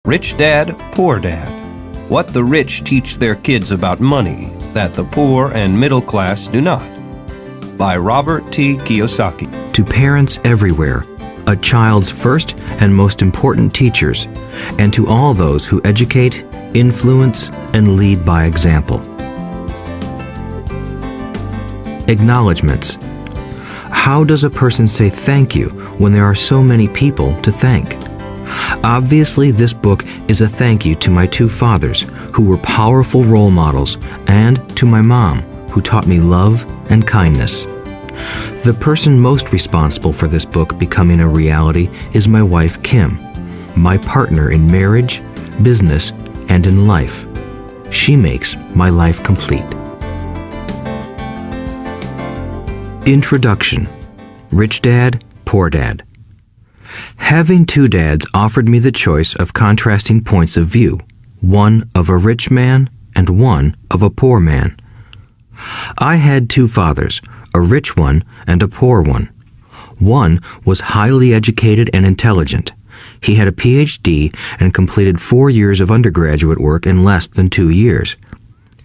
Rich Dad, Poor Dad. What the rich teach their kids about money that the poor and middle class do not. By Robert Kiyosaki. To parents everywhere, a child's first and most important teachers, and to all those who educate, influence, and lead by example. Acknowledgements. How does a person say thank you when there are so many people to thank? Obviously, this book is a thank you to my two fathers, who were powerful role models, and to my mom, who taught me love and kindness. The person most responsible for this book becoming a reality is my wife, Kim, my partner in marriage, business, and in life. She makes my life complete. Introduction. Rich Dad, Poor Dad. Having two dads offered me the choice of contrasting points of view, one of a rich man and one of a poor man. I had two fathers, a rich one and a poor one. One was highly educated and intelligent. He had a PhD and completed 4 years of undergraduate work in less than 2 years.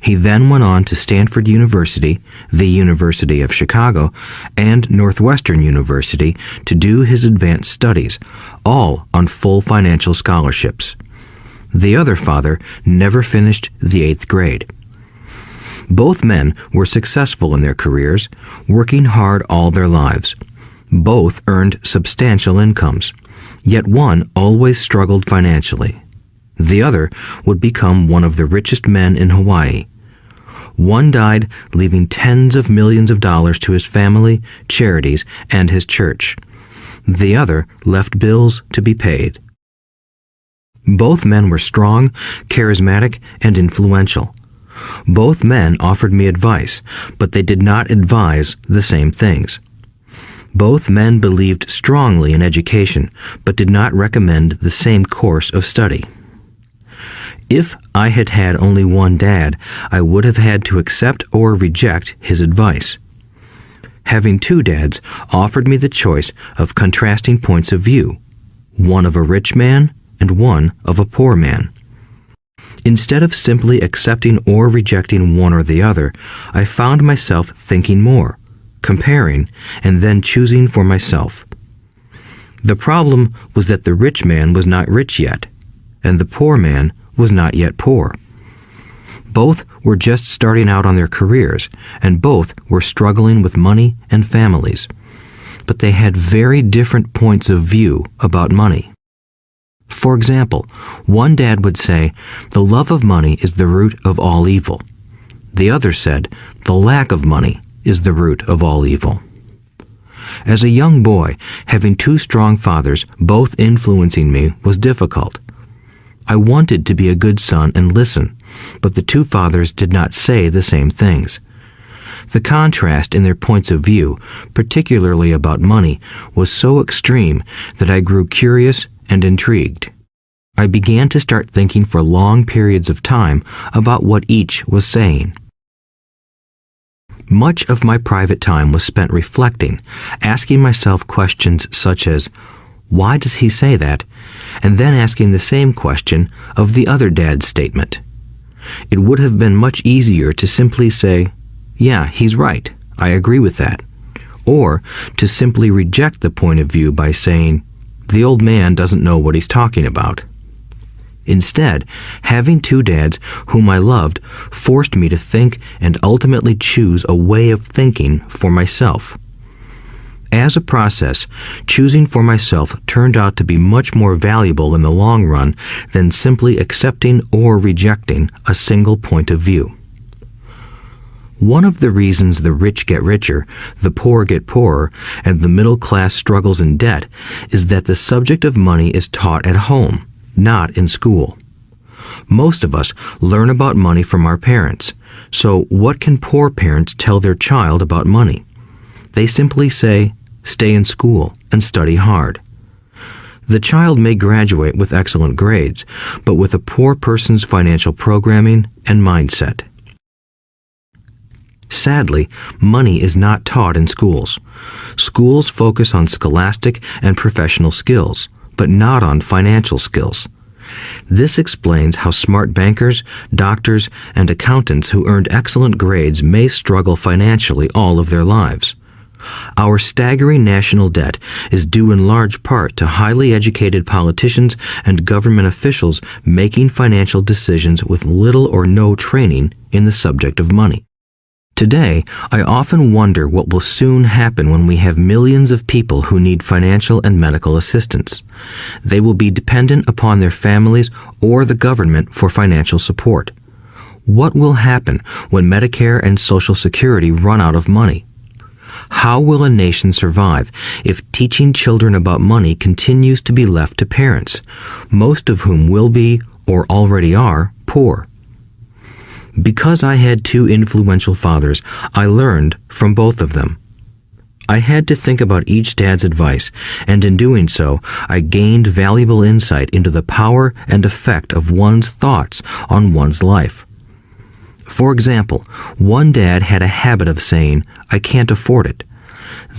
He then went on to Stanford University, the University of Chicago, and Northwestern University to do his advanced studies, all on full financial scholarships. The other father never finished the 8th grade. Both men were successful in their careers, working hard all their lives. Both earned substantial incomes, yet one always struggled financially. The other would become one of the richest men in Hawaii. One died, leaving tens of millions of dollars to his family, charities, and his church. The other left bills to be paid. Both men were strong, charismatic, and influential. Both men offered me advice, but they did not advise the same things. Both men believed strongly in education, but did not recommend the same course of study. If I had had only one dad, I would have had to accept or reject his advice. Having two dads offered me the choice of contrasting points of view, one of a rich man and one of a poor man. Instead of simply accepting or rejecting one or the other, I found myself thinking more, comparing, and then choosing for myself. The problem was that the rich man was not rich yet, and the poor man was not yet poor. Both were just starting out on their careers, and both were struggling with money and families. But they had very different points of view about money. For example, one dad would say, "The love of money is the root of all evil." The other said, "The lack of money is the root of all evil." As a young boy, having two strong fathers, both influencing me, was difficult. I wanted to be a good son and listen, but the two fathers did not say the same things. The contrast in their points of view, particularly about money, was so extreme that I grew curious and intrigued. I began to start thinking for long periods of time about what each was saying. Much of my private time was spent reflecting, asking myself questions such as, "Why does he say that?" and then asking the same question of the other dad's statement. It would have been much easier to simply say, "Yeah, he's right, I agree with that," or to simply reject the point of view by saying, "The old man doesn't know what he's talking about." Instead, having two dads whom I loved forced me to think and ultimately choose a way of thinking for myself. As a process, choosing for myself turned out to be much more valuable in the long run than simply accepting or rejecting a single point of view. One of the reasons the rich get richer, the poor get poorer, and the middle class struggles in debt is that the subject of money is taught at home, not in school. Most of us learn about money from our parents, so what can poor parents tell their child about money? They simply say, "Stay in school and study hard." The child may graduate with excellent grades, but with a poor person's financial programming and mindset. Sadly, money is not taught in schools. Schools focus on scholastic and professional skills, but not on financial skills. This explains how smart bankers, doctors, and accountants who earned excellent grades may struggle financially all of their lives. Our staggering national debt is due in large part to highly educated politicians and government officials making financial decisions with little or no training in the subject of money. Today, I often wonder what will soon happen when we have millions of people who need financial and medical assistance. They will be dependent upon their families or the government for financial support. What will happen when Medicare and Social Security run out of money? How will a nation survive if teaching children about money continues to be left to parents, most of whom will be, or already are, poor? Because I had two influential fathers, I learned from both of them. I had to think about each dad's advice, and in doing so, I gained valuable insight into the power and effect of one's thoughts on one's life. For example, one dad had a habit of saying, "I can't afford it."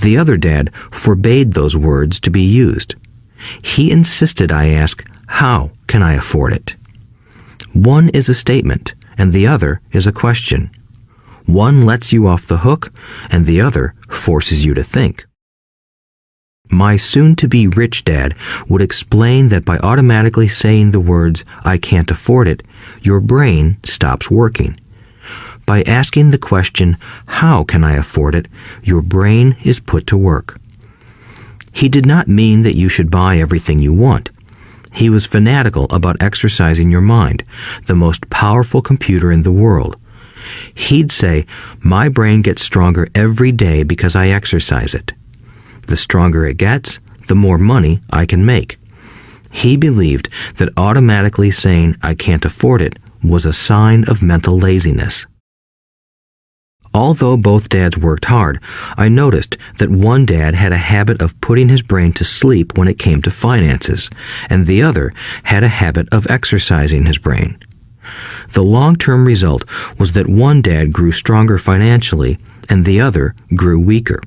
The other dad forbade those words to be used. He insisted I ask, "How can I afford it?" One is a statement, and the other is a question. One lets you off the hook, and the other forces you to think. My soon-to-be rich dad would explain that by automatically saying the words, "I can't afford it," your brain stops working. By asking the question, "How can I afford it?" your brain is put to work. He did not mean that you should buy everything you want. He was fanatical about exercising your mind, the most powerful computer in the world. He'd say, "My brain gets stronger every day because I exercise it. The stronger it gets, the more money I can make." He believed that automatically saying, "I can't afford it," was a sign of mental laziness. Although both dads worked hard, I noticed that one dad had a habit of putting his brain to sleep when it came to finances, and the other had a habit of exercising his brain. The long-term result was that one dad grew stronger financially, and the other grew weaker.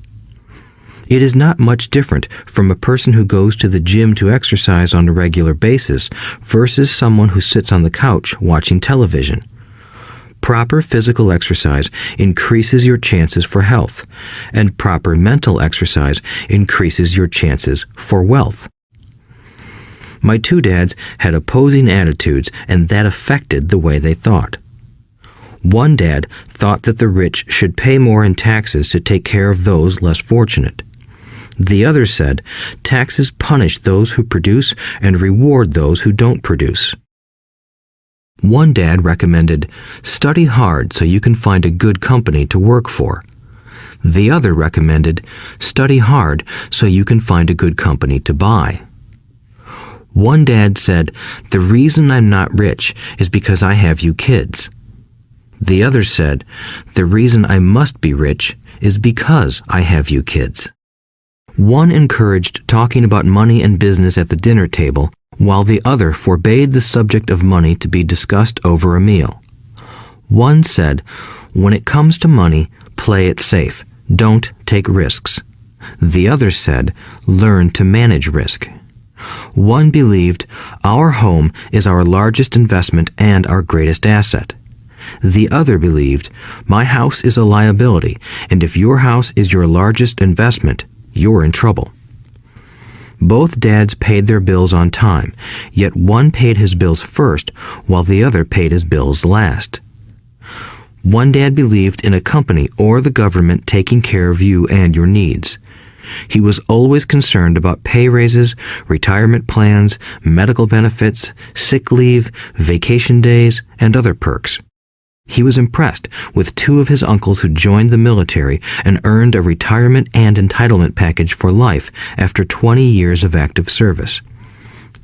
It is not much different from a person who goes to the gym to exercise on a regular basis versus someone who sits on the couch watching television. Proper physical exercise increases your chances for health, and proper mental exercise increases your chances for wealth. My two dads had opposing attitudes, and that affected the way they thought. One dad thought that the rich should pay more in taxes to take care of those less fortunate. The other said, taxes punish those who produce and reward those who don't produce. One dad recommended, study hard so you can find a good company to work for. The other recommended, study hard so you can find a good company to buy. One dad said, the reason I'm not rich is because I have you kids. The other said, the reason I must be rich is because I have you kids. One encouraged talking about money and business at the dinner table, while the other forbade the subject of money to be discussed over a meal. One said, when it comes to money, play it safe. Don't take risks. The other said, learn to manage risk. One believed, our home is our largest investment and our greatest asset. The other believed, my house is a liability, and if your house is your largest investment, you're in trouble. Both dads paid their bills on time, yet one paid his bills first, while the other paid his bills last. One dad believed in a company or the government taking care of you and your needs. He was always concerned about pay raises, retirement plans, medical benefits, sick leave, vacation days, and other perks. He was impressed with two of his uncles who joined the military and earned a retirement and entitlement package for life after 20 years of active service.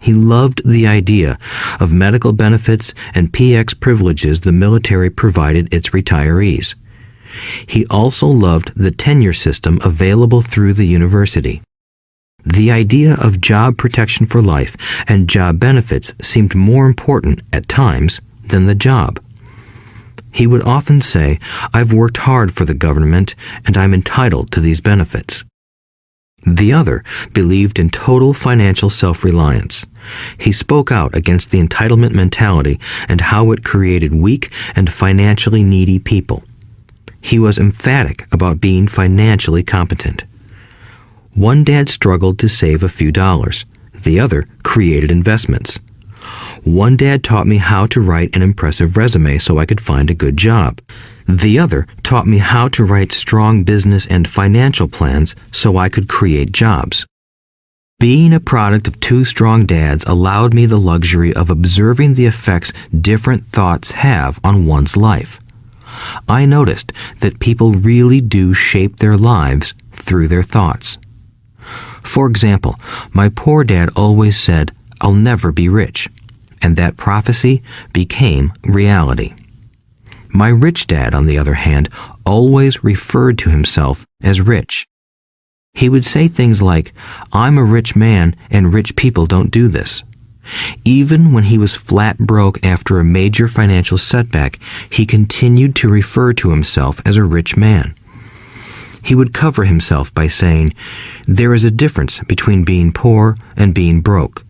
He loved the idea of medical benefits and PX privileges the military provided its retirees. He also loved the tenure system available through the university. The idea of job protection for life and job benefits seemed more important at times than the job. He would often say, I've worked hard for the government and I'm entitled to these benefits. The other believed in total financial self-reliance. He spoke out against the entitlement mentality and how it created weak and financially needy people. He was emphatic about being financially competent. One dad struggled to save a few dollars. The other created investments. One dad taught me how to write an impressive resume so I could find a good job. The other taught me how to write strong business and financial plans so I could create jobs. Being a product of two strong dads allowed me the luxury of observing the effects different thoughts have on one's life. I noticed that people really do shape their lives through their thoughts. For example, my poor dad always said, "I'll never be rich," and that prophecy became reality. My rich dad, on the other hand, always referred to himself as rich. He would say things like, "I'm a rich man and rich people don't do this." Even when he was flat broke after a major financial setback, he continued to refer to himself as a rich man. He would cover himself by saying, "There is a difference between being poor and being broke.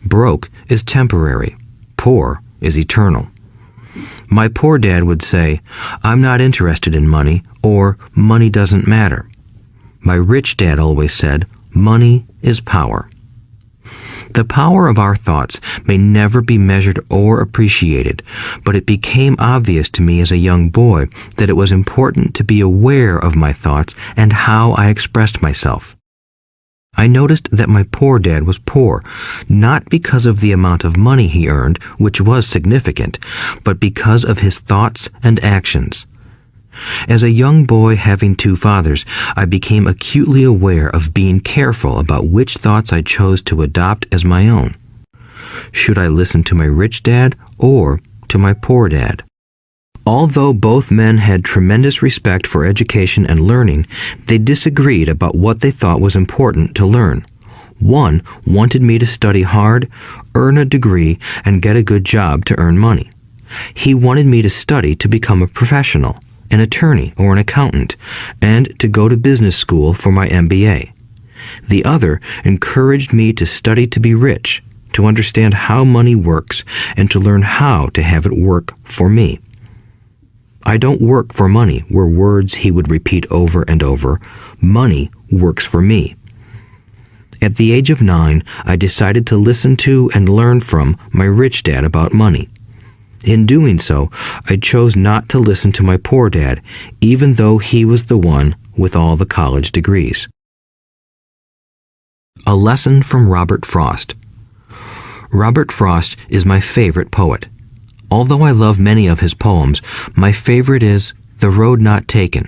Broke is temporary. Poor is eternal." My poor dad would say, "I'm not interested in money," or "money doesn't matter." My rich dad always said, "Money is power." The power of our thoughts may never be measured or appreciated, but it became obvious to me as a young boy that it was important to be aware of my thoughts and how I expressed myself. I noticed that my poor dad was poor, not because of the amount of money he earned, which was significant, but because of his thoughts and actions. As a young boy having two fathers, I became acutely aware of being careful about which thoughts I chose to adopt as my own. Should I listen to my rich dad or to my poor dad? Although both men had tremendous respect for education and learning, they disagreed about what they thought was important to learn. One wanted me to study hard, earn a degree, and get a good job to earn money. He wanted me to study to become a professional, an attorney or an accountant, and to go to business school for my MBA. The other encouraged me to study to be rich, to understand how money works, and to learn how to have it work for me. "I don't work for money" were words he would repeat over and over. "Money works for me." At the age of 9, I decided to listen to and learn from my rich dad about money. In doing so, I chose not to listen to my poor dad, even though he was the one with all the college degrees. A lesson from Robert Frost. Robert Frost is my favorite poet. Although I love many of his poems, my favorite is "The Road Not Taken."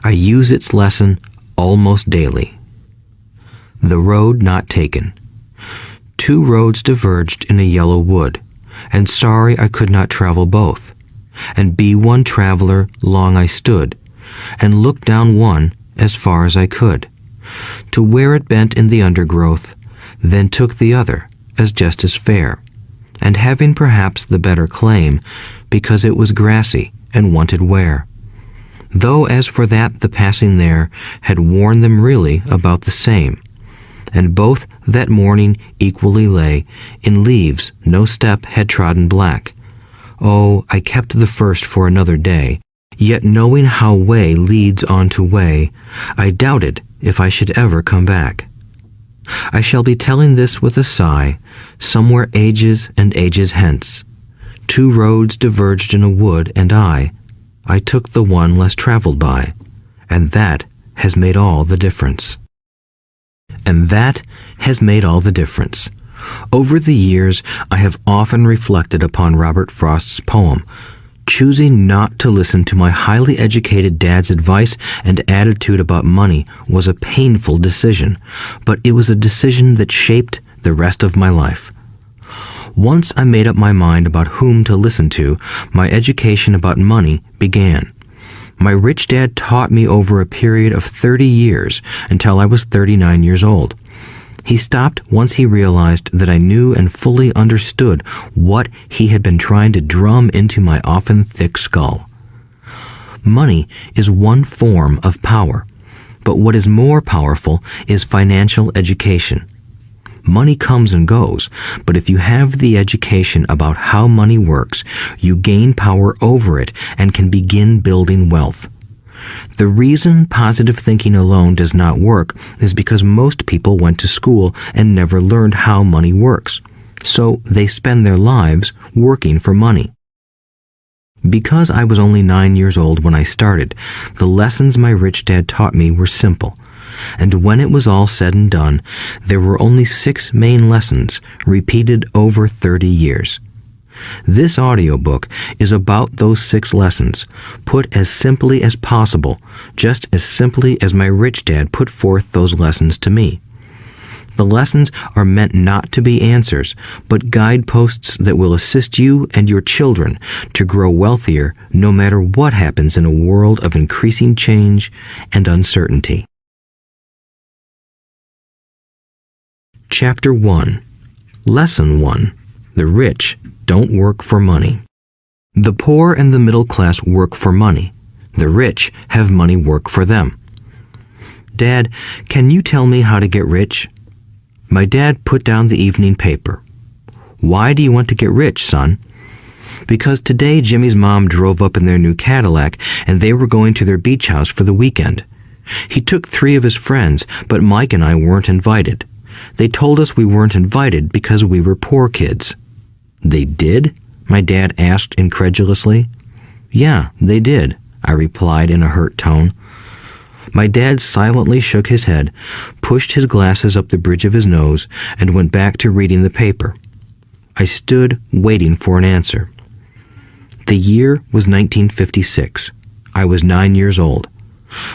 I use its lesson almost daily. The road not taken. Two roads diverged in a yellow wood, and sorry I could not travel both. And be one traveler long I stood, and looked down one as far as I could, to where it bent in the undergrowth, then took the other as just as fair, and having perhaps the better claim, because it was grassy and wanted wear. Though as for that the passing there had worn them really about the same, and both that morning equally lay in leaves no step had trodden black. Oh, I kept the first for another day, yet knowing how way leads on to way, I doubted if I should ever come back. I shall be telling this with a sigh, somewhere ages and ages hence. Two roads diverged in a wood, and I took the one less traveled by, and that has made all the difference. And that has made all the difference. Over the years, I have often reflected upon Robert Frost's poem. Choosing not to listen to my highly educated dad's advice and attitude about money was a painful decision, but it was a decision that shaped the rest of my life. Once I made up my mind about whom to listen to, my education about money began. My rich dad taught me over a period of 30 years until I was 39 years old. He stopped once he realized that I knew and fully understood what he had been trying to drum into my often thick skull. Money is one form of power, But what is more powerful is financial education. Money comes and goes, but if you have the education about how money works, you gain power over it and can begin building wealth. The reason positive thinking alone does not work is because most people went to school and never learned how money works, so they spend their lives working for money. Because I was only 9 years old when I started, the lessons my rich dad taught me were simple. And when it was all said and done, there were only 6 main lessons, repeated over 30 years. This audiobook is about those 6 lessons, put as simply as possible, just as simply as my rich dad put forth those lessons to me. The lessons are meant not to be answers, but guideposts that will assist you and your children to grow wealthier no matter what happens in a world of increasing change and uncertainty. Chapter 1. Lesson 1. The rich don't work for money. The poor and the middle class work for money. The rich have money work for them. Dad, can you tell me how to get rich? My dad put down the evening paper. Why do you want to get rich, son? Because today Jimmy's mom drove up in their new Cadillac and they were going to their beach house for the weekend. He took 3 of his friends, but Mike and I weren't invited. They told us we weren't invited because we were poor kids. They did? My dad asked incredulously. Yeah, they did, I replied in a hurt tone. My dad silently shook his head, pushed his glasses up the bridge of his nose, and went back to reading the paper. I stood waiting for an answer. The year was 1956. I was 9 years old.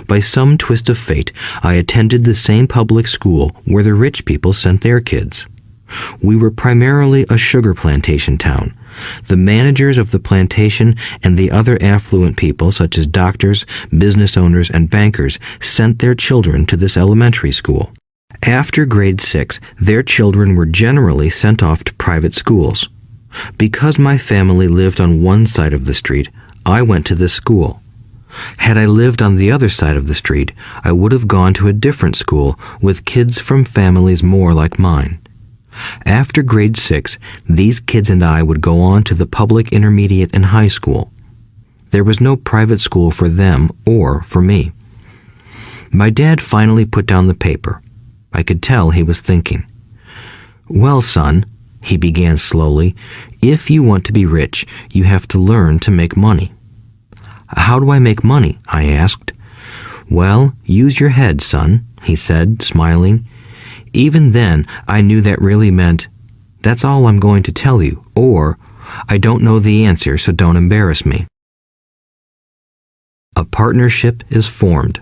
By some twist of fate, I attended the same public school where the rich people sent their kids. We were primarily a sugar plantation town. The managers of the plantation and the other affluent people, such as doctors, business owners, and bankers, sent their children to this elementary school. After grade 6, their children were generally sent off to private schools. Because my family lived on one side of the street, I went to this school. Had I lived on the other side of the street, I would have gone to a different school with kids from families more like mine. After grade 6, these kids and I would go on to the public intermediate and high school. There was no private school for them or for me. My dad finally put down the paper. I could tell he was thinking. Well, son, he began slowly, if you want to be rich, you have to learn to make money. How do I make money? I asked. Well, use your head, son, he said, smiling. Even then, I knew that really meant, that's all I'm going to tell you, or, I don't know the answer, so don't embarrass me. A partnership is formed.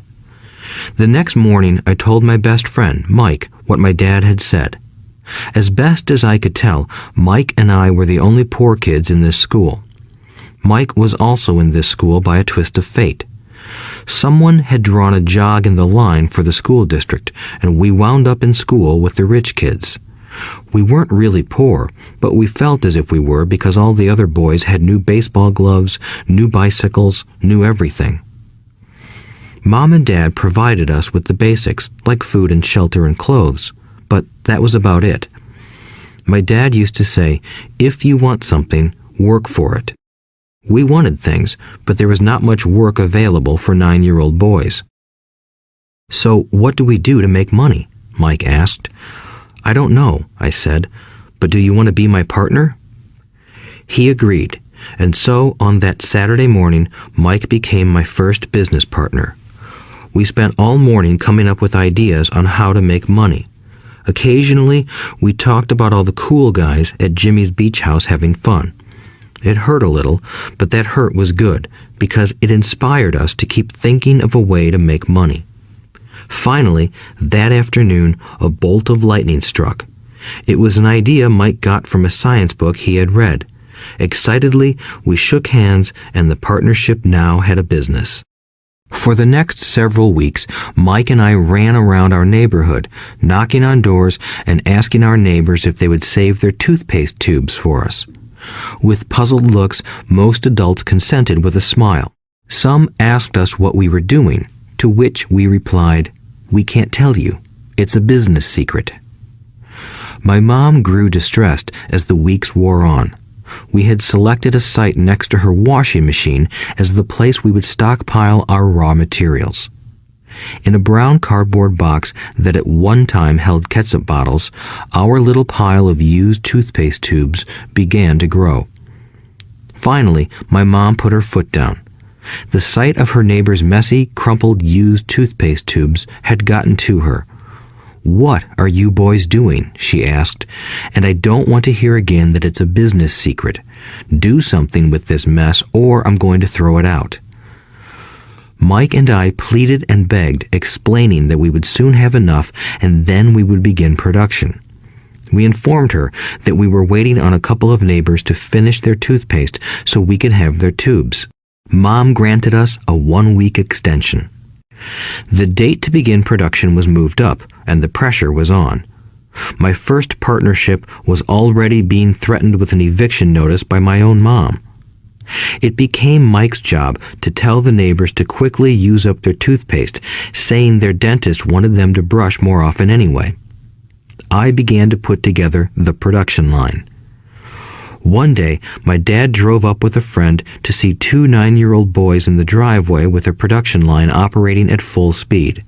The next morning, I told my best friend, Mike, what my dad had said. As best as I could tell, Mike and I were the only poor kids in this school. Mike was also in this school by a twist of fate. Someone had drawn a jog in the line for the school district, and we wound up in school with the rich kids. We weren't really poor, but we felt as if we were because all the other boys had new baseball gloves, new bicycles, new everything. Mom and Dad provided us with the basics, like food and shelter and clothes, but that was about it. My dad used to say, if you want something, work for it. We wanted things, but there was not much work available for 9-year-old boys. So what do we do to make money? Mike asked. I don't know, I said, but do you want to be my partner? He agreed, and so on that Saturday morning, Mike became my first business partner. We spent all morning coming up with ideas on how to make money. Occasionally, we talked about all the cool guys at Jimmy's beach house having fun. It hurt a little, but that hurt was good because it inspired us to keep thinking of a way to make money. Finally, that afternoon, a bolt of lightning struck. It was an idea Mike got from a science book he had read. Excitedly, we shook hands, and the partnership now had a business. For the next several weeks, Mike and I ran around our neighborhood, knocking on doors and asking our neighbors if they would save their toothpaste tubes for us. With puzzled looks, most adults consented with a smile. Some asked us what we were doing, To which we replied, "We can't tell you. It's a business secret." My mom grew distressed as the weeks wore on. We had selected a site next to her washing machine as the place we would stockpile our raw materials. In a brown cardboard box that at one time held ketchup bottles, our little pile of used toothpaste tubes began to grow. Finally, my mom put her foot down. The sight of her neighbor's messy, crumpled used toothpaste tubes had gotten to her. "What are you boys doing?" she asked, "and I don't want to hear again that it's a business secret. Do something with this mess or I'm going to throw it out." Mike and I pleaded and begged, explaining that we would soon have enough and then we would begin production. We informed her that we were waiting on a couple of neighbors to finish their toothpaste so we could have their tubes. Mom granted us a 1-week extension. The date to begin production was moved up, and the pressure was on. My first partnership was already being threatened with an eviction notice by my own mom. It became Mike's job to tell the neighbors to quickly use up their toothpaste, saying their dentist wanted them to brush more often anyway. I began to put together the production line. One day, my dad drove up with a friend to see 2 9-year-old boys in the driveway with a production line operating at full speed.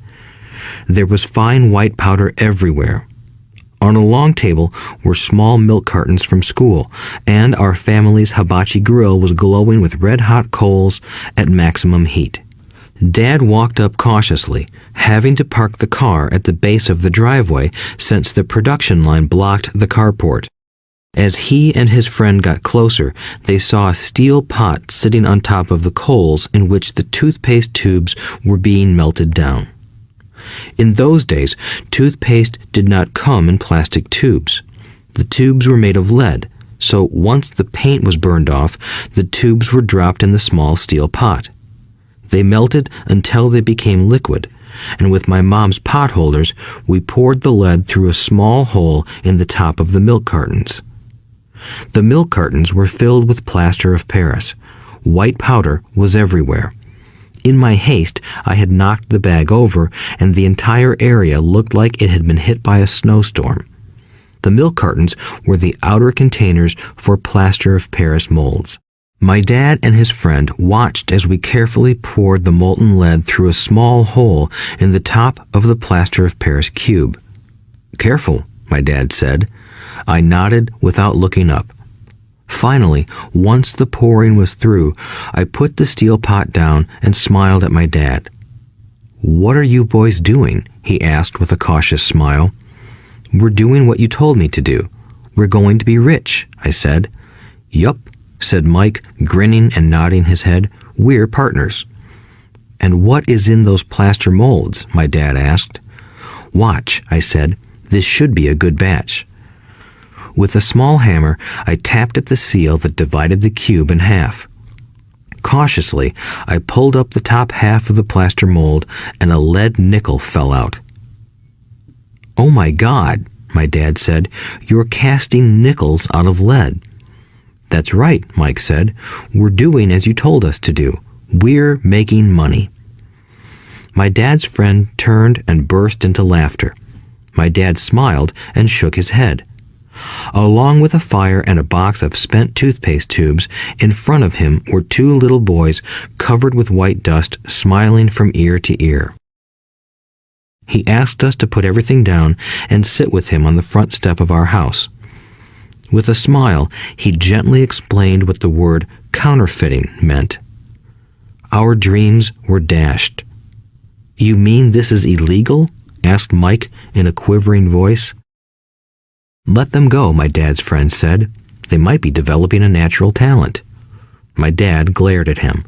There was fine white powder everywhere. On a long table were small milk cartons from school, and our family's hibachi grill was glowing with red-hot coals at maximum heat. Dad walked up cautiously, having to park the car at the base of the driveway since the production line blocked the carport. As he and his friend got closer, they saw a steel pot sitting on top of the coals in which the toothpaste tubes were being melted down. In those days, toothpaste did not come in plastic tubes. The tubes were made of lead, so once the paint was burned off, the tubes were dropped in the small steel pot. They melted until they became liquid, and with my mom's pot holders, we poured the lead through a small hole in the top of the milk cartons. The milk cartons were filled with plaster of Paris. White powder was everywhere. In my haste, I had knocked the bag over, and the entire area looked like it had been hit by a snowstorm. The milk cartons were the outer containers for plaster of Paris molds. My dad and his friend watched as we carefully poured the molten lead through a small hole in the top of the plaster of Paris cube. "Careful," my dad said. I nodded without looking up. Finally, once the pouring was through, I put the steel pot down and smiled at my dad. "What are you boys doing?" he asked with a cautious smile. "We're doing what you told me to do. We're going to be rich," I said. "Yup," said Mike, grinning and nodding his head. "We're partners." "And what is in those plaster molds?" my dad asked. "Watch," I said. "This should be a good batch." With a small hammer, I tapped at the seal that divided the cube in half. Cautiously, I pulled up the top half of the plaster mold, and a lead nickel fell out. "Oh my God," my dad said, "you're casting nickels out of lead." "That's right," Mike said. "We're doing as you told us to do. We're making money." My dad's friend turned and burst into laughter. My dad smiled and shook his head. Along with a fire and a box of spent toothpaste tubes, in front of him were 2 little boys covered with white dust, smiling from ear to ear. He asked us to put everything down and sit with him on the front step of our house. With a smile, he gently explained what the word counterfeiting meant. Our dreams were dashed. "You mean this is illegal?" asked Mike in a quivering voice. "Let them go," my dad's friend said. "They might be developing a natural talent." My dad glared at him.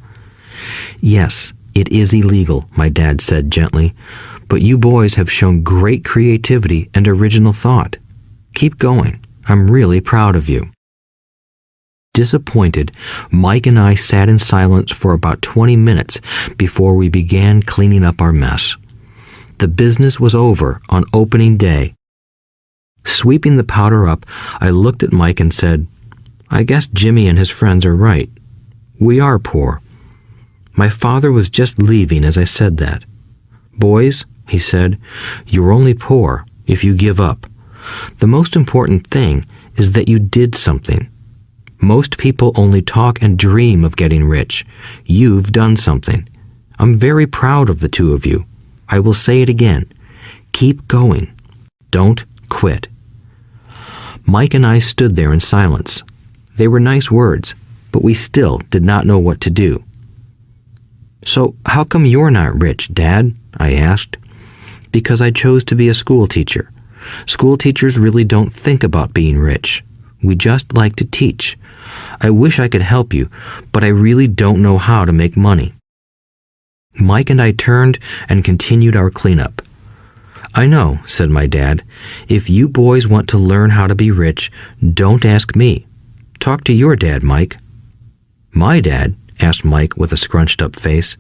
"Yes, it is illegal," my dad said gently, "but you boys have shown great creativity and original thought. Keep going. I'm really proud of you." Disappointed, Mike and I sat in silence for about 20 minutes before we began cleaning up our mess. The business was over on opening day. Sweeping the powder up, I looked at Mike and said, "I guess Jimmy and his friends are right. We are poor." My father was just leaving as I said that. "Boys," he said, "you're only poor if you give up. The most important thing is that you did something. Most people only talk and dream of getting rich. You've done something. I'm very proud of the two of you. I will say it again. Keep going. Don't quit." Mike and I stood there in silence. They were nice words, but we still did not know what to do. "So how come you're not rich, Dad?" I asked. "Because I chose to be a school teacher. School teachers really don't think about being rich. We just like to teach. I wish I could help you, but I really don't know how to make money." Mike and I turned and continued our cleanup. "I know," said my dad. "If you boys want to learn how to be rich, don't ask me. Talk to your dad, Mike." "My dad?" asked Mike with a scrunched-up face.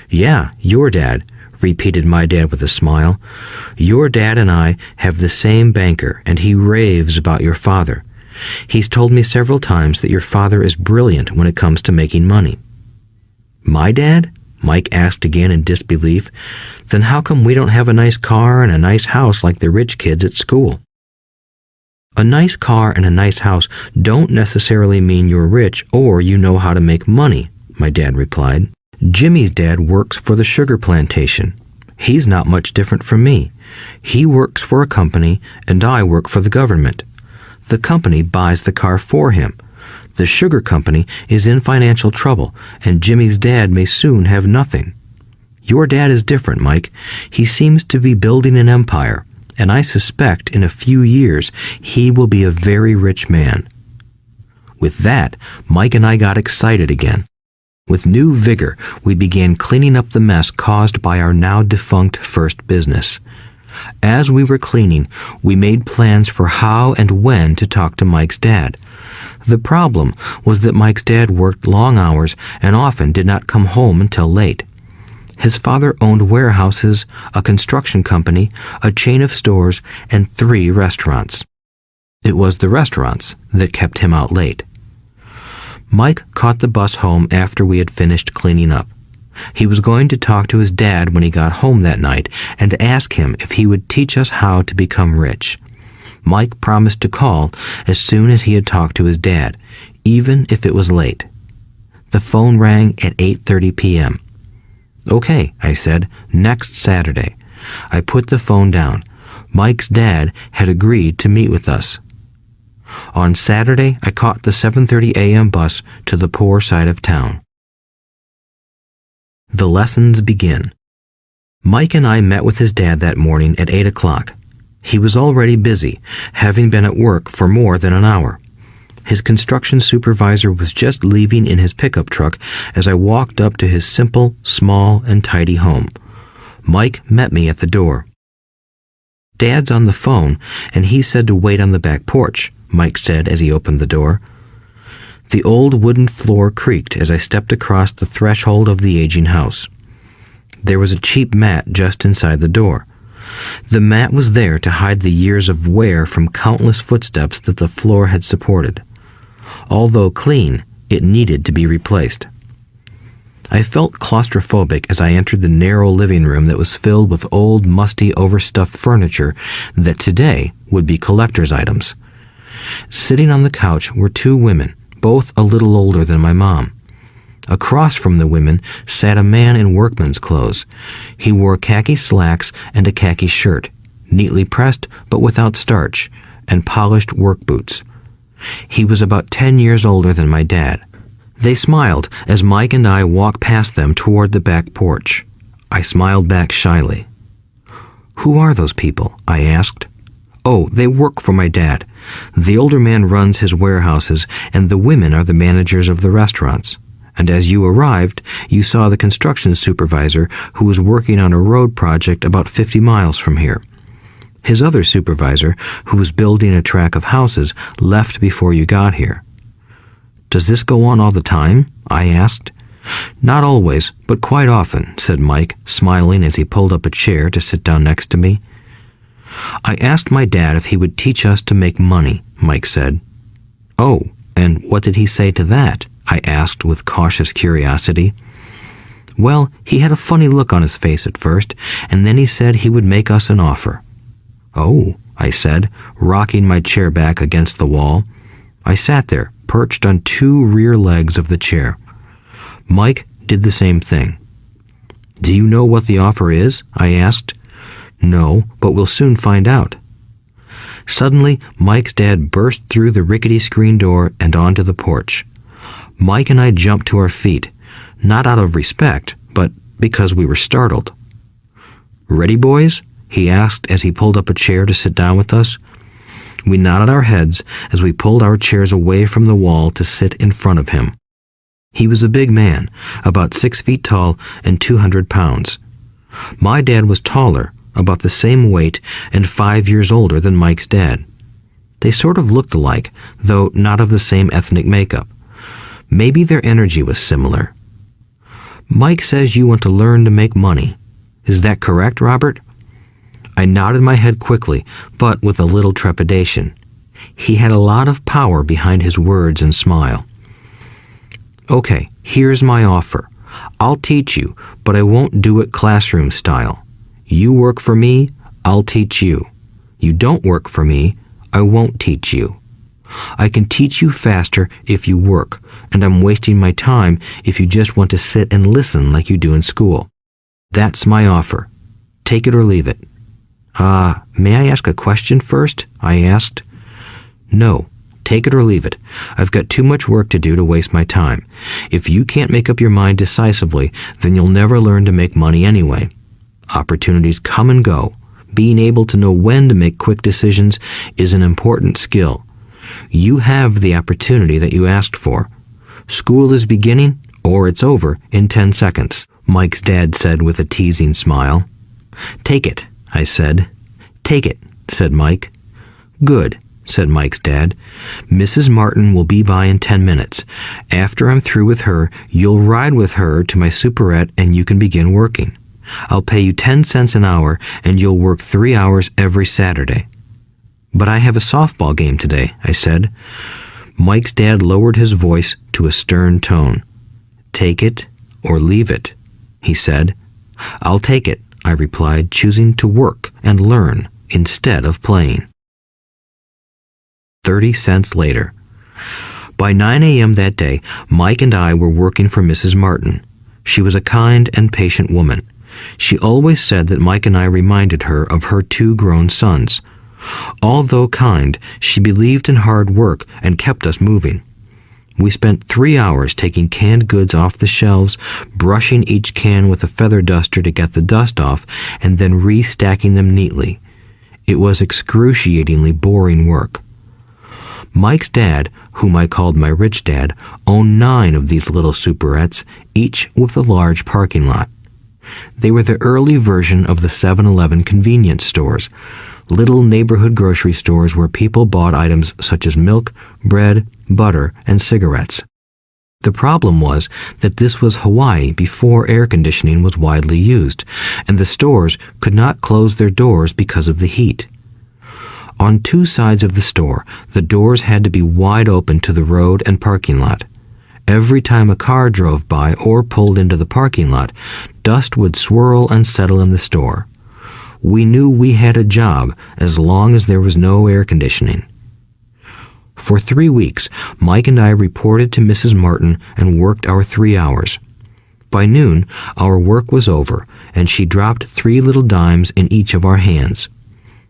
"Yeah, your dad," repeated my dad with a smile. "Your dad and I have the same banker, and he raves about your father. He's told me several times that your father is brilliant when it comes to making money." "My dad?" Mike asked again in disbelief. "Then how come we don't have a nice car and a nice house like the rich kids at school?" "A nice car and a nice house don't necessarily mean you're rich or you know how to make money," my dad replied. "Jimmy's dad works for the sugar plantation. He's not much different from me. He works for a company and I work for the government. The company buys the car for him. The sugar company is in financial trouble, and Jimmy's dad may soon have nothing. Your dad is different, Mike. He seems to be building an empire, and I suspect in a few years he will be a very rich man." With that, Mike and I got excited again. With new vigor, we began cleaning up the mess caused by our now defunct first business. As we were cleaning, we made plans for how and when to talk to Mike's dad. The problem was that Mike's dad worked long hours and often did not come home until late. His father owned warehouses, a construction company, a chain of stores, and 3 restaurants. It was the restaurants that kept him out late. Mike caught the bus home after we had finished cleaning up. He was going to talk to his dad when he got home that night and ask him if he would teach us how to become rich. Mike promised to call as soon as he had talked to his dad, even if it was late. The phone rang at 8:30 p.m. "Okay," I said, "next Saturday." I put the phone down. Mike's dad had agreed to meet with us. On Saturday, I caught the 7:30 a.m. bus to the poor side of town. The lessons begin. Mike and I met with his dad that morning at 8 o'clock. He was already busy, having been at work for more than an hour. His construction supervisor was just leaving in his pickup truck as I walked up to his simple, small, and tidy home. Mike met me at the door. "Dad's on the phone, and he said to wait on the back porch," Mike said as he opened the door. The old wooden floor creaked as I stepped across the threshold of the aging house. There was a cheap mat just inside the door. The mat was there to hide the years of wear from countless footsteps that the floor had supported. Although clean, it needed to be replaced. I felt claustrophobic as I entered the narrow living room that was filled with old, musty, overstuffed furniture that today would be collector's items. Sitting on the couch were 2 women, both a little older than my mom. Across from the women sat a man in workman's clothes. He wore khaki slacks and a khaki shirt, neatly pressed but without starch, and polished work boots. He was about 10 years older than my dad. They smiled as Mike and I walked past them toward the back porch. I smiled back shyly. "Who are those people?" I asked. "Oh, they work for my dad. The older man runs his warehouses, and the women are the managers of the restaurants. And as you arrived, you saw the construction supervisor who was working on a road project about 50 miles from here. His other supervisor, who was building a track of houses, left before you got here." "Does this go on all the time?" I asked. "Not always, but quite often," said Mike, smiling as he pulled up a chair to sit down next to me. "I asked my dad if he would teach us to make money," Mike said. "Oh, and what did he say to that?" I asked with cautious curiosity. Well, he had a funny look on his face at first, and then he said he would make us an offer. "Oh," I said, rocking my chair back against the wall. I sat there, perched on two rear legs of the chair. Mike did the same thing. "Do you know what the offer is?" I asked. "No, but we'll soon find out." Suddenly, Mike's dad burst through the rickety screen door and onto the porch. Mike and I jumped to our feet, not out of respect, but because we were startled. "Ready, boys?" he asked as he pulled up a chair to sit down with us. We nodded our heads as we pulled our chairs away from the wall to sit in front of him. He was a big man, about 6 feet tall and 200 pounds. My dad was taller, about the same weight, and 5 years older than Mike's dad. They sort of looked alike, though not of the same ethnic makeup. Maybe their energy was similar. "Mike says you want to learn to make money. Is that correct, Robert?" I nodded my head quickly, but with a little trepidation. He had a lot of power behind his words and smile. "Okay, here's my offer. I'll teach you, but I won't do it classroom style. You work for me, I'll teach you. You don't work for me, I won't teach you. I can teach you faster if you work, and I'm wasting my time if you just want to sit and listen like you do in school. That's my offer. Take it or leave it." May I ask a question first?" I asked. "No, take it or leave it. I've got too much work to do to waste my time. If you can't make up your mind decisively, then you'll never learn to make money anyway. Opportunities come and go. Being able to know when to make quick decisions is an important skill. You have the opportunity that you asked for. School is beginning, or it's over in 10 seconds, Mike's dad said with a teasing smile. "Take it," I said. "Take it," said Mike. "Good," said Mike's dad. "Mrs. Martin will be by in 10 minutes. After I'm through with her, you'll ride with her to my superette and you can begin working. I'll pay you 10 cents an hour and you'll work 3 hours every Saturday." "But I have a softball game today," I said. Mike's dad lowered his voice to a stern tone. "Take it or leave it," he said. "I'll take it," I replied, choosing to work and learn instead of playing. 30 cents later. By 9 a.m. that day, Mike and I were working for Mrs. Martin. She was a kind and patient woman. She always said that Mike and I reminded her of her 2 grown sons. Although kind, she believed in hard work and kept us moving. We spent 3 hours taking canned goods off the shelves, brushing each can with a feather duster to get the dust off, and then restacking them neatly. It was excruciatingly boring work. Mike's dad, whom I called my rich dad, owned 9 of these little superettes, each with a large parking lot. They were the early version of the 7-Eleven convenience stores, little neighborhood grocery stores where people bought items such as milk, bread, butter, and cigarettes. The problem was that this was Hawaii before air conditioning was widely used, and the stores could not close their doors because of the heat. On 2 sides of the store, the doors had to be wide open to the road and parking lot. Every time a car drove by or pulled into the parking lot, dust would swirl and settle in the store. We knew we had a job as long as there was no air conditioning. For 3 weeks, Mike and I reported to Mrs. Martin and worked our 3 hours. By noon, our work was over, and she dropped 3 little dimes in each of our hands.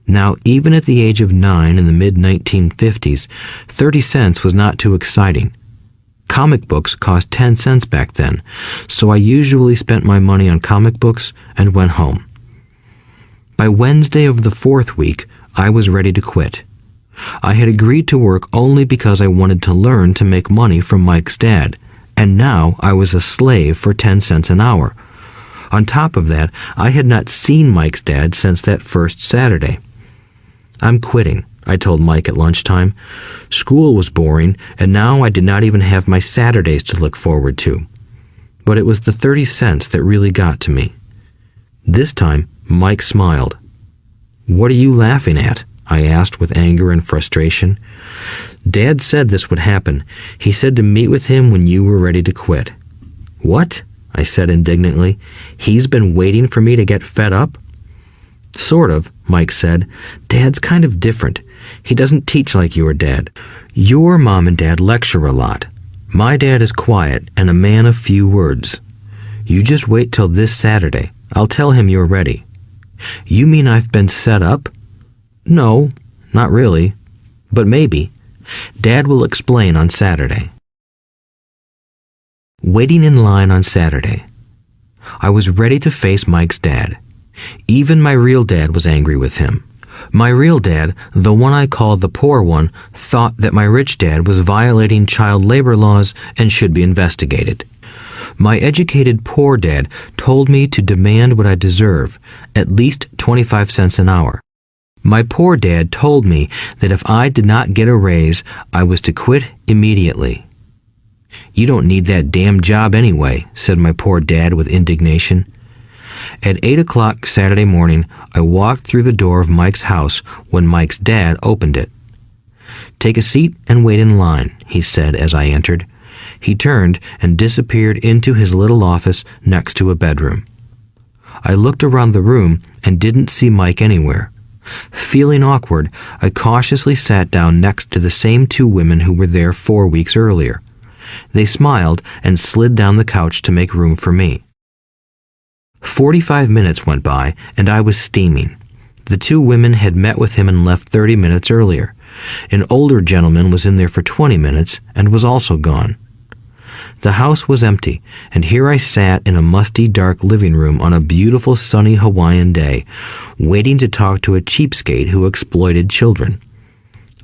Now, even at the age of 9 in the mid-1950s, 30 cents was not too exciting. Comic books cost 10 cents back then, so I usually spent my money on comic books and went home. By Wednesday of the 4th week, I was ready to quit. I had agreed to work only because I wanted to learn to make money from Mike's dad, and now I was a slave for 10 cents an hour. On top of that, I had not seen Mike's dad since that first Saturday. "I'm quitting," I told Mike at lunchtime. School was boring, and now I did not even have my Saturdays to look forward to. But it was the 30 cents that really got to me. This time, Mike smiled. "What are you laughing at?" I asked with anger and frustration. "Dad said this would happen. He said to meet with him when you were ready to quit." "What?" I said indignantly. He's been waiting for me to get fed up? Sort of, Mike said. Dad's kind of different. He doesn't teach like your dad. Your mom and dad lecture a lot. My dad is quiet and a man of few words. You just wait till this Saturday. I'll tell him you're ready. You mean I've been set up? No, not really. But maybe. Dad will explain on Saturday. Waiting in line on Saturday. I was ready to face Mike's dad. Even my real dad was angry with him. My real dad, the one I called the poor one, thought that my rich dad was violating child labor laws and should be investigated. My educated poor dad told me to demand what I deserve, at least 25 cents an hour. My poor dad told me that if I did not get a raise, I was to quit immediately. You don't need that damn job anyway, said my poor dad with indignation. At 8 o'clock Saturday morning, I walked through the door of Mike's house when Mike's dad opened it. Take a seat and wait in line, he said as I entered. He turned and disappeared into his little office next to a bedroom. I looked around the room and didn't see Mike anywhere. Feeling awkward, I cautiously sat down next to the same two women who were there 4 weeks earlier. They smiled and slid down the couch to make room for me. 45 minutes went by, and I was steaming. The two women had met with him and left 30 minutes earlier. An older gentleman was in there for 20 minutes and was also gone. The house was empty, and here I sat in a musty, dark living room on a beautiful, sunny Hawaiian day, waiting to talk to a cheapskate who exploited children.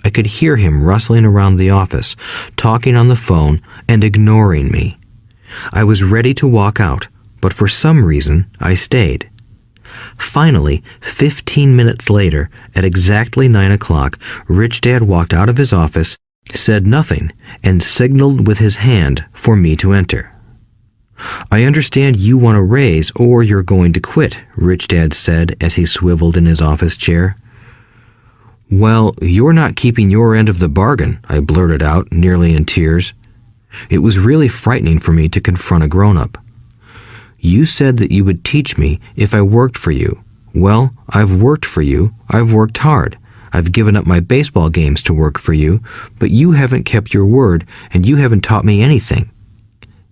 I could hear him rustling around the office, talking on the phone, and ignoring me. I was ready to walk out, but for some reason, I stayed. Finally, 15 minutes later, at exactly 9 o'clock, Rich Dad walked out of his office, said nothing, and signaled with his hand for me to enter. I understand you want a raise or you're going to quit, Rich Dad said as he swiveled in his office chair. Well, you're not keeping your end of the bargain, I blurted out, nearly in tears. It was really frightening for me to confront a grown-up. You said that you would teach me if I worked for you. Well, I've worked for you. I've worked hard. I've given up my baseball games to work for you, but you haven't kept your word, and you haven't taught me anything.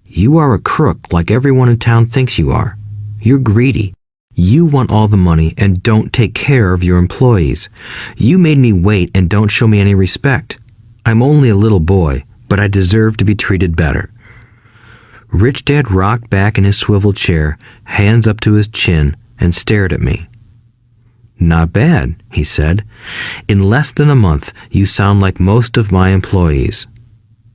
You are a crook like everyone in town thinks you are. You're greedy. You want all the money and don't take care of your employees. You made me wait and don't show me any respect. I'm only a little boy, but I deserve to be treated better. Rich Dad rocked back in his swivel chair, hands up to his chin, and stared at me. Not bad, he said. In less than a month, you sound like most of my employees.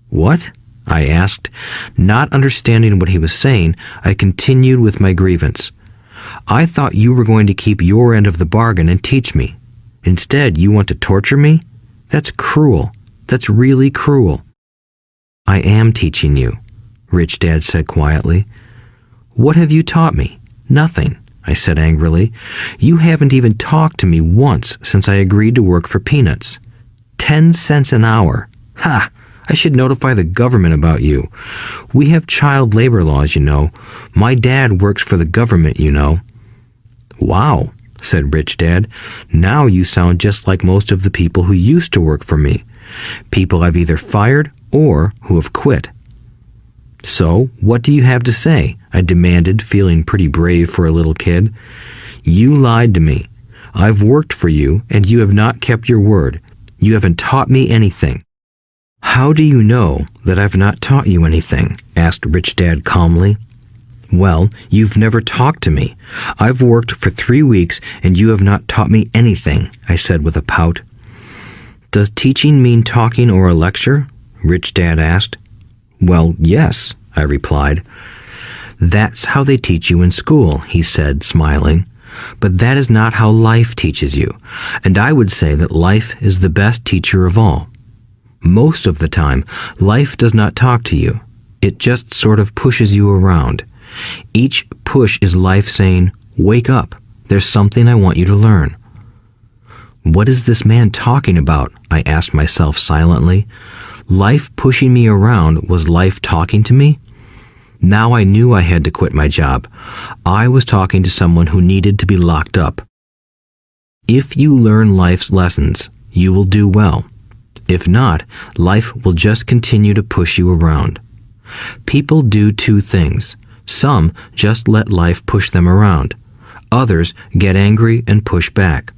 What? I asked. Not understanding what he was saying, I continued with my grievance. I thought you were going to keep your end of the bargain and teach me. Instead, you want to torture me? That's cruel. That's really cruel. I am teaching you, Rich Dad said quietly. What have you taught me? Nothing, I said angrily. You haven't even talked to me once since I agreed to work for peanuts. 10 cents an hour. Ha! I should notify the government about you. We have child labor laws, you know. My dad works for the government, you know. Wow, said Rich Dad. Now you sound just like most of the people who used to work for me. People I've either fired or who have quit. So, what do you have to say? I demanded, feeling pretty brave for a little kid. You lied to me. I've worked for you, and you have not kept your word. You haven't taught me anything. How do you know that I've not taught you anything? Asked Rich Dad calmly. Well, you've never talked to me. I've worked for 3 weeks, and you have not taught me anything, I said with a pout. Does teaching mean talking or a lecture? Rich Dad asked. Well, yes, I replied. That's how they teach you in school, he said, smiling. But that is not how life teaches you, and I would say that life is the best teacher of all. Most of the time, life does not talk to you. It just sort of pushes you around. Each push is life saying, wake up, there's something I want you to learn. What is this man talking about? I asked myself silently. Life pushing me around was life talking to me? Now I knew I had to quit my job. I was talking to someone who needed to be locked up. If you learn life's lessons, you will do well. If not, life will just continue to push you around. People do two things. Some just let life push them around. Others get angry and push back.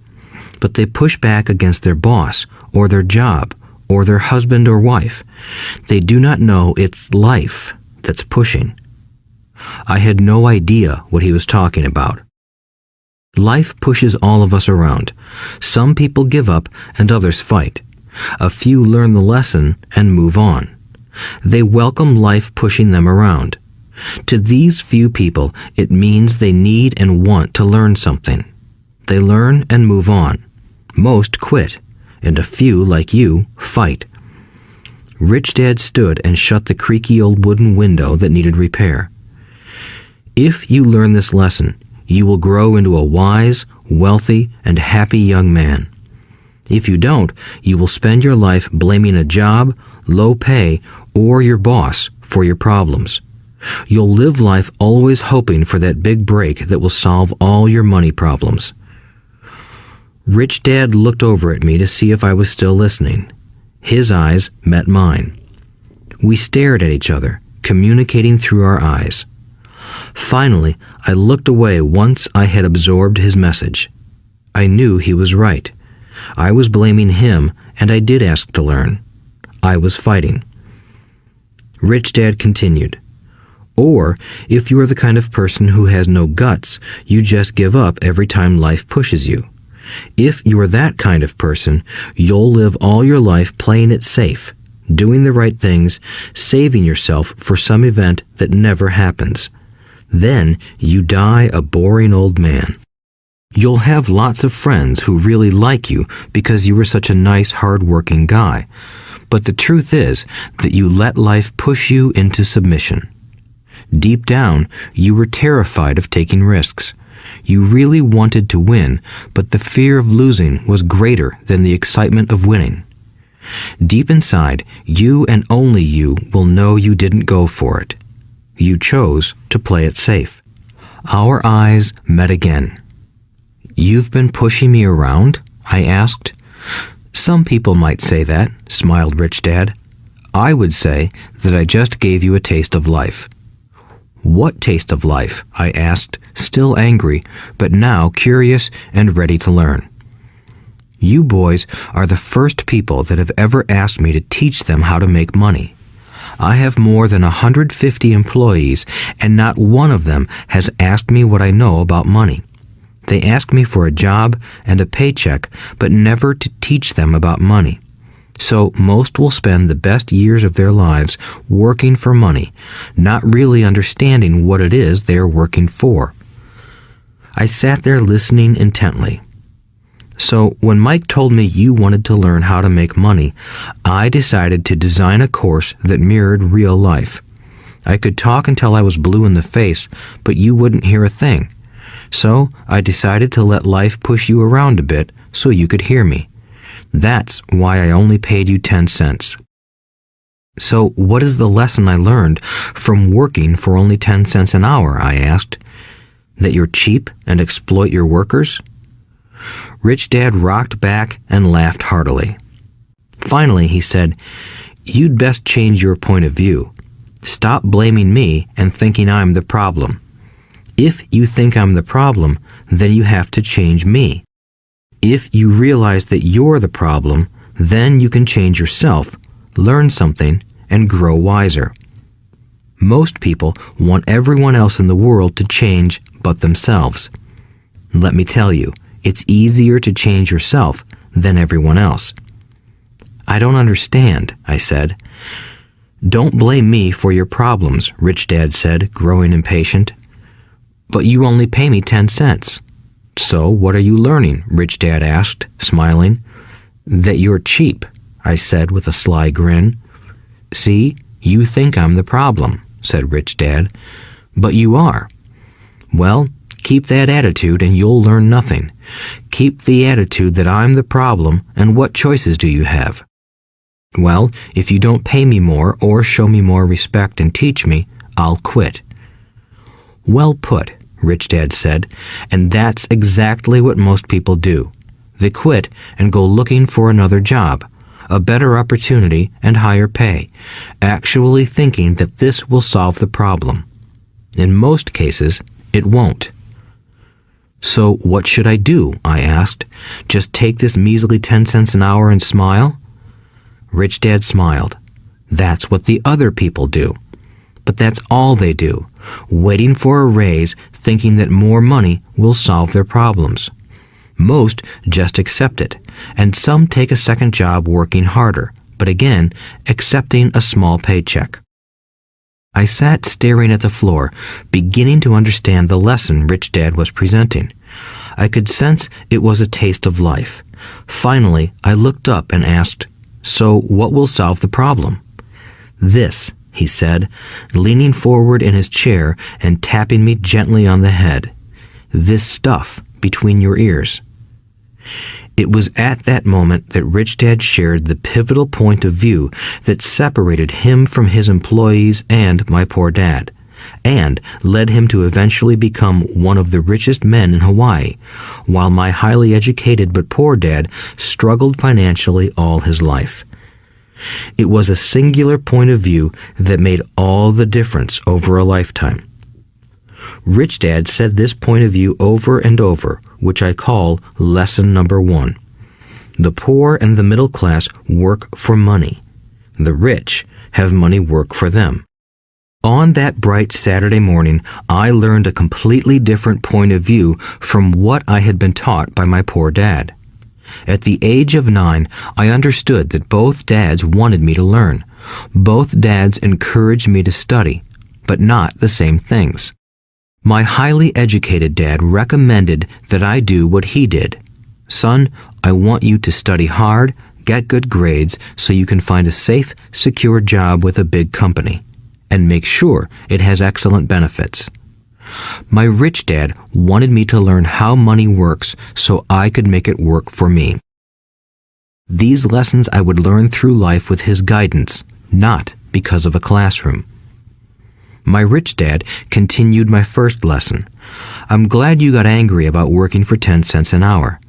But they push back against their boss, or their job, or their husband or wife. They do not know it's life that's pushing. I had no idea what he was talking about. Life pushes all of us around. Some people give up and others fight. A few learn the lesson and move on. They welcome life pushing them around. To these few people, it means they need and want to learn something. They learn and move on. Most quit, and a few, like you, fight. Rich Dad stood and shut the creaky old wooden window that needed repair. If you learn this lesson, you will grow into a wise, wealthy, and happy young man. If you don't, you will spend your life blaming a job, low pay, or your boss for your problems. You'll live life always hoping for that big break that will solve all your money problems. Rich Dad looked over at me to see if I was still listening. His eyes met mine. We stared at each other, communicating through our eyes. Finally, I looked away once I had absorbed his message. I knew he was right. I was blaming him, and I did ask to learn. I was fighting. Rich Dad continued. Or, if you are the kind of person who has no guts, you just give up every time life pushes you. If you are that kind of person, you'll live all your life playing it safe, doing the right things, saving yourself for some event that never happens. Then you die a boring old man. You'll have lots of friends who really like you because you were such a nice, hard-working guy. But the truth is that you let life push you into submission. Deep down, you were terrified of taking risks. You really wanted to win, but the fear of losing was greater than the excitement of winning. Deep inside, you and only you will know you didn't go for it. You chose to play it safe. Our eyes met again. "You've been pushing me around?" I asked. "Some people might say that," smiled Rich Dad. "I would say that I just gave you a taste of life." "What taste of life?" I asked, still angry, but now curious and ready to learn. "You boys are the first people that have ever asked me to teach them how to make money. I have more than 150 employees, and not one of them has asked me what I know about money. They ask me for a job and a paycheck, but never to teach them about money. So most will spend the best years of their lives working for money, not really understanding what it is they are working for." I sat there listening intently. "So when Mike told me you wanted to learn how to make money, I decided to design a course that mirrored real life. I could talk until I was blue in the face, but you wouldn't hear a thing. So I decided to let life push you around a bit so you could hear me. That's why I only paid you 10 cents. "So what is the lesson I learned from working for only 10 cents an hour?" I asked. "That you're cheap and exploit your workers?" Rich Dad rocked back and laughed heartily. Finally, he said, "You'd best change your point of view. Stop blaming me and thinking I'm the problem. If you think I'm the problem, then you have to change me. If you realize that you're the problem, then you can change yourself, learn something, and grow wiser. Most people want everyone else in the world to change but themselves. Let me tell you, it's easier to change yourself than everyone else." "I don't understand," I said. "Don't blame me for your problems," Rich Dad said, growing impatient. "But you only pay me 10 cents. "So what are you learning?" Rich Dad asked, smiling. "That you're cheap," I said with a sly grin. "See, you think I'm the problem," said Rich Dad. "But you are. Well, keep that attitude and you'll learn nothing. Keep the attitude that I'm the problem, and what choices do you have?" "Well, if you don't pay me more or show me more respect and teach me, I'll quit." "Well put," Rich Dad said, "and that's exactly what most people do. They quit and go looking for another job, a better opportunity and higher pay, actually thinking that this will solve the problem. In most cases, it won't." "So what should I do?" I asked. "Just take this measly 10 cents an hour and smile?" Rich Dad smiled. "That's what the other people do. But that's all they do, waiting for a raise, thinking that more money will solve their problems. Most just accept it, and some take a second job working harder, but again, accepting a small paycheck." I sat staring at the floor, beginning to understand the lesson Rich Dad was presenting. I could sense it was a taste of life. Finally, I looked up and asked, "So what will solve the problem?" "This," he said, leaning forward in his chair and tapping me gently on the head. "This stuff between your ears." It was at that moment that Rich Dad shared the pivotal point of view that separated him from his employees and my poor dad, and led him to eventually become one of the richest men in Hawaii, while my highly educated but poor dad struggled financially all his life. It was a singular point of view that made all the difference over a lifetime. Rich Dad said this point of view over and over, which I call lesson number 1. The poor and the middle class work for money. The rich have money work for them. On that bright Saturday morning, I learned a completely different point of view from what I had been taught by my poor dad. At the age of 9, I understood that both dads wanted me to learn. Both dads encouraged me to study, but not the same things. My highly educated dad recommended that I do what he did. "Son, I want you to study hard, get good grades so you can find a safe, secure job with a big company, and make sure it has excellent benefits." My rich dad wanted me to learn how money works so I could make it work for me. These lessons I would learn through life with his guidance, not because of a classroom. My rich dad continued my first lesson. "I'm glad you got angry about working for 10 cents an hour.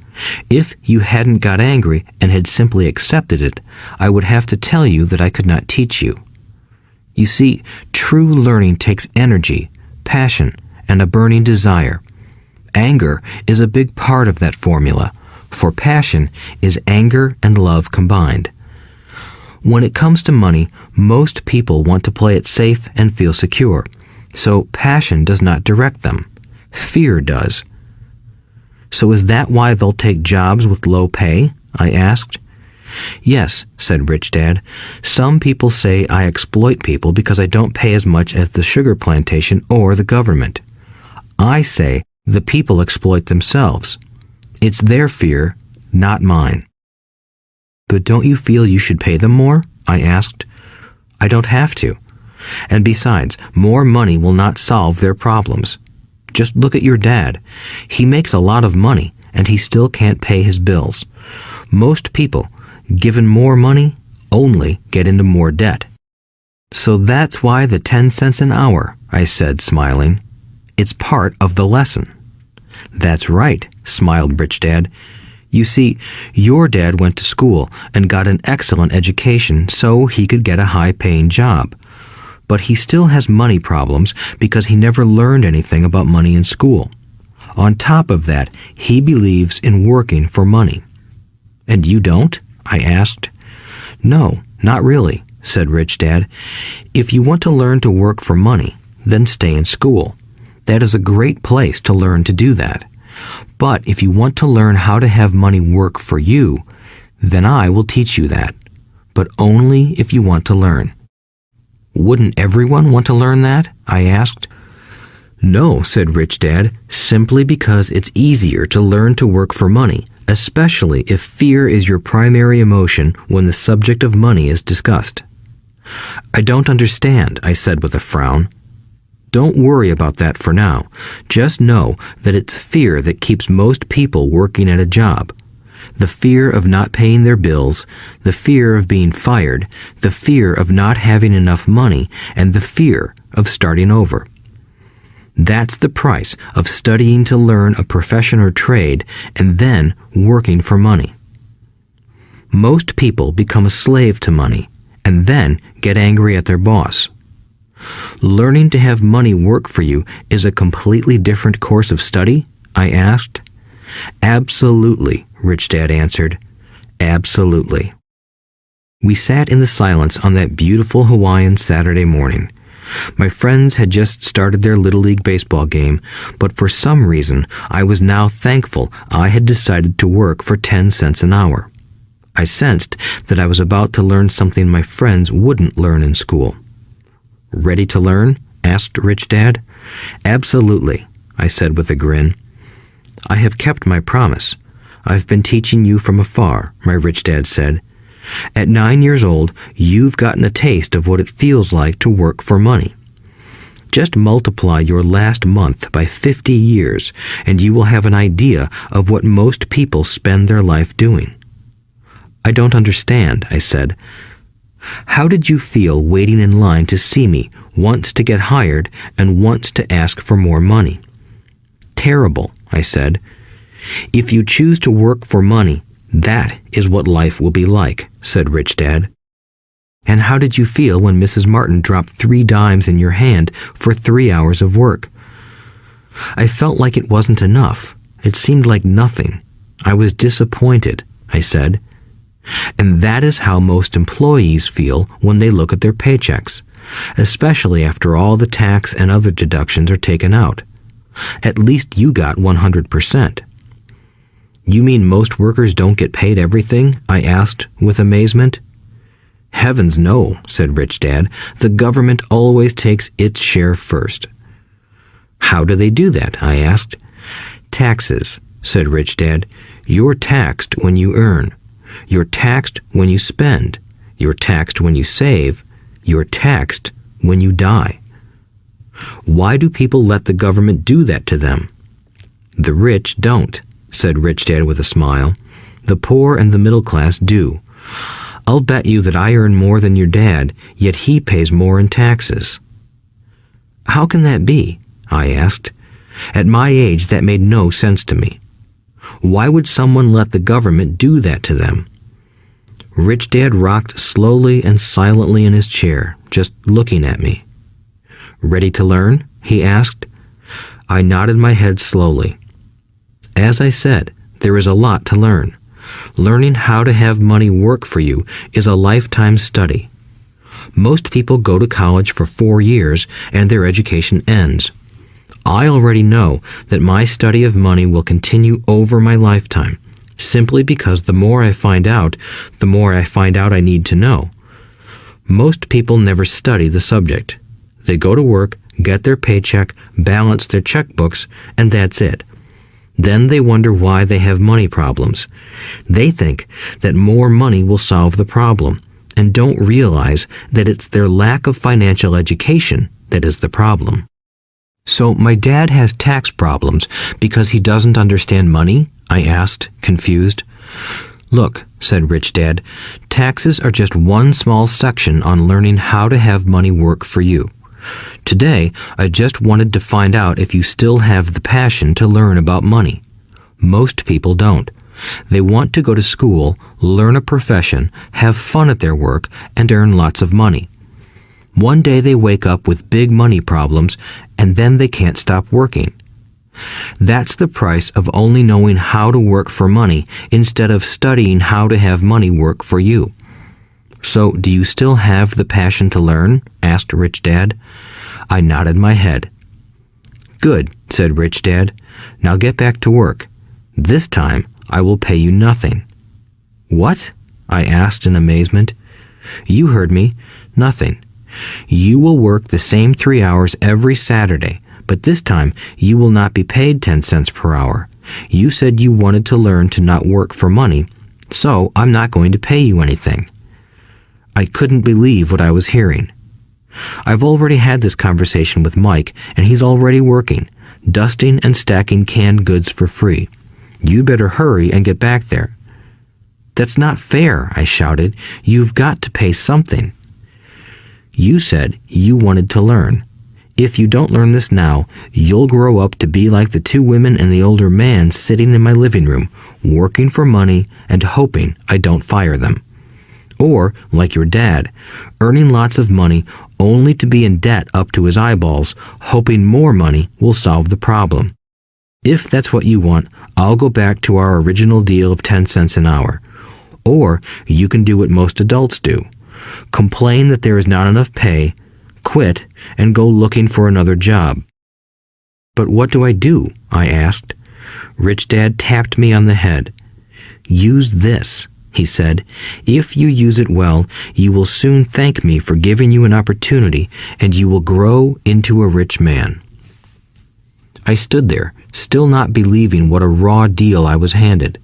If you hadn't got angry and had simply accepted it, I would have to tell you that I could not teach you. You see, true learning takes energy, passion, and a burning desire. Anger is a big part of that formula, for passion is anger and love combined. When it comes to money, most people want to play it safe and feel secure, so passion does not direct them. Fear does." "So is that why they'll take jobs with low pay?" I asked. "Yes," said Rich Dad. "Some people say I exploit people because I don't pay as much as the sugar plantation or the government. I say the people exploit themselves. It's their fear, not mine." "But don't you feel you should pay them more?" I asked. "I don't have to. And besides, more money will not solve their problems. Just look at your dad. He makes a lot of money, and he still can't pay his bills. Most people, given more money, only get into more debt." "So that's why the 10 cents an hour," I said, smiling. "It's part of the lesson." "That's right," smiled Rich Dad. "You see, your dad went to school and got an excellent education so he could get a high-paying job. But he still has money problems because he never learned anything about money in school. On top of that, he believes in working for money." "And you don't?" I asked. "No, not really," said Rich Dad. "If you want to learn to work for money, then stay in school. That is a great place to learn to do that. But if you want to learn how to have money work for you, then I will teach you that. But only if you want to learn." "Wouldn't everyone want to learn that?" I asked. "No," said Rich Dad, "simply because it's easier to learn to work for money, especially if fear is your primary emotion when the subject of money is discussed." "I don't understand," I said with a frown. "Don't worry about that for now. Just know that it's fear that keeps most people working at a job. The fear of not paying their bills, the fear of being fired, the fear of not having enough money, and the fear of starting over. That's the price of studying to learn a profession or trade and then working for money. Most people become a slave to money and then get angry at their boss. Learning to have money work for you is a completely different course of study? I asked. Absolutely, Rich Dad answered. Absolutely. We sat in the silence on that beautiful Hawaiian Saturday morning. My friends had just started their Little League baseball game, but for some reason I was now thankful I had decided to work for 10 cents an hour. I sensed that I was about to learn something my friends wouldn't learn in school. Ready to learn? Asked Rich Dad. Absolutely, I said with a grin. I have kept my promise. I've been teaching you from afar, my Rich Dad said. At 9 years old, you've gotten a taste of what it feels like to work for money. Just multiply your last month by 50 years, and you will have an idea of what most people spend their life doing. I don't understand, I said. How did you feel waiting in line to see me, once to get hired and once to ask for more money? Terrible, I said. If you choose to work for money, that is what life will be like, said Rich Dad. And how did you feel when Mrs. Martin dropped 3 dimes in your hand for 3 hours of work? I felt like it wasn't enough. It seemed like nothing. I was disappointed, I said. And that is how most employees feel when they look at their paychecks, especially after all the tax and other deductions are taken out. At least you got 100%. You mean most workers don't get paid everything? I asked with amazement. Heavens no, said Rich Dad. The government always takes its share first. How do they do that? I asked. Taxes, said Rich Dad. You're taxed when you earn. You're taxed when you spend. You're taxed when you save. You're taxed when you die. Why do people let the government do that to them? The rich don't, said Rich Dad with a smile. The poor and the middle class do. I'll bet you that I earn more than your dad, yet he pays more in taxes. How can that be? I asked. At my age, that made no sense to me. Why would someone let the government do that to them? Rich Dad rocked slowly and silently in his chair, just looking at me. Ready to learn? He asked. I nodded my head slowly. As I said, there is a lot to learn. Learning how to have money work for you is a lifetime study. Most people go to college for 4 years and their education ends. I already know that my study of money will continue over my lifetime, simply because the more I find out I need to know. Most people never study the subject. They go to work, get their paycheck, balance their checkbooks, and that's it. Then they wonder why they have money problems. They think that more money will solve the problem, and don't realize that it's their lack of financial education that is the problem. So my dad has tax problems because he doesn't understand money? I asked, confused. Look, said Rich Dad, taxes are just one small section on learning how to have money work for you. Today, I just wanted to find out if you still have the passion to learn about money. Most people don't. They want to go to school, learn a profession, have fun at their work, and earn lots of money. One day they wake up with big money problems, and then they can't stop working. That's the price of only knowing how to work for money instead of studying how to have money work for you. So, do you still have the passion to learn? Asked Rich Dad. I nodded my head. Good, said Rich Dad. Now get back to work. This time, I will pay you nothing. What? I asked in amazement. You heard me. Nothing. You will work the same 3 hours every Saturday, but this time you will not be paid 10 cents per hour. You said you wanted to learn to not work for money, so I'm not going to pay you anything. I couldn't believe what I was hearing. I've already had this conversation with Mike, and he's already working, dusting and stacking canned goods for free. You better hurry and get back there. That's not fair, I shouted. You've got to pay something. You said you wanted to learn. If you don't learn this now, you'll grow up to be like the two women and the older man sitting in my living room, working for money and hoping I don't fire them. Or, like your dad, earning lots of money only to be in debt up to his eyeballs, hoping more money will solve the problem. If that's what you want, I'll go back to our original deal of 10 cents an hour. Or you can do what most adults do. Complain that there is not enough pay, quit, and go looking for another job. But what do I do? I asked. Rich Dad tapped me on the head. Use this, he said. If you use it well, you will soon thank me for giving you an opportunity, and you will grow into a rich man. I stood there, still not believing what a raw deal I was handed.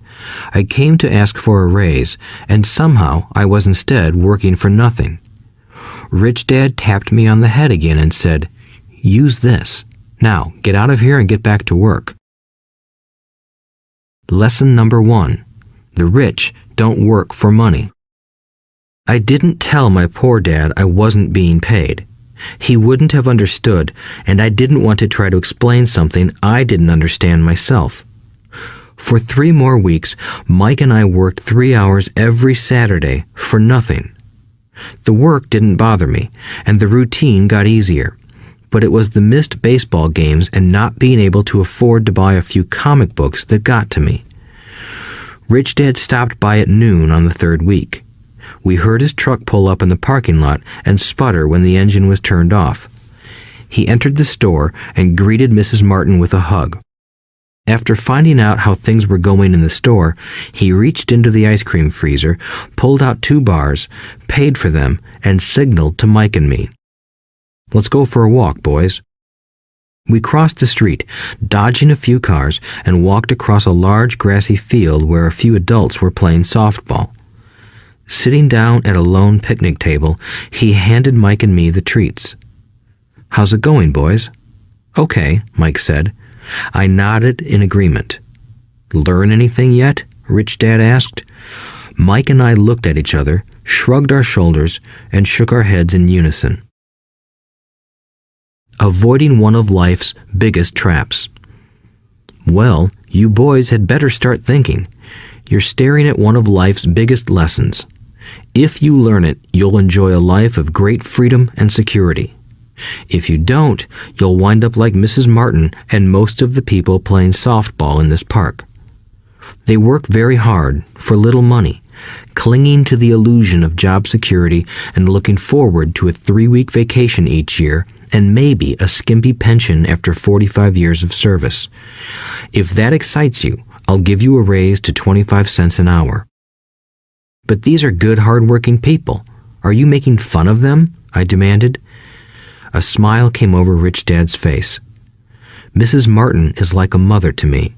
I came to ask for a raise, and somehow I was instead working for nothing. Rich Dad tapped me on the head again and said, "Use this. Now, get out of here and get back to work." Lesson number 1. The rich don't work for money. I didn't tell my poor dad I wasn't being paid. He wouldn't have understood, and I didn't want to try to explain something I didn't understand myself. For 3 more weeks, Mike and I worked 3 hours every Saturday for nothing. The work didn't bother me, and the routine got easier. But it was the missed baseball games and not being able to afford to buy a few comic books that got to me. Rich Dad stopped by at noon on the 3rd week. We heard his truck pull up in the parking lot and sputter when the engine was turned off. He entered the store and greeted Mrs. Martin with a hug. After finding out how things were going in the store, he reached into the ice cream freezer, pulled out 2 bars, paid for them, and signaled to Mike and me. "Let's go for a walk, boys." We crossed the street, dodging a few cars, and walked across a large grassy field where a few adults were playing softball. Sitting down at a lone picnic table, he handed Mike and me the treats. "How's it going, boys?" "Okay," Mike said. I nodded in agreement. "Learn anything yet?" Rich Dad asked. Mike and I looked at each other, shrugged our shoulders, and shook our heads in unison. Avoiding one of life's biggest traps. Well, you boys had better start thinking. You're staring at one of life's biggest lessons. If you learn it, you'll enjoy a life of great freedom and security. If you don't, you'll wind up like Mrs. Martin and most of the people playing softball in this park. They work very hard for little money, clinging to the illusion of job security and looking forward to a 3-week vacation each year and maybe a skimpy pension after 45 years of service. If that excites you, I'll give you a raise to 25 cents an hour. But these are good, hard-working people. Are you making fun of them? I demanded. A smile came over Rich Dad's face. Mrs. Martin is like a mother to me.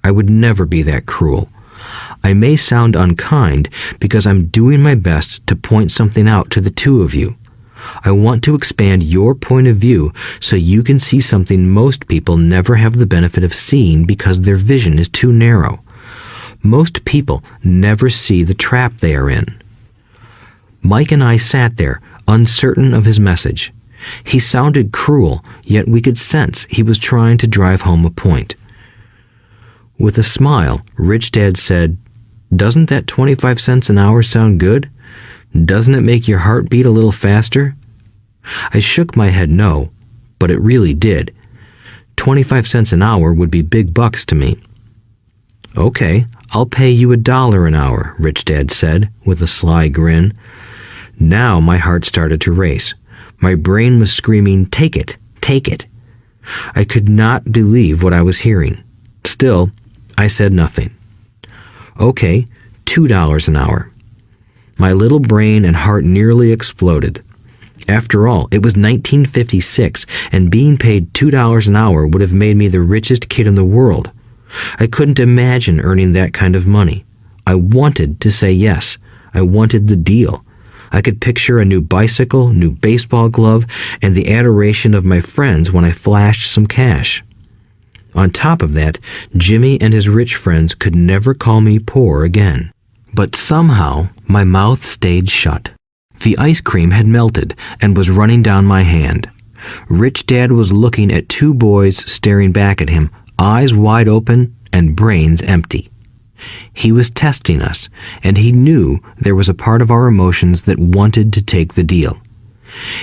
I would never be that cruel. I may sound unkind because I'm doing my best to point something out to the two of you. I want to expand your point of view so you can see something most people never have the benefit of seeing because their vision is too narrow. Most people never see the trap they are in. Mike and I sat there, uncertain of his message. He sounded cruel, yet we could sense he was trying to drive home a point. With a smile, Rich Dad said, "Doesn't that 25 cents an hour sound good? Doesn't it make your heart beat a little faster?" I shook my head no, but it really did. 25 cents an hour would be big bucks to me. "Okay, I'll pay you $1 an hour," Rich Dad said, with a sly grin. Now my heart started to race. My brain was screaming, "Take it, take it." I could not believe what I was hearing. Still, I said nothing. "Okay, $2 an hour." My little brain and heart nearly exploded. After all, it was 1956, and being paid $2 an hour would have made me the richest kid in the world. I couldn't imagine earning that kind of money. I wanted to say yes. I wanted the deal. I could picture a new bicycle, new baseball glove, and the adoration of my friends when I flashed some cash. On top of that, Jimmy and his rich friends could never call me poor again. But somehow, my mouth stayed shut. The ice cream had melted and was running down my hand. Rich Dad was looking at two boys staring back at him, eyes wide open and brains empty. He was testing us, and he knew there was a part of our emotions that wanted to take the deal.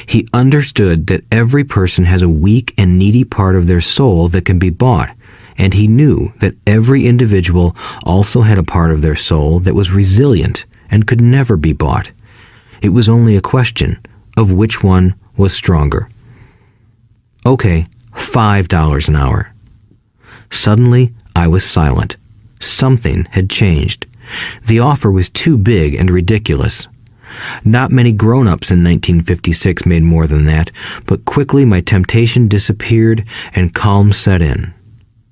He understood that every person has a weak and needy part of their soul that can be bought, and he knew that every individual also had a part of their soul that was resilient and could never be bought. It was only a question of which one was stronger. Okay, $5 an hour. Suddenly, I was silent. Something had changed. The offer was too big and ridiculous. Not many grown-ups in 1956 made more than that, but quickly my temptation disappeared and calm set in.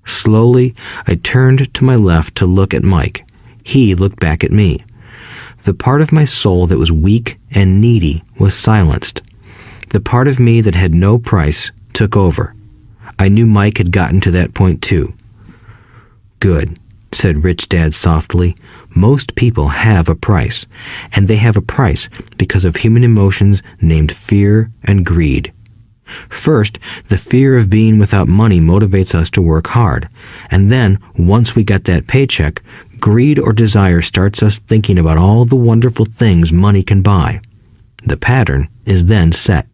Slowly, I turned to my left to look at Mike. He looked back at me. The part of my soul that was weak and needy was silenced. The part of me that had no price took over. I knew Mike had gotten to that point too. Good, said Rich Dad softly. Most people have a price, and they have a price because of human emotions named fear and greed. First, the fear of being without money motivates us to work hard, and then, once we get that paycheck, greed or desire starts us thinking about all the wonderful things money can buy. The pattern is then set.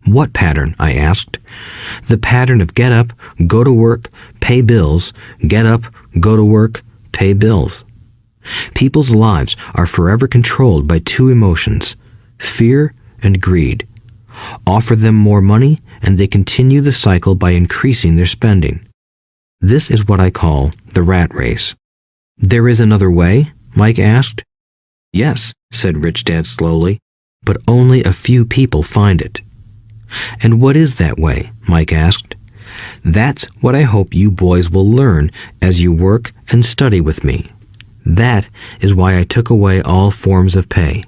What pattern? I asked. The pattern of get up, go to work, pay bills, get up, go to work, pay bills. People's lives are forever controlled by two emotions, fear and greed. Offer them more money, and they continue the cycle by increasing their spending. This is what I call the rat race. There is another way? Mike asked. Yes, said Rich Dad slowly, but only a few people find it. And what is that way? Mike asked. That's what I hope you boys will learn as you work and study with me. That is why I took away all forms of pay.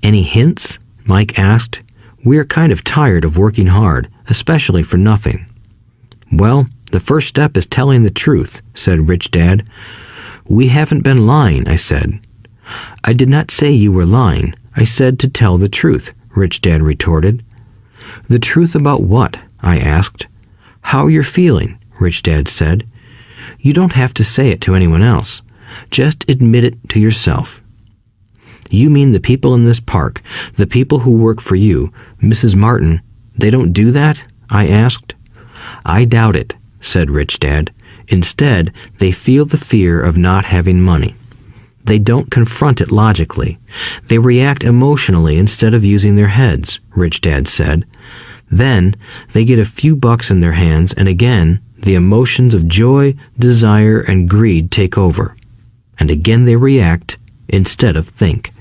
Any hints? Mike asked. We're kind of tired of working hard, especially for nothing. Well, the first step is telling the truth, said Rich Dad. We haven't been lying, I said. I did not say you were lying. I said to tell the truth, Rich Dad retorted. The truth about what? I asked. How you're feeling, Rich Dad said. You don't have to say it to anyone else. Just admit it to yourself. You mean the people in this park, the people who work for you, Mrs. Martin, they don't do that? I asked. I doubt it, said Rich Dad. Instead, they feel the fear of not having money. They don't confront it logically. They react emotionally instead of using their heads, Rich Dad said. Then, they get a few bucks in their hands, and again, the emotions of joy, desire, and greed take over. And again they react instead of think.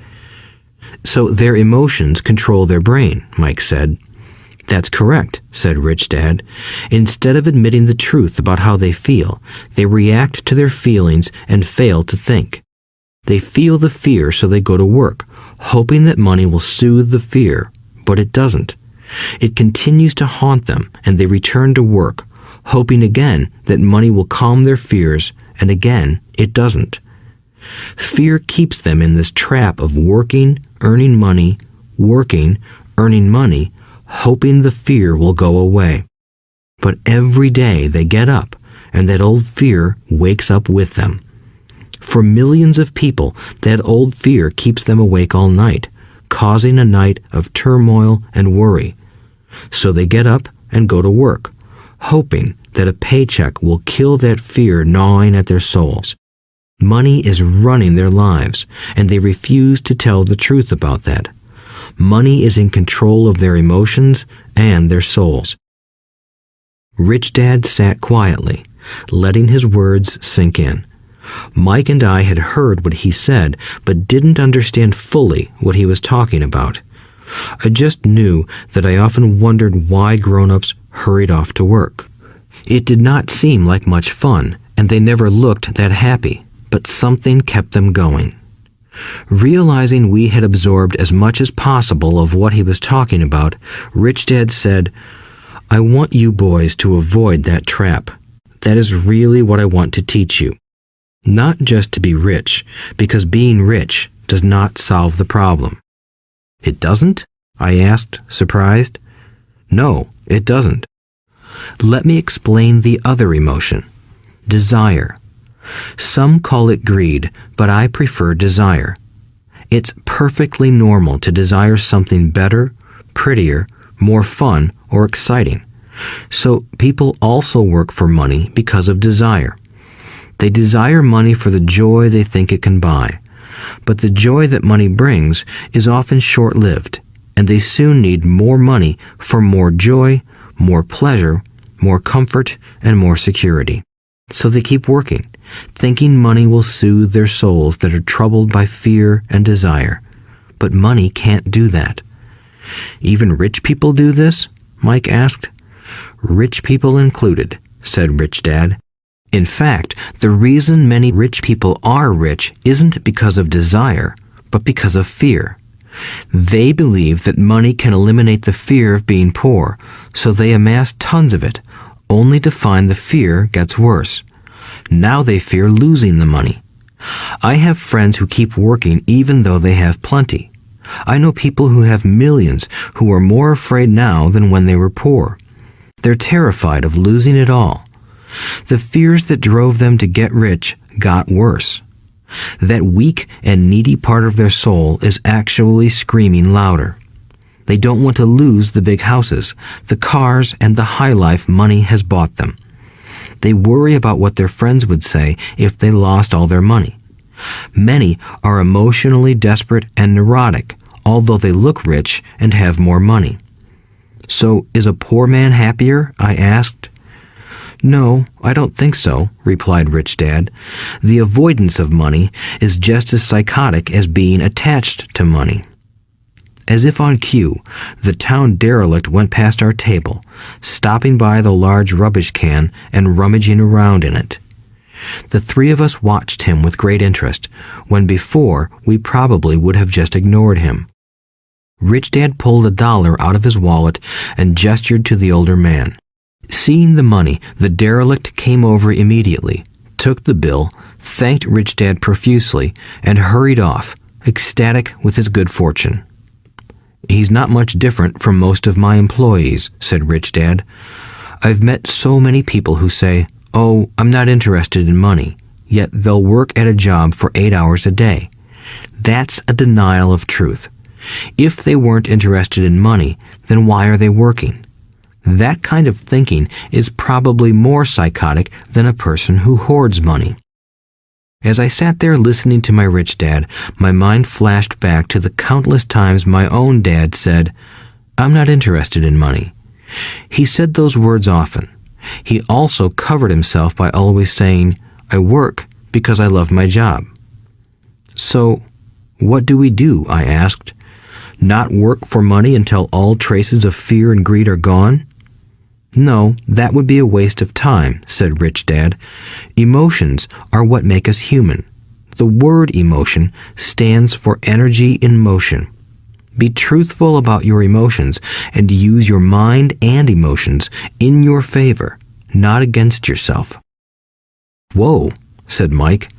So their emotions control their brain, Mike said. That's correct, said Rich Dad. Instead of admitting the truth about how they feel, they react to their feelings and fail to think. They feel the fear, so they go to work, hoping that money will soothe the fear, but it doesn't. It continues to haunt them, and they return to work, hoping again that money will calm their fears, and again it doesn't. Fear keeps them in this trap of working, earning money, working, earning money, hoping the fear will go away. But every day they get up, and that old fear wakes up with them. For millions of people, that old fear keeps them awake all night, causing a night of turmoil and worry. So they get up and go to work, hoping that a paycheck will kill that fear gnawing at their souls. Money is running their lives, and they refuse to tell the truth about that. Money is in control of their emotions and their souls. Rich Dad sat quietly, letting his words sink in. Mike and I had heard what he said, but didn't understand fully what he was talking about. I just knew that I often wondered why grown-ups hurried off to work. It did not seem like much fun, and they never looked that happy, but something kept them going. Realizing we had absorbed as much as possible of what he was talking about, Rich Dad said, I want you boys to avoid that trap. That is really what I want to teach you. Not just to be rich, because being rich does not solve the problem. It doesn't? I asked, surprised. No, it doesn't. Let me explain the other emotion, desire. Some call it greed, but I prefer desire. It's perfectly normal to desire something better, prettier, more fun, or exciting. So people also work for money because of desire. They desire money for the joy they think it can buy. But the joy that money brings is often short-lived, and they soon need more money for more joy, more pleasure, more comfort, and more security. So they keep working, thinking money will soothe their souls that are troubled by fear and desire. But money can't do that. Even rich people do this? Mike asked. Rich people included, said Rich Dad. In fact, the reason many rich people are rich isn't because of desire, but because of fear. They believe that money can eliminate the fear of being poor, so they amass tons of it, only to find the fear gets worse. Now they fear losing the money. I have friends who keep working even though they have plenty. I know people who have millions who are more afraid now than when they were poor. They're terrified of losing it all. The fears that drove them to get rich got worse. That weak and needy part of their soul is actually screaming louder. They don't want to lose the big houses, the cars, and the high life money has bought them. They worry about what their friends would say if they lost all their money. Many are emotionally desperate and neurotic, although they look rich and have more money. So, is a poor man happier? I asked. No, I don't think so, replied Rich Dad. The avoidance of money is just as psychotic as being attached to money. As if on cue, the town derelict went past our table, stopping by the large rubbish can and rummaging around in it. The three of us watched him with great interest, when before we probably would have just ignored him. Rich Dad pulled $1 out of his wallet and gestured to the older man. Seeing the money, the derelict came over immediately, took the bill, thanked Rich Dad profusely, and hurried off, ecstatic with his good fortune. He's not much different from most of my employees, said Rich Dad. I've met so many people who say, oh, I'm not interested in money, yet they'll work at a job for 8 hours a day. That's a denial of truth. If they weren't interested in money, then why are they working? That kind of thinking is probably more psychotic than a person who hoards money. As I sat there listening to my Rich Dad, my mind flashed back to the countless times my own dad said, I'm not interested in money. He said those words often. He also covered himself by always saying, I work because I love my job. So, what do we do? I asked. Not work for money until all traces of fear and greed are gone? No, that would be a waste of time, said Rich Dad. Emotions are what make us human. The word emotion stands for energy in motion. Be truthful about your emotions and use your mind and emotions in your favor, not against yourself. Whoa, said Mike.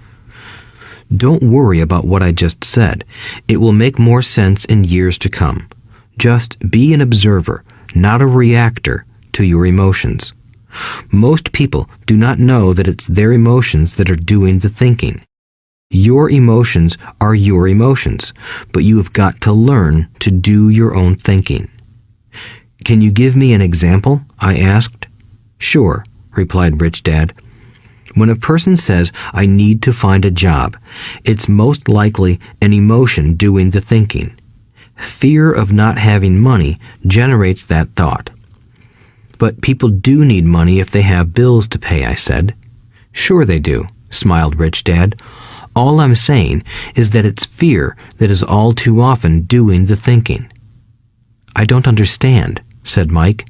Don't worry about what I just said. It will make more sense in years to come. Just be an observer, not a reactor to your emotions. Most people do not know that it's their emotions that are doing the thinking. Your emotions are your emotions, but you have got to learn to do your own thinking. Can you give me an example? I asked. Sure, replied Rich Dad. When a person says, I need to find a job, it's most likely an emotion doing the thinking. Fear of not having money generates that thought. But people do need money if they have bills to pay, I said. Sure they do, smiled Rich Dad. All I'm saying is that it's fear that is all too often doing the thinking. I don't understand, said Mike.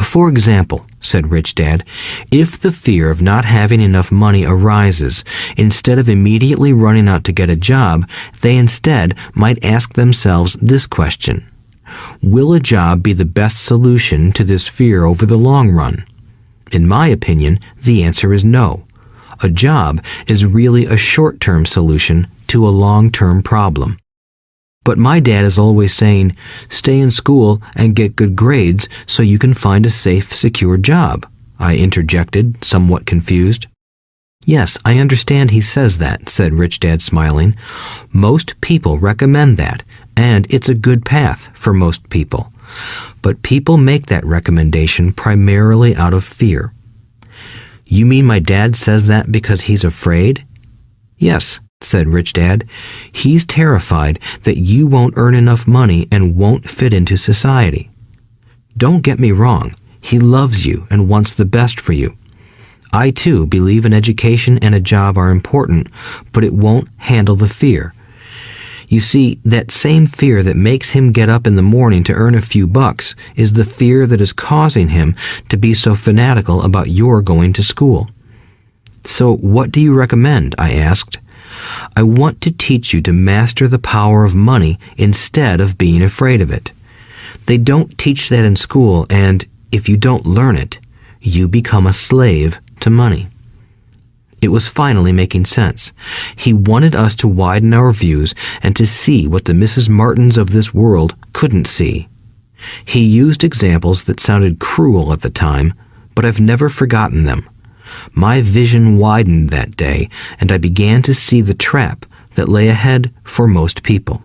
For example, said Rich Dad, if the fear of not having enough money arises, instead of immediately running out to get a job, they instead might ask themselves this question. Will a job be the best solution to this fear over the long run? In my opinion, the answer is no. A job is really a short-term solution to a long-term problem. But my dad is always saying, stay in school and get good grades so you can find a safe, secure job, I interjected, somewhat confused. Yes, I understand he says that, said Rich Dad, smiling. Most people recommend that, and it's a good path for most people. But people make that recommendation primarily out of fear. You mean my dad says that because he's afraid? Yes, said Rich Dad. He's terrified that you won't earn enough money and won't fit into society. Don't get me wrong. He loves you and wants the best for you. I, too, believe an education and a job are important, but it won't handle the fear. You see, that same fear that makes him get up in the morning to earn a few bucks is the fear that is causing him to be so fanatical about your going to school. So what do you recommend? I asked. I want to teach you to master the power of money instead of being afraid of it. They don't teach that in school, and if you don't learn it, you become a slave to money. It was finally making sense. He wanted us to widen our views and to see what the Mrs. Martins of this world couldn't see. He used examples that sounded cruel at the time, but I've never forgotten them. My vision widened that day, and I began to see the trap that lay ahead for most people.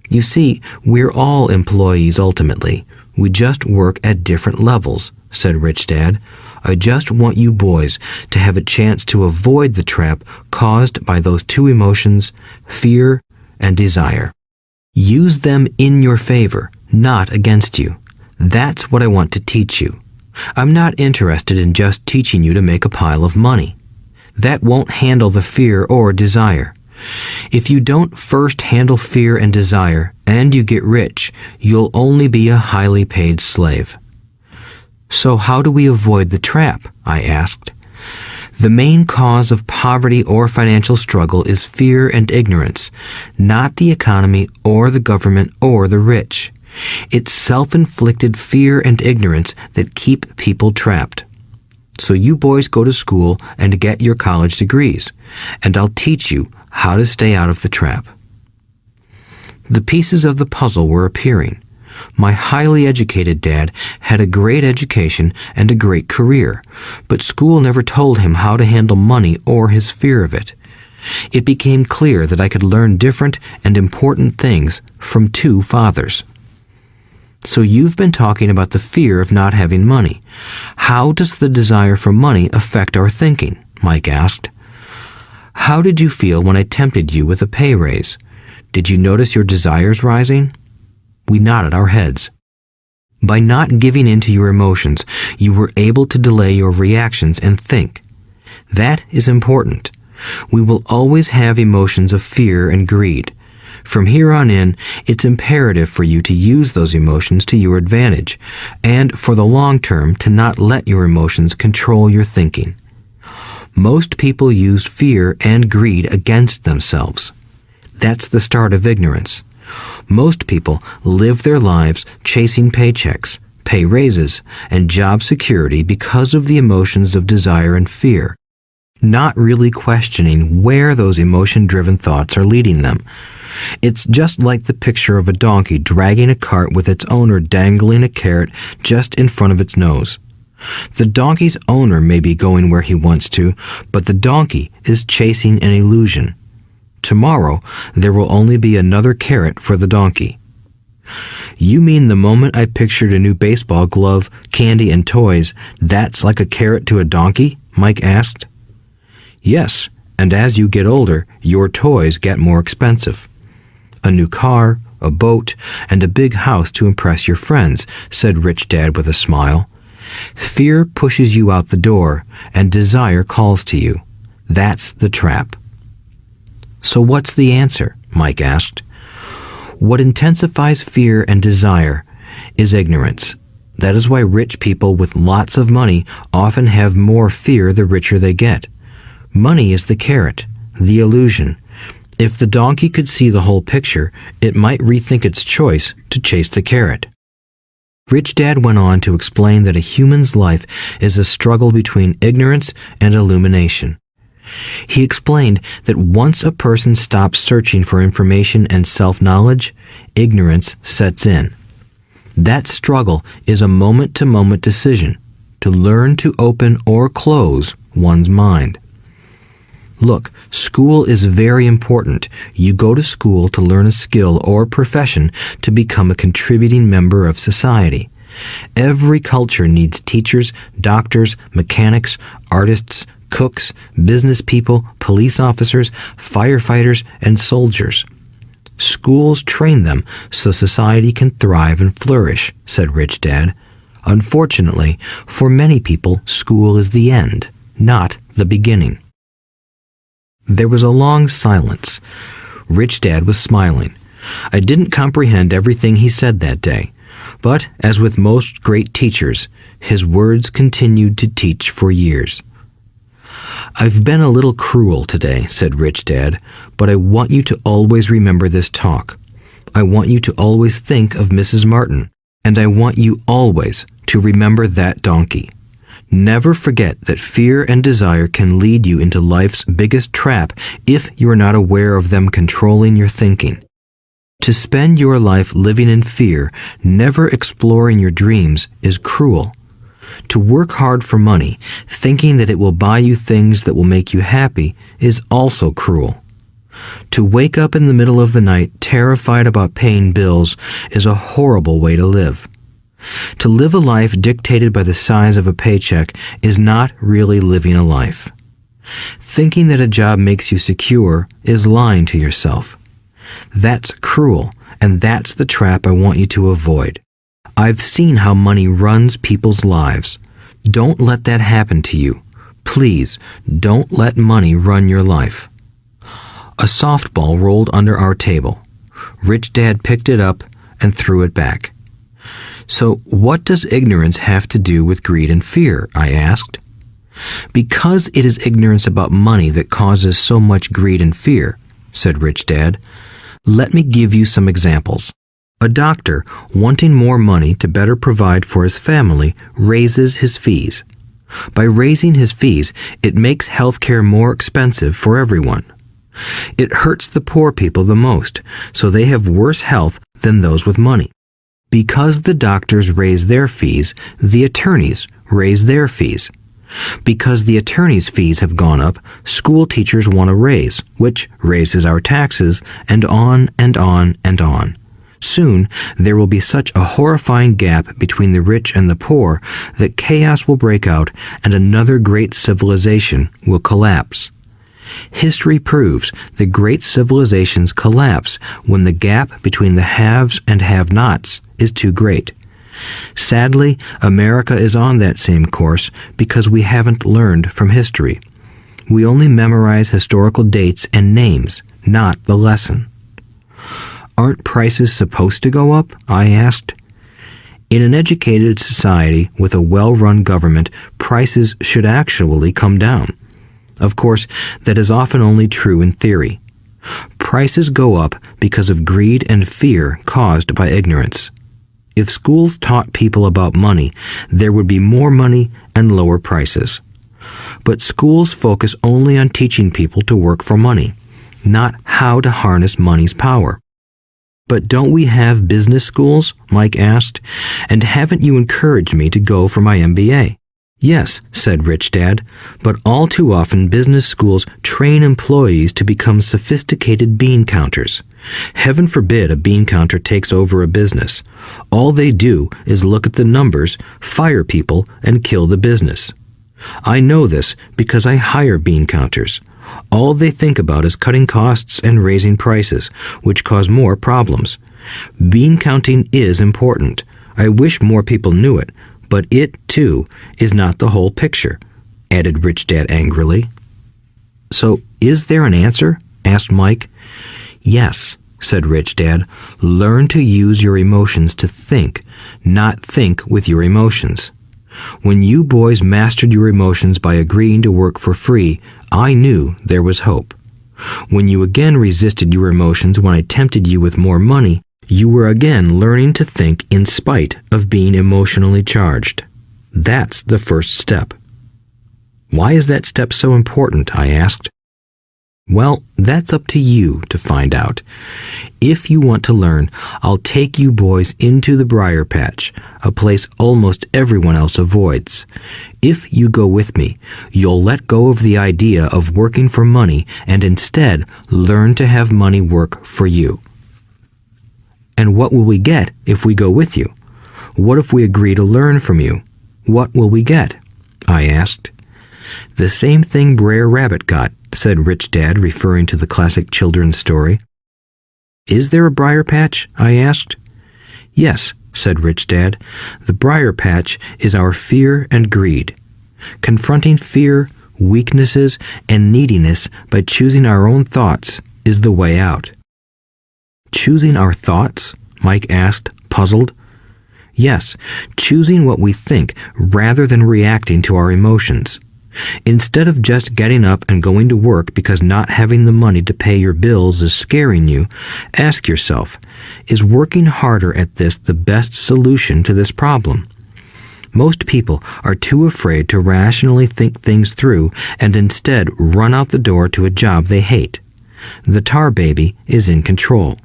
You see, we're all employees ultimately. We just work at different levels, said Rich Dad. I just want you boys to have a chance to avoid the trap caused by those two emotions, fear and desire. Use them in your favor, not against you. That's what I want to teach you. I'm not interested in just teaching you to make a pile of money. That won't handle the fear or desire. If you don't first handle fear and desire, and you get rich, you'll only be a highly paid slave. So how do we avoid the trap? I asked. The main cause of poverty or financial struggle is fear and ignorance, not the economy or the government or the rich. It's self-inflicted fear and ignorance that keep people trapped. So you boys go to school and get your college degrees, and I'll teach you how to stay out of the trap. The pieces of the puzzle were appearing. My highly educated dad had a great education and a great career, but school never told him how to handle money or his fear of it. It became clear that I could learn different and important things from two fathers. So you've been talking about the fear of not having money. How does the desire for money affect our thinking? Mike asked. How did you feel when I tempted you with a pay raise? Did you notice your desires rising? We nodded our heads. By not giving in to your emotions, you were able to delay your reactions and think. That is important. We will always have emotions of fear and greed. From here on in, it's imperative for you to use those emotions to your advantage, and for the long term to not let your emotions control your thinking. Most people use fear and greed against themselves. That's the start of ignorance. Most people live their lives chasing paychecks, pay raises, and job security because of the emotions of desire and fear, not really questioning where those emotion-driven thoughts are leading them. It's just like the picture of a donkey dragging a cart with its owner dangling a carrot just in front of its nose. The donkey's owner may be going where he wants to, but the donkey is chasing an illusion. Tomorrow, there will only be another carrot for the donkey. You mean the moment I pictured a new baseball glove, candy, and toys, that's like a carrot to a donkey? Mike asked. Yes, and as you get older, your toys get more expensive. A new car, a boat, and a big house to impress your friends, said Rich Dad with a smile. Fear pushes you out the door, and desire calls to you. That's the trap. So what's the answer? Mike asked. What intensifies fear and desire is ignorance. That is why rich people with lots of money often have more fear the richer they get. Money is the carrot, the illusion. If the donkey could see the whole picture, it might rethink its choice to chase the carrot. Rich Dad went on to explain that a human's life is a struggle between ignorance and illumination. He explained that once a person stops searching for information and self-knowledge, ignorance sets in. That struggle is a moment-to-moment decision to learn to open or close one's mind. Look, school is very important. You go to school to learn a skill or profession to become a contributing member of society. Every culture needs teachers, doctors, mechanics, artists, cooks, business people, police officers, firefighters, and soldiers. Schools train them so society can thrive and flourish, said Rich Dad. Unfortunately, for many people, school is the end, not the beginning. There was a long silence. Rich Dad was smiling. I didn't comprehend everything he said that day, but as with most great teachers, his words continued to teach for years. I've been a little cruel today, said Rich Dad, but I want you to always remember this talk. I want you to always think of Mrs. Martin, and I want you always to remember that donkey. Never forget that fear and desire can lead you into life's biggest trap if you are not aware of them controlling your thinking. To spend your life living in fear, never exploring your dreams, is cruel. To work hard for money, thinking that it will buy you things that will make you happy, is also cruel. To wake up in the middle of the night terrified about paying bills is a horrible way to live. To live a life dictated by the size of a paycheck is not really living a life. Thinking that a job makes you secure is lying to yourself. That's cruel, and that's the trap I want you to avoid. I've seen how money runs people's lives. Don't let that happen to you. Please, don't let money run your life. A softball rolled under our table. Rich Dad picked it up and threw it back. So what does ignorance have to do with greed and fear? I asked. Because it is ignorance about money that causes so much greed and fear, said Rich Dad. Let me give you some examples. A doctor, wanting more money to better provide for his family, raises his fees. By raising his fees, it makes healthcare more expensive for everyone. It hurts the poor people the most, so they have worse health than those with money. Because the doctors raise their fees, the attorneys raise their fees. Because the attorneys' fees have gone up, school teachers want a raise, which raises our taxes, and on and on and on. Soon, there will be such a horrifying gap between the rich and the poor that chaos will break out and another great civilization will collapse. History proves that great civilizations collapse when the gap between the haves and have-nots is too great. Sadly, America is on that same course because we haven't learned from history. We only memorize historical dates and names, not the lesson. Aren't prices supposed to go up? I asked. In an educated society with a well-run government, prices should actually come down. Of course, that is often only true in theory. Prices go up because of greed and fear caused by ignorance. If schools taught people about money, there would be more money and lower prices. But schools focus only on teaching people to work for money, not how to harness money's power. But don't we have business schools? Mike asked. And haven't you encouraged me to go for my MBA? Yes, said Rich Dad, but all too often business schools train employees to become sophisticated bean counters. Heaven forbid a bean counter takes over a business. All they do is look at the numbers, fire people, and kill the business. I know this because I hire bean counters. All they think about is cutting costs and raising prices, which cause more problems. Bean counting is important. I wish more people knew it, but it, too, is not the whole picture, added Rich Dad angrily. So, is there an answer? Asked Mike. Yes, said Rich Dad. Learn to use your emotions to think, not think with your emotions. When you boys mastered your emotions by agreeing to work for free, I knew there was hope. When you again resisted your emotions when I tempted you with more money, you were again learning to think in spite of being emotionally charged. That's the first step. Why is that step so important? I asked. Well, that's up to you to find out. If you want to learn, I'll take you boys into the briar patch, a place almost everyone else avoids. If you go with me, you'll let go of the idea of working for money and instead learn to have money work for you. And what will we get if we go with you? What if we agree to learn from you? What will we get? I asked. The same thing Brer Rabbit got, said Rich Dad, referring to the classic children's story. Is there a briar patch? I asked. Yes, said Rich Dad. The briar patch is our fear and greed. Confronting fear, weaknesses, and neediness by choosing our own thoughts is the way out. Choosing our thoughts? Mike asked, puzzled. Yes, choosing what we think rather than reacting to our emotions. Instead of just getting up and going to work because not having the money to pay your bills is scaring you, ask yourself, is working harder at this the best solution to this problem? Most people are too afraid to rationally think things through and instead run out the door to a job they hate. The tar baby is in control.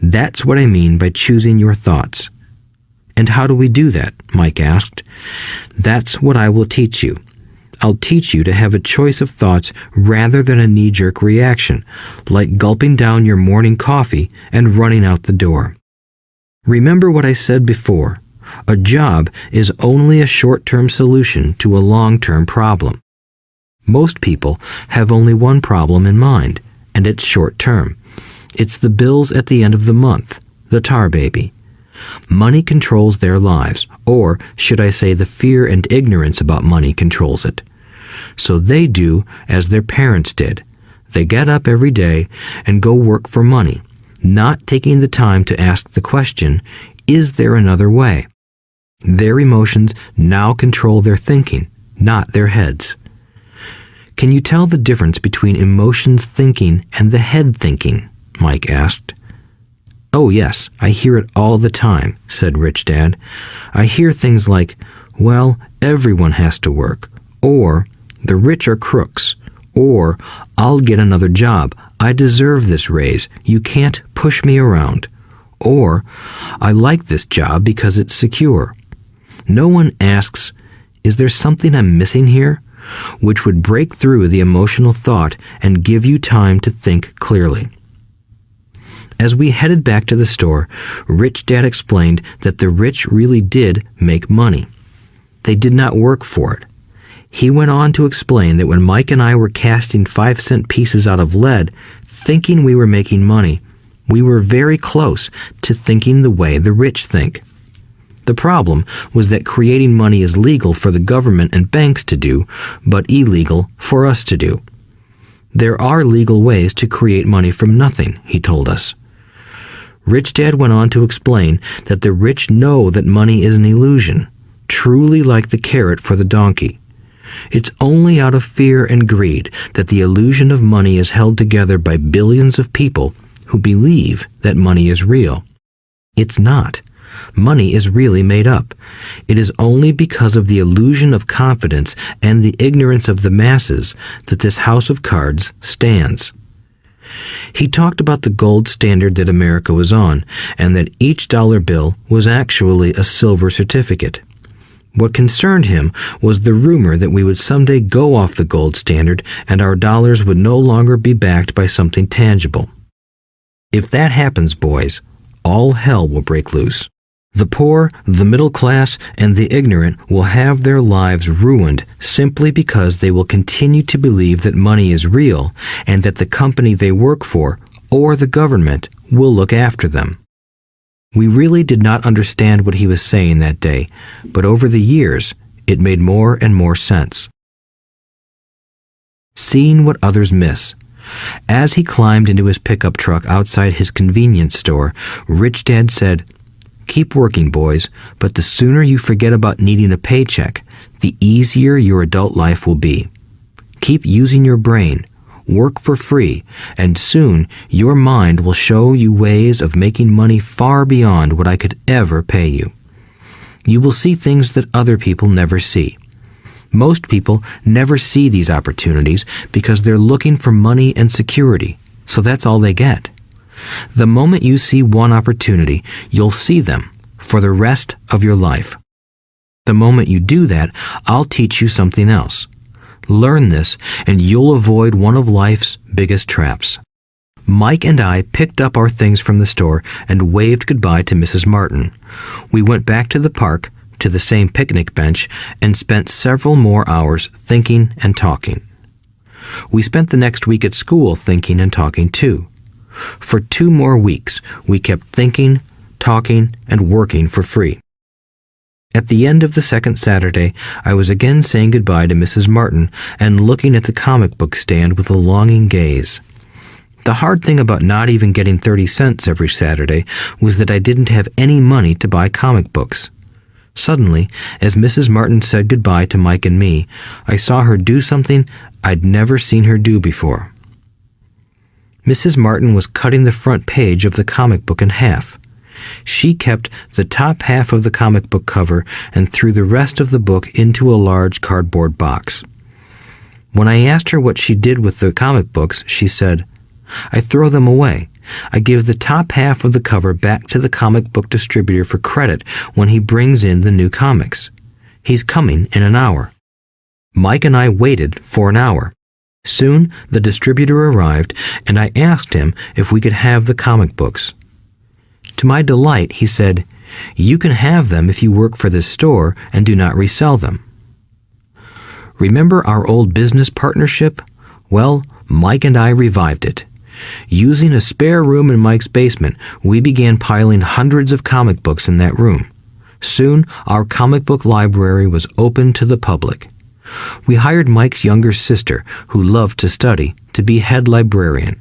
That's what I mean by choosing your thoughts. And how do we do that? Mike asked. That's what I will teach you. I'll teach you to have a choice of thoughts rather than a knee-jerk reaction, like gulping down your morning coffee and running out the door. Remember what I said before. A job is only a short-term solution to a long-term problem. Most people have only one problem in mind, and it's short-term. It's the bills at the end of the month, the tar baby. Money controls their lives, or should I say the fear and ignorance about money controls it. So they do as their parents did. They get up every day and go work for money, not taking the time to ask the question, is there another way? Their emotions now control their thinking, not their heads. Can you tell the difference between emotions thinking and the head thinking? Mike asked. Oh yes, I hear it all the time, said Rich Dad. I hear things like, well, everyone has to work, or the rich are crooks, or I'll get another job, I deserve this raise, you can't push me around, or I like this job because it's secure. No one asks, is there something I'm missing here? Which would break through the emotional thought and give you time to think clearly. As we headed back to the store, Rich Dad explained that the rich really did make money. They did not work for it. He went on to explain that when Mike and I were casting 5-cent pieces out of lead, thinking we were making money, we were very close to thinking the way the rich think. The problem was that creating money is legal for the government and banks to do, but illegal for us to do. There are legal ways to create money from nothing, he told us. Rich Dad went on to explain that the rich know that money is an illusion, truly like the carrot for the donkey. It's only out of fear and greed that the illusion of money is held together by billions of people who believe that money is real. It's not. Money is really made up. It is only because of the illusion of confidence and the ignorance of the masses that this house of cards stands. He talked about the gold standard that America was on, and that each dollar bill was actually a silver certificate. What concerned him was the rumor that we would someday go off the gold standard and our dollars would no longer be backed by something tangible. If that happens, boys, all hell will break loose. The poor, the middle class, and the ignorant will have their lives ruined simply because they will continue to believe that money is real and that the company they work for or the government will look after them. We really did not understand what he was saying that day, but over the years, it made more and more sense. Seeing what others miss. As he climbed into his pickup truck outside his convenience store, Rich Dad said, "Keep working, boys, but the sooner you forget about needing a paycheck, the easier your adult life will be. Keep using your brain, work for free, and soon your mind will show you ways of making money far beyond what I could ever pay you. You will see things that other people never see. Most people never see these opportunities because they're looking for money and security, so that's all they get. The moment you see one opportunity, you'll see them for the rest of your life. The moment you do that, I'll teach you something else. Learn this, and you'll avoid one of life's biggest traps. Mike and I picked up our things from the store and waved goodbye to Mrs. Martin. We went back to the park, to the same picnic bench, and spent several more hours thinking and talking. We spent the next week at school thinking and talking too. For 2 more weeks, we kept thinking, talking, and working for free. At the end of the second Saturday, I was again saying goodbye to Mrs. Martin and looking at the comic book stand with a longing gaze. The hard thing about not even getting 30 cents every Saturday was that I didn't have any money to buy comic books. Suddenly, as Mrs. Martin said goodbye to Mike and me, I saw her do something I'd never seen her do before. Mrs. Martin was cutting the front page of the comic book in half. She kept the top half of the comic book cover and threw the rest of the book into a large cardboard box. When I asked her what she did with the comic books, she said, "I throw them away. I give the top half of the cover back to the comic book distributor for credit when he brings in the new comics. He's coming in an hour." Mike and I waited for an hour. Soon the distributor arrived, and I asked him if we could have the comic books. To my delight, he said, "You can have them if you work for this store and do not resell them." Remember our old business partnership? Well, Mike and I revived it. Using a spare room in Mike's basement, we began piling hundreds of comic books in that room. Soon, our comic book library was open to the public. We hired Mike's younger sister, who loved to study, to be head librarian.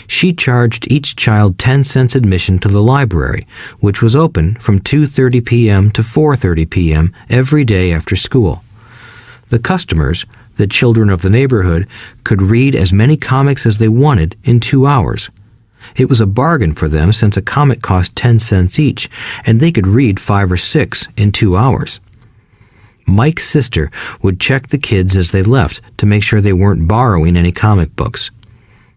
She charged each child 10 cents admission to the library, which was open from 2:30 p.m. to 4:30 p.m. every day after school. The customers, the children of the neighborhood, could read as many comics as they wanted in 2 hours. It was a bargain for them since a comic cost 10 cents each, and they could read 5 or 6 in 2 hours. Mike's sister would check the kids as they left to make sure they weren't borrowing any comic books.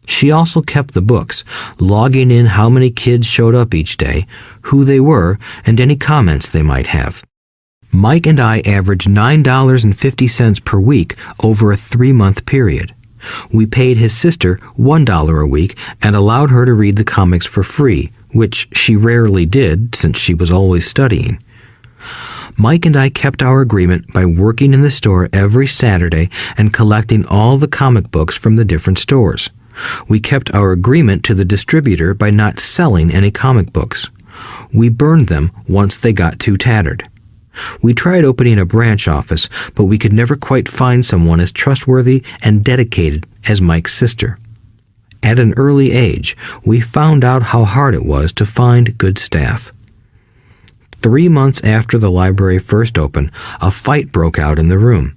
She also kept the books, logging in how many kids showed up each day, who they were, and any comments they might have. Mike and I averaged $9.50 per week over a 3-month period. We paid his sister $1 a week and allowed her to read the comics for free, which she rarely did since she was always studying. Mike and I kept our agreement by working in the store every Saturday and collecting all the comic books from the different stores. We kept our agreement to the distributor by not selling any comic books. We burned them once they got too tattered. We tried opening a branch office, but we could never quite find someone as trustworthy and dedicated as Mike's sister. At an early age, we found out how hard it was to find good staff. 3 months after the library first opened, a fight broke out in the room.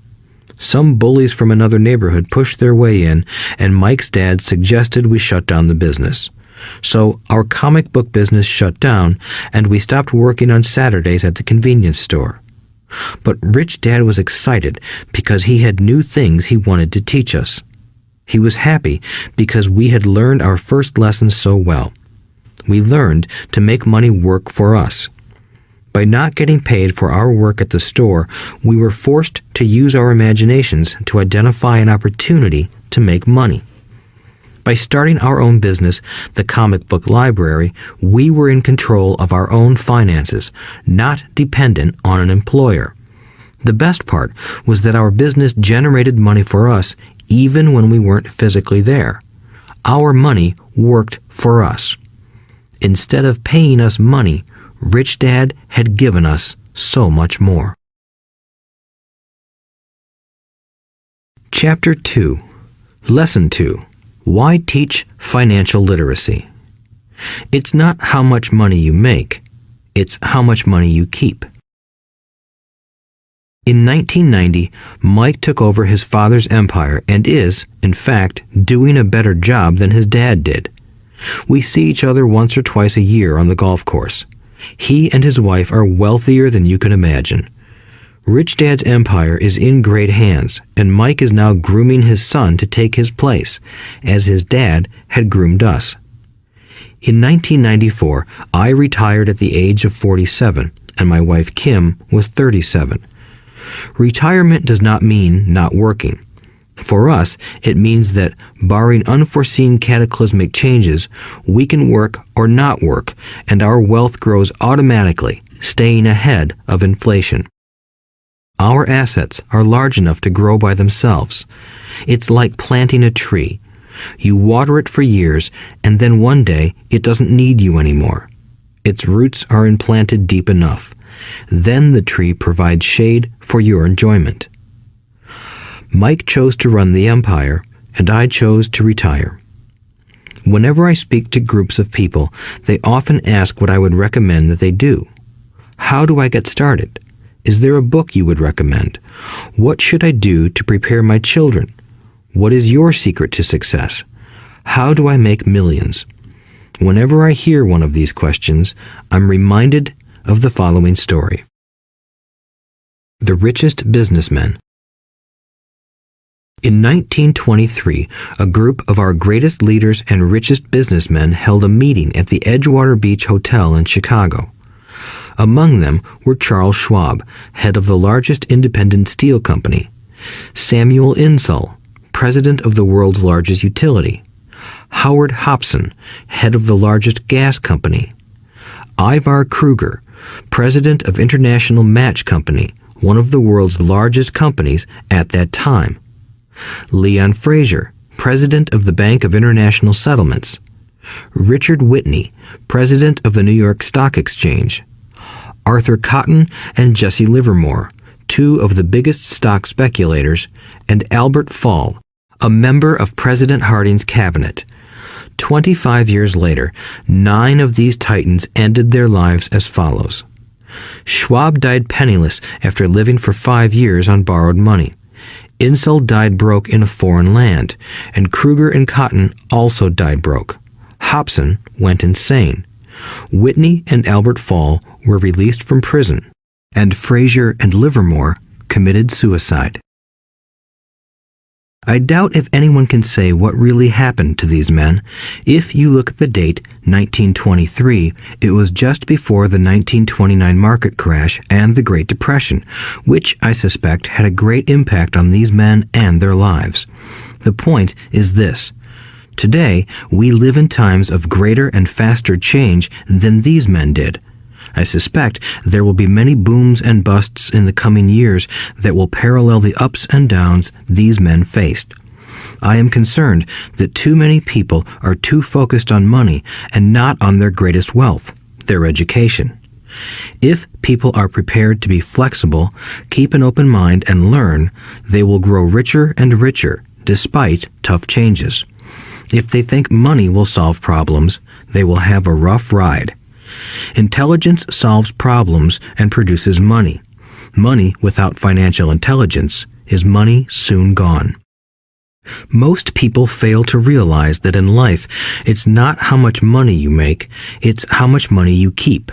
Some bullies from another neighborhood pushed their way in, and Mike's dad suggested we shut down the business. So our comic book business shut down, and we stopped working on Saturdays at the convenience store. But Rich Dad was excited because he had new things he wanted to teach us. He was happy because we had learned our first lessons so well. We learned to make money work for us. By not getting paid for our work at the store, we were forced to use our imaginations to identify an opportunity to make money. By starting our own business, the comic book library, we were in control of our own finances, not dependent on an employer. The best part was that our business generated money for us even when we weren't physically there. Our money worked for us. Instead of paying us money, Rich Dad had given us so much more. Chapter 2. Lesson 2. Why teach financial literacy? It's not how much money you make, it's how much money you keep. In 1990, Mike took over his father's empire and is, in fact, doing a better job than his dad did. We see each other once or twice a year on the golf course. He and his wife are wealthier than you can imagine. Rich Dad's empire is in great hands, and Mike is now grooming his son to take his place, as his dad had groomed us. In 1994, I retired at the age of 47, and my wife Kim was 37. Retirement does not mean not working. For us, it means that, barring unforeseen cataclysmic changes, we can work or not work, and our wealth grows automatically, staying ahead of inflation. Our assets are large enough to grow by themselves. It's like planting a tree. You water it for years, and then one day it doesn't need you anymore. Its roots are implanted deep enough. Then the tree provides shade for your enjoyment. Mike chose to run the empire, and I chose to retire. Whenever I speak to groups of people, they often ask what I would recommend that they do. How do I get started? Is there a book you would recommend? What should I do to prepare my children? What is your secret to success? How do I make millions? Whenever I hear one of these questions, I'm reminded of the following story. The Richest Businessmen. In 1923, a group of our greatest leaders and richest businessmen held a meeting at the Edgewater Beach Hotel in Chicago. Among them were Charles Schwab, head of the largest independent steel company; Samuel Insull, president of the world's largest utility; Howard Hobson, head of the largest gas company; Ivar Kruger, president of International Match Company, one of the world's largest companies at that time; Leon Fraser, president of the Bank of International Settlements; Richard Whitney, president of the New York Stock Exchange; Arthur Cotton and Jesse Livermore, two of the biggest stock speculators; and Albert Fall, a member of President Harding's cabinet. 25 years later, 9 of these titans ended their lives as follows. Schwab died penniless after living for 5 years on borrowed money. Insull died broke in a foreign land, and Kruger and Cotton also died broke. Hobson went insane. Whitney and Albert Fall were released from prison, and Fraser and Livermore committed suicide. I doubt if anyone can say what really happened to these men. If you look at the date, 1923, it was just before the 1929 market crash and the Great Depression, which I suspect had a great impact on these men and their lives. The point is this. Today, we live in times of greater and faster change than these men did. I suspect there will be many booms and busts in the coming years that will parallel the ups and downs these men faced. I am concerned that too many people are too focused on money and not on their greatest wealth, their education. If people are prepared to be flexible, keep an open mind and learn, they will grow richer and richer despite tough changes. If they think money will solve problems, they will have a rough ride. Intelligence solves problems and produces money. Money without financial intelligence is money soon gone. Most people fail to realize that in life, it's not how much money you make, it's how much money you keep.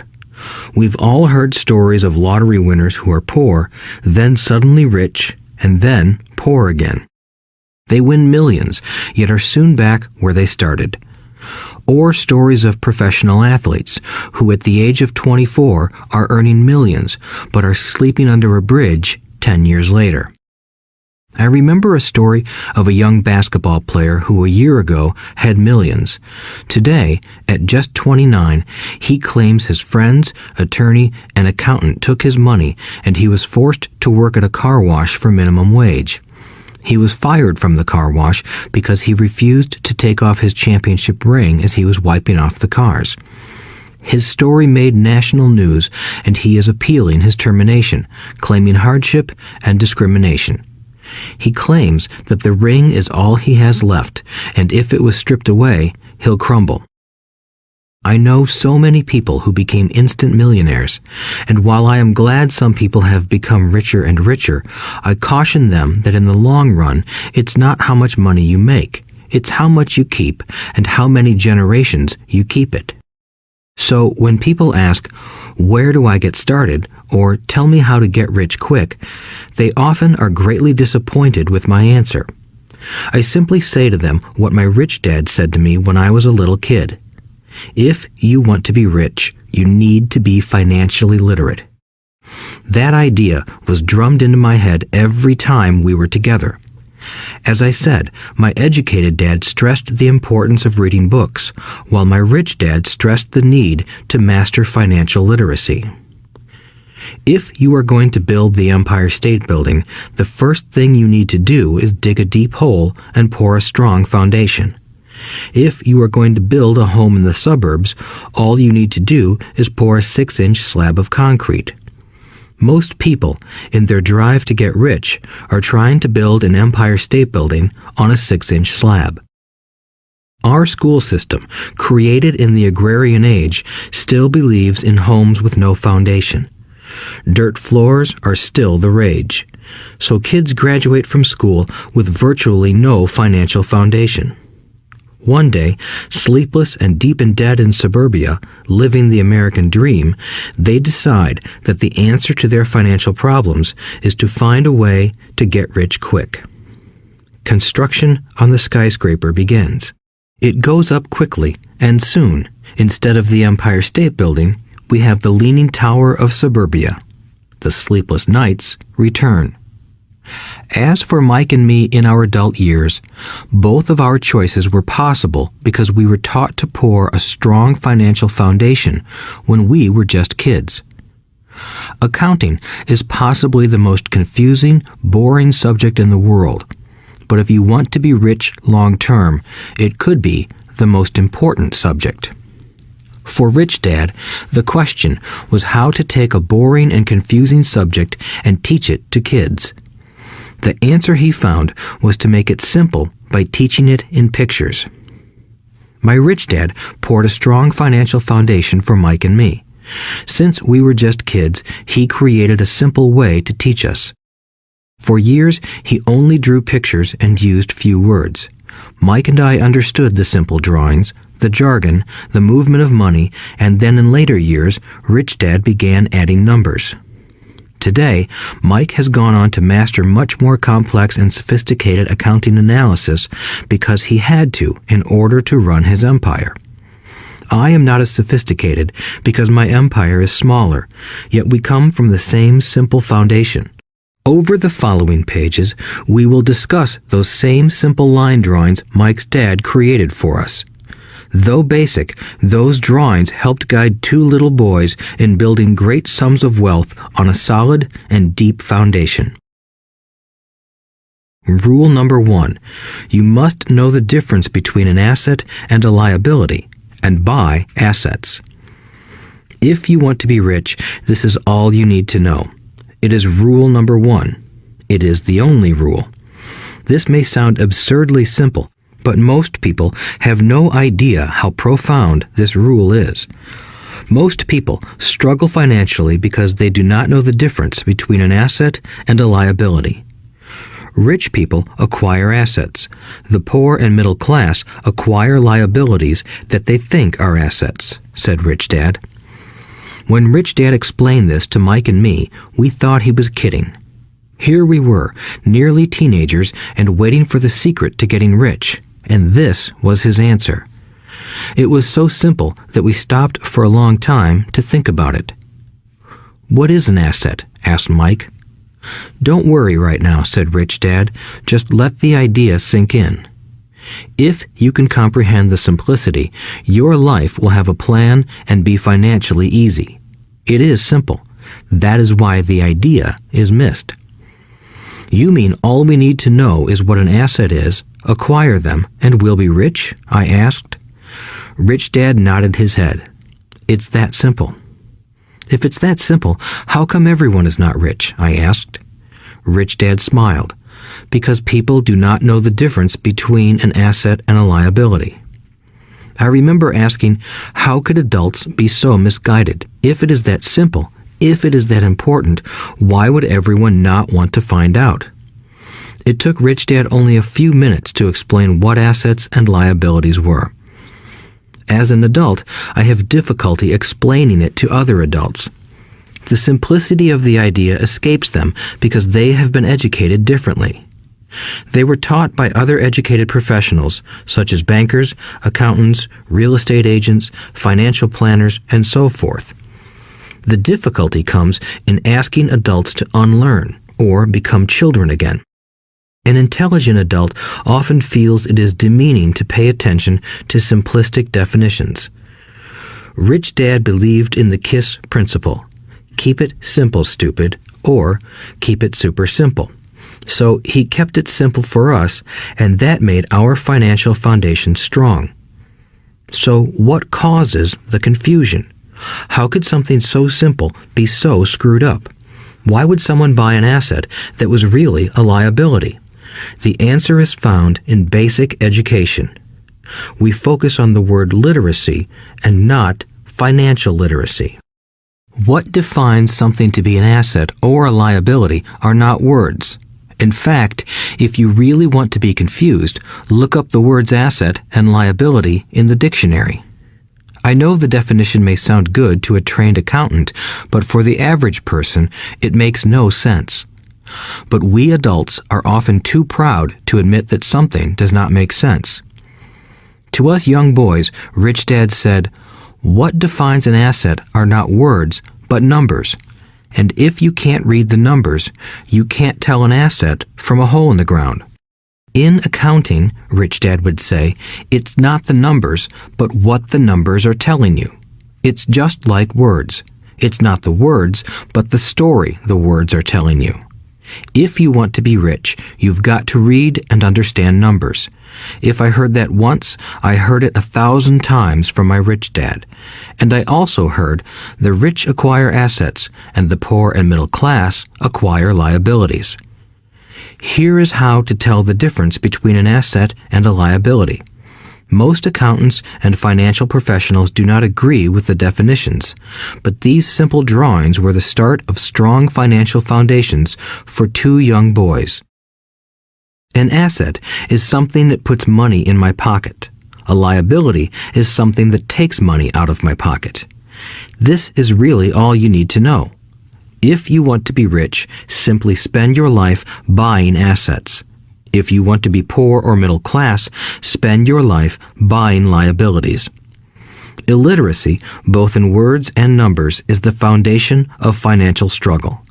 We've all heard stories of lottery winners who are poor, then suddenly rich, and then poor again. They win millions, yet are soon back where they started. Or stories of professional athletes who at the age of 24 are earning millions but are sleeping under a bridge 10 years later. I remember a story of a young basketball player who a year ago had millions. Today, at just 29, he claims his friends, attorney, and accountant took his money and he was forced to work at a car wash for minimum wage. He was fired from the car wash because he refused to take off his championship ring as he was wiping off the cars. His story made national news, and he is appealing his termination, claiming hardship and discrimination. He claims that the ring is all he has left, and if it was stripped away, he'll crumble. I know so many people who became instant millionaires, and while I am glad some people have become richer and richer, I caution them that in the long run, it's not how much money you make, it's how much you keep and how many generations you keep it. So when people ask, "Where do I get started?" or "Tell me how to get rich quick," they often are greatly disappointed with my answer. I simply say to them what my rich dad said to me when I was a little kid. If you want to be rich, you need to be financially literate. That idea was drummed into my head every time we were together. As I said, my educated dad stressed the importance of reading books, while my rich dad stressed the need to master financial literacy. If you are going to build the Empire State Building, the first thing you need to do is dig a deep hole and pour a strong foundation. If you are going to build a home in the suburbs, all you need to do is pour a 6-inch slab of concrete. Most people, in their drive to get rich, are trying to build an Empire State Building on a 6-inch slab. Our school system, created in the agrarian age, still believes in homes with no foundation. Dirt floors are still the rage, so kids graduate from school with virtually no financial foundation. One day, sleepless and deep in debt in suburbia, living the American dream, they decide that the answer to their financial problems is to find a way to get rich quick. Construction on the skyscraper begins. It goes up quickly, and soon, instead of the Empire State Building, we have the Leaning Tower of suburbia. The sleepless nights return. As for Mike and me in our adult years, both of our choices were possible because we were taught to pour a strong financial foundation when we were just kids. Accounting is possibly the most confusing, boring subject in the world, but if you want to be rich long term, it could be the most important subject. For Rich Dad, the question was how to take a boring and confusing subject and teach it to kids. The answer he found was to make it simple by teaching it in pictures. My rich dad poured a strong financial foundation for Mike and me. Since we were just kids, he created a simple way to teach us. For years, he only drew pictures and used few words. Mike and I understood the simple drawings, the jargon, the movement of money, and then in later years, Rich Dad began adding numbers. Today, Mike has gone on to master much more complex and sophisticated accounting analysis because he had to in order to run his empire. I am not as sophisticated because my empire is smaller, yet we come from the same simple foundation. Over the following pages, we will discuss those same simple line drawings Mike's dad created for us. Though basic, those drawings helped guide two little boys in building great sums of wealth on a solid and deep foundation. Rule number 1. You must know the difference between an asset and a liability, and buy assets. If you want to be rich, this is all you need to know. It is rule number 1. It is the only rule. This may sound absurdly simple, but most people have no idea how profound this rule is. Most people struggle financially because they do not know the difference between an asset and a liability. Rich people acquire assets. The poor and middle class acquire liabilities that they think are assets, said Rich Dad. When Rich Dad explained this to Mike and me, we thought he was kidding. Here we were, nearly teenagers, and waiting for the secret to getting rich. And this was his answer. It was so simple that we stopped for a long time to think about it. "What is an asset?" asked Mike. "Don't worry right now," said Rich Dad. "Just let the idea sink in. If you can comprehend the simplicity, your life will have a plan and be financially easy. It is simple. That is why the idea is missed." "You mean all we need to know is what an asset is, acquire them, and we'll be rich?" I asked. Rich Dad nodded his head. "It's that simple." "If it's that simple, how come everyone is not rich?" I asked. Rich Dad smiled. "Because people do not know the difference between an asset and a liability." I remember asking, how could adults be so misguided? If it is that simple, if it is that important, why would everyone not want to find out? It took Rich Dad only a few minutes to explain what assets and liabilities were. As an adult, I have difficulty explaining it to other adults. The simplicity of the idea escapes them because they have been educated differently. They were taught by other educated professionals, such as bankers, accountants, real estate agents, financial planners, and so forth. The difficulty comes in asking adults to unlearn or become children again. An intelligent adult often feels it is demeaning to pay attention to simplistic definitions. Rich Dad believed in the KISS principle. Keep it simple, stupid, or keep it super simple. So he kept it simple for us, and that made our financial foundation strong. So what causes the confusion? How could something so simple be so screwed up? Why would someone buy an asset that was really a liability? The answer is found in basic education. We focus on the word literacy and not financial literacy. What defines something to be an asset or a liability are not words. In fact, if you really want to be confused, look up the words asset and liability in the dictionary. I know the definition may sound good to a trained accountant, but for the average person, it makes no sense. But we adults are often too proud to admit that something does not make sense. To us young boys, Rich Dad said, "What defines an asset are not words, but numbers. And if you can't read the numbers, you can't tell an asset from a hole in the ground." In accounting, Rich Dad would say, it's not the numbers, but what the numbers are telling you. It's just like words. It's not the words, but the story the words are telling you. If you want to be rich, you've got to read and understand numbers. If I heard that once, I heard it 1,000 times from my rich dad. And I also heard the rich acquire assets and the poor and middle class acquire liabilities. Here is how to tell the difference between an asset and a liability. Most accountants and financial professionals do not agree with the definitions, but these simple drawings were the start of strong financial foundations for two young boys. An asset is something that puts money in my pocket. A liability is something that takes money out of my pocket. This is really all you need to know. If you want to be rich, simply spend your life buying assets. If you want to be poor or middle class, spend your life buying liabilities. Illiteracy, both in words and numbers, is the foundation of financial struggle.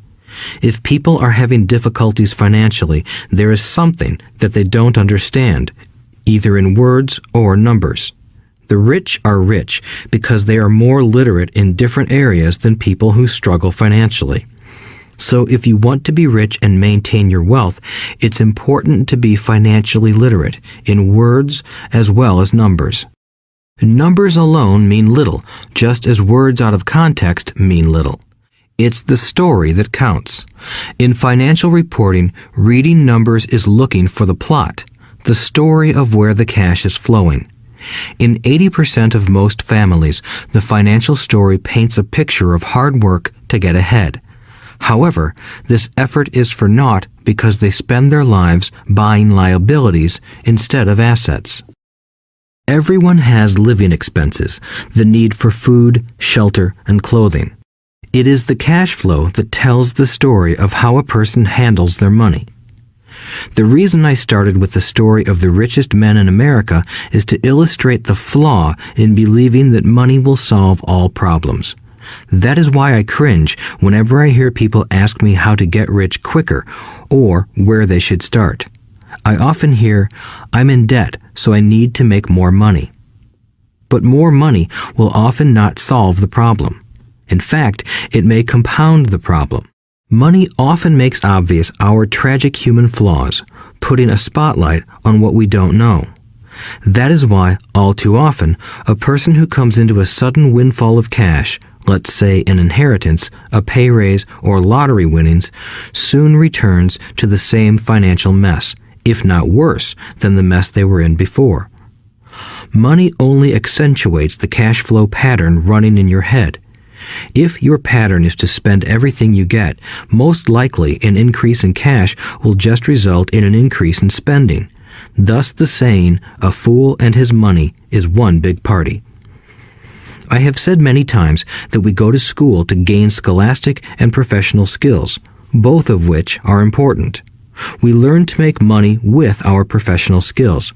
If people are having difficulties financially, there is something that they don't understand, either in words or numbers. The rich are rich because they are more literate in different areas than people who struggle financially. So if you want to be rich and maintain your wealth, it's important to be financially literate in words as well as numbers. Numbers alone mean little, just as words out of context mean little. It's the story that counts. In financial reporting, reading numbers is looking for the plot, the story of where the cash is flowing. In 80% of most families, the financial story paints a picture of hard work to get ahead. However, this effort is for naught because they spend their lives buying liabilities instead of assets. Everyone has living expenses, the need for food, shelter, and clothing. It is the cash flow that tells the story of how a person handles their money. The reason I started with the story of the richest men in America is to illustrate the flaw in believing that money will solve all problems. That is why I cringe whenever I hear people ask me how to get rich quicker or where they should start. I often hear, "I'm in debt, so I need to make more money." But more money will often not solve the problem. In fact, it may compound the problem. Money often makes obvious our tragic human flaws, putting a spotlight on what we don't know. That is why, all too often, a person who comes into a sudden windfall of cash, let's say an inheritance, a pay raise, or lottery winnings, soon returns to the same financial mess, if not worse than the mess they were in before. Money only accentuates the cash flow pattern running in your head. If your pattern is to spend everything you get, most likely an increase in cash will just result in an increase in spending. Thus the saying, "A fool and his money is one big party." I have said many times that we go to school to gain scholastic and professional skills, both of which are important. We learn to make money with our professional skills.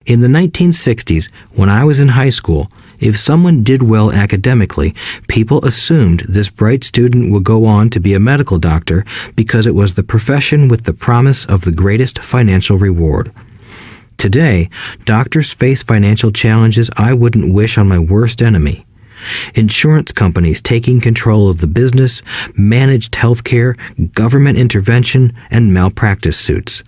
In the 1960s, when I was in high school, if someone did well academically, people assumed this bright student would go on to be a medical doctor because it was the profession with the promise of the greatest financial reward. Today, doctors face financial challenges I wouldn't wish on my worst enemy. Insurance companies taking control of the business, managed healthcare, government intervention, and malpractice suits.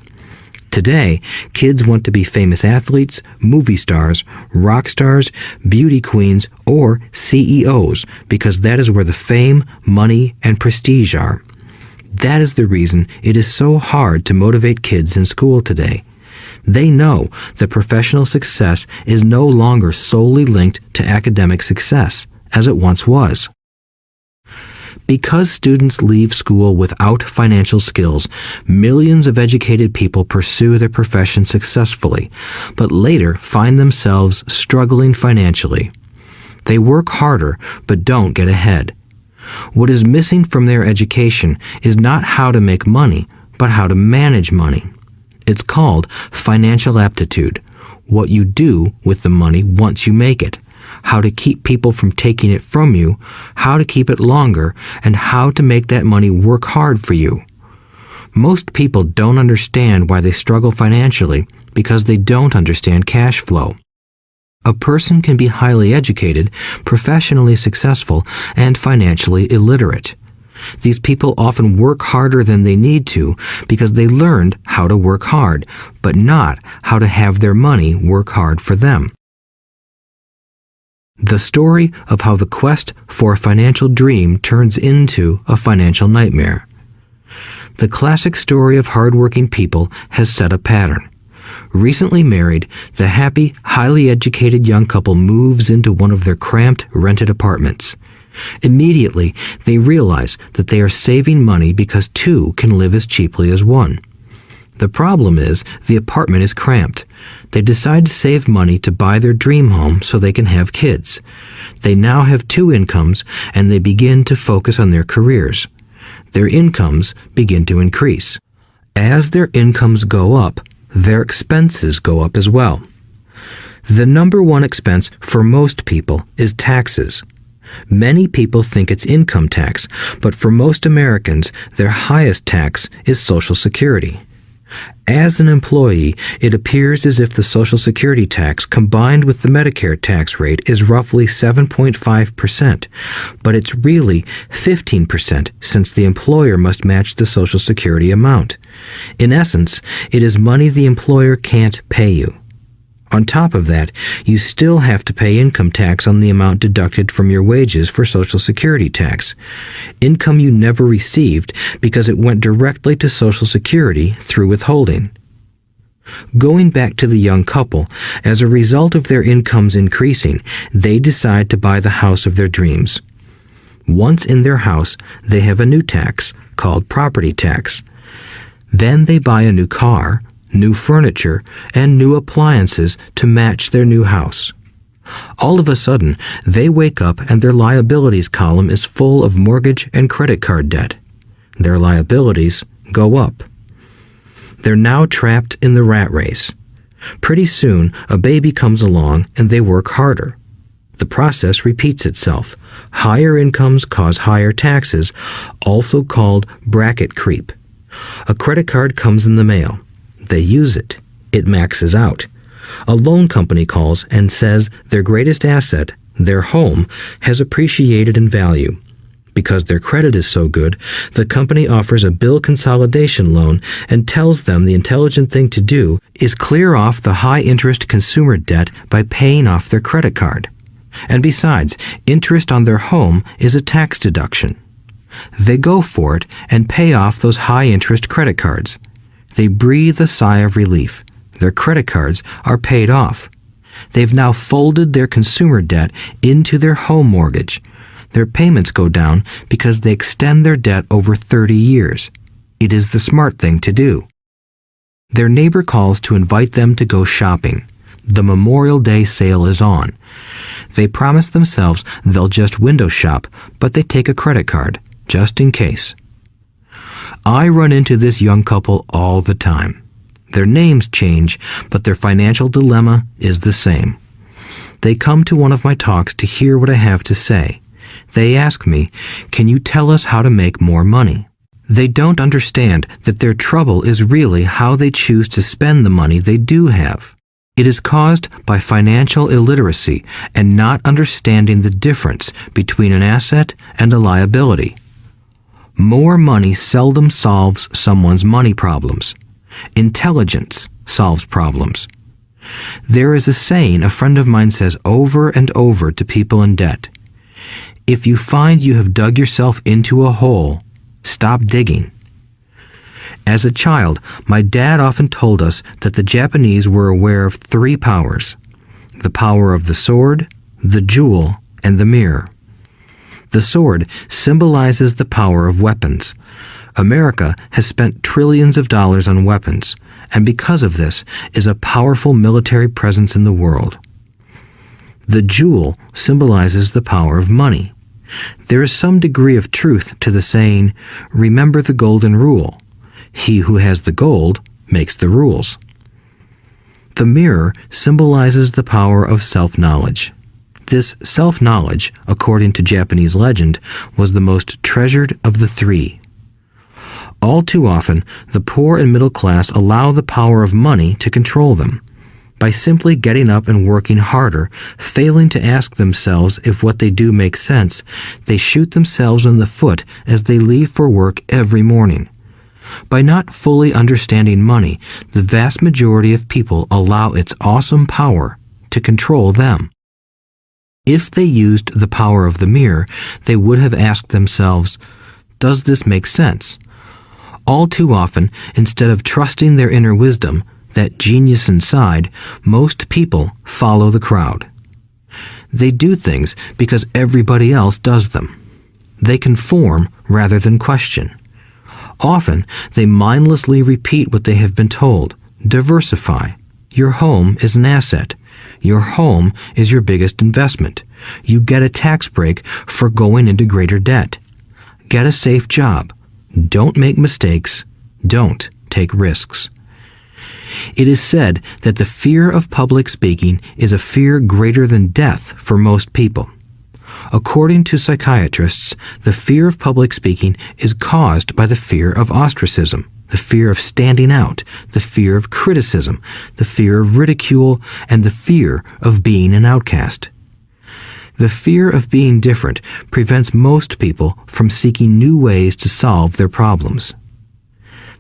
Today, kids want to be famous athletes, movie stars, rock stars, beauty queens, or CEOs because that is where the fame, money, and prestige are. That is the reason it is so hard to motivate kids in school today. They know that professional success is no longer solely linked to academic success, as it once was. Because students leave school without financial skills, millions of educated people pursue their profession successfully, but later find themselves struggling financially. They work harder, but don't get ahead. What is missing from their education is not how to make money, but how to manage money. It's called financial aptitude, what you do with the money once you make it, how to keep people from taking it from you, how to keep it longer, and how to make that money work hard for you. Most people don't understand why they struggle financially because they don't understand cash flow. A person can be highly educated, professionally successful, and financially illiterate. These people often work harder than they need to because they learned how to work hard, but not how to have their money work hard for them. The story of how the quest for a financial dream turns into a financial nightmare. The classic story of hardworking people has set a pattern. Recently married, the happy, highly educated young couple moves into one of their cramped, rented apartments. Immediately, they realize that they are saving money because two can live as cheaply as one. The problem is, the apartment is cramped. They decide to save money to buy their dream home so they can have kids. They now have two incomes, and they begin to focus on their careers. Their incomes begin to increase. As their incomes go up, their expenses go up as well. The number one expense for most people is taxes. Many people think it's income tax, but for most Americans, their highest tax is Social Security. As an employee, it appears as if the Social Security tax combined with the Medicare tax rate is roughly 7.5%, but it's really 15% since the employer must match the Social Security amount. In essence, it is money the employer can't pay you. On top of that, you still have to pay income tax on the amount deducted from your wages for Social Security tax. Income you never received because it went directly to Social Security through withholding. Going back to the young couple, as a result of their incomes increasing, they decide to buy the house of their dreams. Once in their house, they have a new tax called property tax. Then they buy a new car, new furniture, and new appliances to match their new house. All of a sudden, they wake up and their liabilities column is full of mortgage and credit card debt. Their liabilities go up. They're now trapped in the rat race. Pretty soon, a baby comes along and they work harder. The process repeats itself. Higher incomes cause higher taxes, also called bracket creep. A credit card comes in the mail. They use it. It maxes out. A loan company calls and says their greatest asset, their home, has appreciated in value. Because their credit is so good, the company offers a bill consolidation loan and tells them the intelligent thing to do is clear off the high-interest consumer debt by paying off their credit card. And besides, interest on their home is a tax deduction. They go for it and pay off those high-interest credit cards. They breathe a sigh of relief. Their credit cards are paid off. They've now folded their consumer debt into their home mortgage. Their payments go down because they extend their debt over 30 years. It is the smart thing to do. Their neighbor calls to invite them to go shopping. The Memorial Day sale is on. They promise themselves they'll just window shop, but they take a credit card, just in case. I run into this young couple all the time. Their names change, but their financial dilemma is the same. They come to one of my talks to hear what I have to say. They ask me, "Can you tell us how to make more money?" They don't understand that their trouble is really how they choose to spend the money they do have. It is caused by financial illiteracy and not understanding the difference between an asset and a liability. More money seldom solves someone's money problems. Intelligence solves problems. There is a saying a friend of mine says over and over to people in debt. If you find you have dug yourself into a hole, stop digging. As a child, my dad often told us that the Japanese were aware of 3 powers: the power of the sword, the jewel, and the mirror. The sword symbolizes the power of weapons. America has spent trillions of dollars on weapons, and because of this, is a powerful military presence in the world. The jewel symbolizes the power of money. There is some degree of truth to the saying, "Remember the golden rule. He who has the gold makes the rules." The mirror symbolizes the power of self-knowledge. This self-knowledge, according to Japanese legend, was the most treasured of the 3. All too often, the poor and middle class allow the power of money to control them. By simply getting up and working harder, failing to ask themselves if what they do makes sense, they shoot themselves in the foot as they leave for work every morning. By not fully understanding money, the vast majority of people allow its awesome power to control them. If they used the power of the mirror, they would have asked themselves, "Does this make sense?" All too often, instead of trusting their inner wisdom, that genius inside, most people follow the crowd. They do things because everybody else does them. They conform rather than question. Often, they mindlessly repeat what they have been told. Diversify. Your home is an asset. Your home is your biggest investment. You get a tax break for going into greater debt. Get a safe job. Don't make mistakes. Don't take risks. It is said that the fear of public speaking is a fear greater than death for most people. According to psychiatrists, the fear of public speaking is caused by the fear of ostracism, the fear of standing out, the fear of criticism, the fear of ridicule, and the fear of being an outcast. The fear of being different prevents most people from seeking new ways to solve their problems.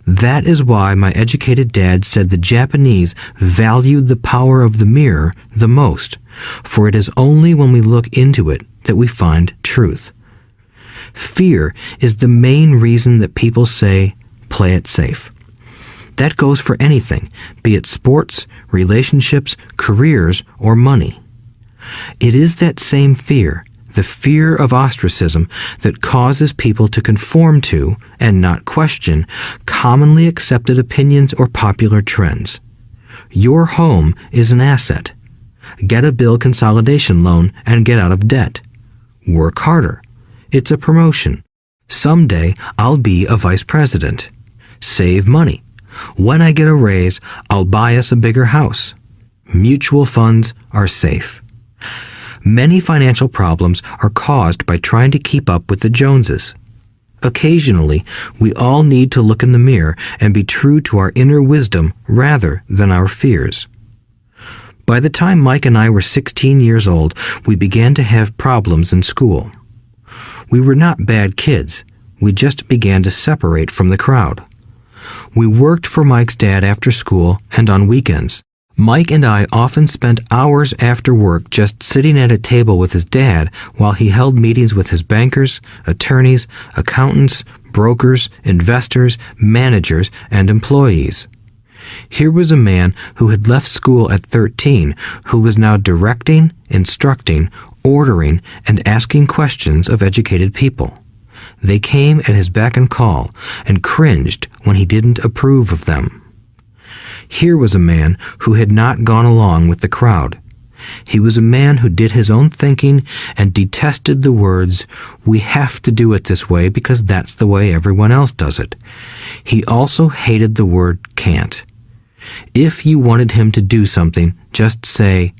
That is why my educated dad said the Japanese valued the power of the mirror the most, for it is only when we look into it that we find truth. Fear is the main reason that people say, "Play it safe." That goes for anything, be it sports, relationships, careers, or money. It is that same fear, the fear of ostracism, that causes people to conform to, and not question, commonly accepted opinions or popular trends. Your home is an asset. Get a bill consolidation loan and get out of debt. Work harder. It's a promotion. Someday I'll be a vice president. Save money. When I get a raise, I'll buy us a bigger house. Mutual funds are safe. Many financial problems are caused by trying to keep up with the Joneses. Occasionally, we all need to look in the mirror and be true to our inner wisdom rather than our fears. By the time Mike and I were 16 years old, we began to have problems in school. We were not bad kids. We just began to separate from the crowd. We worked for Mike's dad after school and on weekends. Mike and I often spent hours after work just sitting at a table with his dad while he held meetings with his bankers, attorneys, accountants, brokers, investors, managers, and employees. Here was a man who had left school at 13, who was now directing, instructing, ordering, and asking questions of educated people. They came at his beck and call and cringed when he didn't approve of them. Here was a man who had not gone along with the crowd. He was a man who did his own thinking and detested the words, "We have to do it this way because that's the way everyone else does it." He also hated the word can't. If you wanted him to do something, just say,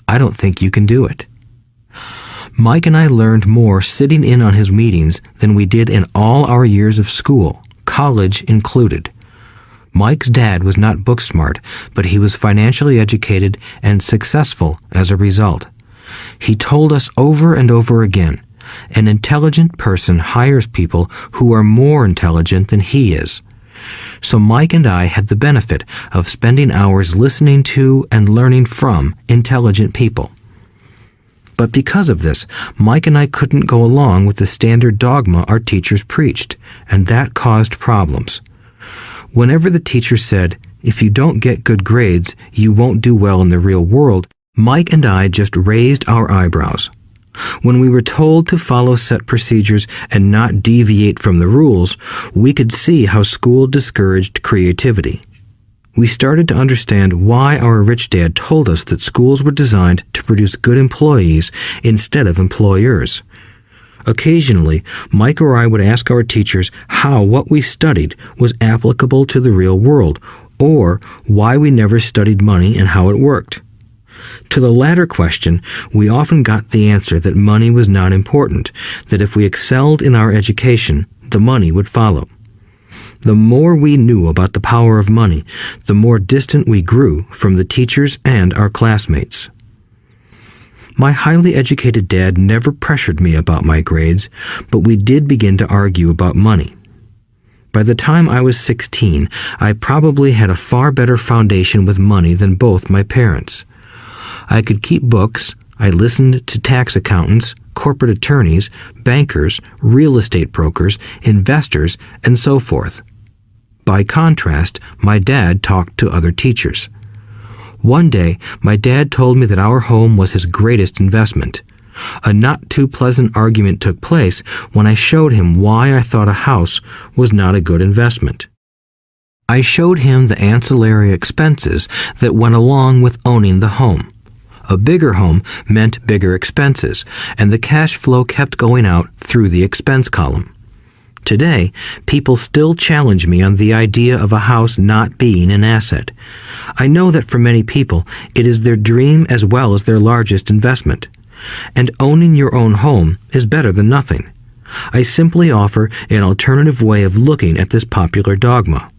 "I don't think you can do it." Mike and I learned more sitting in on his meetings than we did in all our years of school, college included. Mike's dad was not book smart, but he was financially educated and successful as a result. He told us over and over again, an intelligent person hires people who are more intelligent than he is. So Mike and I had the benefit of spending hours listening to and learning from intelligent people. But because of this, Mike and I couldn't go along with the standard dogma our teachers preached, and that caused problems. Whenever the teacher said, "If you don't get good grades, you won't do well in the real world," Mike and I just raised our eyebrows. When we were told to follow set procedures and not deviate from the rules, we could see how school discouraged creativity. We started to understand why our rich dad told us that schools were designed to produce good employees instead of employers. Occasionally, Mike or I would ask our teachers how what we studied was applicable to the real world, or why we never studied money and how it worked. To the latter question, we often got the answer that money was not important, that if we excelled in our education, the money would follow. The more we knew about the power of money, the more distant we grew from the teachers and our classmates. My highly educated dad never pressured me about my grades, but we did begin to argue about money. By the time I was 16, I probably had a far better foundation with money than both my parents. I could keep books, I listened to tax accountants, corporate attorneys, bankers, real estate brokers, investors, and so forth. By contrast, my dad talked to other teachers. One day, my dad told me that our home was his greatest investment. A not too pleasant argument took place when I showed him why I thought a house was not a good investment. I showed him the ancillary expenses that went along with owning the home. A bigger home meant bigger expenses, and the cash flow kept going out through the expense column. Today, people still challenge me on the idea of a house not being an asset. I know that for many people, it is their dream as well as their largest investment. And owning your own home is better than nothing. I simply offer an alternative way of looking at this popular dogma.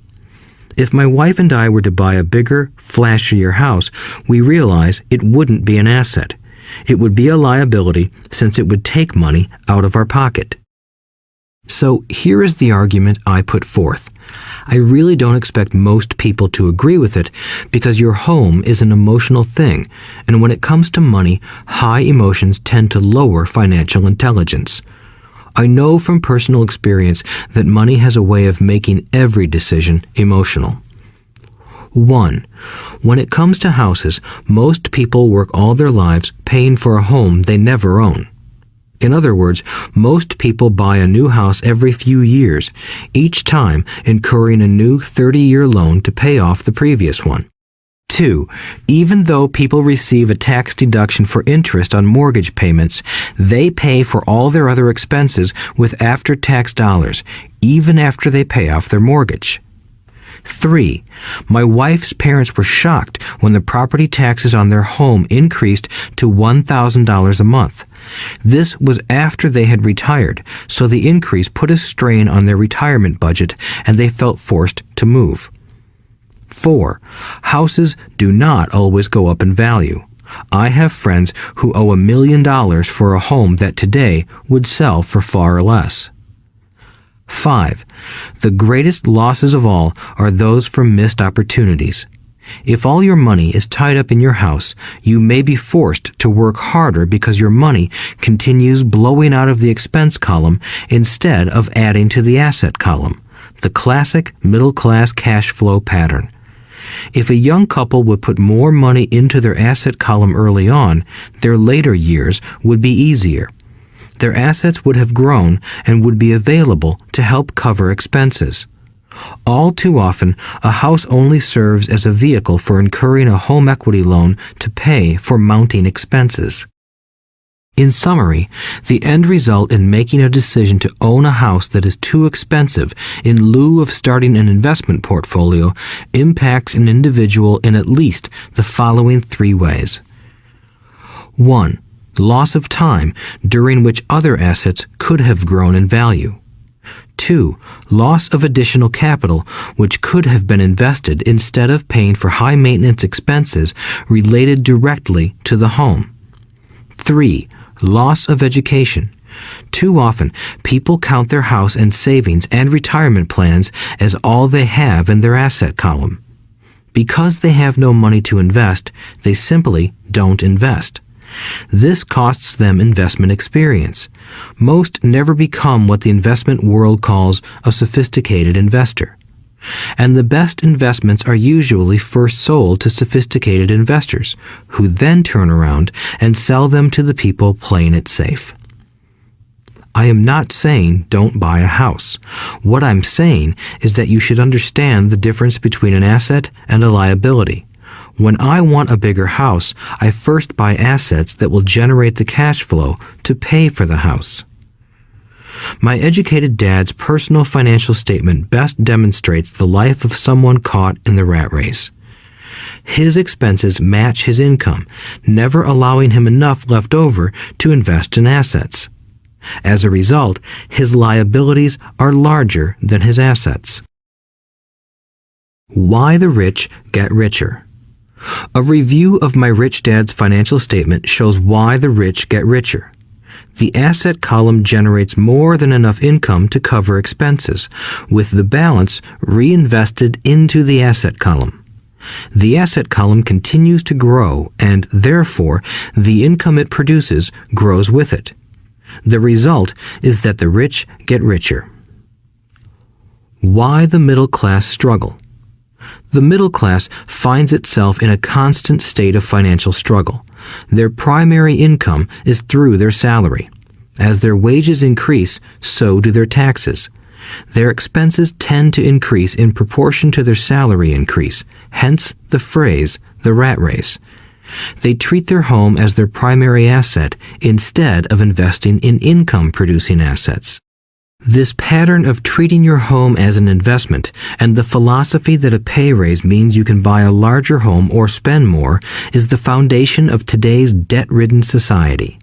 If my wife and I were to buy a bigger, flashier house, we realize it wouldn't be an asset. It would be a liability since it would take money out of our pocket. So here is the argument I put forth. I really don't expect most people to agree with it because your home is an emotional thing, and when it comes to money, high emotions tend to lower financial intelligence. I know from personal experience that money has a way of making every decision emotional. 1. When it comes to houses, most people work all their lives paying for a home they never own. In other words, most people buy a new house every few years, each time incurring a new 30-year loan to pay off the previous one. 2. Even though people receive a tax deduction for interest on mortgage payments, they pay for all their other expenses with after-tax dollars, even after they pay off their mortgage. 3. My wife's parents were shocked when the property taxes on their home increased to $1,000 a month. This was after they had retired, so the increase put a strain on their retirement budget and they felt forced to move. 4. Houses do not always go up in value. I have friends who owe $1 million for a home that today would sell for far less. 5. The greatest losses of all are those from missed opportunities. If all your money is tied up in your house, you may be forced to work harder because your money continues blowing out of the expense column instead of adding to the asset column, the classic middle-class cash flow pattern. If a young couple would put more money into their asset column early on, their later years would be easier. Their assets would have grown and would be available to help cover expenses. All too often, a house only serves as a vehicle for incurring a home equity loan to pay for mounting expenses. In summary, the end result in making a decision to own a house that is too expensive in lieu of starting an investment portfolio impacts an individual in at least the following 3 ways. 1. Loss of time during which other assets could have grown in value. 2. Loss of additional capital which could have been invested instead of paying for high maintenance expenses related directly to the home. 3. Loss of education. Too often, people count their house and savings and retirement plans as all they have in their asset column. Because they have no money to invest, they simply don't invest. This costs them investment experience. Most never become what the investment world calls a sophisticated investor. And the best investments are usually first sold to sophisticated investors, who then turn around and sell them to the people playing it safe. I am not saying don't buy a house. What I'm saying is that you should understand the difference between an asset and a liability. When I want a bigger house, I first buy assets that will generate the cash flow to pay for the house. My educated dad's personal financial statement best demonstrates the life of someone caught in the rat race. His expenses match his income, never allowing him enough left over to invest in assets. As a result, his liabilities are larger than his assets. Why the rich get richer. A review of my rich dad's financial statement shows why the rich get richer. The asset column generates more than enough income to cover expenses, with the balance reinvested into the asset column. The asset column continues to grow, and therefore, the income it produces grows with it. The result is that the rich get richer. Why the middle class struggle. The middle class finds itself in a constant state of financial struggle. Their primary income is through their salary. As their wages increase, so do their taxes. Their expenses tend to increase in proportion to their salary increase, hence the phrase, the rat race. They treat their home as their primary asset instead of investing in income-producing assets. This pattern of treating your home as an investment and the philosophy that a pay raise means you can buy a larger home or spend more is the foundation of today's debt-ridden society.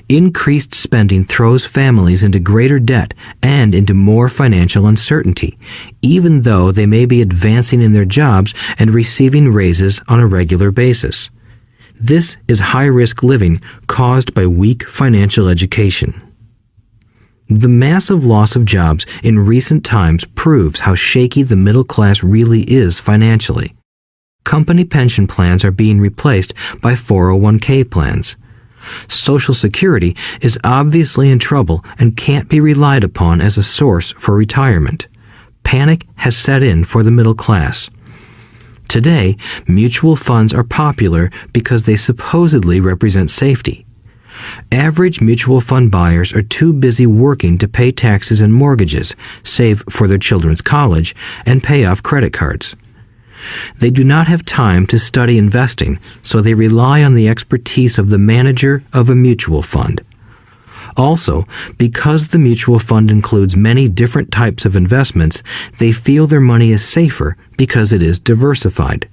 Increased spending throws families into greater debt and into more financial uncertainty, even though they may be advancing in their jobs and receiving raises on a regular basis. This is high-risk living caused by weak financial education. The massive loss of jobs in recent times proves how shaky the middle class really is financially. Company pension plans are being replaced by 401k plans. Social Security is obviously in trouble and can't be relied upon as a source for retirement. Panic has set in for the middle class. Today, mutual funds are popular because they supposedly represent safety. Average mutual fund buyers are too busy working to pay taxes and mortgages, save for their children's college, and pay off credit cards. They do not have time to study investing, so they rely on the expertise of the manager of a mutual fund. Also, because the mutual fund includes many different types of investments, they feel their money is safer because it is diversified.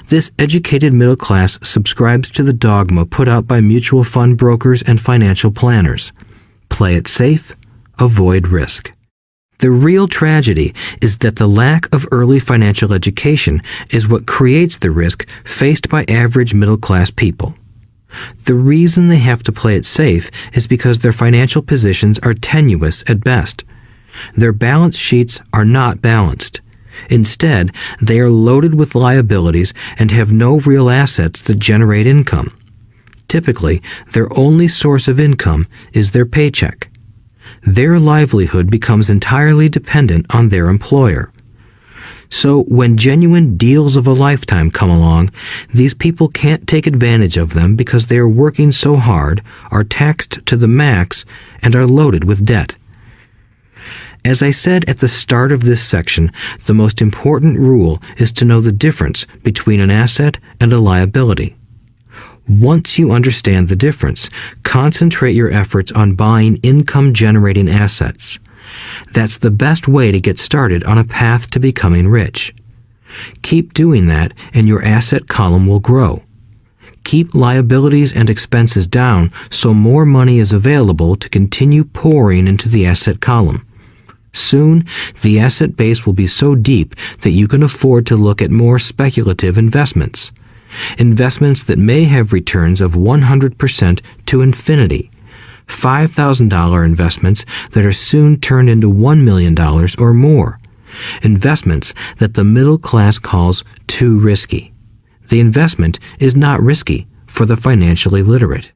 This educated middle class subscribes to the dogma put out by mutual fund brokers and financial planners. Play it safe, avoid risk. The real tragedy is that the lack of early financial education is what creates the risk faced by average middle class people. The reason they have to play it safe is because their financial positions are tenuous at best. Their balance sheets are not balanced. Instead, they are loaded with liabilities and have no real assets that generate income. Typically, their only source of income is their paycheck. Their livelihood becomes entirely dependent on their employer. So when genuine deals of a lifetime come along, these people can't take advantage of them because they are working so hard, are taxed to the max, and are loaded with debt. As I said at the start of this section, the most important rule is to know the difference between an asset and a liability. Once you understand the difference, concentrate your efforts on buying income-generating assets. That's the best way to get started on a path to becoming rich. Keep doing that, and your asset column will grow. Keep liabilities and expenses down so more money is available to continue pouring into the asset column. Soon, the asset base will be so deep that you can afford to look at more speculative investments. Investments that may have returns of 100% to infinity. $5,000 investments that are soon turned into $1 million or more. Investments that the middle class calls too risky. The investment is not risky for the financially literate.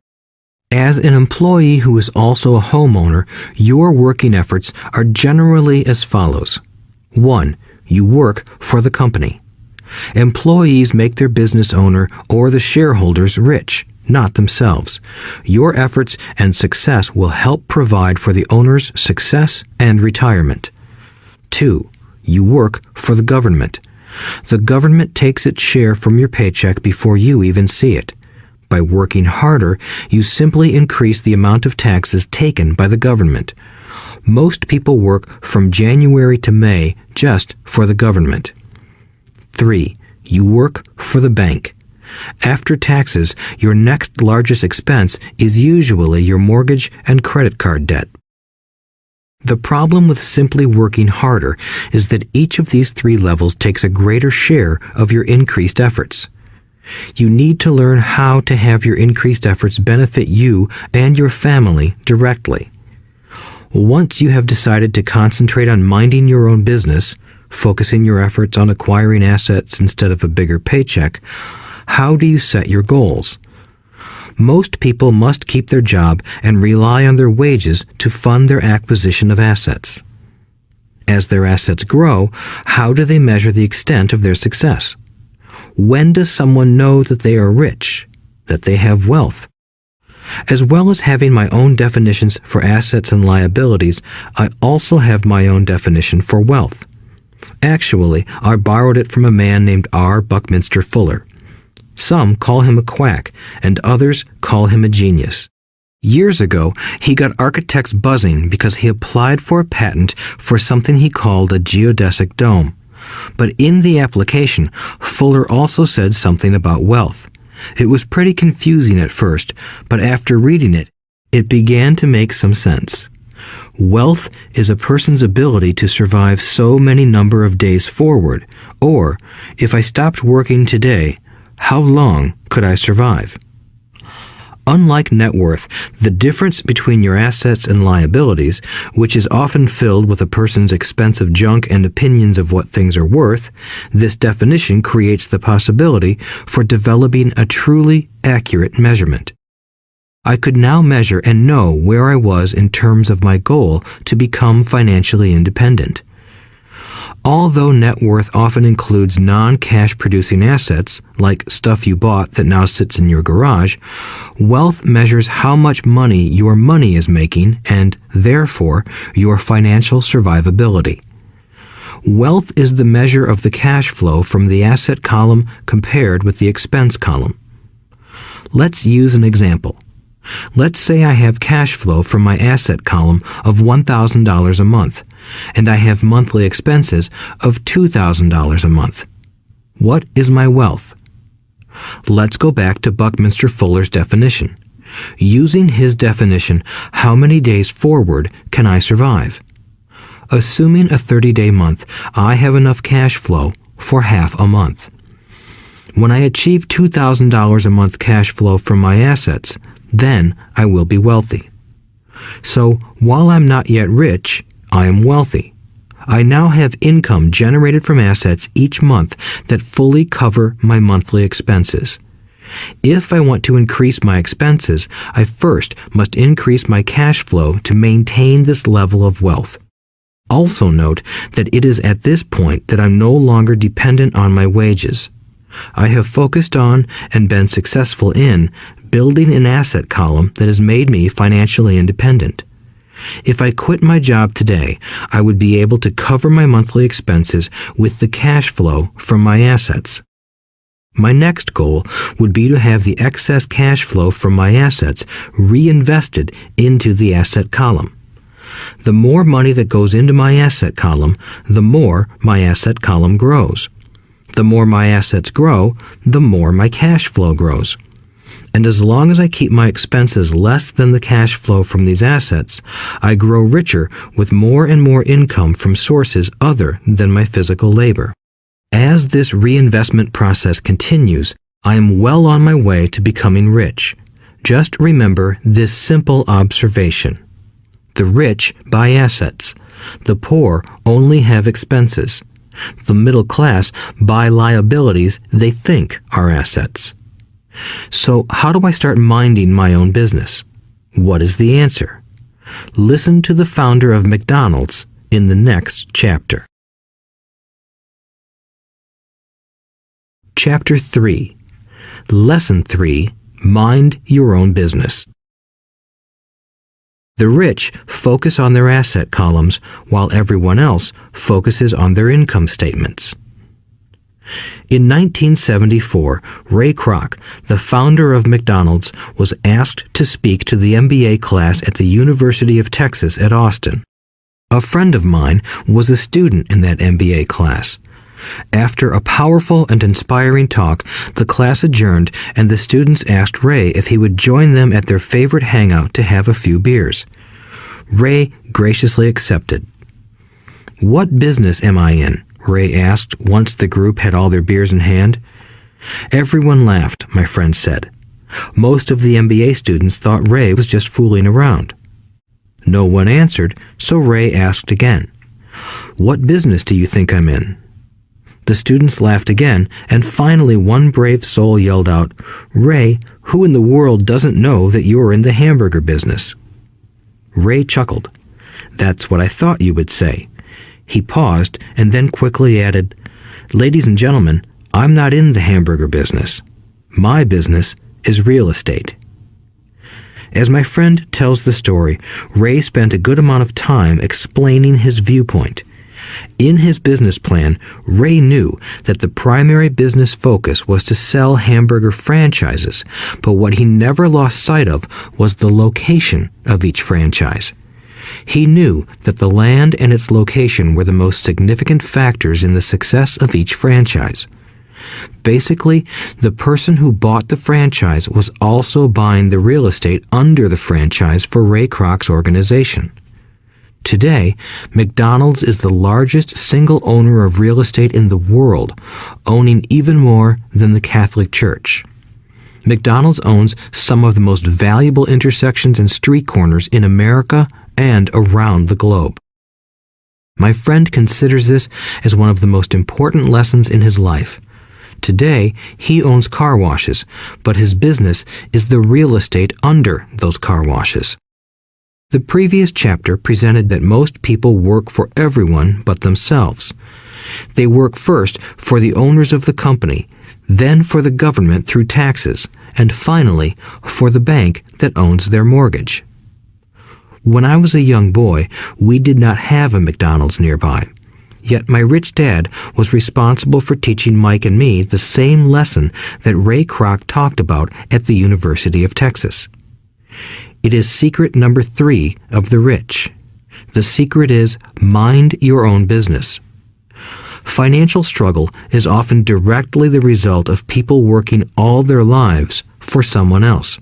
As an employee who is also a homeowner, your working efforts are generally as follows. 1. You work for the company. Employees make their business owner or the shareholders rich, not themselves. Your efforts and success will help provide for the owner's success and retirement. 2. You work for the government. The government takes its share from your paycheck before you even see it. By working harder, you simply increase the amount of taxes taken by the government. Most people work from January to May just for the government. 3. You work for the bank. After taxes, your next largest expense is usually your mortgage and credit card debt. The problem with simply working harder is that each of these 3 levels takes a greater share of your increased efforts. You need to learn how to have your increased efforts benefit you and your family directly. Once you have decided to concentrate on minding your own business, focusing your efforts on acquiring assets instead of a bigger paycheck, how do you set your goals? Most people must keep their job and rely on their wages to fund their acquisition of assets. As their assets grow, how do they measure the extent of their success? When does someone know that they are rich, that they have wealth? As well as having my own definitions for assets and liabilities, I also have my own definition for wealth. Actually, I borrowed it from a man named R. Buckminster Fuller. Some call him a quack, and others call him a genius. Years ago, he got architects buzzing because he applied for a patent for something he called a geodesic dome. But in the application, Fuller also said something about wealth. It was pretty confusing at first, but after reading it, it began to make some sense. Wealth is a person's ability to survive so many number of days forward, or, if I stopped working today, how long could I survive? Unlike net worth, the difference between your assets and liabilities, which is often filled with a person's expensive junk and opinions of what things are worth, this definition creates the possibility for developing a truly accurate measurement. I could now measure and know where I was in terms of my goal to become financially independent. Although net worth often includes non-cash producing assets, like stuff you bought that now sits in your garage, wealth measures how much money your money is making and, therefore, your financial survivability. Wealth is the measure of the cash flow from the asset column compared with the expense column. Let's use an example. Let's say I have cash flow from my asset column of $1,000 a month, and I have monthly expenses of $2,000 a month. What is my wealth? Let's go back to Buckminster Fuller's definition. Using his definition, how many days forward can I survive? Assuming a 30-day month, I have enough cash flow for half a month. When I achieve $2,000 a month cash flow from my assets, then I will be wealthy. So, while I'm not yet rich, I am wealthy. I now have income generated from assets each month that fully cover my monthly expenses. If I want to increase my expenses, I first must increase my cash flow to maintain this level of wealth. Also note that it is at this point that I'm no longer dependent on my wages. I have focused on and been successful in building an asset column that has made me financially independent. If I quit my job today, I would be able to cover my monthly expenses with the cash flow from my assets. My next goal would be to have the excess cash flow from my assets reinvested into the asset column. The more money that goes into my asset column, the more my asset column grows. The more my assets grow, the more my cash flow grows. And as long as I keep my expenses less than the cash flow from these assets, I grow richer with more and more income from sources other than my physical labor. As this reinvestment process continues, I am well on my way to becoming rich. Just remember this simple observation. The rich buy assets. The poor only have expenses. The middle class buy liabilities they think are assets. So how do I start minding my own business? What is the answer? Listen to the founder of McDonald's in the next chapter. Chapter 3. Lesson 3. Mind your own business. The rich focus on their asset columns while everyone else focuses on their income statements. In 1974, Ray Kroc, the founder of McDonald's, was asked to speak to the MBA class at the University of Texas at Austin. A friend of mine was a student in that MBA class. After a powerful and inspiring talk, the class adjourned and the students asked Ray if he would join them at their favorite hangout to have a few beers. Ray graciously accepted. "What business am I in?" Ray asked once the group had all their beers in hand. Everyone laughed, my friend said. Most of the MBA students thought Ray was just fooling around. No one answered, so Ray asked again. "What business do you think I'm in?" The students laughed again, and finally one brave soul yelled out, "Ray, who in the world doesn't know that you're in the hamburger business?" Ray chuckled. "That's what I thought you would say." He paused and then quickly added, "Ladies and gentlemen, I'm not in the hamburger business. My business is real estate." As my friend tells the story, Ray spent a good amount of time explaining his viewpoint. In his business plan, Ray knew that the primary business focus was to sell hamburger franchises, but what he never lost sight of was the location of each franchise. He knew that the land and its location were the most significant factors in the success of each franchise. Basically, the person who bought the franchise was also buying the real estate under the franchise for Ray Kroc's organization. Today, McDonald's is the largest single owner of real estate in the world, owning even more than the Catholic Church. McDonald's owns some of the most valuable intersections and street corners in America and around the globe. My friend considers this as one of the most important lessons in his life. Today, he owns car washes, but his business is the real estate under those car washes. The previous chapter presented that most people work for everyone but themselves. They work first for the owners of the company, then for the government through taxes, and finally for the bank that owns their mortgage. When I was a young boy, we did not have a McDonald's nearby. Yet my rich dad was responsible for teaching Mike and me the same lesson that Ray Kroc talked about at the University of Texas. It is secret number 3 of the rich. The secret is mind your own business. Financial struggle is often directly the result of people working all their lives for someone else.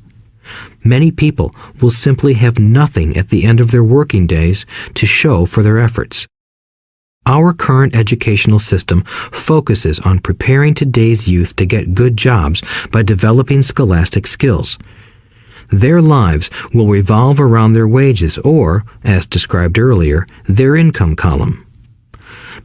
Many people will simply have nothing at the end of their working days to show for their efforts. Our current educational system focuses on preparing today's youth to get good jobs by developing scholastic skills. Their lives will revolve around their wages or, as described earlier, their income column.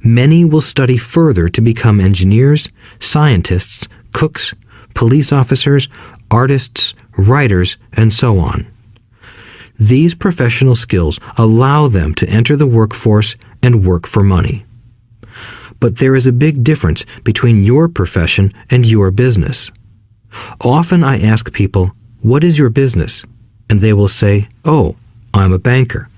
Many will study further to become engineers, scientists, cooks, police officers, artists, writers, and so on. These professional skills allow them to enter the workforce and work for money. But there is a big difference between your profession and your business. Often I ask people, "What is your business?" And they will say, "Oh, I'm a banker."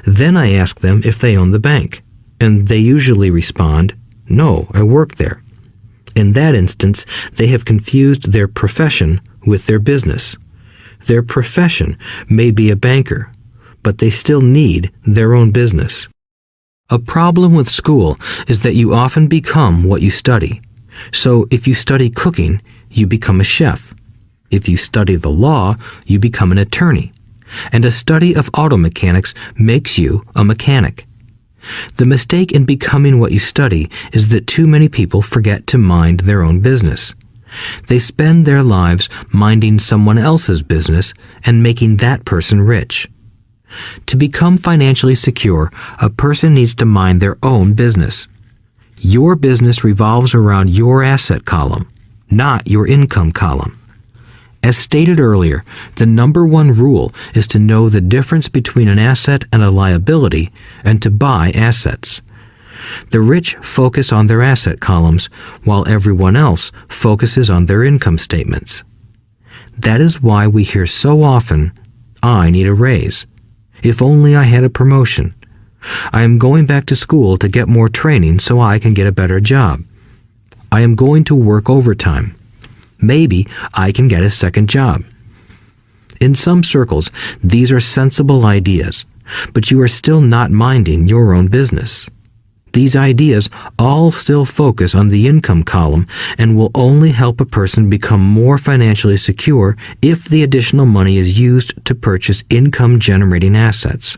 Then I ask them if they own the bank, and they usually respond, "No, I work there." In that instance, they have confused their profession with their business. Their profession may be a banker, but they still need their own business. A problem with school is that you often become what you study. So if you study cooking, you become a chef. If you study the law, you become an attorney. And a study of auto mechanics makes you a mechanic. The mistake in becoming what you study is that too many people forget to mind their own business. They spend their lives minding someone else's business and making that person rich. To become financially secure, a person needs to mind their own business. Your business revolves around your asset column, not your income column. As stated earlier, the number one rule is to know the difference between an asset and a liability and to buy assets. The rich focus on their asset columns, while everyone else focuses on their income statements. That is why we hear so often, "I need a raise. If only I had a promotion. I am going back to school to get more training so I can get a better job. I am going to work overtime. Maybe I can get a second job." In some circles, these are sensible ideas, but you are still not minding your own business. These ideas all still focus on the income column and will only help a person become more financially secure if the additional money is used to purchase income-generating assets.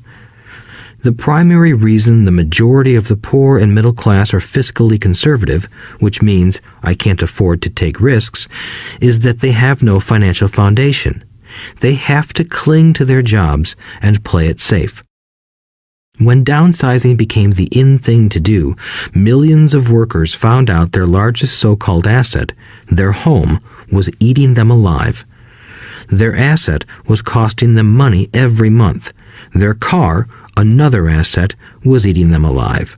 The primary reason the majority of the poor and middle class are fiscally conservative, which means I can't afford to take risks, is that they have no financial foundation. They have to cling to their jobs and play it safe. When downsizing became the in thing to do, millions of workers found out their largest so-called asset, their home, was eating them alive. Their asset was costing them money every month. Their car, another asset, was eating them alive.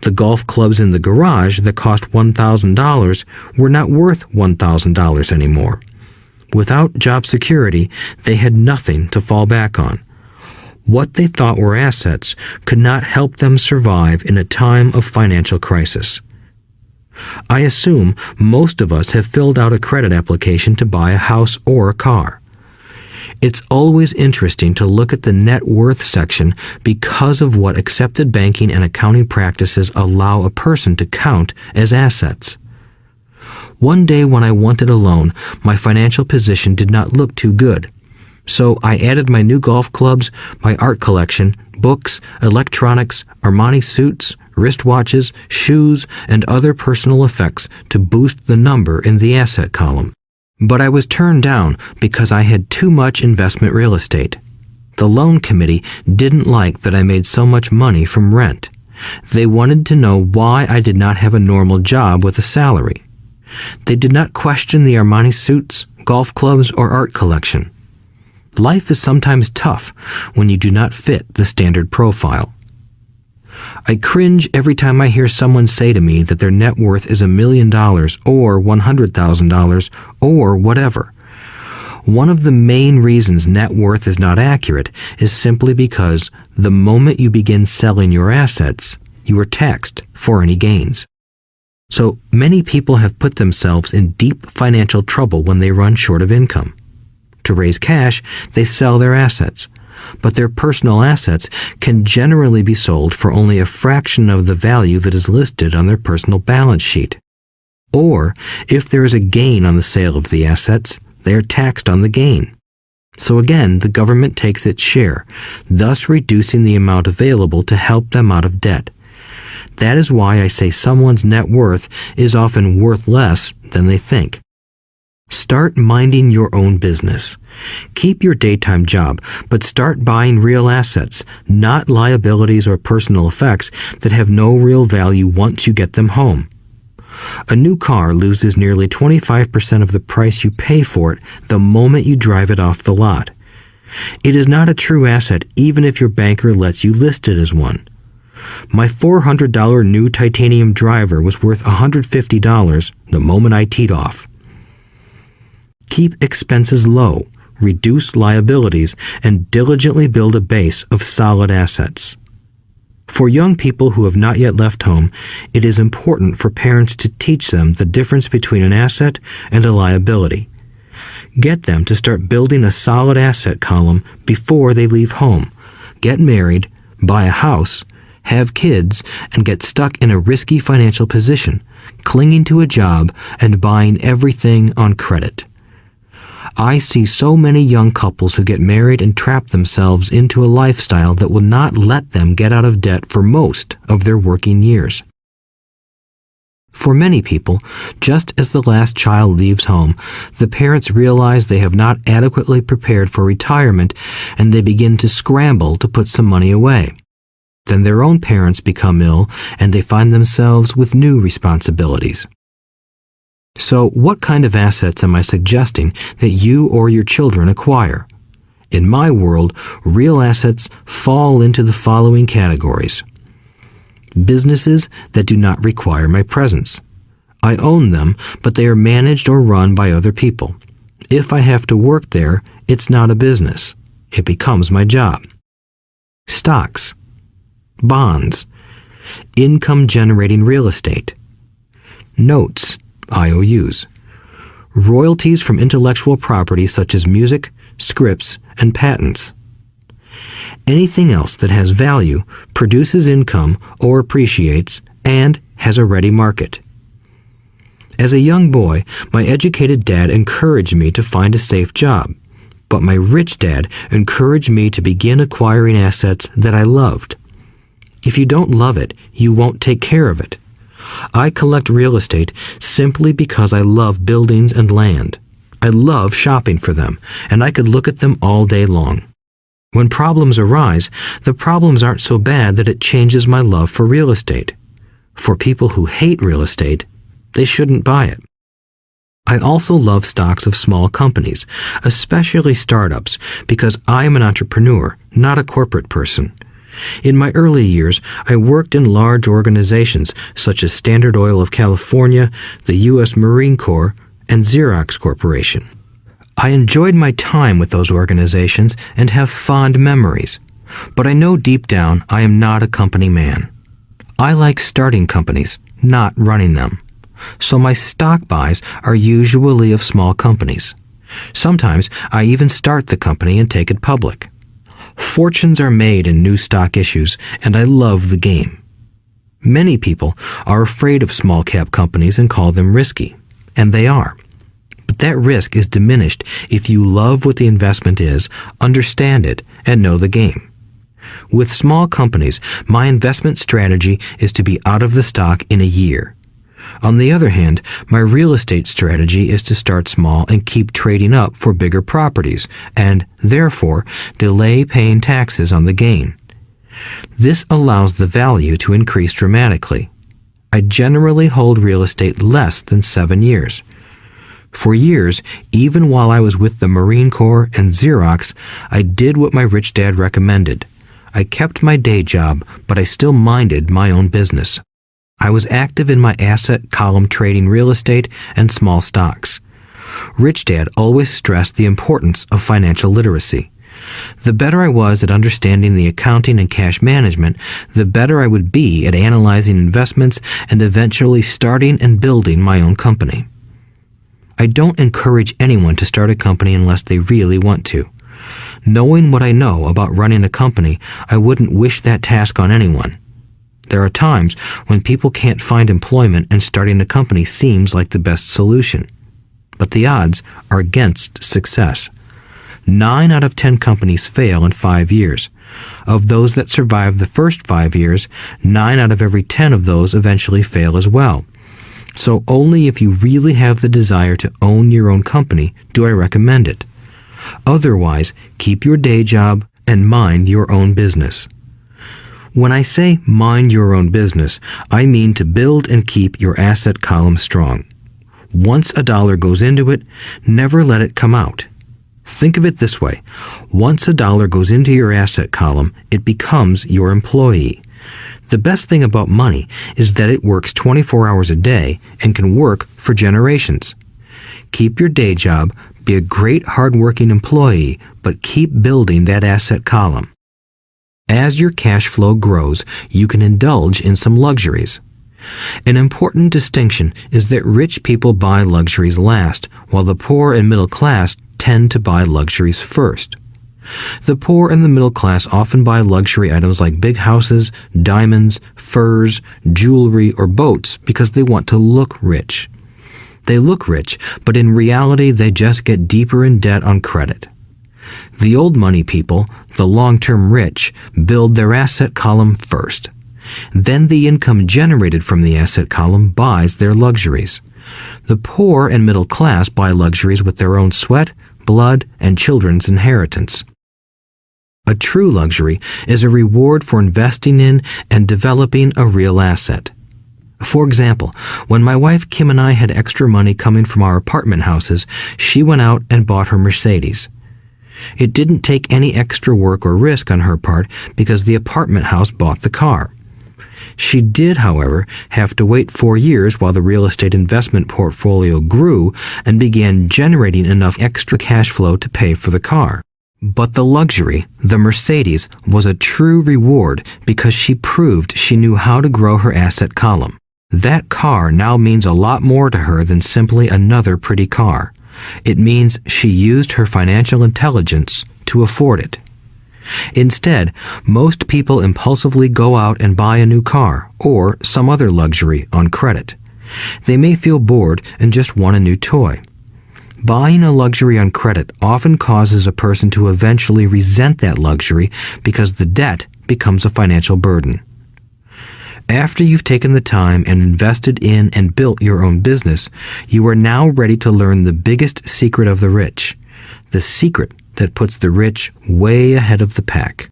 The golf clubs in the garage that cost $1,000 were not worth $1,000 anymore. Without job security, they had nothing to fall back on. What they thought were assets could not help them survive in a time of financial crisis. I assume most of us have filled out a credit application to buy a house or a car. It's always interesting to look at the net worth section because of what accepted banking and accounting practices allow a person to count as assets. One day when I wanted a loan, my financial position did not look too good. So I added my new golf clubs, my art collection, books, electronics, Armani suits, wristwatches, shoes, and other personal effects to boost the number in the asset column. But I was turned down because I had too much investment real estate. The loan committee didn't like that I made so much money from rent. They wanted to know why I did not have a normal job with a salary. They did not question the Armani suits, golf clubs, or art collection. Life is sometimes tough when you do not fit the standard profile. I cringe every time I hear someone say to me that their net worth is $1 million or $100,000 or whatever. One of the main reasons net worth is not accurate is simply because the moment you begin selling your assets, you are taxed for any gains. So many people have put themselves in deep financial trouble when they run short of income. To raise cash, they sell their assets, but their personal assets can generally be sold for only a fraction of the value that is listed on their personal balance sheet. Or, if there is a gain on the sale of the assets, they are taxed on the gain. So again, the government takes its share, thus reducing the amount available to help them out of debt. That is why I say someone's net worth is often worth less than they think. Start minding your own business. Keep your daytime job, but start buying real assets, not liabilities or personal effects that have no real value once you get them home. A new car loses nearly 25% of the price you pay for it the moment you drive it off the lot. It is not a true asset even if your banker lets you list it as one. My $400 new titanium driver was worth $150 the moment I teed off. Keep expenses low. reduce liabilities, and diligently build a base of solid assets. For young people who have not yet left home, it is important for parents to teach them the difference between an asset and a liability. Get them to start building a solid asset column before they leave home, get married, buy a house, have kids, and get stuck in a risky financial position, clinging to a job and buying everything on credit. I see so many young couples who get married and trap themselves into a lifestyle that will not let them get out of debt for most of their working years. For many people, just as the last child leaves home, the parents realize they have not adequately prepared for retirement and they begin to scramble to put some money away. Then their own parents become ill and they find themselves with new responsibilities. So, what kind of assets am I suggesting that you or your children acquire? In my world, real assets fall into the following categories. Businesses that do not require my presence. I own them, but they are managed or run by other people. If I have to work there, it's not a business. It becomes my job. Stocks, bonds, income-generating real estate, notes, IOUs, royalties from intellectual property such as music, scripts, and patents. Anything else that has value, produces income, or appreciates, and has a ready market. As a young boy, my educated dad encouraged me to find a safe job, but my rich dad encouraged me to begin acquiring assets that I loved. If you don't love it, you won't take care of it. I collect real estate simply because I love buildings and land. I love shopping for them, and I could look at them all day long. When problems arise, the problems aren't so bad that it changes my love for real estate. For people who hate real estate, they shouldn't buy it. I also love stocks of small companies, especially startups, because I am an entrepreneur, not a corporate person. In my early years, I worked in large organizations such as Standard Oil of California, the U.S. Marine Corps, and Xerox Corporation. I enjoyed my time with those organizations and have fond memories, but I know deep down I am not a company man. I like starting companies, not running them. So my stock buys are usually of small companies. Sometimes I even start the company and take it public. Fortunes are made in new stock issues, and I love the game. Many people are afraid of small cap companies and call them risky, and they are. But that risk is diminished if you love what the investment is, understand it, and know the game. With small companies, my investment strategy is to be out of the stock in a year. On the other hand, my real estate strategy is to start small and keep trading up for bigger properties, and, therefore, delay paying taxes on the gain. This allows the value to increase dramatically. I generally hold real estate less than 7 years. For years, even while I was with the Marine Corps and Xerox, I did what my rich dad recommended. I kept my day job, but I still minded my own business. I was active in my asset column trading real estate and small stocks. Rich Dad always stressed the importance of financial literacy. The better I was at understanding the accounting and cash management, the better I would be at analyzing investments and eventually starting and building my own company. I don't encourage anyone to start a company unless they really want to. Knowing what I know about running a company, I wouldn't wish that task on anyone. There are times when people can't find employment and starting a company seems like the best solution. But the odds are against success. 9 out of 10 companies fail in 5 years. Of those that survive the first 5 years, 9 out of every 10 of those eventually fail as well. So only if you really have the desire to own your own company do I recommend it. Otherwise, keep your day job and mind your own business. When I say mind your own business, I mean to build and keep your asset column strong. Once a dollar goes into it, never let it come out. Think of it this way. Once a dollar goes into your asset column, it becomes your employee. The best thing about money is that it works 24 hours a day and can work for generations. Keep your day job, Be a great hard-working employee, but keep building that asset column. As your cash flow grows, you can indulge in some luxuries. An important distinction is that rich people buy luxuries last, while the poor and middle class tend to buy luxuries first. The poor and the middle class often buy luxury items like big houses, diamonds, furs, jewelry, or boats because they want to look rich. They look rich, but in reality they just get deeper in debt on credit. The old money people, the long-term rich, build their asset column first. Then the income generated from the asset column buys their luxuries. The poor and middle class buy luxuries with their own sweat, blood, and children's inheritance. A true luxury is a reward for investing in and developing a real asset. For example, when my wife Kim and I had extra money coming from our apartment houses, she went out and bought her Mercedes. It didn't take any extra work or risk on her part because the apartment house bought the car. She did, however, have to wait 4 years while the real estate investment portfolio grew and began generating enough extra cash flow to pay for the car. But the luxury, the Mercedes, was a true reward because she proved she knew how to grow her asset column. That car now means a lot more to her than simply another pretty car. It means she used her financial intelligence to afford it. Instead, most people impulsively go out and buy a new car or some other luxury on credit. They may feel bored and just want a new toy. Buying a luxury on credit often causes a person to eventually resent that luxury because the debt becomes a financial burden. After you've taken the time and invested in and built your own business, you are now ready to learn the biggest secret of the rich, the secret that puts the rich way ahead of the pack.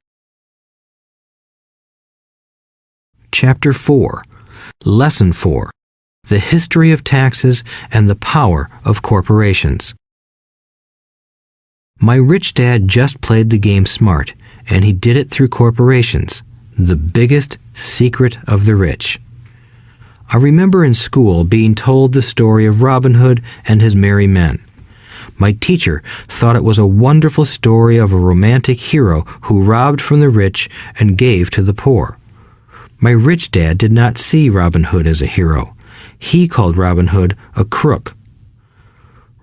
Chapter 4. Lesson 4. The History of Taxes and the Power of Corporations. My rich dad just played the game smart, and he did it through corporations. The biggest secret of the rich. I remember in school being told the story of Robin Hood and his merry men. My teacher thought it was a wonderful story of a romantic hero who robbed from the rich and gave to the poor. My rich dad did not see Robin Hood as a hero. He called Robin Hood a crook.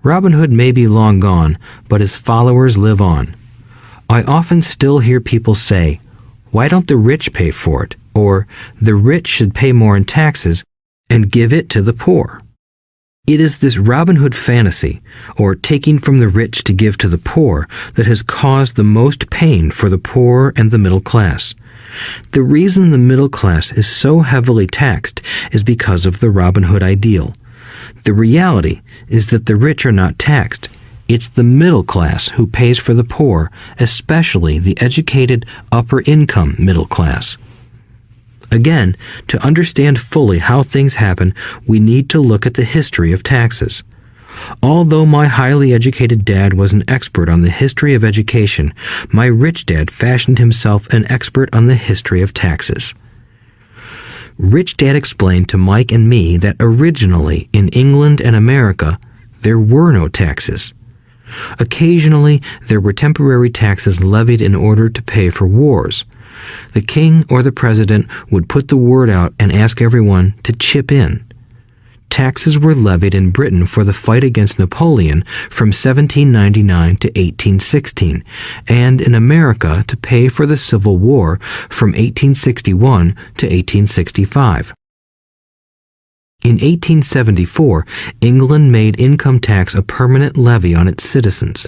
Robin Hood may be long gone, but his followers live on. I often still hear people say, "Why don't the rich pay for it?" Or, "The rich should pay more in taxes and give it to the poor." It is this Robin Hood fantasy, or taking from the rich to give to the poor, that has caused the most pain for the poor and the middle class. The reason the middle class is so heavily taxed is because of the Robin Hood ideal. The reality is that the rich are not taxed. It's the middle class who pays for the poor, especially the educated, upper-income middle class. Again, to understand fully how things happen, we need to look at the history of taxes. Although my highly educated dad was an expert on the history of education, my rich dad fashioned himself an expert on the history of taxes. Rich Dad explained to Mike and me that originally in England and America, there were no taxes. Occasionally, there were temporary taxes levied in order to pay for wars. The king or the president would put the word out and ask everyone to chip in. Taxes were levied in Britain for the fight against Napoleon from 1799 to 1816, and in America to pay for the Civil War from 1861 to 1865. In 1874, England made income tax a permanent levy on its citizens.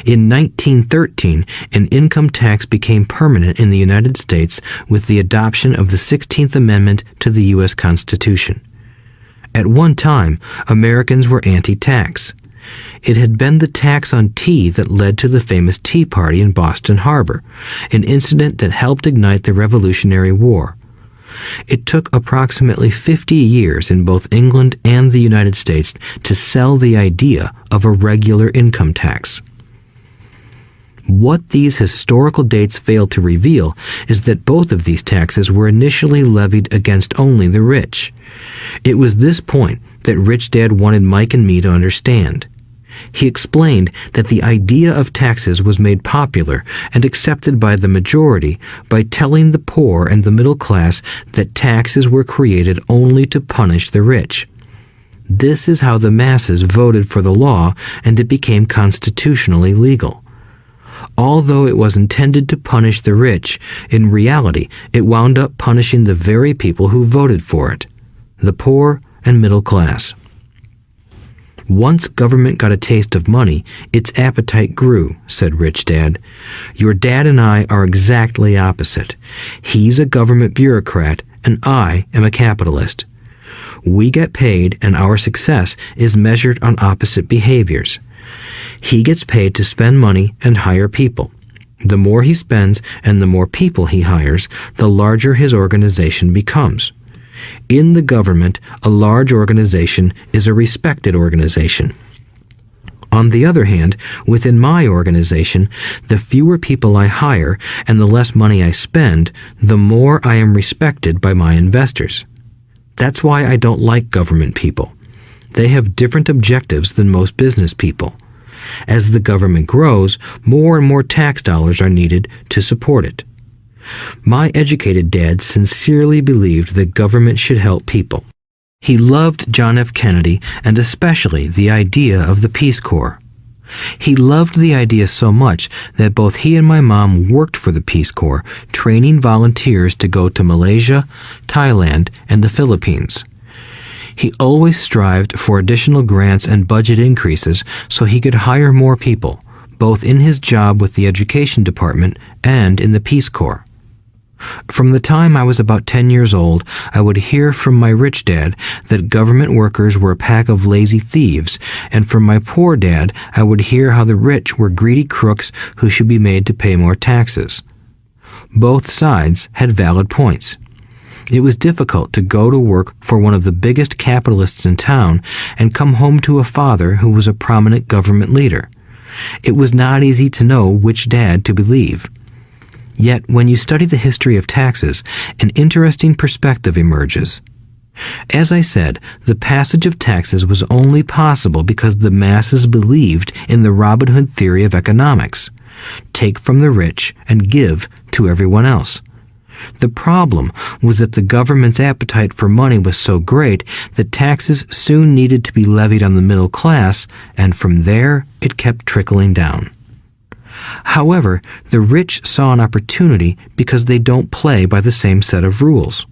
In 1913, an income tax became permanent in the United States with the adoption of the 16th Amendment to the U.S. Constitution. At one time, Americans were anti-tax. It had been the tax on tea that led to the famous Tea Party in Boston Harbor, an incident that helped ignite the Revolutionary War. It took approximately 50 years in both England and the United States to sell the idea of a regular income tax. What these historical dates fail to reveal is that both of these taxes were initially levied against only the rich. It was this point that Rich Dad wanted Mike and me to understand. He explained that the idea of taxes was made popular and accepted by the majority by telling the poor and the middle class that taxes were created only to punish the rich. This is how the masses voted for the law, and it became constitutionally legal. Although it was intended to punish the rich, in reality it wound up punishing the very people who voted for it, the poor and middle class. Once government got a taste of money, its appetite grew, said Rich Dad. Your dad and I are exactly opposite. He's a government bureaucrat, and I am a capitalist. We get paid, and our success is measured on opposite behaviors. He gets paid to spend money and hire people. The more he spends and the more people he hires, the larger his organization becomes. In the government, a large organization is a respected organization. On the other hand, within my organization, the fewer people I hire and the less money I spend, the more I am respected by my investors. That's why I don't like government people. They have different objectives than most business people. As the government grows, more and more tax dollars are needed to support it. My educated dad sincerely believed that government should help people. He loved John F. Kennedy and especially the idea of the Peace Corps. He loved the idea so much that both he and my mom worked for the Peace Corps, training volunteers to go to Malaysia, Thailand, and the Philippines. He always strived for additional grants and budget increases so he could hire more people, both in his job with the Education Department and in the Peace Corps. From the time I was about 10 years old, I would hear from my rich dad that government workers were a pack of lazy thieves, and from my poor dad, I would hear how the rich were greedy crooks who should be made to pay more taxes. Both sides had valid points. It was difficult to go to work for one of the biggest capitalists in town and come home to a father who was a prominent government leader. It was not easy to know which dad to believe. Yet, when you study the history of taxes, an interesting perspective emerges. As I said, the passage of taxes was only possible because the masses believed in the Robin Hood theory of economics. Take from the rich and give to everyone else. The problem was that the government's appetite for money was so great that taxes soon needed to be levied on the middle class, and from there it kept trickling down. However, the rich saw an opportunity because they don't play by the same set of rules.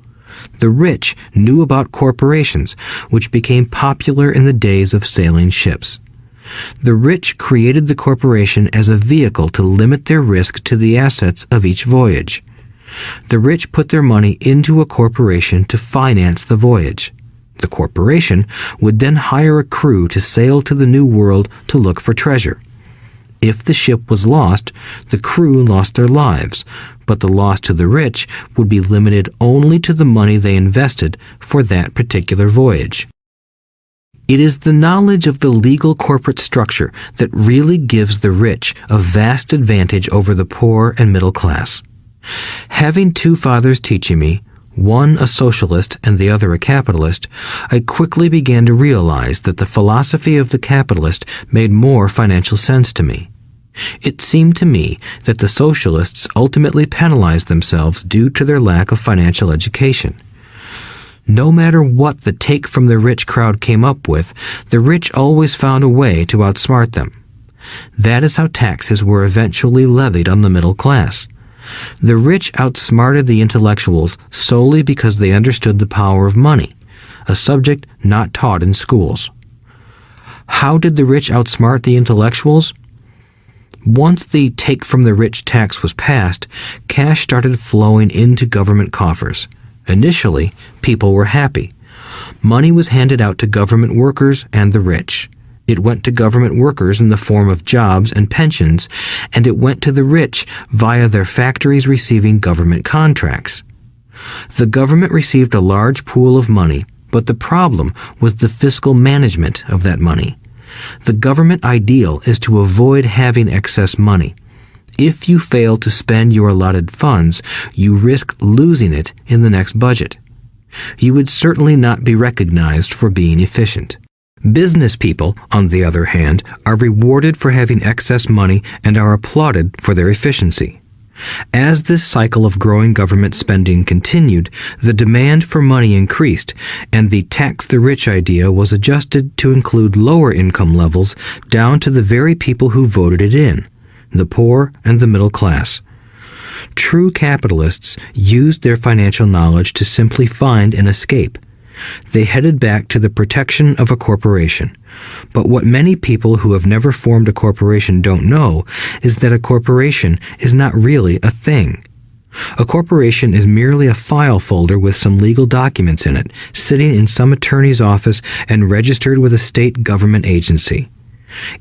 The rich knew about corporations, which became popular in the days of sailing ships. The rich created the corporation as a vehicle to limit their risk to the assets of each voyage. The rich put their money into a corporation to finance the voyage. The corporation would then hire a crew to sail to the New World to look for treasure. If the ship was lost, the crew lost their lives, but the loss to the rich would be limited only to the money they invested for that particular voyage. It is the knowledge of the legal corporate structure that really gives the rich a vast advantage over the poor and middle class. Having two fathers teaching me, one a socialist and the other a capitalist, I quickly began to realize that the philosophy of the capitalist made more financial sense to me. It seemed to me that the socialists ultimately penalized themselves due to their lack of financial education. No matter what the take from the rich crowd came up with, the rich always found a way to outsmart them. That is how taxes were eventually levied on the middle class. The rich outsmarted the intellectuals solely because they understood the power of money, a subject not taught in schools. How did the rich outsmart the intellectuals? Once the take from the rich tax was passed, cash started flowing into government coffers. Initially, people were happy. Money was handed out to government workers and the rich. It went to government workers in the form of jobs and pensions, and it went to the rich via their factories receiving government contracts. The government received a large pool of money, but the problem was the fiscal management of that money. The government ideal is to avoid having excess money. If you fail to spend your allotted funds, you risk losing it in the next budget. You would certainly not be recognized for being efficient. Business people, on the other hand, are rewarded for having excess money and are applauded for their efficiency. As this cycle of growing government spending continued, the demand for money increased, and the tax the rich idea was adjusted to include lower income levels down to the very people who voted it in, the poor and the middle class. True capitalists used their financial knowledge to simply find an escape. They headed back to the protection of a corporation. But what many people who have never formed a corporation don't know is that a corporation is not really a thing. A corporation is merely a file folder with some legal documents in it, sitting in some attorney's office and registered with a state government agency.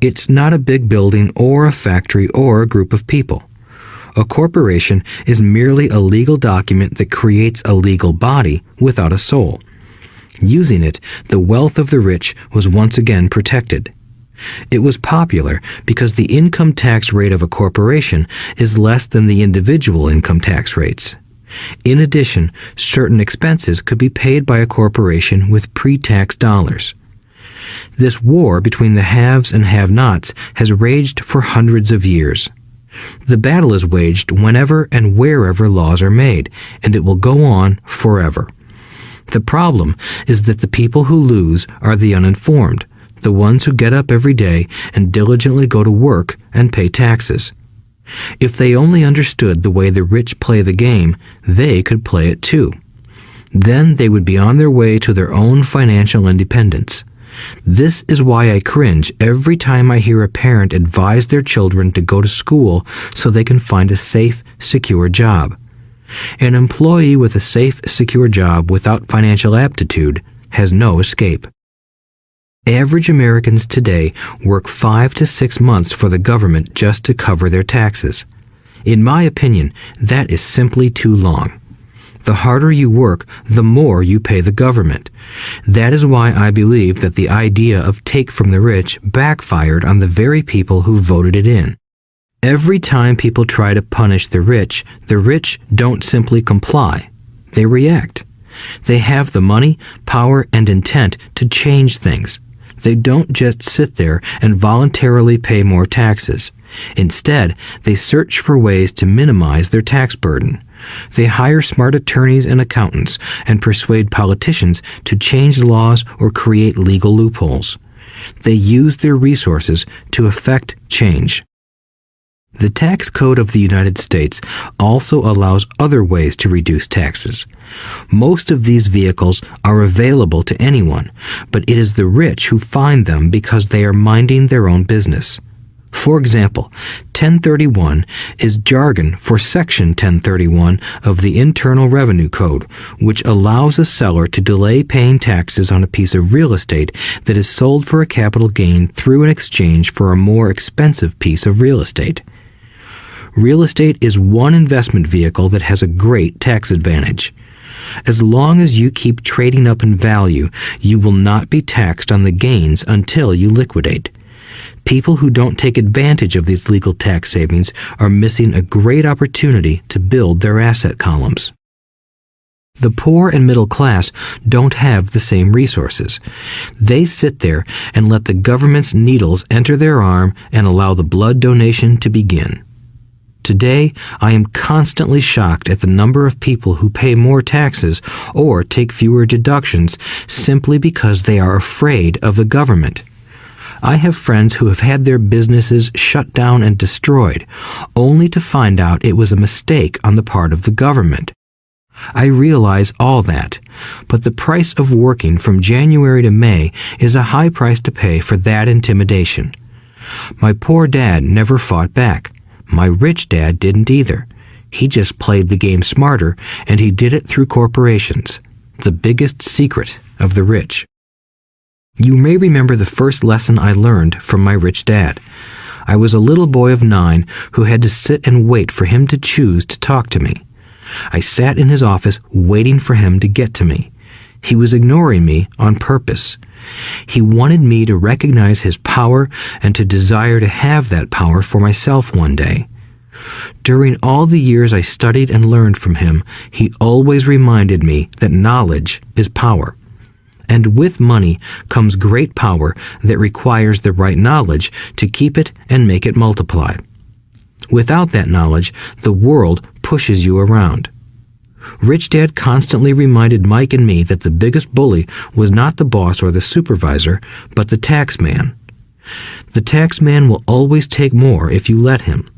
It's not a big building or a factory or a group of people. A corporation is merely a legal document that creates a legal body without a soul. Using it, the wealth of the rich was once again protected. It was popular because the income tax rate of a corporation is less than the individual income tax rates. In addition, certain expenses could be paid by a corporation with pre-tax dollars. This war between the haves and have-nots has raged for hundreds of years. The battle is waged whenever and wherever laws are made, and it will go on forever. The problem is that the people who lose are the uninformed, the ones who get up every day and diligently go to work and pay taxes. If they only understood the way the rich play the game, they could play it too. Then they would be on their way to their own financial independence. This is why I cringe every time I hear a parent advise their children to go to school so they can find a safe, secure job. An employee with a safe, secure job without financial aptitude has no escape. Average Americans today work 5 to 6 months for the government just to cover their taxes. In my opinion, that is simply too long. The harder you work, the more you pay the government. That is why I believe that the idea of take from the rich backfired on the very people who voted it in. Every time people try to punish the rich don't simply comply. They react. They have the money, power, and intent to change things. They don't just sit there and voluntarily pay more taxes. Instead, they search for ways to minimize their tax burden. They hire smart attorneys and accountants and persuade politicians to change laws or create legal loopholes. They use their resources to effect change. The tax code of the United States also allows other ways to reduce taxes. Most of these vehicles are available to anyone, but it is the rich who find them because they are minding their own business. For example, 1031 is jargon for Section 1031 of the Internal Revenue Code, which allows a seller to delay paying taxes on a piece of real estate that is sold for a capital gain through an exchange for a more expensive piece of real estate. Real estate is one investment vehicle that has a great tax advantage. As long as you keep trading up in value, you will not be taxed on the gains until you liquidate. People who don't take advantage of these legal tax savings are missing a great opportunity to build their asset columns. The poor and middle class don't have the same resources. They sit there and let the government's needles enter their arm and allow the blood donation to begin. Today, I am constantly shocked at the number of people who pay more taxes or take fewer deductions simply because they are afraid of the government. I have friends who have had their businesses shut down and destroyed, only to find out it was a mistake on the part of the government. I realize all that, but the price of working from January to May is a high price to pay for that intimidation. My poor dad never fought back. My rich dad didn't either. He just played the game smarter, and he did it through corporations, the biggest secret of the rich. You may remember the first lesson I learned from my rich dad. I was a little boy of 9 who had to sit and wait for him to choose to talk to me. I sat in his office waiting for him to get to me. He was ignoring me on purpose. He wanted me to recognize his power and to desire to have that power for myself one day. During all the years I studied and learned from him, he always reminded me that knowledge is power. And with money comes great power that requires the right knowledge to keep it and make it multiply. Without that knowledge, the world pushes you around. Rich Dad constantly reminded Mike and me that the biggest bully was not the boss or the supervisor, but the tax man. The tax man will always take more if you let him.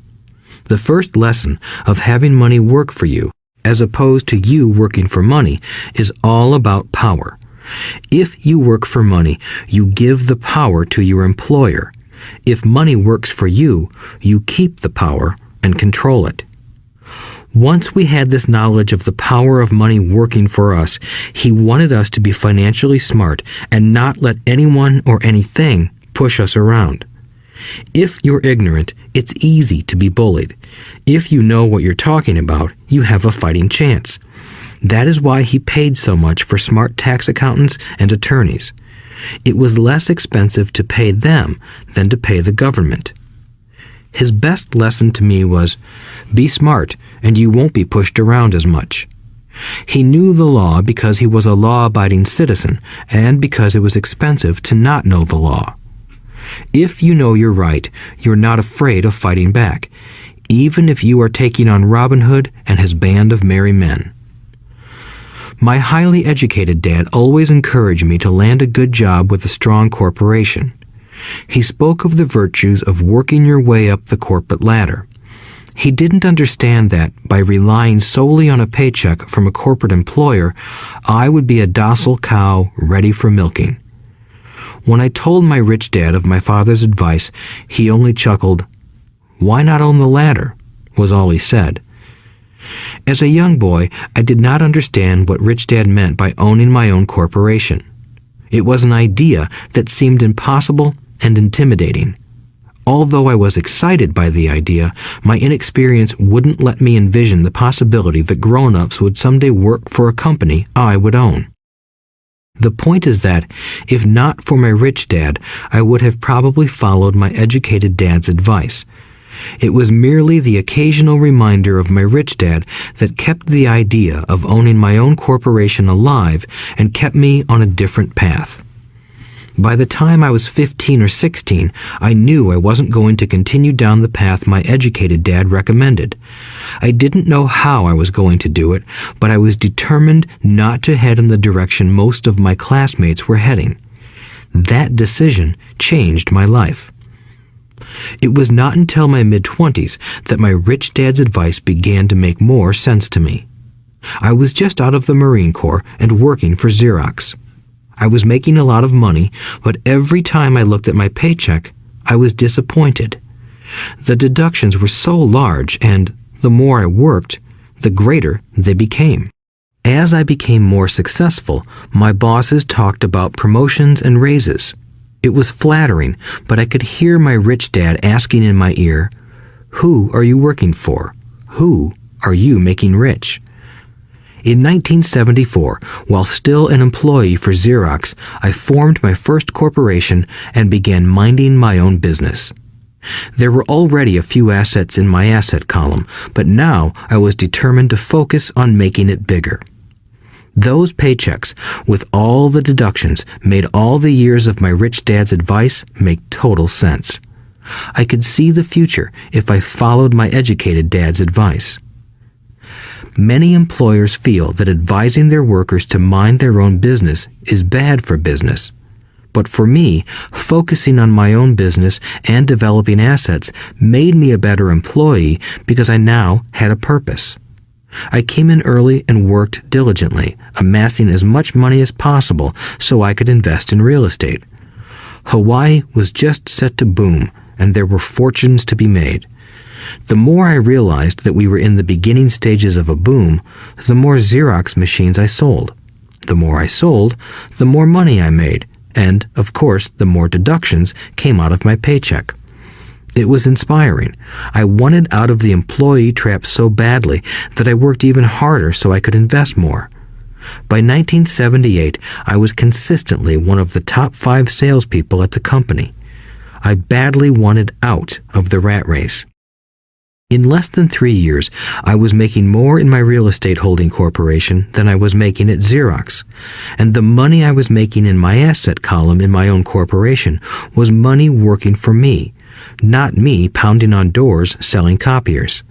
The first lesson of having money work for you, as opposed to you working for money, is all about power. If you work for money, you give the power to your employer. If money works for you, you keep the power and control it. Once we had this knowledge of the power of money working for us, he wanted us to be financially smart and not let anyone or anything push us around. If you're ignorant, it's easy to be bullied. If you know what you're talking about, you have a fighting chance. That is why he paid so much for smart tax accountants and attorneys. It was less expensive to pay them than to pay the government. His best lesson to me was, be smart and you won't be pushed around as much. He knew the law because he was a law-abiding citizen and because it was expensive to not know the law. If you know you're right, you're not afraid of fighting back, even if you are taking on Robin Hood and his band of merry men. My highly educated dad always encouraged me to land a good job with a strong corporation. He spoke of the virtues of working your way up the corporate ladder. He didn't understand that, by relying solely on a paycheck from a corporate employer, I would be a docile cow ready for milking. When I told my rich dad of my father's advice, he only chuckled. "Why not own the ladder?" was all he said. As a young boy, I did not understand what Rich Dad meant by owning my own corporation. It was an idea that seemed impossible and intimidating. Although I was excited by the idea, my inexperience wouldn't let me envision the possibility that grown-ups would someday work for a company I would own. The point is that, if not for my rich dad, I would have probably followed my educated dad's advice. It was merely the occasional reminder of my rich dad that kept the idea of owning my own corporation alive and kept me on a different path. By the time I was 15 or 16, I knew I wasn't going to continue down the path my educated dad recommended. I didn't know how I was going to do it, but I was determined not to head in the direction most of my classmates were heading. That decision changed my life. It was not until my mid-20s that my rich dad's advice began to make more sense to me. I was just out of the Marine Corps and working for Xerox. I was making a lot of money, but every time I looked at my paycheck, I was disappointed. The deductions were so large, and the more I worked, the greater they became. As I became more successful, my bosses talked about promotions and raises. It was flattering, but I could hear my rich dad asking in my ear, "Who are you working for? Who are you making rich?" In 1974, while still an employee for Xerox, I formed my first corporation and began minding my own business. There were already a few assets in my asset column, but now I was determined to focus on making it bigger. Those paychecks, with all the deductions, made all the years of my rich dad's advice make total sense. I could see the future if I followed my educated dad's advice. Many employers feel that advising their workers to mind their own business is bad for business. But for me, focusing on my own business and developing assets made me a better employee because I now had a purpose. I came in early and worked diligently, amassing as much money as possible so I could invest in real estate. Hawaii was just set to boom, and there were fortunes to be made. The more I realized that we were in the beginning stages of a boom, the more Xerox machines I sold. The more I sold, the more money I made, and, of course, the more deductions came out of my paycheck. It was inspiring. I wanted out of the employee trap so badly that I worked even harder so I could invest more. By 1978, I was consistently one of the top 5 salespeople at the company. I badly wanted out of the rat race. In less than 3 years, I was making more in my real estate holding corporation than I was making at Xerox, and the money I was making in my asset column in my own corporation was money working for me, not me pounding on doors selling copiers.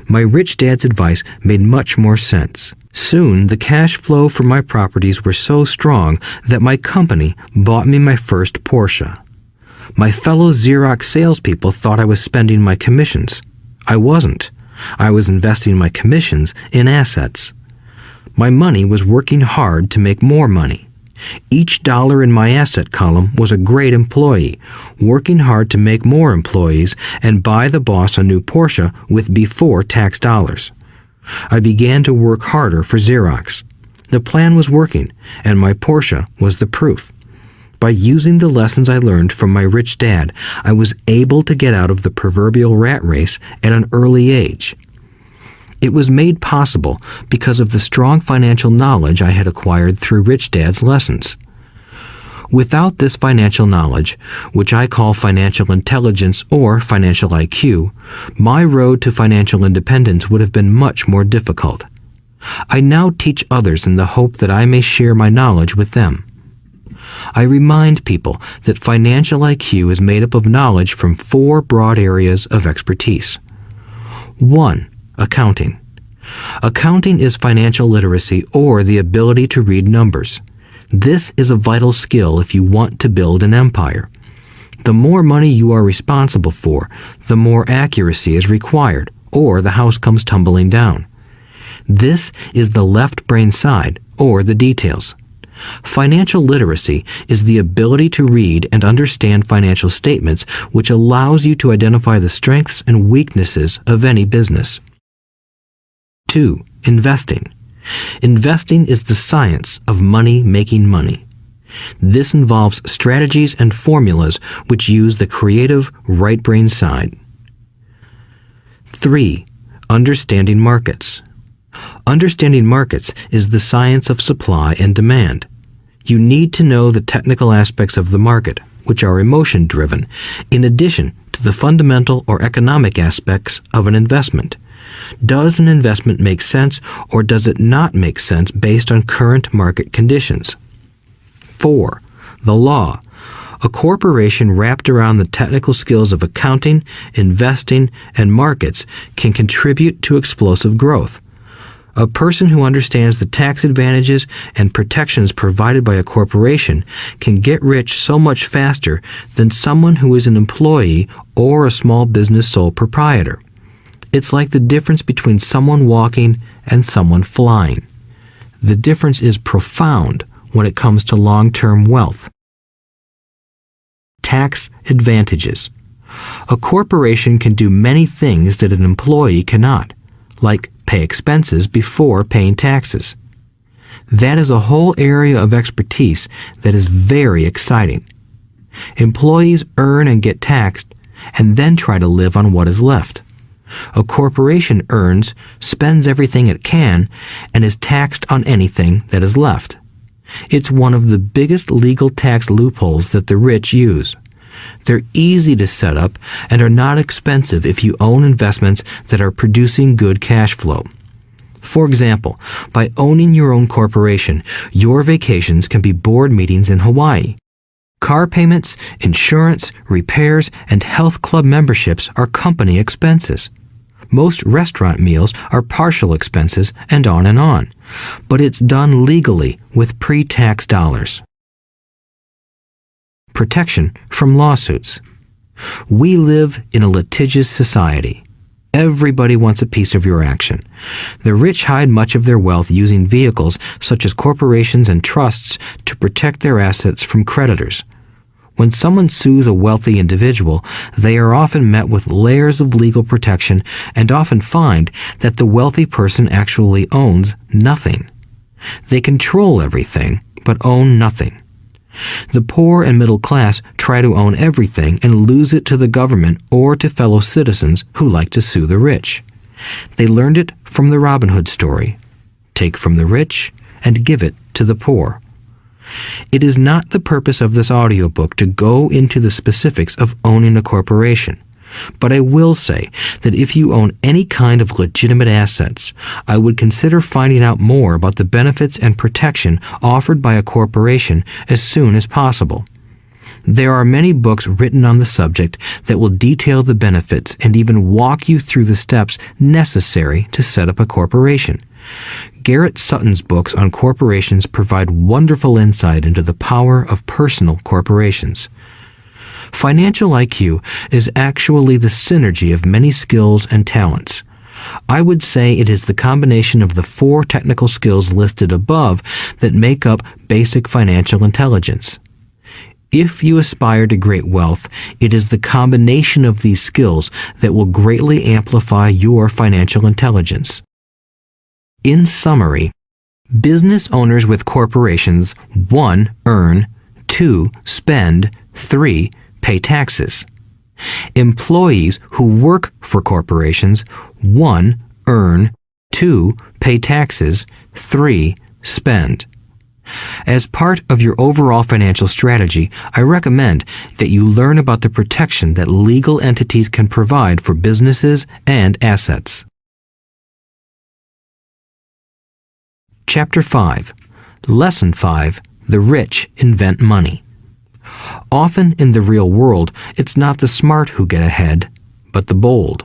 My rich dad's advice made much more sense. Soon, the cash flow from my properties were so strong that my company bought me my first Porsche. My fellow Xerox salespeople thought I was spending my commissions. I wasn't. I was investing my commissions in assets. My money was working hard to make more money. Each dollar in my asset column was a great employee, working hard to make more employees and buy the boss a new Porsche with before-tax dollars. I began to work harder for Xerox. The plan was working, and my Porsche was the proof. By using the lessons I learned from my rich dad, I was able to get out of the proverbial rat race at an early age. It was made possible because of the strong financial knowledge I had acquired through Rich Dad's lessons. Without this financial knowledge, which I call financial intelligence or financial IQ, my road to financial independence would have been much more difficult. I now teach others in the hope that I may share my knowledge with them. I remind people that financial IQ is made up of knowledge from 4 broad areas of expertise. 1. Accounting. Accounting is financial literacy or the ability to read numbers. This is a vital skill if you want to build an empire. The more money you are responsible for, the more accuracy is required, or the house comes tumbling down. This is the left brain side, or the details. Financial literacy is the ability to read and understand financial statements, which allows you to identify the strengths and weaknesses of any business. 2. Investing. Investing is the science of money making money. This involves strategies and formulas which use the creative right brain side. 3. Understanding markets. Understanding markets is the science of supply and demand. You need to know the technical aspects of the market, which are emotion-driven, in addition to the fundamental or economic aspects of an investment. Does an investment make sense or does it not make sense based on current market conditions? 4. The law. A corporation wrapped around the technical skills of accounting, investing, and markets can contribute to explosive growth. A person who understands the tax advantages and protections provided by a corporation can get rich so much faster than someone who is an employee or a small business sole proprietor. It's like the difference between someone walking and someone flying. The difference is profound when it comes to long-term wealth. Tax advantages. A corporation can do many things that an employee cannot, like pay expenses before paying taxes. That is a whole area of expertise that is very exciting. Employees earn and get taxed, and then try to live on what is left. A corporation earns, spends everything it can, and is taxed on anything that is left. It's one of the biggest legal tax loopholes that the rich use. They're easy to set up and are not expensive if you own investments that are producing good cash flow. For example, by owning your own corporation, your vacations can be board meetings in Hawaii. Car payments, insurance, repairs, and health club memberships are company expenses. Most restaurant meals are partial expenses, and on. But it's done legally with pre-tax dollars. Protection from lawsuits. We live in a litigious society. Everybody wants a piece of your action. The rich hide much of their wealth using vehicles such as corporations and trusts to protect their assets from creditors. When someone sues a wealthy individual, they are often met with layers of legal protection and often find that the wealthy person actually owns nothing. They control everything, but own nothing. The poor and middle class try to own everything and lose it to the government or to fellow citizens who like to sue the rich. They learned it from the Robin Hood story. Take from the rich and give it to the poor. It is not the purpose of this audiobook to go into the specifics of owning a corporation. But I will say that if you own any kind of legitimate assets, I would consider finding out more about the benefits and protection offered by a corporation as soon as possible. There are many books written on the subject that will detail the benefits and even walk you through the steps necessary to set up a corporation. Garrett Sutton's books on corporations provide wonderful insight into the power of personal corporations. Financial IQ is actually the synergy of many skills and talents. I would say it is the combination of the 4 technical skills listed above that make up basic financial intelligence. If you aspire to great wealth, it is the combination of these skills that will greatly amplify your financial intelligence. In summary, business owners with corporations 1. Earn, 2. Spend, 3. Pay taxes. Employees who work for corporations 1. Earn, 2. Pay taxes, 3. Spend. As part of your overall financial strategy, I recommend that you learn about the protection that legal entities can provide for businesses and assets. Chapter 5. Lesson 5. The rich invent money. Often in the real world, it's not the smart who get ahead, but the bold.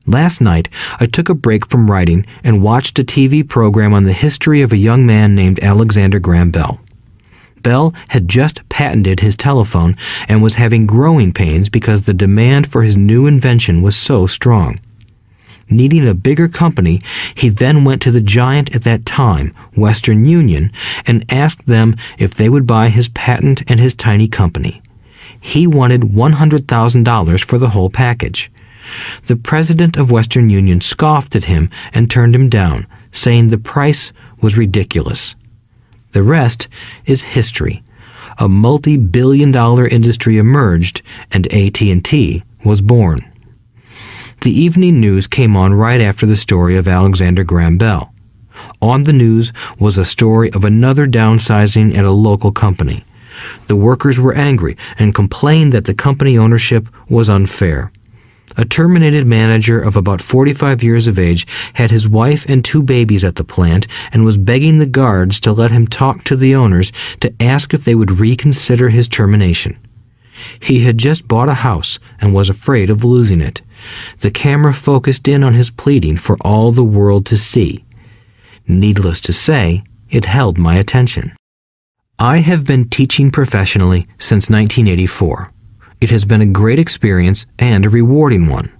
Last night, I took a break from writing and watched a TV program on the history of a young man named Alexander Graham Bell. Bell had just patented his telephone and was having growing pains because the demand for his new invention was so strong. Needing a bigger company, he then went to the giant at that time, Western Union, and asked them if they would buy his patent and his tiny company. He wanted $100,000 for the whole package. The president of Western Union scoffed at him and turned him down, saying the price was ridiculous. The rest is history. A multi-billion-dollar industry emerged, and AT&T was born. The evening news came on right after the story of Alexander Graham Bell. On the news was a story of another downsizing at a local company. The workers were angry and complained that the company ownership was unfair. A terminated manager of about 45 years of age had his wife and 2 babies at the plant and was begging the guards to let him talk to the owners to ask if they would reconsider his termination. He had just bought a house and was afraid of losing it. The camera focused in on his pleading for all the world to see. Needless to say, it held my attention. I have been teaching professionally since 1984. It has been a great experience and a rewarding one.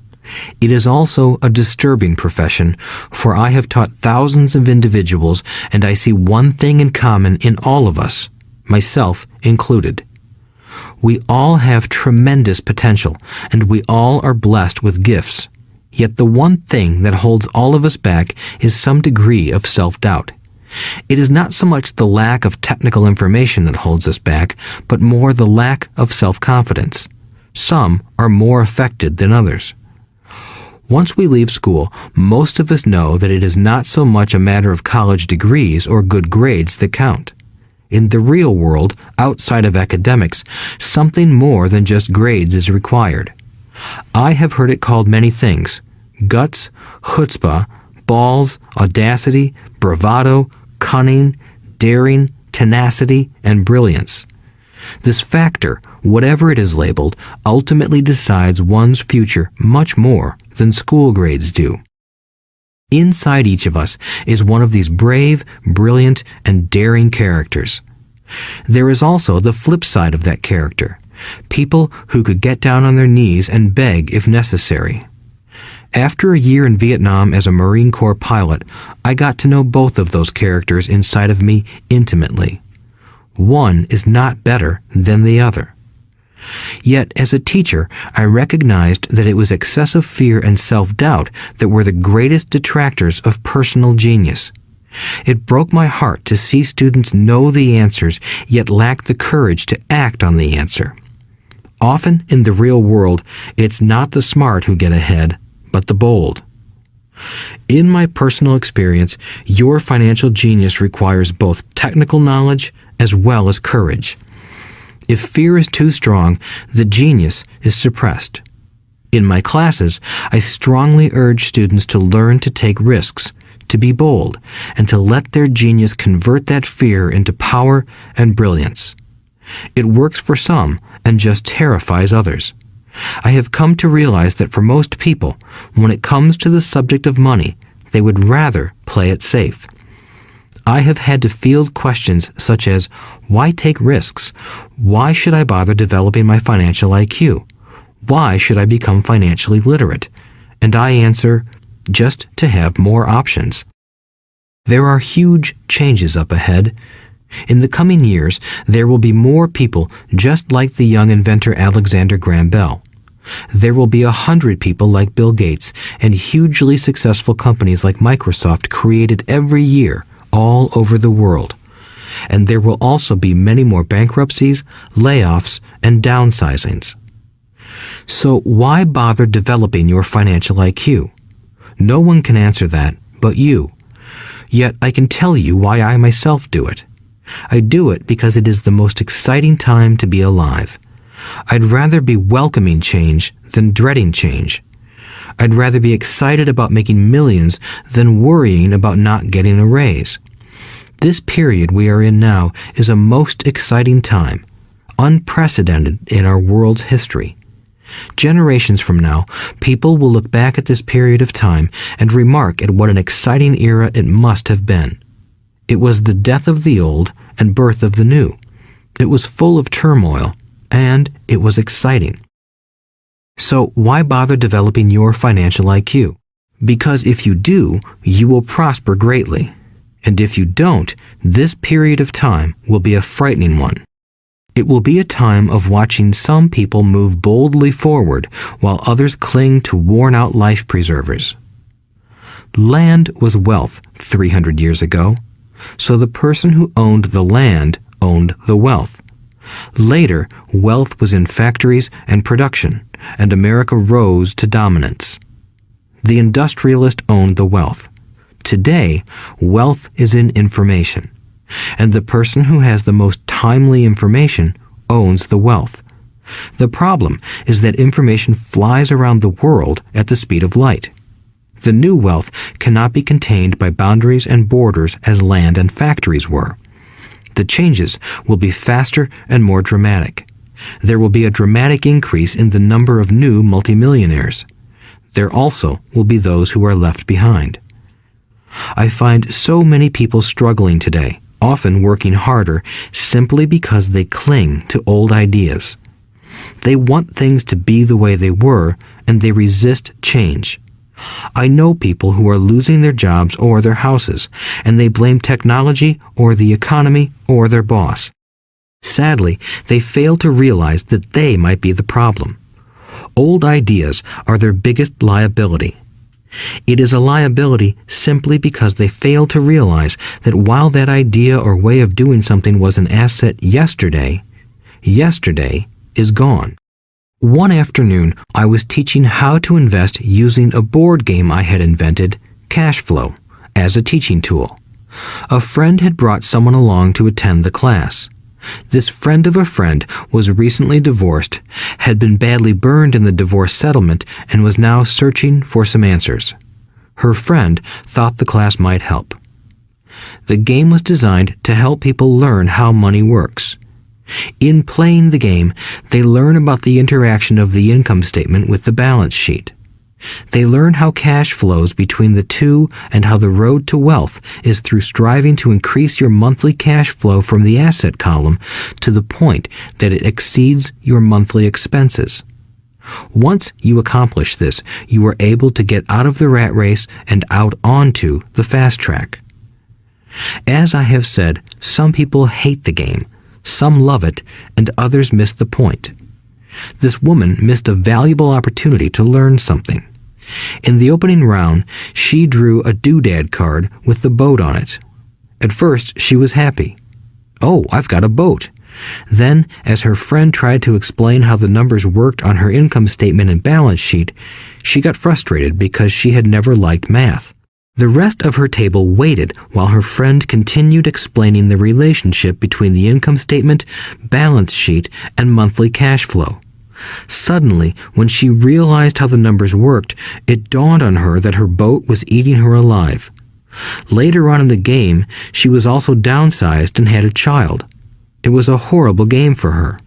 It is also a disturbing profession, for I have taught thousands of individuals, and I see one thing in common in all of us, myself included. We all have tremendous potential, and we all are blessed with gifts. Yet the one thing that holds all of us back is some degree of self-doubt. It is not so much the lack of technical information that holds us back, but more the lack of self-confidence. Some are more affected than others. Once we leave school, most of us know that it is not so much a matter of college degrees or good grades that count. In the real world, outside of academics, something more than just grades is required. I have heard it called many things: guts, chutzpah, balls, audacity, bravado, cunning, daring, tenacity, and brilliance. This factor, whatever it is labeled, ultimately decides one's future much more than school grades do. Inside each of us is one of these brave, brilliant, and daring characters. There is also the flip side of that character, people who could get down on their knees and beg if necessary. After a year in Vietnam as a Marine Corps pilot, I got to know both of those characters inside of me intimately. One is not better than the other. Yet, as a teacher, I recognized that it was excessive fear and self-doubt that were the greatest detractors of personal genius. It broke my heart to see students know the answers, yet lack the courage to act on the answer. Often in the real world, it's not the smart who get ahead, but the bold. In my personal experience, your financial genius requires both technical knowledge as well as courage. If fear is too strong, the genius is suppressed. In my classes, I strongly urge students to learn to take risks, to be bold, and to let their genius convert that fear into power and brilliance. It works for some and just terrifies others. I have come to realize that for most people, when it comes to the subject of money, they would rather play it safe. I have had to field questions such as, why take risks? Why should I bother developing my financial IQ? Why should I become financially literate? And I answer, just to have more options. There are huge changes up ahead. In the coming years, there will be more people just like the young inventor Alexander Graham Bell. There will be 100 people like Bill Gates and hugely successful companies like Microsoft created every year all over the world. And there will also be many more bankruptcies, layoffs, and downsizings. So why bother developing your financial IQ? No one can answer that but you. Yet I can tell you why I myself do it. I do it because it is the most exciting time to be alive. I'd rather be welcoming change than dreading change. I'd rather be excited about making millions than worrying about not getting a raise. This period we are in now is a most exciting time, unprecedented in our world's history. Generations from now, people will look back at this period of time and remark at what an exciting era it must have been. It was the death of the old and birth of the new. It was full of turmoil, and it was exciting. So why bother developing your financial IQ? Because if you do, you will prosper greatly. And if you don't, this period of time will be a frightening one. It will be a time of watching some people move boldly forward while others cling to worn-out life preservers. Land was wealth 300 years ago, so the person who owned the land owned the wealth. Later, wealth was in factories and production, and America rose to dominance. The industrialist owned the wealth. Today, wealth is in information, and the person who has the most timely information owns the wealth. The problem is that information flies around the world at the speed of light. The new wealth cannot be contained by boundaries and borders as land and factories were. The changes will be faster and more dramatic. There will be a dramatic increase in the number of new multimillionaires. There also will be those who are left behind. I find so many people struggling today, often working harder, simply because they cling to old ideas. They want things to be the way they were, and they resist change. I know people who are losing their jobs or their houses, and they blame technology or the economy or their boss. Sadly, they fail to realize that they might be the problem. Old ideas are their biggest liability. It is a liability simply because they fail to realize that while that idea or way of doing something was an asset yesterday, yesterday is gone. One afternoon, I was teaching how to invest using a board game I had invented, Cash Flow, as a teaching tool. A friend had brought someone along to attend the class. This friend of a friend was recently divorced, had been badly burned in the divorce settlement, and was now searching for some answers. Her friend thought the class might help. The game was designed to help people learn how money works. In playing the game, they learn about the interaction of the income statement with the balance sheet. They learn how cash flows between the two and how the road to wealth is through striving to increase your monthly cash flow from the asset column to the point that it exceeds your monthly expenses. Once you accomplish this, you are able to get out of the rat race and out onto the fast track. As I have said, some people hate the game, some love it, and others miss the point. This woman missed a valuable opportunity to learn something. In the opening round, she drew a doodad card with the boat on it. At first, she was happy. "Oh, I've got a boat." Then, as her friend tried to explain how the numbers worked on her income statement and balance sheet, she got frustrated because she had never liked math. The rest of her table waited while her friend continued explaining the relationship between the income statement, balance sheet, and monthly cash flow. Suddenly, when she realized how the numbers worked, it dawned on her that her boat was eating her alive. Later on in the game, she was also downsized and had a child. It was a horrible game for her.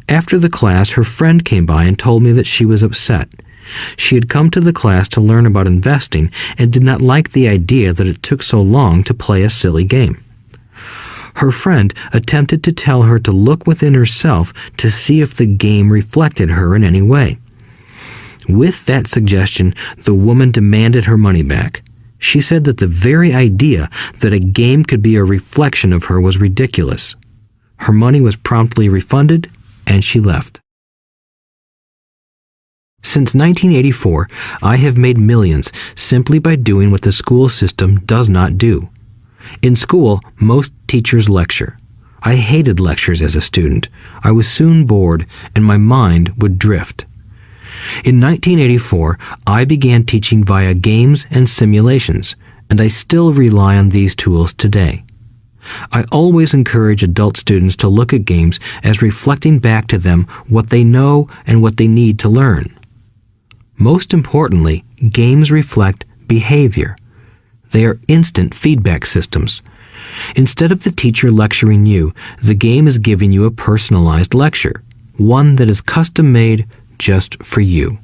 After the class, her friend came by and told me that she was upset. She had come to the class to learn about investing and did not like the idea that it took so long to play a silly game. Her friend attempted to tell her to look within herself to see if the game reflected her in any way. With that suggestion, the woman demanded her money back. She said that the very idea that a game could be a reflection of her was ridiculous. Her money was promptly refunded, and she left. Since 1984, I have made millions simply by doing what the school system does not do. In school, most teachers lecture. I hated lectures as a student. I was soon bored, and my mind would drift. In 1984, I began teaching via games and simulations, and I still rely on these tools today. I always encourage adult students to look at games as reflecting back to them what they know and what they need to learn. Most importantly, games reflect behavior. They are instant feedback systems. Instead of the teacher lecturing you, the game is giving you a personalized lecture, one that is custom-made just for you.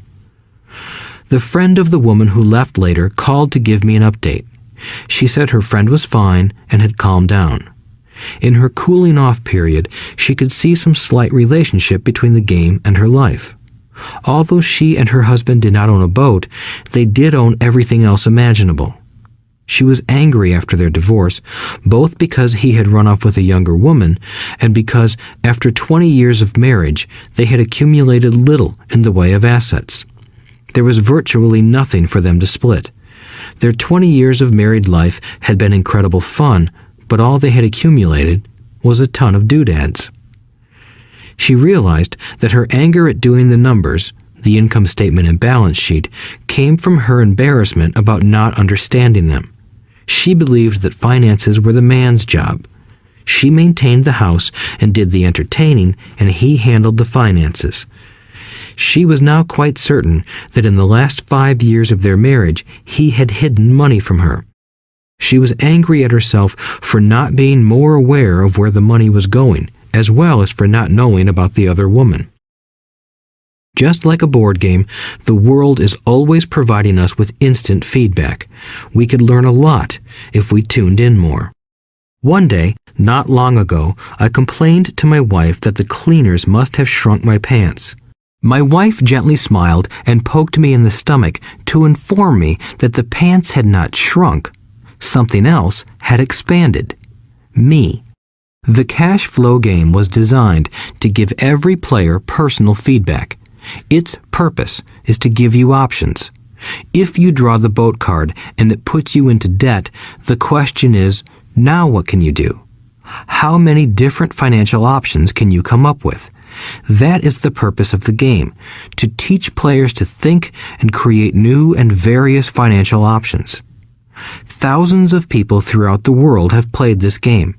The friend of the woman who left later called to give me an update. She said her friend was fine and had calmed down. In her cooling off period, she could see some slight relationship between the game and her life. Although she and her husband did not own a boat, they did own everything else imaginable. She was angry after their divorce, both because he had run off with a younger woman and because, after 20 years of marriage, they had accumulated little in the way of assets. There was virtually nothing for them to split. Their 20 years of married life had been incredible fun, but all they had accumulated was a ton of doodads. She realized that her anger at doing the numbers, the income statement and balance sheet, came from her embarrassment about not understanding them. She believed that finances were the man's job. She maintained the house and did the entertaining, and he handled the finances. She was now quite certain that in the last 5 years of their marriage, he had hidden money from her. She was angry at herself for not being more aware of where the money was going, as well as for not knowing about the other woman. Just like a board game, the world is always providing us with instant feedback. We could learn a lot if we tuned in more. One day, not long ago, I complained to my wife that the cleaners must have shrunk my pants. My wife gently smiled and poked me in the stomach to inform me that the pants had not shrunk. Something else had expanded. Me. The cash flow game was designed to give every player personal feedback. Its purpose is to give you options. If you draw the boat card and it puts you into debt, the question is, now what can you do? How many different financial options can you come up with? That is the purpose of the game, to teach players to think and create new and various financial options. Thousands of people throughout the world have played this game.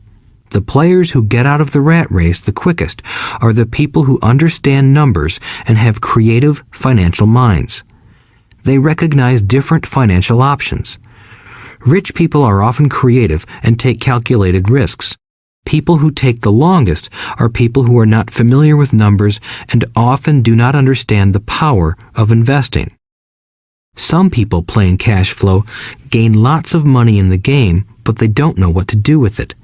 The players who get out of the rat race the quickest are the people who understand numbers and have creative financial minds. They recognize different financial options. Rich people are often creative and take calculated risks. People who take the longest are people who are not familiar with numbers and often do not understand the power of investing. Some people playing cash flow gain lots of money in the game, but they don't know what to do with it.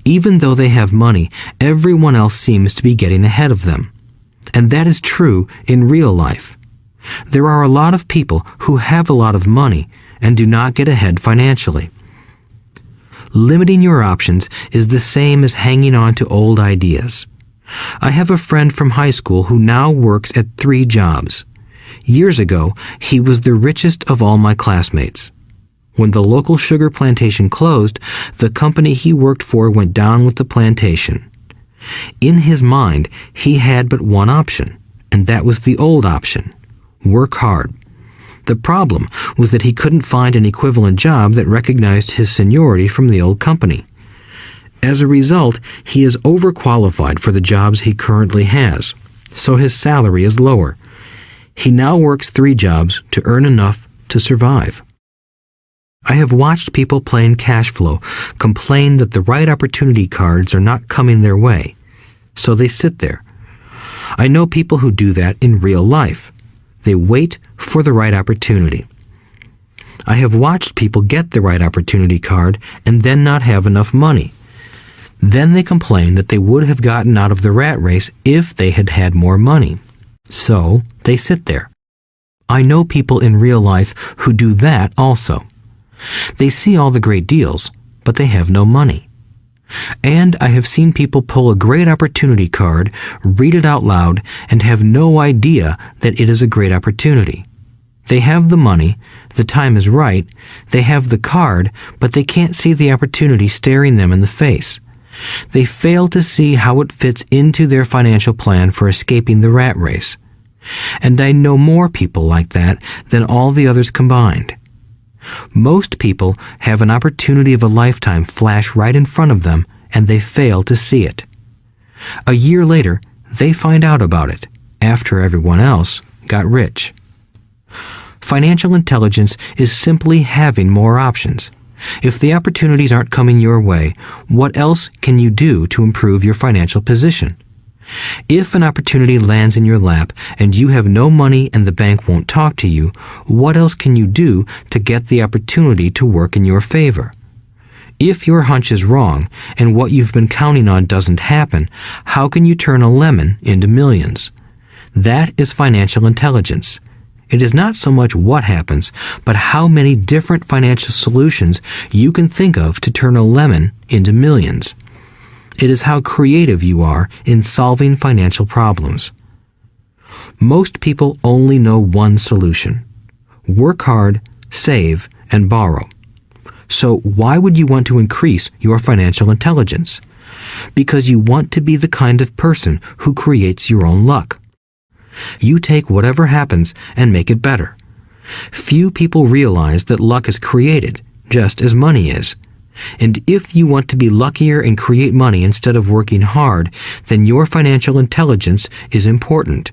Even though they have money, everyone else seems to be getting ahead of them. And that is true in real life. There are a lot of people who have a lot of money and do not get ahead financially. Limiting your options is the same as hanging on to old ideas. I have a friend from high school who now works at 3 jobs. Years ago, he was the richest of all my classmates. When the local sugar plantation closed, the company he worked for went down with the plantation. In his mind, he had but one option, and that was the old option: work hard. The problem was that he couldn't find an equivalent job that recognized his seniority from the old company. As a result, he is overqualified for the jobs he currently has. so his salary is lower. He now works 3 jobs to earn enough to survive. I have watched people playing cash flow complain that the right opportunity cards are not coming their way, so they sit there. I know people who do that in real life. They wait for the right opportunity. I have watched people get the right opportunity card and then not have enough money. Then they complain that they would have gotten out of the rat race if they had had more money. So they sit there. I know people in real life who do that also. They see all the great deals, but they have no money. And I have seen people pull a great opportunity card, read it out loud, and have no idea that it is a great opportunity. They have the money, the time is right, they have the card, but they can't see the opportunity staring them in the face. They fail to see how it fits into their financial plan for escaping the rat race. And I know more people like that than all the others combined. Most people have an opportunity of a lifetime flash right in front of them, and they fail to see it. A year later, they find out about it, after everyone else got rich. Financial intelligence is simply having more options. If the opportunities aren't coming your way, what else can you do to improve your financial position? If an opportunity lands in your lap and you have no money and the bank won't talk to you, what else can you do to get the opportunity to work in your favor? If your hunch is wrong and what you've been counting on doesn't happen, how can you turn a lemon into millions? That is financial intelligence. It is not so much what happens, but how many different financial solutions you can think of to turn a lemon into millions. It is how creative you are in solving financial problems. Most people only know one solution: work hard, save, and borrow. So why would you want to increase your financial intelligence? Because you want to be the kind of person who creates your own luck. You take whatever happens and make it better. Few people realize that luck is created, just as money is. And if you want to be luckier and create money instead of working hard, then your financial intelligence is important.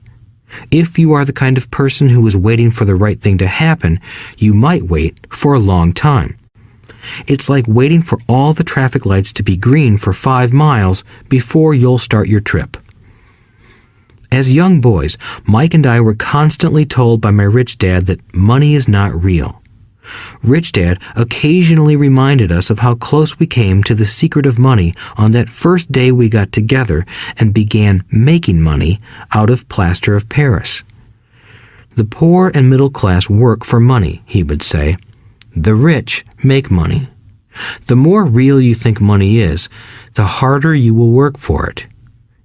If you are the kind of person who is waiting for the right thing to happen, you might wait for a long time. It's like waiting for all the traffic lights to be green for 5 miles before you'll start your trip. As young boys, Mike and I were constantly told by my rich dad that money is not real. Rich Dad occasionally reminded us of how close we came to the secret of money on that first day we got together and began making money out of plaster of Paris. The poor and middle class work for money, he would say. The rich make money. The more real you think money is, the harder you will work for it.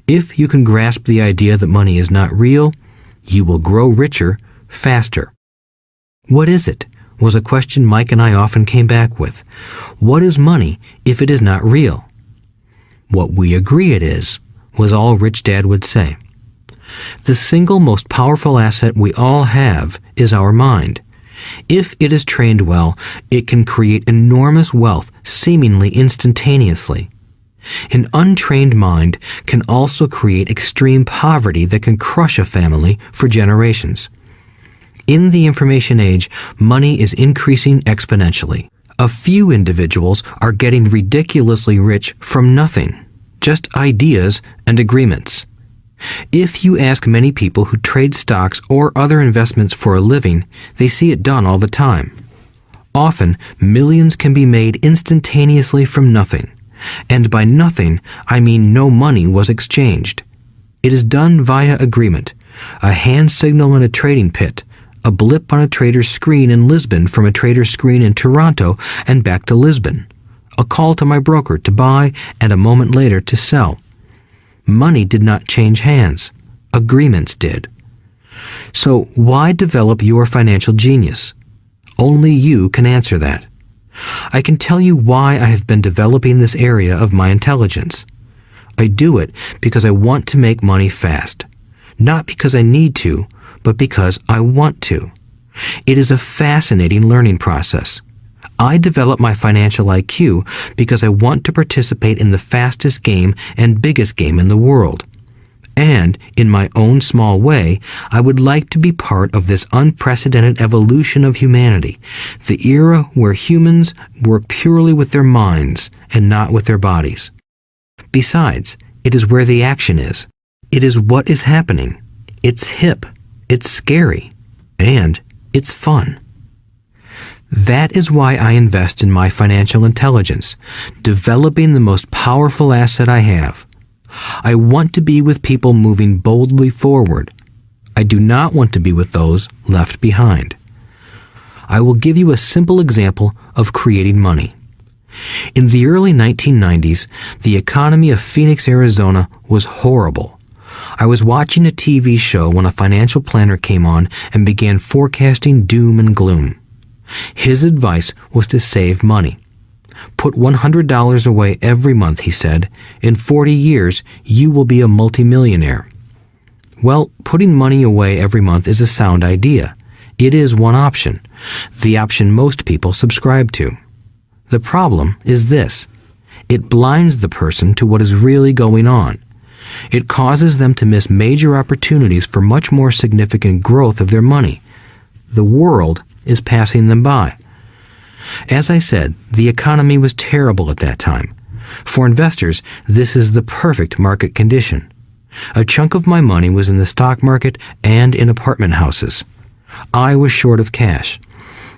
If you can grasp the idea that money is not real, you will grow richer faster. What is it? Was a question Mike and I often came back with. What is money if it is not real? What we agree it is, was all Rich Dad would say. The single most powerful asset we all have is our mind. If it is trained well, it can create enormous wealth seemingly instantaneously. An untrained mind can also create extreme poverty that can crush a family for generations. In the information age, money is increasing exponentially. A few individuals are getting ridiculously rich from nothing, just ideas and agreements. If you ask many people who trade stocks or other investments for a living, they see it done all the time. Often, millions can be made instantaneously from nothing. And by nothing, I mean no money was exchanged. It is done via agreement, a hand signal in a trading pit, a blip on a trader's screen in Lisbon from a trader's screen in Toronto and back to Lisbon, a call to my broker to buy and a moment later to sell. Money did not change hands. Agreements did. So why develop your financial genius? Only you can answer that. I can tell you why I have been developing this area of my intelligence. I do it because I want to make money fast. Not because I need to, but because I want to. It is a fascinating learning process. I develop my financial IQ because I want to participate in the fastest game and biggest game in the world. And, in my own small way, I would like to be part of this unprecedented evolution of humanity, the era where humans work purely with their minds and not with their bodies. Besides, it is where the action is. It is what is happening. It's hip, it's scary, and it's fun. That is why I invest in my financial intelligence, developing the most powerful asset I have. I want to be with people moving boldly forward. I do not want to be with those left behind. I will give you a simple example of creating money. In the early 1990s, the economy of Phoenix, Arizona was horrible. I was watching a TV show when a financial planner came on and began forecasting doom and gloom. His advice was to save money. Put $100 away every month, he said. In 40 years, you will be a multimillionaire. Well, putting money away every month is a sound idea. It is one option, the option most people subscribe to. The problem is this. It blinds the person to what is really going on. It causes them to miss major opportunities for much more significant growth of their money. The world is passing them by. As I said, the economy was terrible at that time. For investors, this is the perfect market condition. A chunk of my money was in the stock market and in apartment houses. I was short of cash.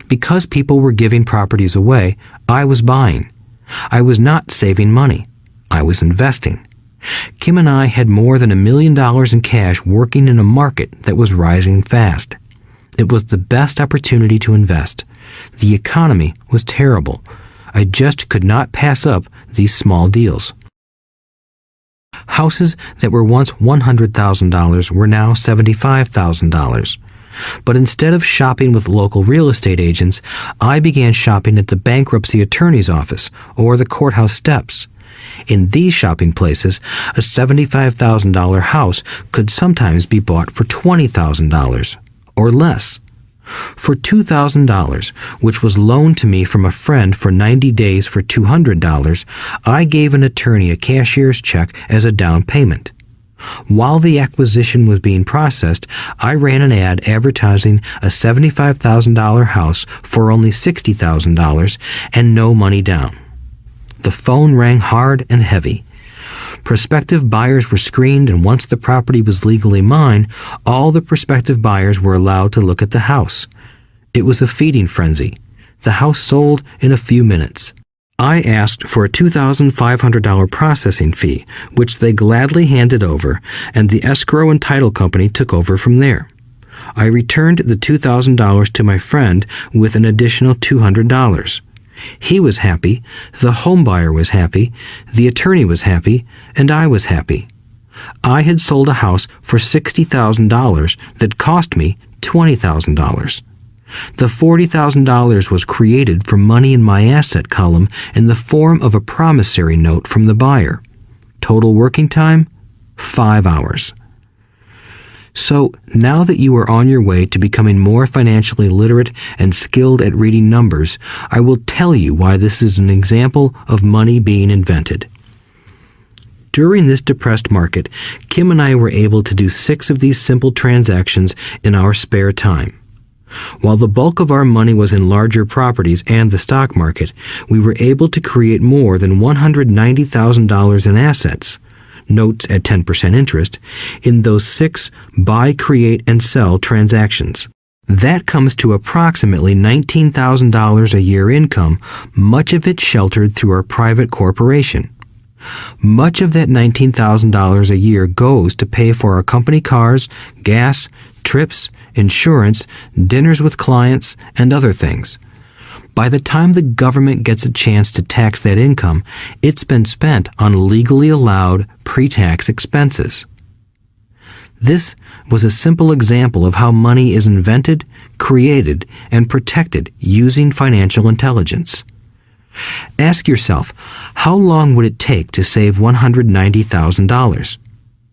Because people were giving properties away, I was buying. I was not saving money. I was investing. Kim and I had more than $1 million in cash working in a market that was rising fast. It was the best opportunity to invest. The economy was terrible. I just could not pass up these small deals. Houses that were once $100,000 were now $75,000. But instead of shopping with local real estate agents, I began shopping at the bankruptcy attorney's office or the courthouse steps. In these shopping places, a $75,000 house could sometimes be bought for $20,000 or less. For $2,000, which was loaned to me from a friend for 90 days for $200, I gave an attorney a cashier's check as a down payment. While the acquisition was being processed, I ran an ad advertising a $75,000 house for only $60,000 and no money down. The phone rang hard and heavy. Prospective buyers were screened, and once the property was legally mine, all the prospective buyers were allowed to look at the house. It was a feeding frenzy. The house sold in a few minutes. I asked for a $2,500 processing fee, which they gladly handed over, and the escrow and title company took over from there. I returned the $2,000 to my friend with an additional $200. He was happy, the home buyer was happy, the attorney was happy, and I was happy. I had sold a house for $60,000 that cost me $20,000. The $40,000 was created from money in my asset column in the form of a promissory note from the buyer. Total working time, 5 hours. So, now that you are on your way to becoming more financially literate and skilled at reading numbers, I will tell you why this is an example of money being invented. During this depressed market, Kim and I were able to do 6 of these simple transactions in our spare time. While the bulk of our money was in larger properties and the stock market, we were able to create more than $190,000 in assets, notes at 10% interest, in those 6 buy, create, and sell transactions. That comes to approximately $19,000 a year income, much of it sheltered through our private corporation. Much of that $19,000 a year goes to pay for our company cars, gas, trips, insurance, dinners with clients, and other things. By the time the government gets a chance to tax that income, it's been spent on legally allowed pre-tax expenses. This was a simple example of how money is invented, created, and protected using financial intelligence. Ask yourself, how long would it take to save $190,000?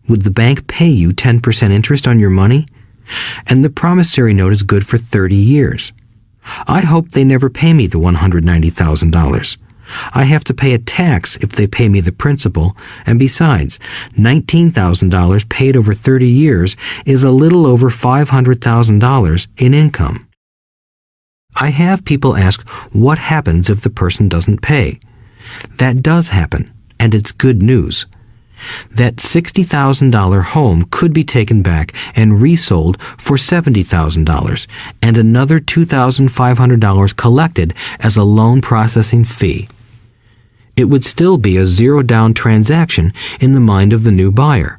Would the bank pay you 10% interest on your money? And the promissory note is good for 30 years. I hope they never pay me the $190,000. I have to pay a tax if they pay me the principal, and besides, $19,000 paid over 30 years is a little over $500,000 in income. I have people ask what happens if the person doesn't pay. That does happen, and it's good news. That $60,000 home could be taken back and resold for $70,000 and another $2,500 collected as a loan processing fee. It would still be a zero-down transaction in the mind of the new buyer,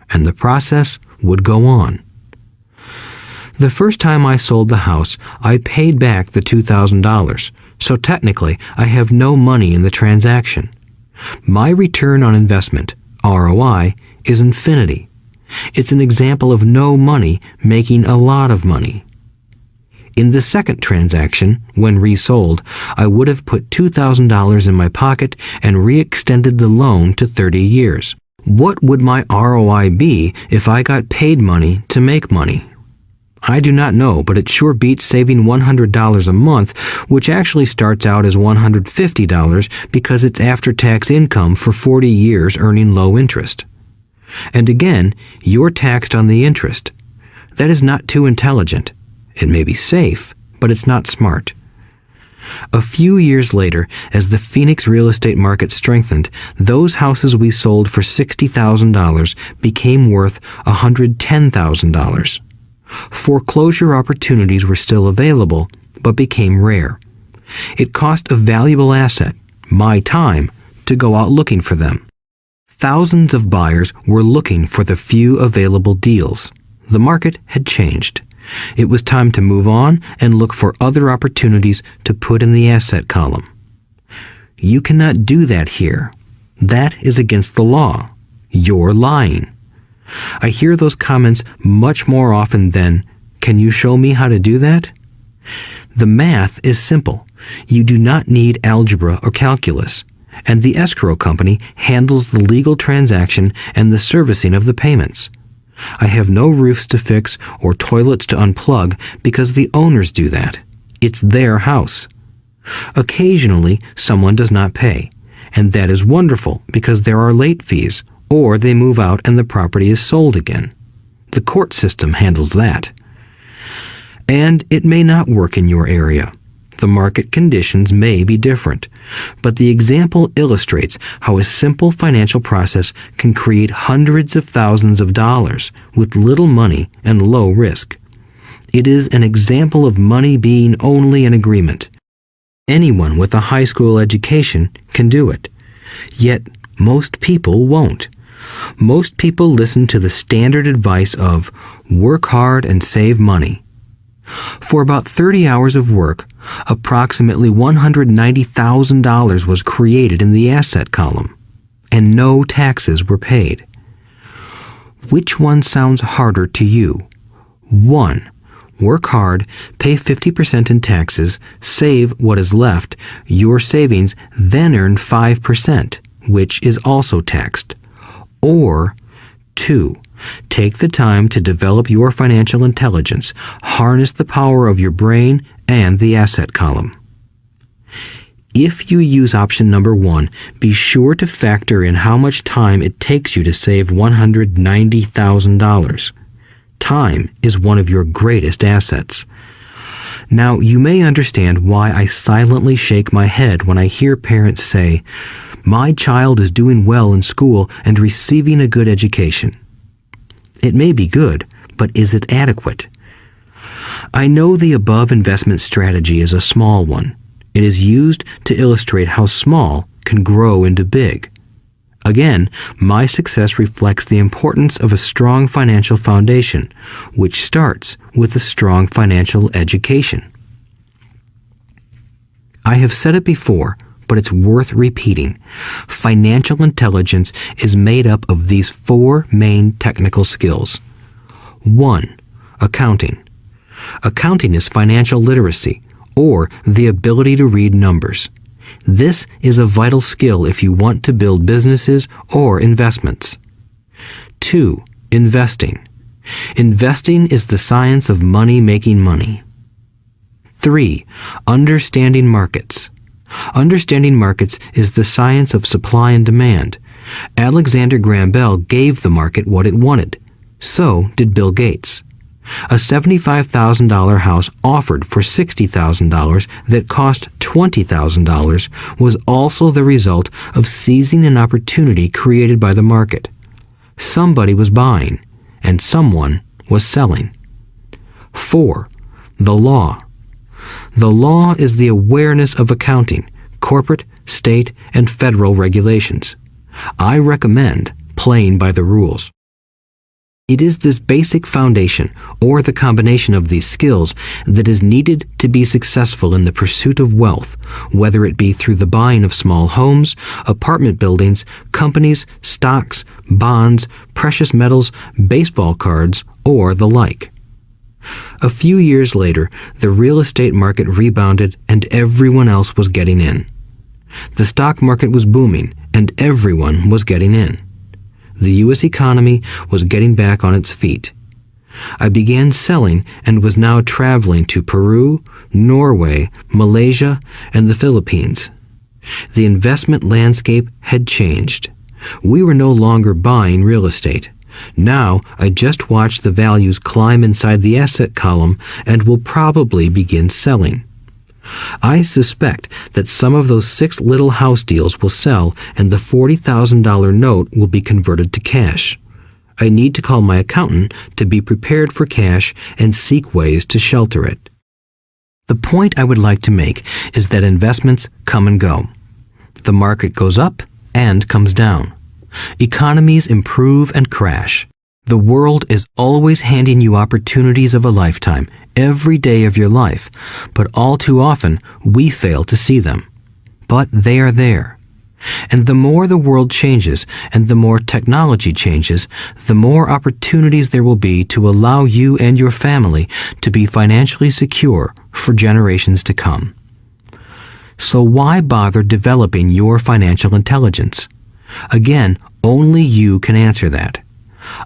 and the process would go on. The first time I sold the house, I paid back the $2,000, so technically I have no money in the transaction. My return on investment, ROI, is infinity. It's an example of no money making a lot of money. In the second transaction, when resold, I would have put $2,000 in my pocket and re-extended the loan to 30 years. What would my ROI be if I got paid money to make money? I do not know, but it sure beats saving $100 a month, which actually starts out as $150 because it's after-tax income for 40 years earning low interest. And again, you're taxed on the interest. That is not too intelligent. It may be safe, but it's not smart. A few years later, as the Phoenix real estate market strengthened, those houses we sold for $60,000 became worth $110,000. Foreclosure opportunities were still available, but became rare. It cost a valuable asset, my time, to go out looking for them. Thousands of buyers were looking for the few available deals. The market had changed. It was time to move on and look for other opportunities to put in the asset column. You cannot do that here. That is against the law. You're lying. I hear those comments much more often than, "Can you show me how to do that?" The math is simple. You do not need algebra or calculus, and the escrow company handles the legal transaction and the servicing of the payments. I have no roofs to fix or toilets to unplug because the owners do that. It's their house. Occasionally, someone does not pay, and that is wonderful because there are late fees, or they move out and the property is sold again. The court system handles that. And it may not work in your area. The market conditions may be different, but the example illustrates how a simple financial process can create hundreds of thousands of dollars with little money and low risk. It is an example of money being only an agreement. Anyone with a high school education can do it. Yet most people won't. Most people listen to the standard advice of work hard and save money. For about 30 hours of work, approximately $190,000 was created in the asset column, and no taxes were paid. Which one sounds harder to you? 1. Work hard, pay 50% in taxes, save what is left, your savings, then earn 5%, which is also taxed. Or 2. Take the time to develop your financial intelligence, harness the power of your brain and the asset column. If you use option number 1, be sure to factor in how much time it takes you to save $190,000. Time is one of your greatest assets. Now, you may understand why I silently shake my head when I hear parents say, "My child is doing well in school and receiving a good education." It may be good, but is it adequate? I know the above investment strategy is a small one. It is used to illustrate how small can grow into big. Again, my success reflects the importance of a strong financial foundation, which starts with a strong financial education. I have said it before, but it's worth repeating. Financial intelligence is made up of these 4 main technical skills. 1. Accounting. Accounting is financial literacy, or the ability to read numbers. This is a vital skill if you want to build businesses or investments. 2. Investing. Investing is the science of money making money. 3. Understanding markets. Understanding markets is the science of supply and demand. Alexander Graham Bell gave the market what it wanted. So did Bill Gates. A $75,000 house offered for $60,000 that cost $20,000 was also the result of seizing an opportunity created by the market. Somebody was buying, and someone was selling. 4. The law. The law is the awareness of accounting, corporate, state, and federal regulations. I recommend playing by the rules. It is this basic foundation, or the combination of these skills, that is needed to be successful in the pursuit of wealth, whether it be through the buying of small homes, apartment buildings, companies, stocks, bonds, precious metals, baseball cards, or the like. A few years later, the real estate market rebounded and everyone else was getting in. The stock market was booming and everyone was getting in. The U.S. economy was getting back on its feet. I began selling and was now traveling to Peru, Norway, Malaysia, and the Philippines. The investment landscape had changed. We were no longer buying real estate. Now I just watch the values climb inside the asset column and will probably begin selling. I suspect that some of those 6 little house deals will sell and the $40,000 note will be converted to cash. I need to call my accountant to be prepared for cash and seek ways to shelter it. The point I would like to make is that investments come and go. The market goes up and comes down. Economies improve and crash. The world is always handing you opportunities of a lifetime, every day of your life, but all too often we fail to see them. But they are there. And the more the world changes and the more technology changes, the more opportunities there will be to allow you and your family to be financially secure for generations to come. So why bother developing your financial intelligence? Again, only you can answer that.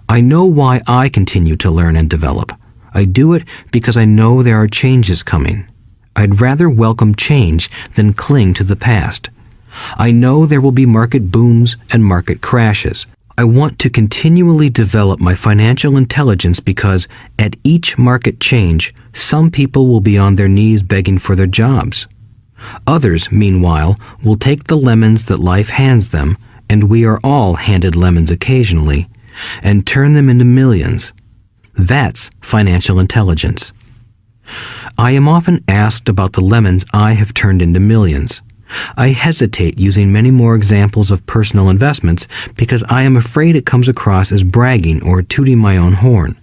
I know why I continue to learn and develop. I do it because I know there are changes coming. I'd rather welcome change than cling to the past. I know there will be market booms and market crashes. I want to continually develop my financial intelligence because at each market change, some people will be on their knees begging for their jobs. Others, meanwhile, will take the lemons that life hands them, and we are all handed lemons occasionally, and turn them into millions. That's financial intelligence. I am often asked about the lemons I have turned into millions. I hesitate using many more examples of personal investments because I am afraid it comes across as bragging or tooting my own horn.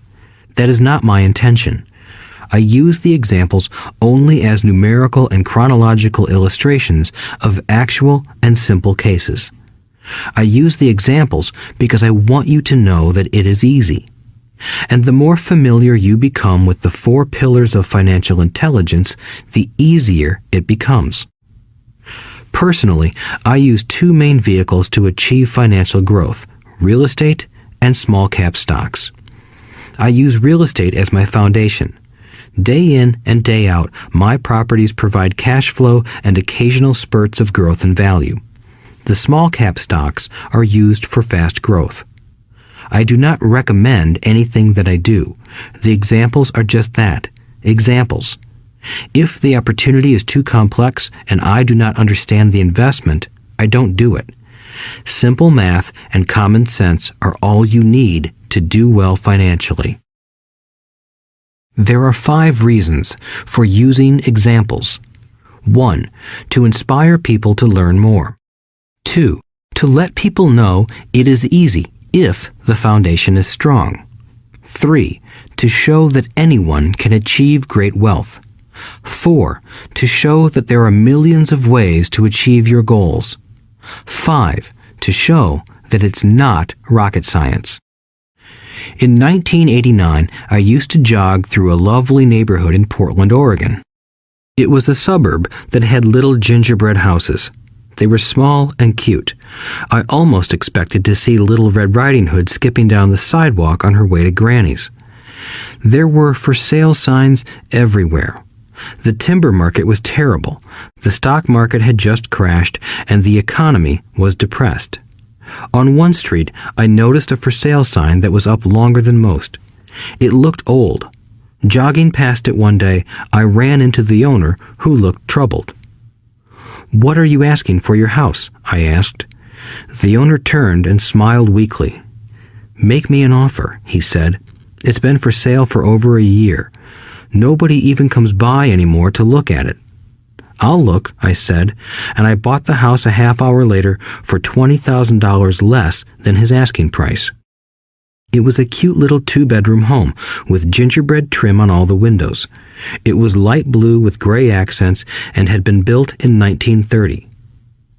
That is not my intention. I use the examples only as numerical and chronological illustrations of actual and simple cases. I use the examples because I want you to know that it is easy. And the more familiar you become with the 4 pillars of financial intelligence, the easier it becomes. Personally, I use 2 main vehicles to achieve financial growth: real estate and small cap stocks. I use real estate as my foundation. Day in and day out, my properties provide cash flow and occasional spurts of growth and value. The small cap stocks are used for fast growth. I do not recommend anything that I do. The examples are just that, examples. If the opportunity is too complex and I do not understand the investment, I don't do it. Simple math and common sense are all you need to do well financially. There are 5 reasons for using examples. 1. To inspire people to learn more. 2. To let people know it is easy if the foundation is strong. 3. To show that anyone can achieve great wealth. 4. To show that there are millions of ways to achieve your goals. 5. To show that it's not rocket science. In 1989, I used to jog through a lovely neighborhood in Portland, Oregon. It was a suburb that had little gingerbread houses. They were small and cute. I almost expected to see Little Red Riding Hood skipping down the sidewalk on her way to Granny's. There were for sale signs everywhere. The timber market was terrible. The stock market had just crashed, and the economy was depressed. On one street, I noticed a for sale sign that was up longer than most. It looked old. Jogging past it one day, I ran into the owner, who looked troubled. "What are you asking for your house?" I asked. The owner turned and smiled weakly. "Make me an offer," he said. "It's been for sale for over a year. Nobody even comes by anymore to look at it." "I'll look," I said, and I bought the house a half hour later for $20,000 less than his asking price. It was a cute little 2-bedroom home with gingerbread trim on all the windows. It was light blue with gray accents and had been built in 1930.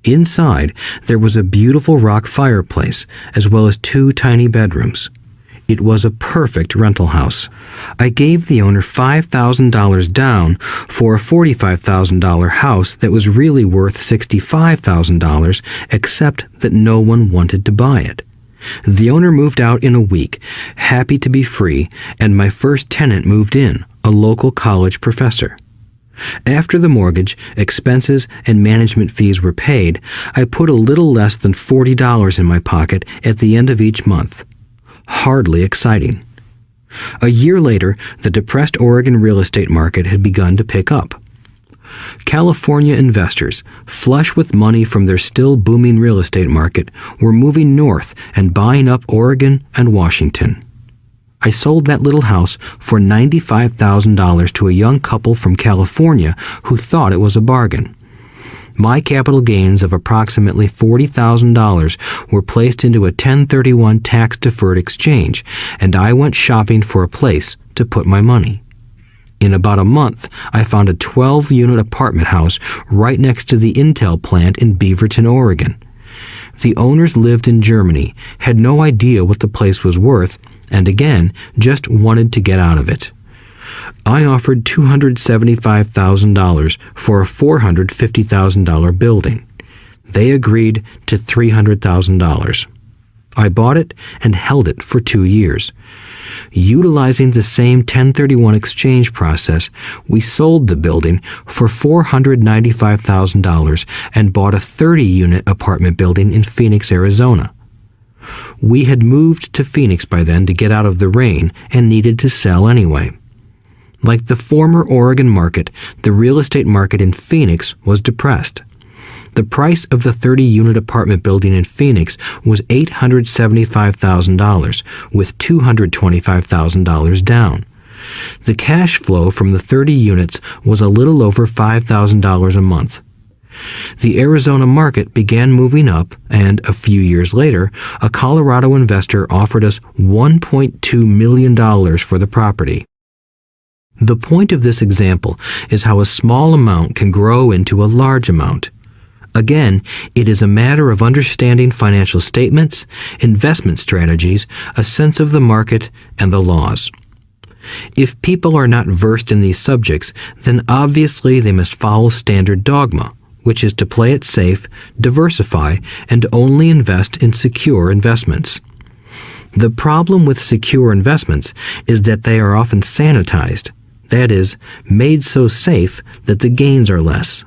Inside, there was a beautiful rock fireplace, as well as 2 tiny bedrooms. It was a perfect rental house. I gave the owner $5,000 down for a $45,000 house that was really worth $65,000, except that no one wanted to buy it. The owner moved out in a week, happy to be free, and my first tenant moved in, a local college professor. After the mortgage, expenses, and management fees were paid, I put a little less than $40 in my pocket at the end of each month. Hardly exciting. A year later, the depressed Oregon real estate market had begun to pick up. California investors, flush with money from their still booming real estate market, were moving north and buying up Oregon and Washington. I sold that little house for $95,000 to a young couple from California who thought it was a bargain. My capital gains of approximately $40,000 were placed into a 1031 tax-deferred exchange, and I went shopping for a place to put my money. In about a month, I found a 12-unit apartment house right next to the Intel plant in Beaverton, Oregon. The owners lived in Germany, had no idea what the place was worth, and again, just wanted to get out of it. I offered $275,000 for a $450,000 building. They agreed to $300,000. I bought it and held it for 2 years. Utilizing the same 1031 exchange process, we sold the building for $495,000 and bought a 30-unit apartment building in Phoenix, Arizona. We had moved to Phoenix by then to get out of the rain and needed to sell anyway. Like the former Oregon market, the real estate market in Phoenix was depressed. The price of the 30-unit apartment building in Phoenix was $875,000, with $225,000 down. The cash flow from the 30 units was a little over $5,000 a month. The Arizona market began moving up, and a few years later, a Colorado investor offered us $1.2 million for the property. The point of this example is how a small amount can grow into a large amount. Again, it is a matter of understanding financial statements, investment strategies, a sense of the market, and the laws. If people are not versed in these subjects, then obviously they must follow standard dogma, which is to play it safe, diversify, and only invest in secure investments. The problem with secure investments is that they are often sanitized, that is, made so safe that the gains are less.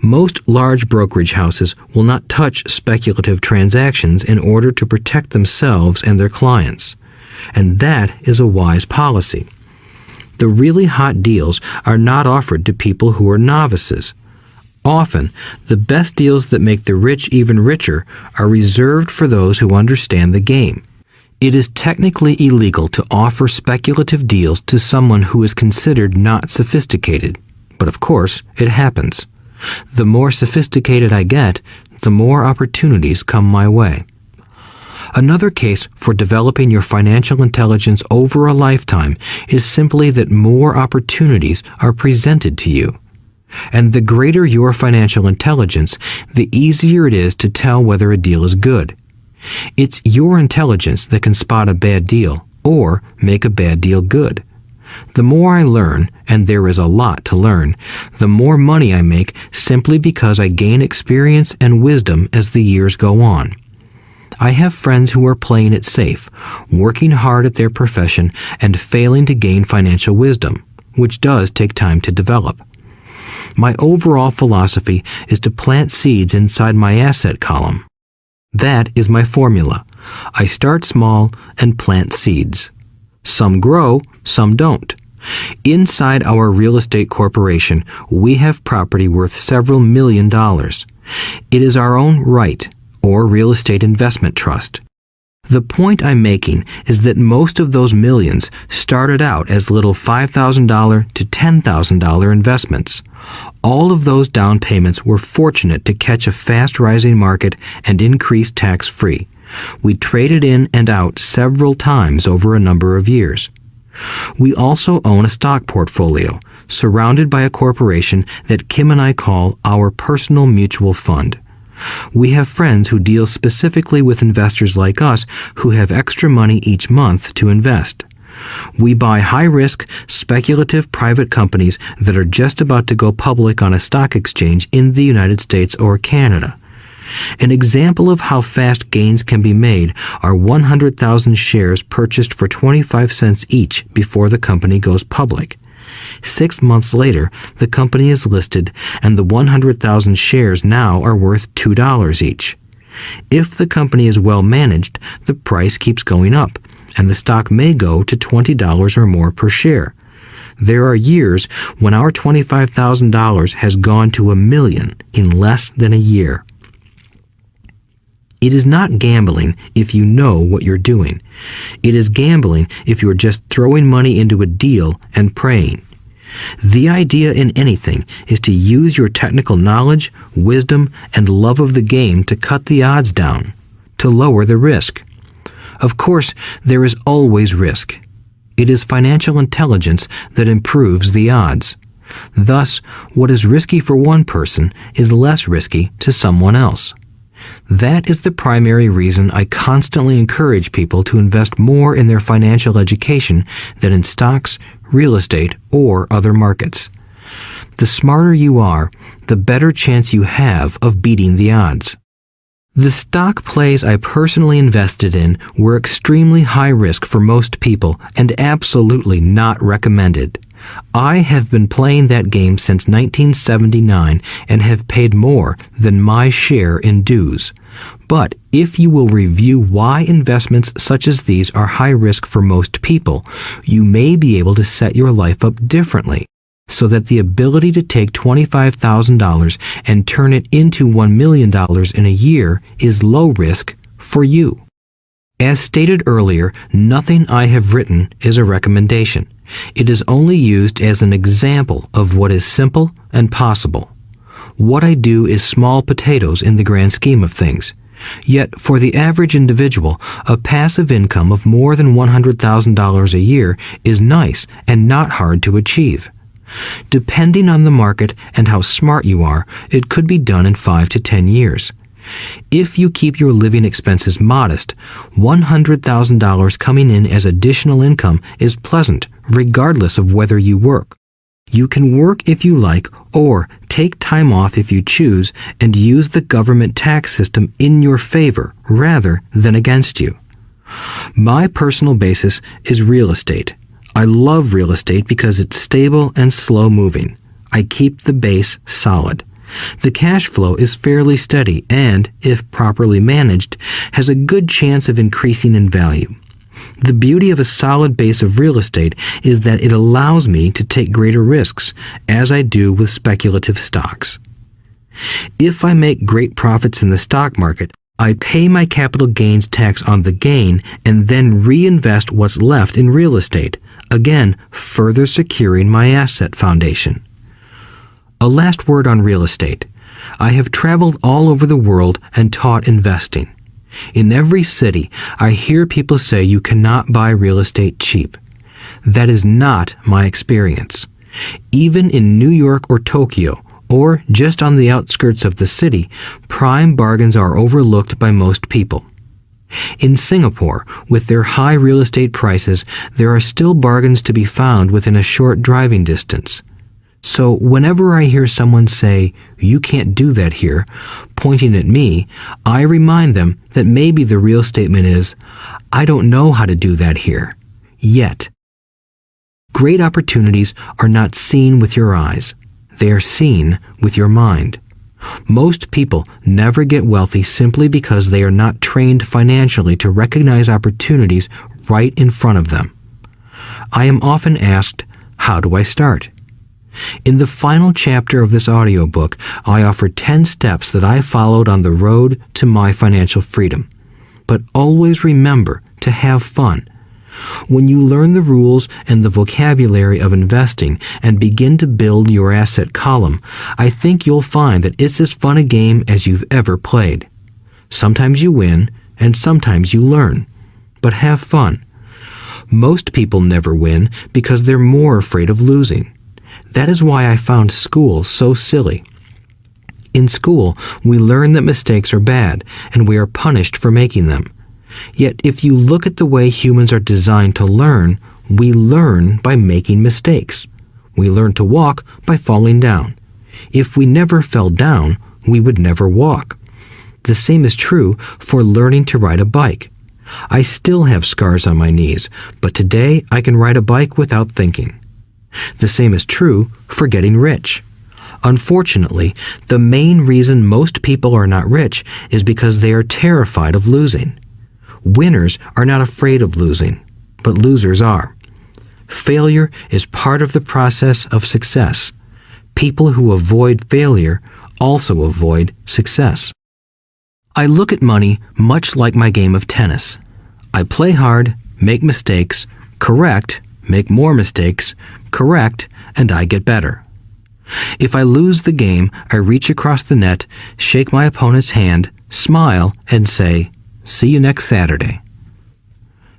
Most large brokerage houses will not touch speculative transactions in order to protect themselves and their clients, and that is a wise policy. The really hot deals are not offered to people who are novices. Often, the best deals that make the rich even richer are reserved for those who understand the game. It is technically illegal to offer speculative deals to someone who is considered not sophisticated, but of course, it happens. The more sophisticated I get, the more opportunities come my way. Another case for developing your financial intelligence over a lifetime is simply that more opportunities are presented to you. And the greater your financial intelligence, the easier it is to tell whether a deal is good. It's your intelligence that can spot a bad deal or make a bad deal good. The more I learn, and there is a lot to learn, the more money I make simply because I gain experience and wisdom as the years go on. I have friends who are playing it safe, working hard at their profession and failing to gain financial wisdom, which does take time to develop. My overall philosophy is to plant seeds inside my asset column. That is my formula. I start small and plant seeds. Some grow, some don't. Inside our real estate corporation, we have property worth several $1 million. It is our own right, or real estate investment trust. The point I'm making is that most of those millions started out as little $5,000 to $10,000 investments. All of those down payments were fortunate to catch a fast-rising market and increase tax-free. We traded in and out several times over a number of years. We also own a stock portfolio, surrounded by a corporation that Kim and I call our personal mutual fund. We have friends who deal specifically with investors like us who have extra money each month to invest. We buy high-risk, speculative private companies that are just about to go public on a stock exchange in the United States or Canada. An example of how fast gains can be made are 100,000 shares purchased for 25 cents each before the company goes public. 6 months later, the company is listed, and the 100,000 shares now are worth $2 each. If the company is well managed, the price keeps going up, and the stock may go to $20 or more per share. There are years when our $25,000 has gone to $1 million in less than a year. It is not gambling if you know what you're doing. It is gambling if you're just throwing money into a deal and praying. The idea in anything is to use your technical knowledge, wisdom, and love of the game to cut the odds down, to lower the risk. Of course, there is always risk. It is financial intelligence that improves the odds. Thus, what is risky for one person is less risky to someone else. That is the primary reason I constantly encourage people to invest more in their financial education than in stocks, real estate, or other markets. The smarter you are, the better chance you have of beating the odds. The stock plays I personally invested in were extremely high risk for most people and absolutely not recommended. I have been playing that game since 1979 and have paid more than my share in dues. But if you will review why investments such as these are high risk for most people, you may be able to set your life up differently, so that the ability to take $25,000 and turn it into $1 million in a year is low risk for you. As stated earlier, nothing I have written is a recommendation. It is only used as an example of what is simple and possible. What I do is small potatoes in the grand scheme of things. Yet, for the average individual, a passive income of more than $100,000 a year is nice and not hard to achieve. Depending on the market and how smart you are, it could be done in 5 to 10 years. If you keep your living expenses modest, $100,000 coming in as additional income is pleasant, regardless of whether you work. You can work if you like, or take time off if you choose, and use the government tax system in your favor rather than against you. My personal basis is real estate. I love real estate because it's stable and slow-moving. I keep the base solid. The cash flow is fairly steady and, if properly managed, has a good chance of increasing in value. The beauty of a solid base of real estate is that it allows me to take greater risks, as I do with speculative stocks. If I make great profits in the stock market, I pay my capital gains tax on the gain and then reinvest what's left in real estate, again further securing my asset foundation. A last word on real estate. I have traveled all over the world and taught investing. In every city, I hear people say you cannot buy real estate cheap. That is not my experience. Even in New York or Tokyo, or just on the outskirts of the city, prime bargains are overlooked by most people. In Singapore, with their high real estate prices, there are still bargains to be found within a short driving distance. So whenever I hear someone say, "You can't do that here," pointing at me, I remind them that maybe the real statement is, "I don't know how to do that here. Yet." Great opportunities are not seen with your eyes. They are seen with your mind. Most people never get wealthy simply because they are not trained financially to recognize opportunities right in front of them. I am often asked, how do I start? In the final chapter of this audiobook, I offer 10 steps that I followed on the road to my financial freedom. But always remember to have fun. When you learn the rules and the vocabulary of investing and begin to build your asset column, I think you'll find that it's as fun a game as you've ever played. Sometimes you win, and sometimes you learn. But have fun. Most people never win because they're more afraid of losing. That is why I found school so silly. In school, we learn that mistakes are bad, and we are punished for making them. Yet if you look at the way humans are designed to learn, we learn by making mistakes. We learn to walk by falling down. If we never fell down, we would never walk. The same is true for learning to ride a bike. I still have scars on my knees, but today I can ride a bike without thinking. The same is true for getting rich. Unfortunately, the main reason most people are not rich is because they are terrified of losing. Winners are not afraid of losing, but losers are. Failure is part of the process of success. People who avoid failure also avoid success. I look at money much like my game of tennis. I play hard, make mistakes, correct, make more mistakes, correct, and I get better. If I lose the game, I reach across the net, shake my opponent's hand, smile, and say, "See you next Saturday."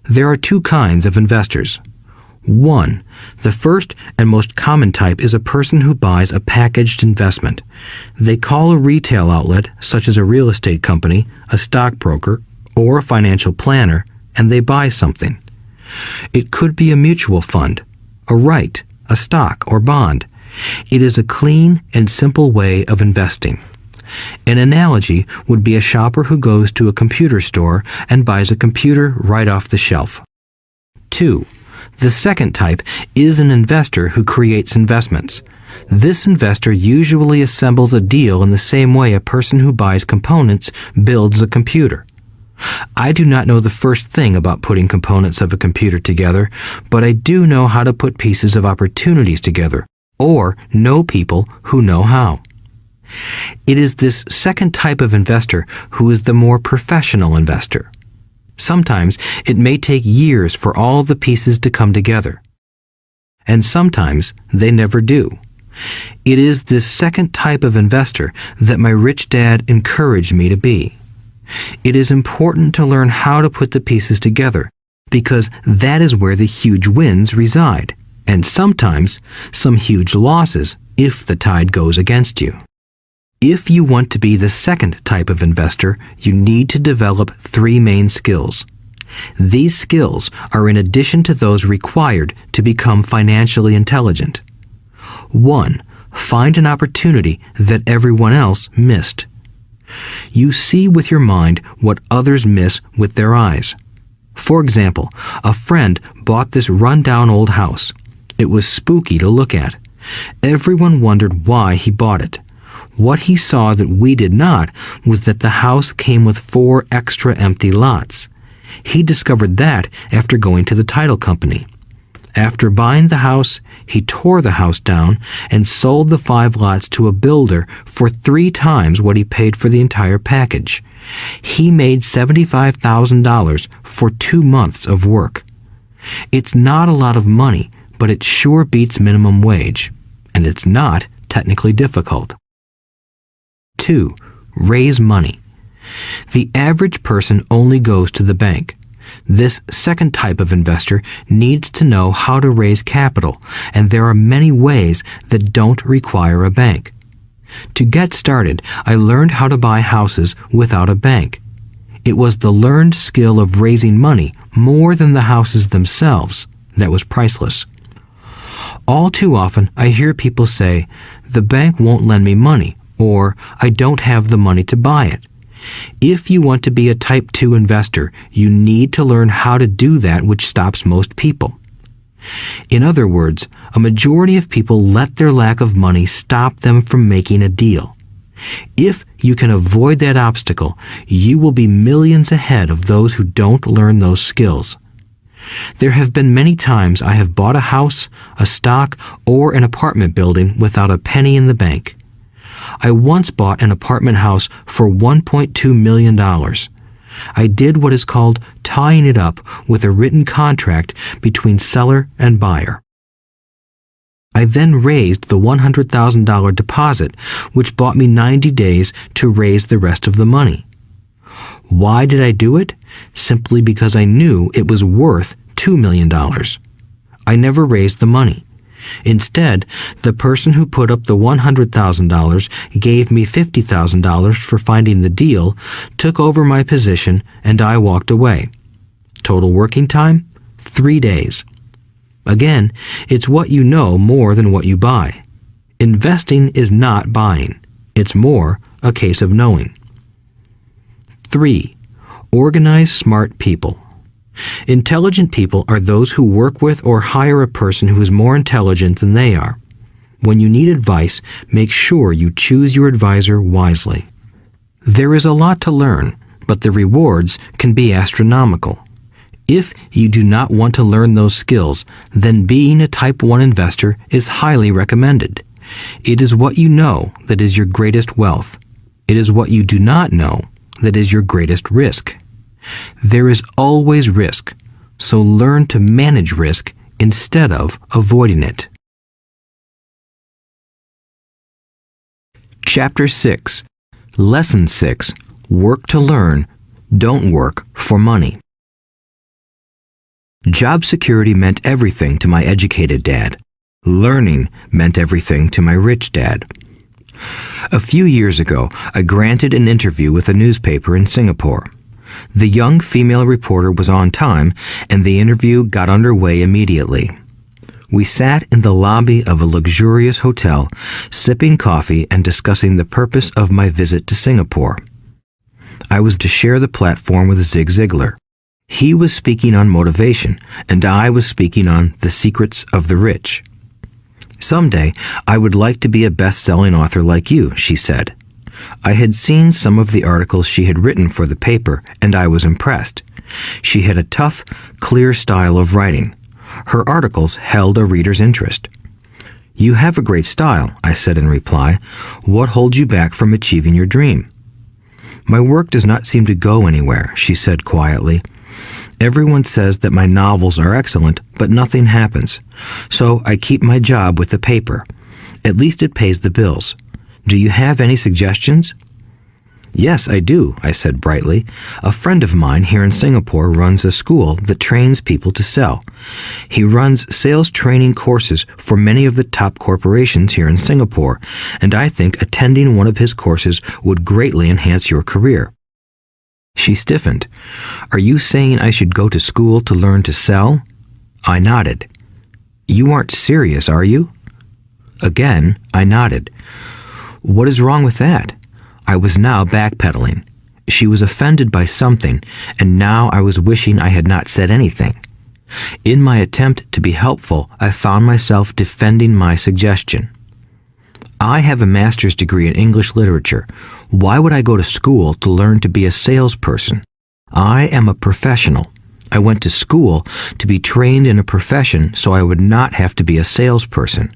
There are two kinds of investors. One, the first and most common type is a person who buys a packaged investment. They call a retail outlet, such as a real estate company, a stockbroker, or a financial planner, and they buy something. It could be a mutual fund, a right, a stock, or bond. It is a clean and simple way of investing. An analogy would be a shopper who goes to a computer store and buys a computer right off the shelf. 2. The second type is an investor who creates investments. This investor usually assembles a deal in the same way a person who buys components builds a computer. I do not know the first thing about putting components of a computer together, but I do know how to put pieces of opportunities together, or know people who know how. It is this second type of investor who is the more professional investor. Sometimes it may take years for all the pieces to come together. And sometimes they never do. It is this second type of investor that my rich dad encouraged me to be. It is important to learn how to put the pieces together, because that is where the huge wins reside, and sometimes some huge losses if the tide goes against you. If you want to be the second type of investor, you need to develop 3 main skills. These skills are in addition to those required to become financially intelligent. 1. Find an opportunity that everyone else missed. You see with your mind what others miss with their eyes. For example, a friend bought this run-down old house. It was spooky to look at. Everyone wondered why he bought it. What he saw that we did not was that the house came with 4 extra empty lots. He discovered that after going to the title company. After buying the house, he tore the house down and sold the 5 lots to a builder for 3 times what he paid for the entire package. He made $75,000 for 2 months of work. It's not a lot of money, but it sure beats minimum wage, and it's not technically difficult. 2. Raise money. The average person only goes to the bank. This second type of investor needs to know how to raise capital, and there are many ways that don't require a bank. To get started, I learned how to buy houses without a bank. It was the learned skill of raising money more than the houses themselves that was priceless. All too often, I hear people say, "The bank won't lend me money," or "I don't have the money to buy it." If you want to be a Type 2 investor, you need to learn how to do that which stops most people. In other words, a majority of people let their lack of money stop them from making a deal. If you can avoid that obstacle, you will be millions ahead of those who don't learn those skills. There have been many times I have bought a house, a stock, or an apartment building without a penny in the bank. I once bought an apartment house for $1.2 million. I did what is called tying it up with a written contract between seller and buyer. I then raised the $100,000 deposit, which bought me 90 days to raise the rest of the money. Why did I do it? Simply because I knew it was worth $2 million. I never raised the money. Instead, the person who put up the $100,000 gave me $50,000 for finding the deal, took over my position, and I walked away. Total working time? 3 days. Again, it's what you know more than what you buy. Investing is not buying. It's more a case of knowing. 3. Organize smart people. Intelligent people are those who work with or hire a person who is more intelligent than they are. When you need advice, make sure you choose your advisor wisely. There is a lot to learn, but the rewards can be astronomical. If you do not want to learn those skills, then being a Type 1 investor is highly recommended. It is what you know that is your greatest wealth. It is what you do not know that is your greatest risk. There is always risk, so learn to manage risk instead of avoiding it. Chapter 6. Lesson 6. Work to learn, don't work for money. Job security meant everything to my educated dad. Learning meant everything to my rich dad. A few years ago, I granted an interview with a newspaper in Singapore. The young female reporter was on time, and the interview got underway immediately. We sat in the lobby of a luxurious hotel, sipping coffee and discussing the purpose of my visit to Singapore. I was to share the platform with Zig Ziglar. He was speaking on motivation, and I was speaking on the secrets of the rich. Someday, I would like to be a best-selling author like you, she said. I had seen some of the articles she had written for the paper, and I was impressed. She had a tough, clear style of writing. Her articles held a reader's interest. You have a great style, I said in reply. What holds you back from achieving your dream? My work does not seem to go anywhere, she said quietly. Everyone says that my novels are excellent, but nothing happens. So I keep my job with the paper. At least it pays the bills. Do you have any suggestions? Yes, I do, I said brightly. A friend of mine here in Singapore runs a school that trains people to sell. He runs sales training courses for many of the top corporations here in Singapore, and I think attending one of his courses would greatly enhance your career. She stiffened. Are you saying I should go to school to learn to sell? I nodded. You aren't serious, are you? Again, I nodded. What is wrong with that? I was now backpedaling. She was offended by something, and now I was wishing I had not said anything. In my attempt to be helpful, I found myself defending my suggestion. I have a master's degree in English literature. Why would I go to school to learn to be a salesperson? I am a professional. I went to school to be trained in a profession so I would not have to be a salesperson.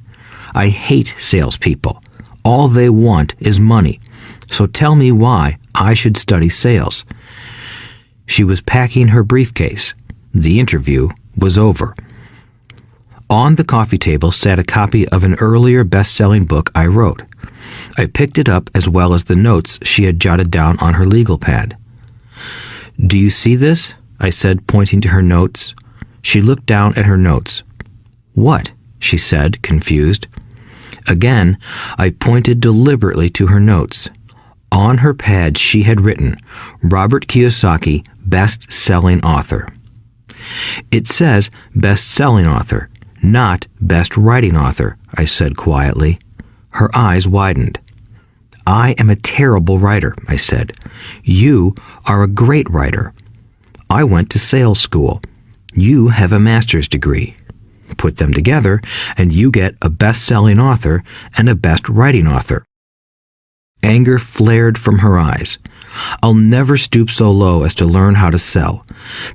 I hate salespeople. All they want is money. So tell me why I should study sales. She was packing her briefcase. The interview was over. On the coffee table sat a copy of an earlier best-selling book I wrote. I picked it up as well as the notes she had jotted down on her legal pad. Do you see this? I said, pointing to her notes. She looked down at her notes. What? She said, confused. Again, I pointed deliberately to her notes. On her pad she had written, Robert Kiyosaki, best-selling author. It says best-selling author, not best writing author, I said quietly. Her eyes widened. I am a terrible writer, I said. You are a great writer. I went to sales school. You have a master's degree. Put them together, and you get a best-selling author and a best writing author. Anger flared from her eyes. I'll never stoop so low as to learn how to sell.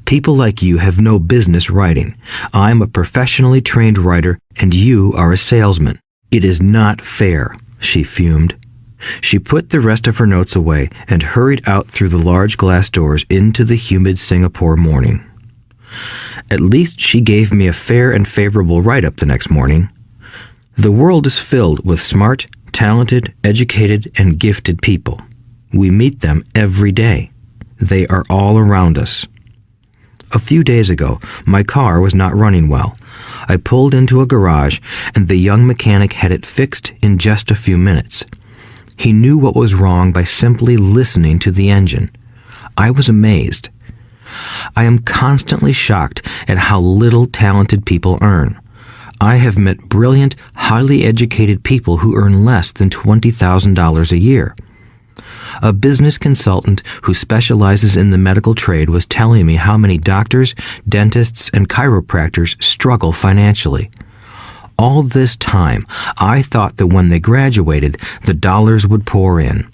People like you have no business writing. I'm a professionally trained writer, and you are a salesman. It is not fair, she fumed. She put the rest of her notes away and hurried out through the large glass doors into the humid Singapore morning. At least she gave me a fair and favorable write-up the next morning. The world is filled with smart, talented, educated, and gifted people. We meet them every day. They are all around us. A few days ago, my car was not running well. I pulled into a garage, and the young mechanic had it fixed in just a few minutes. He knew what was wrong by simply listening to the engine. I was amazed. I am constantly shocked at how little talented people earn. I have met brilliant, highly educated people who earn less than $20,000 a year. A business consultant who specializes in the medical trade was telling me how many doctors, dentists, and chiropractors struggle financially. All this time, I thought that when they graduated, the dollars would pour in.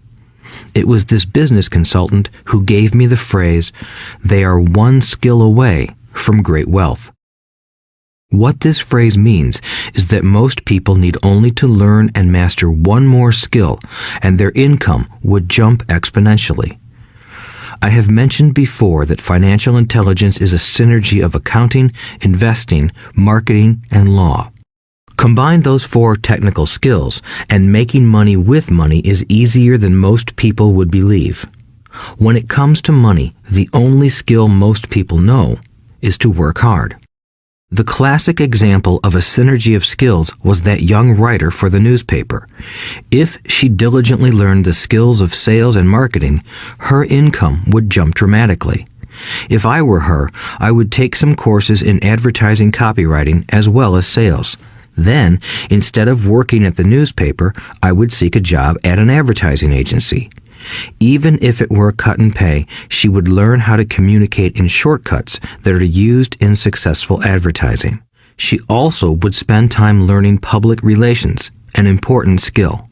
It was this business consultant who gave me the phrase, "They are one skill away from great wealth." What this phrase means is that most people need only to learn and master one more skill, and their income would jump exponentially. I have mentioned before that financial intelligence is a synergy of accounting, investing, marketing, and law. Combine those 4 technical skills, and making money with money is easier than most people would believe. When it comes to money, the only skill most people know is to work hard. The classic example of a synergy of skills was that young writer for the newspaper. If she diligently learned the skills of sales and marketing, her income would jump dramatically. If I were her, I would take some courses in advertising copywriting as well as sales. Then, instead of working at the newspaper, I would seek a job at an advertising agency. Even if it were a cut in pay, she would learn how to communicate in shortcuts that are used in successful advertising. She also would spend time learning public relations, an important skill.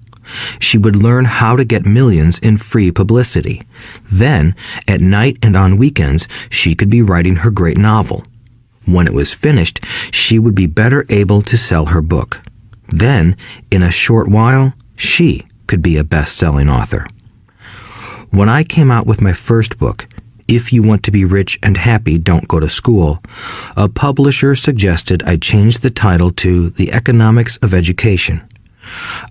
She would learn how to get millions in free publicity. Then, at night and on weekends, she could be writing her great novel. When it was finished, she would be better able to sell her book. Then, in a short while, she could be a best-selling author. When I came out with my first book, If You Want to Be Rich and Happy, Don't Go to School, a publisher suggested I change the title to The Economics of Education.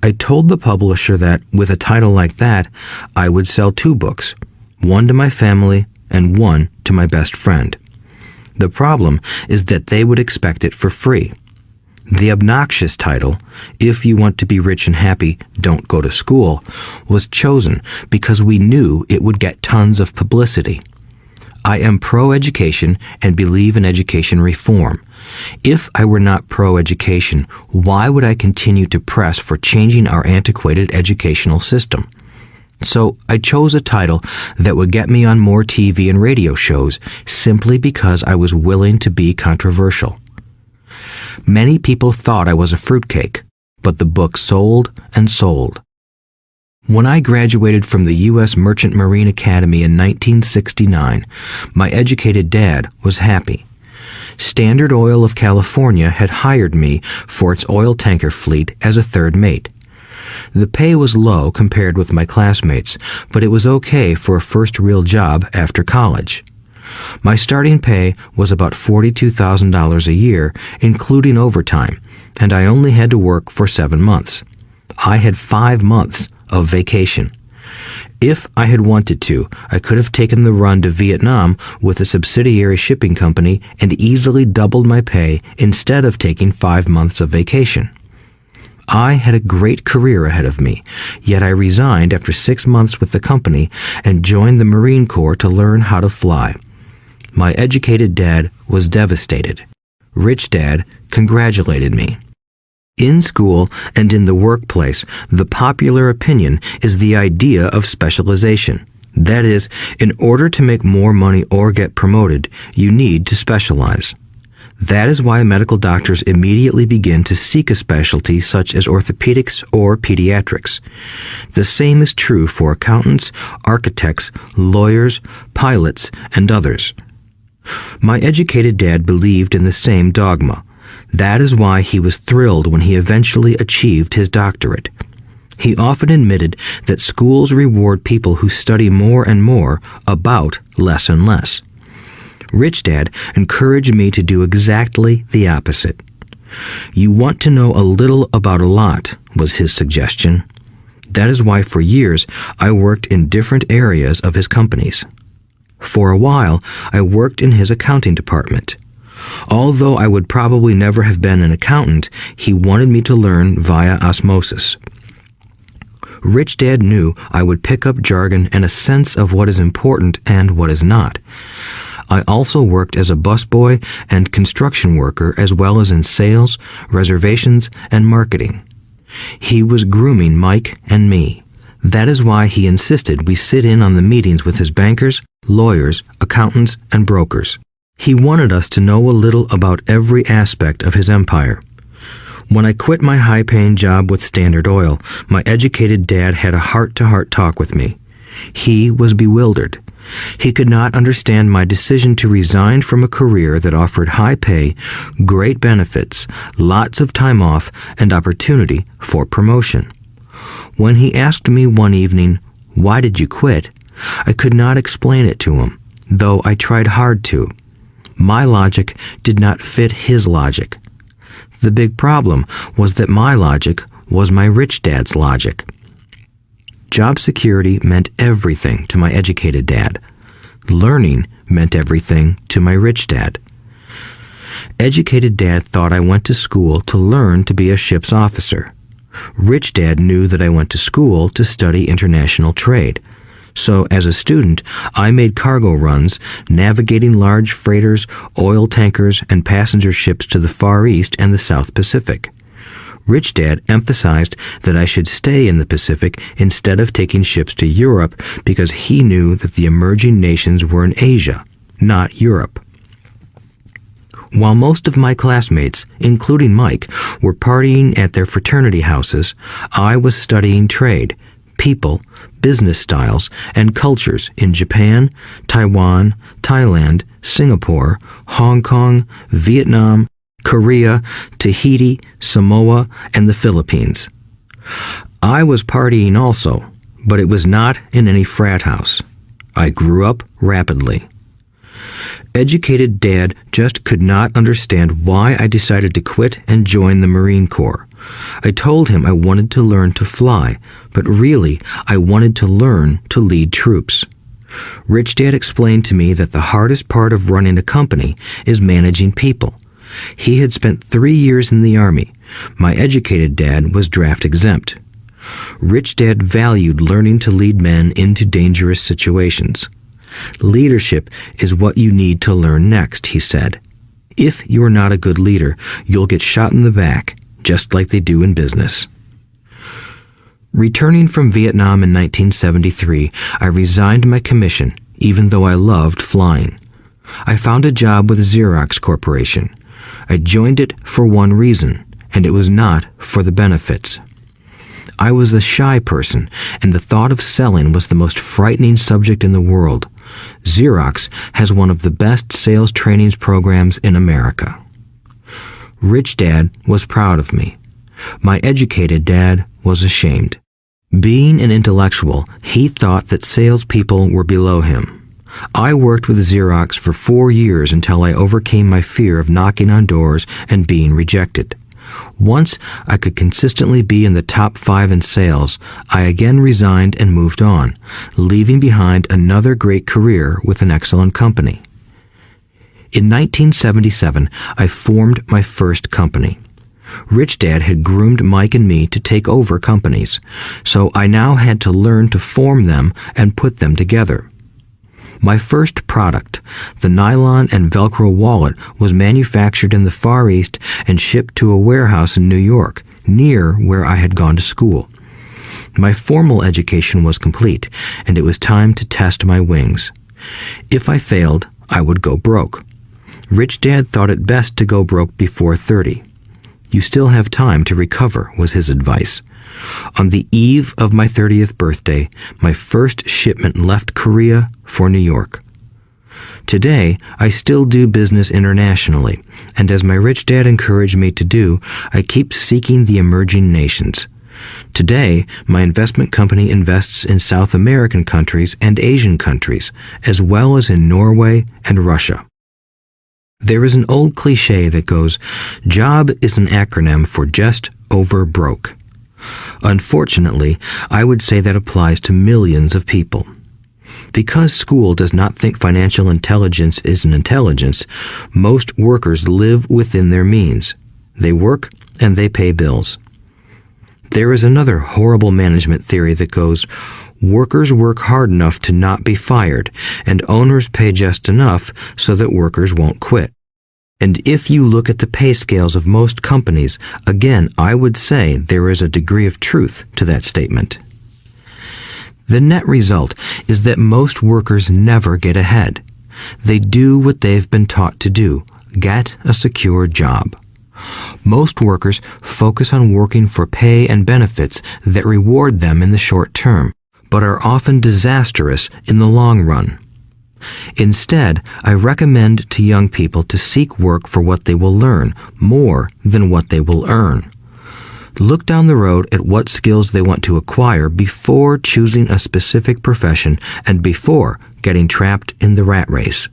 I told the publisher that, with a title like that, I would sell 2 books, one to my family and one to my best friend. The problem is that they would expect it for free. The obnoxious title, If You Want to Be Rich and Happy, Don't Go to School, was chosen because we knew it would get tons of publicity. I am pro-education and believe in education reform. If I were not pro-education, why would I continue to press for changing our antiquated educational system? So I chose a title that would get me on more TV and radio shows simply because I was willing to be controversial. Many people thought I was a fruitcake, but the book sold and sold. When I graduated from the U.S. Merchant Marine Academy in 1969, my educated dad was happy. Standard Oil of California had hired me for its oil tanker fleet as a third mate. The pay was low compared with my classmates, but it was okay for a first real job after college. My starting pay was about $42,000 a year, including overtime, and I only had to work for 7 months. I had 5 months of vacation. If I had wanted to, I could have taken the run to Vietnam with a subsidiary shipping company and easily doubled my pay instead of taking 5 months of vacation. I had a great career ahead of me, yet I resigned after 6 months with the company and joined the Marine Corps to learn how to fly. My educated dad was devastated. Rich Dad congratulated me. In school and in the workplace, the popular opinion is the idea of specialization. That is, in order to make more money or get promoted, you need to specialize. That is why medical doctors immediately begin to seek a specialty such as orthopedics or pediatrics. The same is true for accountants, architects, lawyers, pilots, and others. My educated dad believed in the same dogma. That is why he was thrilled when he eventually achieved his doctorate. He often admitted that schools reward people who study more and more about less and less. Rich Dad encouraged me to do exactly the opposite. You want to know a little about a lot, was his suggestion. That is why for years I worked in different areas of his companies. For a while, I worked in his accounting department. Although I would probably never have been an accountant, he wanted me to learn via osmosis. Rich Dad knew I would pick up jargon and a sense of what is important and what is not. I also worked as a busboy and construction worker as well as in sales, reservations, and marketing. He was grooming Mike and me. That is why he insisted we sit in on the meetings with his bankers, lawyers, accountants, and brokers. He wanted us to know a little about every aspect of his empire. When I quit my high-paying job with Standard Oil, my educated dad had a heart-to-heart talk with me. He was bewildered. He could not understand my decision to resign from a career that offered high pay, great benefits, lots of time off, and opportunity for promotion. When he asked me one evening, "Why did you quit?" I could not explain it to him, though I tried hard to. My logic did not fit his logic. The big problem was that my logic was my rich dad's logic. Job security meant everything to my educated dad. Learning meant everything to my rich dad. Educated dad thought I went to school to learn to be a ship's officer. Rich dad knew that I went to school to study international trade. So as a student, I made cargo runs, navigating large freighters, oil tankers, and passenger ships to the Far East and the South Pacific. Rich Dad emphasized that I should stay in the Pacific instead of taking ships to Europe because he knew that the emerging nations were in Asia, not Europe. While most of my classmates, including Mike, were partying at their fraternity houses, I was studying trade, people, business styles, and cultures in Japan, Taiwan, Thailand, Singapore, Hong Kong, Vietnam, Korea, Tahiti, Samoa, and the Philippines. I was partying also, but it was not in any frat house. I grew up rapidly. Educated Dad just could not understand why I decided to quit and join the Marine Corps. I told him I wanted to learn to fly, but really I wanted to learn to lead troops. Rich Dad explained to me that the hardest part of running a company is managing people. He had spent 3 years in the Army. My educated dad was draft exempt. Rich Dad valued learning to lead men into dangerous situations. Leadership is what you need to learn next, he said. If you are not a good leader, you'll get shot in the back, just like they do in business. Returning from Vietnam in 1973, I resigned my commission, even though I loved flying. I found a job with Xerox Corporation. I joined it for one reason, and it was not for the benefits. I was a shy person, and the thought of selling was the most frightening subject in the world. Xerox has one of the best sales trainings programs in America. Rich Dad was proud of me. My educated dad was ashamed. Being an intellectual, he thought that salespeople were below him. I worked with Xerox for 4 years until I overcame my fear of knocking on doors and being rejected. Once I could consistently be in the top 5 in sales, I again resigned and moved on, leaving behind another great career with an excellent company. In 1977, I formed my first company. Rich Dad had groomed Mike and me to take over companies, so I now had to learn to form them and put them together. My first product, the nylon and Velcro wallet, was manufactured in the Far East and shipped to a warehouse in New York, near where I had gone to school. My formal education was complete, and it was time to test my wings. If I failed, I would go broke. Rich Dad thought it best to go broke before 30. You still have time to recover, was his advice. On the eve of my 30th birthday, my first shipment left Korea for New York. Today, I still do business internationally, and as my rich dad encouraged me to do, I keep seeking the emerging nations. Today, my investment company invests in South American countries and Asian countries, as well as in Norway and Russia. There is an old cliche that goes, "Job is an acronym for just over broke." Unfortunately, I would say that applies to millions of people. Because school does not think financial intelligence is an intelligence, most workers live within their means. They work and they pay bills. There is another horrible management theory that goes, workers work hard enough to not be fired, and owners pay just enough so that workers won't quit. And if you look at the pay scales of most companies, again, I would say there is a degree of truth to that statement. The net result is that most workers never get ahead. They do what they've been taught to do, get a secure job. Most workers focus on working for pay and benefits that reward them in the short term, but are often disastrous in the long run. Instead, I recommend to young people to seek work for what they will learn more than what they will earn. Look down the road at what skills they want to acquire before choosing a specific profession and before getting trapped in the rat race.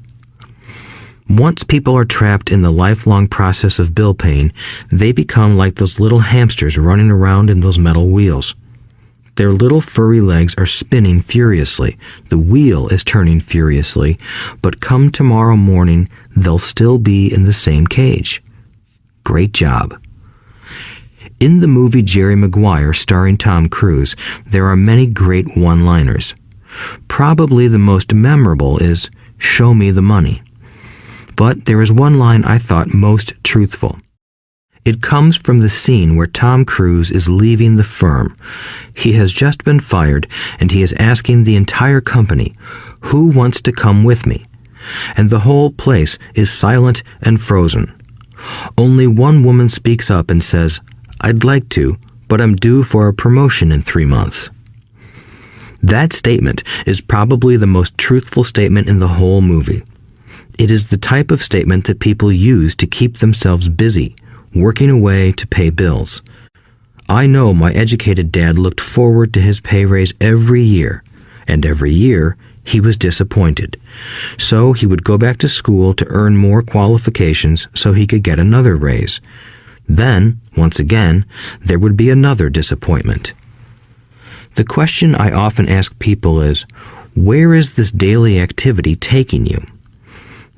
Once people are trapped in the lifelong process of bill paying, they become like those little hamsters running around in those metal wheels. Their little furry legs are spinning furiously, the wheel is turning furiously, but come tomorrow morning, they'll still be in the same cage. Great job. In the movie Jerry Maguire, starring Tom Cruise, there are many great one-liners. Probably the most memorable is, "Show me the money." But there is one line I thought most truthful. It comes from the scene where Tom Cruise is leaving the firm. He has just been fired, and he is asking the entire company, "Who wants to come with me?" And the whole place is silent and frozen. Only one woman speaks up and says, "I'd like to, but I'm due for a promotion in 3 months." That statement is probably the most truthful statement in the whole movie. It is the type of statement that people use to keep themselves busy, working away to pay bills. I know my educated dad looked forward to his pay raise every year, and every year he was disappointed. So he would go back to school to earn more qualifications so he could get another raise. Then, once again, there would be another disappointment. The question I often ask people is, where is this daily activity taking you?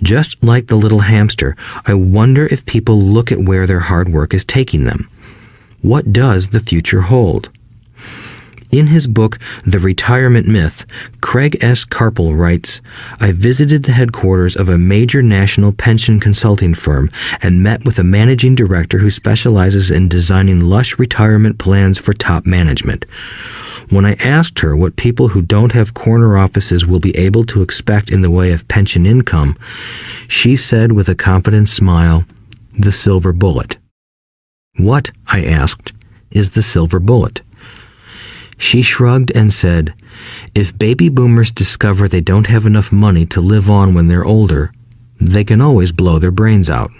Just like the little hamster, I wonder if people look at where their hard work is taking them. What does the future hold? In his book, The Retirement Myth, Craig S. Carpel writes, "I visited the headquarters of a major national pension consulting firm and met with a managing director who specializes in designing lush retirement plans for top management. When I asked her what people who don't have corner offices will be able to expect in the way of pension income, she said with a confident smile, 'The silver bullet.'" "What," I asked, "is the silver bullet?" She shrugged and said, "If baby boomers discover they don't have enough money to live on when they're older, they can always blow their brains out."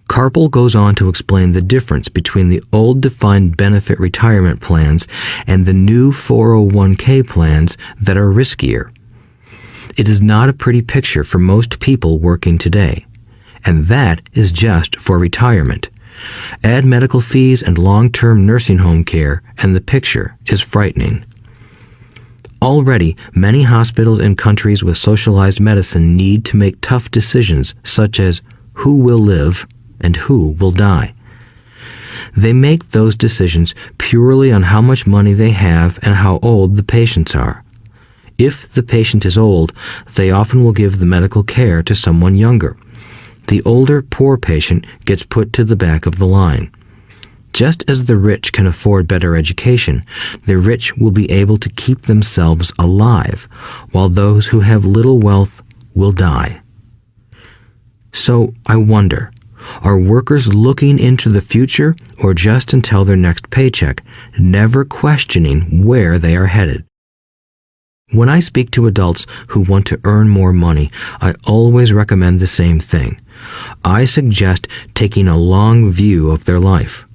Carpel goes on to explain the difference between the old defined benefit retirement plans and the new 401k plans that are riskier. It is not a pretty picture for most people working today, and that is just for retirement. Add medical fees and long-term nursing home care, and the picture is frightening. Already, many hospitals in countries with socialized medicine need to make tough decisions such as who will live and who will die. They make those decisions purely on how much money they have and how old the patients are. If the patient is old, they often will give the medical care to someone younger. The older, poor patient gets put to the back of the line. Just as the rich can afford better education, the rich will be able to keep themselves alive, while those who have little wealth will die. So I wonder, are workers looking into the future or just until their next paycheck, never questioning where they are headed? When I speak to adults who want to earn more money, I always recommend the same thing. I suggest taking a long view of their life.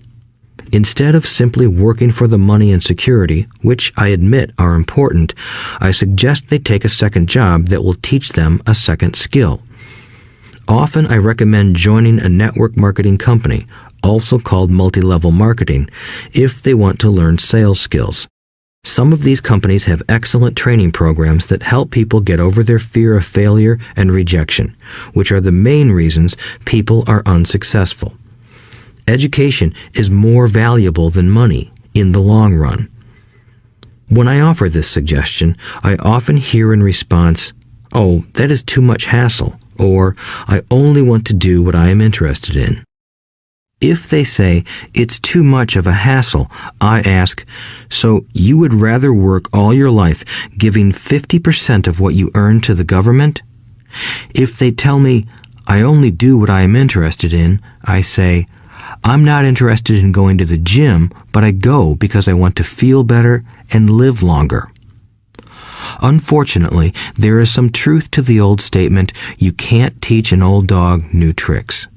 Instead of simply working for the money and security, which I admit are important, I suggest they take a second job that will teach them a second skill. Often I recommend joining a network marketing company, also called multi-level marketing, if they want to learn sales skills. Some of these companies have excellent training programs that help people get over their fear of failure and rejection, which are the main reasons people are unsuccessful. Education is more valuable than money in the long run. When I offer this suggestion, I often hear in response, "Oh, that is too much hassle," or "I only want to do what I am interested in." If they say it's too much of a hassle, I ask, so you would rather work all your life giving 50% of what you earn to the government? If they tell me, I only do what I am interested in, I say, I'm not interested in going to the gym, but I go because I want to feel better and live longer. Unfortunately, there is some truth to the old statement, you can't teach an old dog new tricks.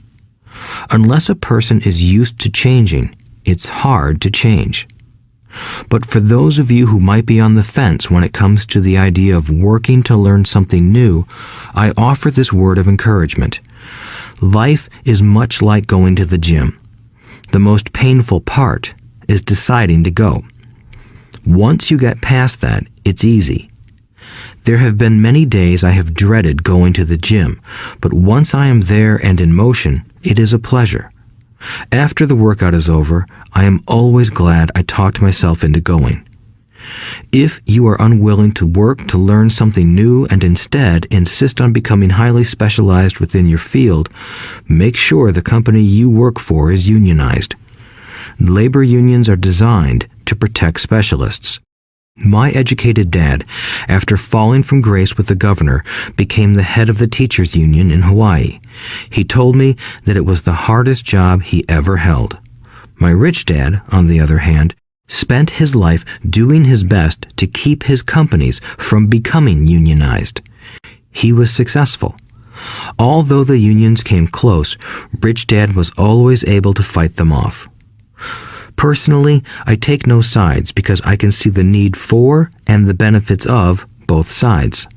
Unless a person is used to changing, it's hard to change. But for those of you who might be on the fence when it comes to the idea of working to learn something new, I offer this word of encouragement. Life is much like going to the gym. The most painful part is deciding to go. Once you get past that, it's easy. There have been many days I have dreaded going to the gym, but once I am there and in motion, it is a pleasure. After the workout is over, I am always glad I talked myself into going. If you are unwilling to work to learn something new and instead insist on becoming highly specialized within your field, make sure the company you work for is unionized. Labor unions are designed to protect specialists. My educated dad, after falling from grace with the governor, became the head of the teachers' union in Hawaii. He told me that it was the hardest job he ever held. My rich dad, on the other hand, spent his life doing his best to keep his companies from becoming unionized. He was successful. Although the unions came close, Rich Dad was always able to fight them off. Personally, I take no sides because I can see the need for and the benefits of both sides.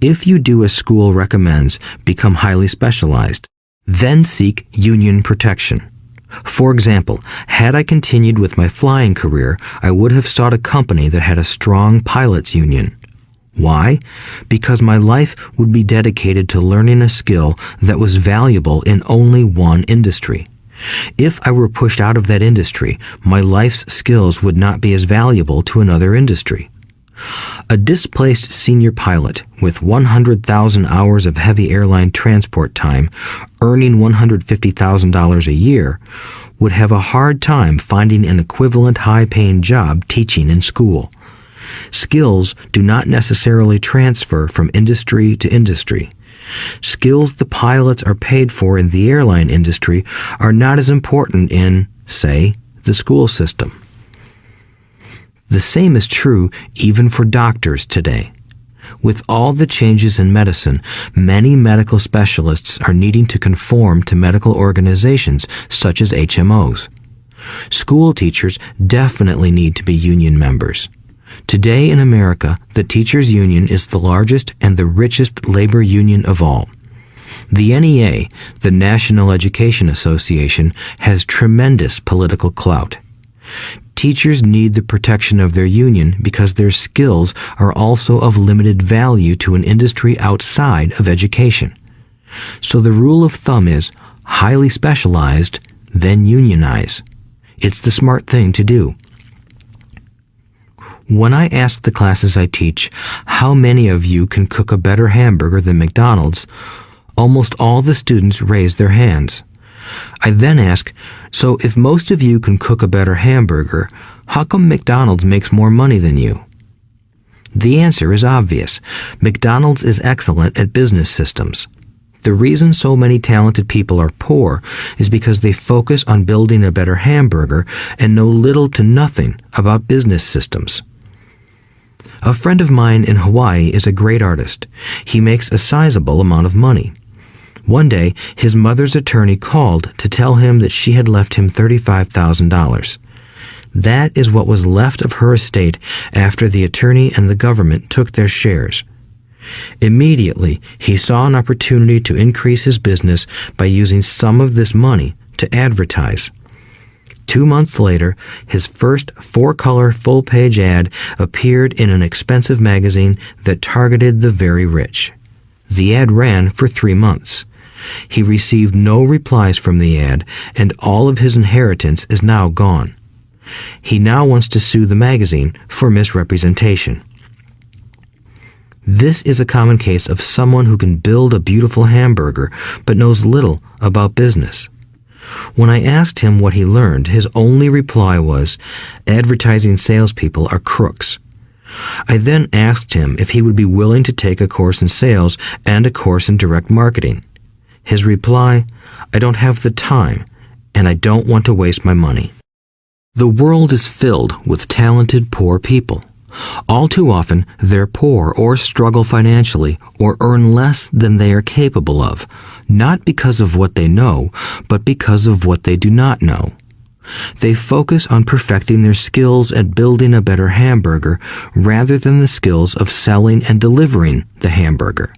If you do as school recommends, become highly specialized, then seek union protection. For example, had I continued with my flying career, I would have sought a company that had a strong pilots union. Why? Because my life would be dedicated to learning a skill that was valuable in only one industry. If I were pushed out of that industry, my life's skills would not be as valuable to another industry. A displaced senior pilot with 100,000 hours of heavy airline transport time, earning $150,000 a year, would have a hard time finding an equivalent high-paying job teaching in school. Skills do not necessarily transfer from industry to industry. Skills the pilots are paid for in the airline industry are not as important in, say, the school system. The same is true even for doctors today. With all the changes in medicine, many medical specialists are needing to conform to medical organizations such as HMOs. School teachers definitely need to be union members. Today in America, the teachers' union is the largest and the richest labor union of all. The NEA, the National Education Association, has tremendous political clout. Teachers need the protection of their union because their skills are also of limited value to an industry outside of education. So the rule of thumb is, highly specialized, then unionize. It's the smart thing to do. When I ask the classes I teach, how many of you can cook a better hamburger than McDonald's, almost all the students raise their hands. I then ask, so if most of you can cook a better hamburger, how come McDonald's makes more money than you? The answer is obvious. McDonald's is excellent at business systems. The reason so many talented people are poor is because they focus on building a better hamburger and know little to nothing about business systems. A friend of mine in Hawaii is a great artist. He makes a sizable amount of money. One day, his mother's attorney called to tell him that she had left him $35,000. That is what was left of her estate after the attorney and the government took their shares. Immediately, he saw an opportunity to increase his business by using some of this money to advertise. 2 months later, his first 4-color full-page ad appeared in an expensive magazine that targeted the very rich. The ad ran for 3 months. He received no replies from the ad, and all of his inheritance is now gone. He now wants to sue the magazine for misrepresentation. This is a common case of someone who can build a beautiful hamburger but knows little about business. When I asked him what he learned, his only reply was, "Advertising salespeople are crooks." I then asked him if he would be willing to take a course in sales and a course in direct marketing. His reply, "I don't have the time, and I don't want to waste my money." The world is filled with talented poor people. All too often, they're poor or struggle financially or earn less than they are capable of, not because of what they know, but because of what they do not know. They focus on perfecting their skills at building a better hamburger rather than the skills of selling and delivering the hamburger.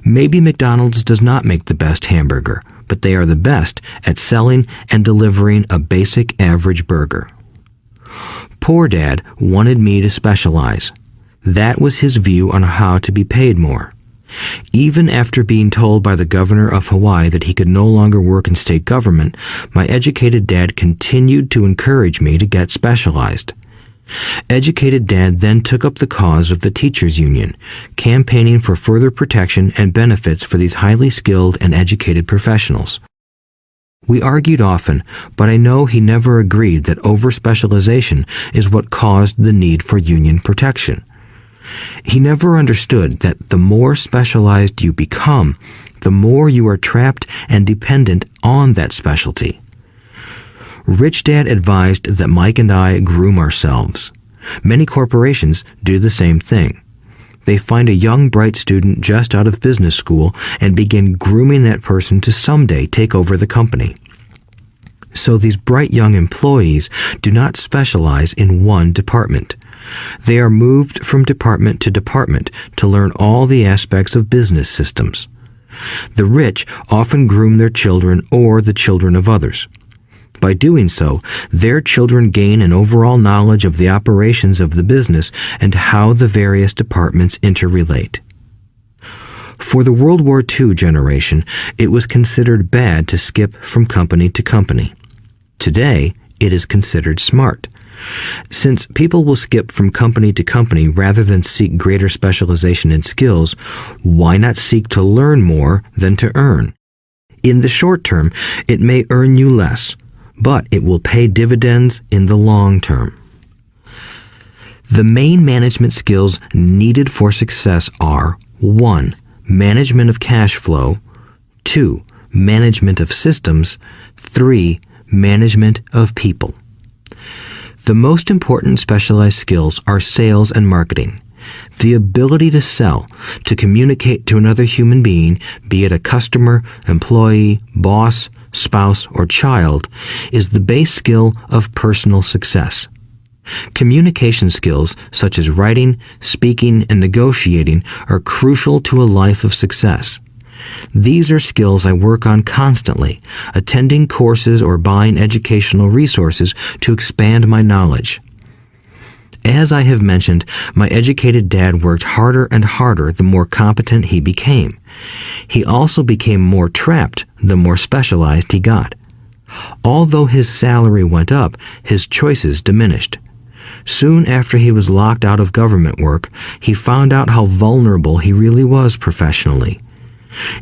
Maybe McDonald's does not make the best hamburger, but they are the best at selling and delivering a basic average burger. Poor Dad wanted me to specialize. That was his view on how to be paid more. Even after being told by the governor of Hawaii that he could no longer work in state government, my educated dad continued to encourage me to get specialized. Educated Dad then took up the cause of the teachers' union, campaigning for further protection and benefits for these highly skilled and educated professionals. We argued often, but I know he never agreed that over-specialization is what caused the need for union protection. He never understood that the more specialized you become, the more you are trapped and dependent on that specialty. Rich Dad advised that Mike and I groom ourselves. Many corporations do the same thing. They find a young, bright student just out of business school and begin grooming that person to someday take over the company. So these bright young employees do not specialize in one department. They are moved from department to department to learn all the aspects of business systems. The rich often groom their children or the children of others. By doing so, their children gain an overall knowledge of the operations of the business and how the various departments interrelate. For the World War II generation, it was considered bad to skip from company to company. Today, it is considered smart. Since people will skip from company to company rather than seek greater specialization in skills, why not seek to learn more than to earn? In the short term, it may earn you less, but it will pay dividends in the long term. The main management skills needed for success are 1. Management of cash flow, 2. Management of systems, 3. Management of people. The most important specialized skills are sales and marketing. The ability to sell, to communicate to another human being, be it a customer, employee, boss, spouse, or child, is the base skill of personal success. Communication skills such as writing, speaking, and negotiating are crucial to a life of success. These are skills I work on constantly, attending courses or buying educational resources to expand my knowledge. As I have mentioned, my educated dad worked harder and harder the more competent he became. He also became more trapped the more specialized he got. Although his salary went up, his choices diminished. Soon after he was locked out of government work, he found out how vulnerable he really was professionally.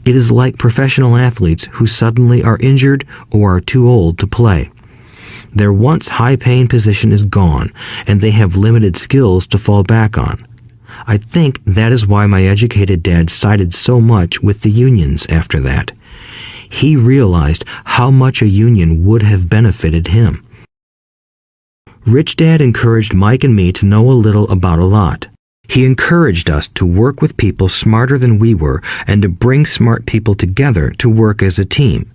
It is like professional athletes who suddenly are injured or are too old to play. Their once high-paying position is gone, and they have limited skills to fall back on. I think that is why my educated dad sided so much with the unions after that. He realized how much a union would have benefited him. Rich Dad encouraged Mike and me to know a little about a lot. He encouraged us to work with people smarter than we were and to bring smart people together to work as a team.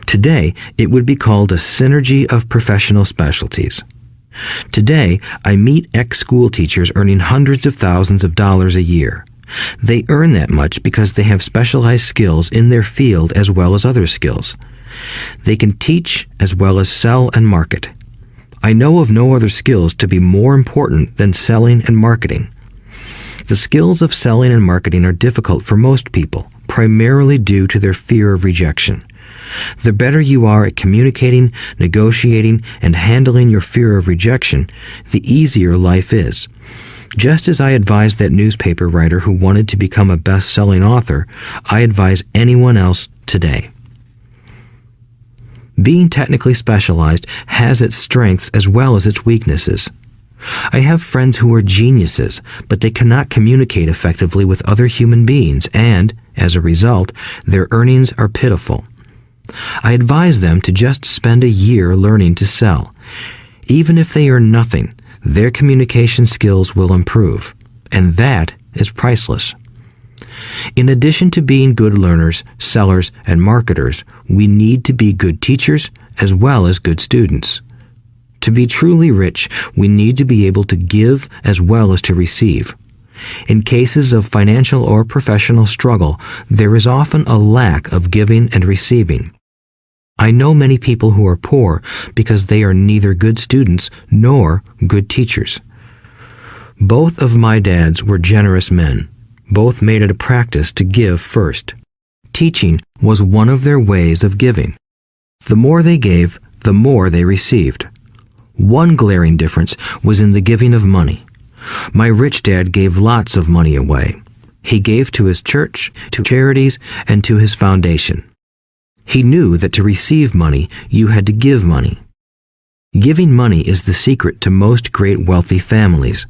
Today, it would be called a synergy of professional specialties. Today, I meet ex-school teachers earning hundreds of thousands of dollars a year. They earn that much because they have specialized skills in their field as well as other skills. They can teach as well as sell and market. I know of no other skills to be more important than selling and marketing. The skills of selling and marketing are difficult for most people, primarily due to their fear of rejection. The better you are at communicating, negotiating, and handling your fear of rejection, the easier life is. Just as I advise that newspaper writer who wanted to become a best-selling author, I advise anyone else today. Being technically specialized has its strengths as well as its weaknesses. I have friends who are geniuses, but they cannot communicate effectively with other human beings, and, as a result, their earnings are pitiful. I advise them to just spend a year learning to sell. Even if they earn nothing, their communication skills will improve, and that is priceless. In addition to being good learners, sellers, and marketers, we need to be good teachers as well as good students. To be truly rich, we need to be able to give as well as to receive. In cases of financial or professional struggle, there is often a lack of giving and receiving. I know many people who are poor because they are neither good students nor good teachers. Both of my dads were generous men. Both made it a practice to give first. Teaching was one of their ways of giving. The more they gave, the more they received. One glaring difference was in the giving of money. My rich dad gave lots of money away. He gave to his church, to charities, and to his foundation. He knew that to receive money, you had to give money. Giving money is the secret to most great wealthy families.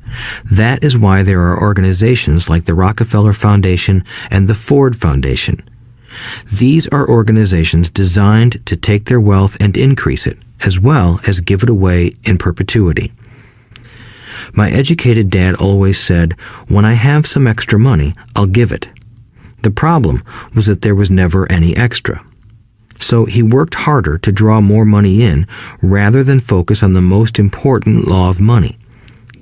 That is why there are organizations like the Rockefeller Foundation and the Ford Foundation. These are organizations designed to take their wealth and increase it, as well as give it away in perpetuity. My educated dad always said, "When I have some extra money, I'll give it." The problem was that there was never any extra. So he worked harder to draw more money in rather than focus on the most important law of money.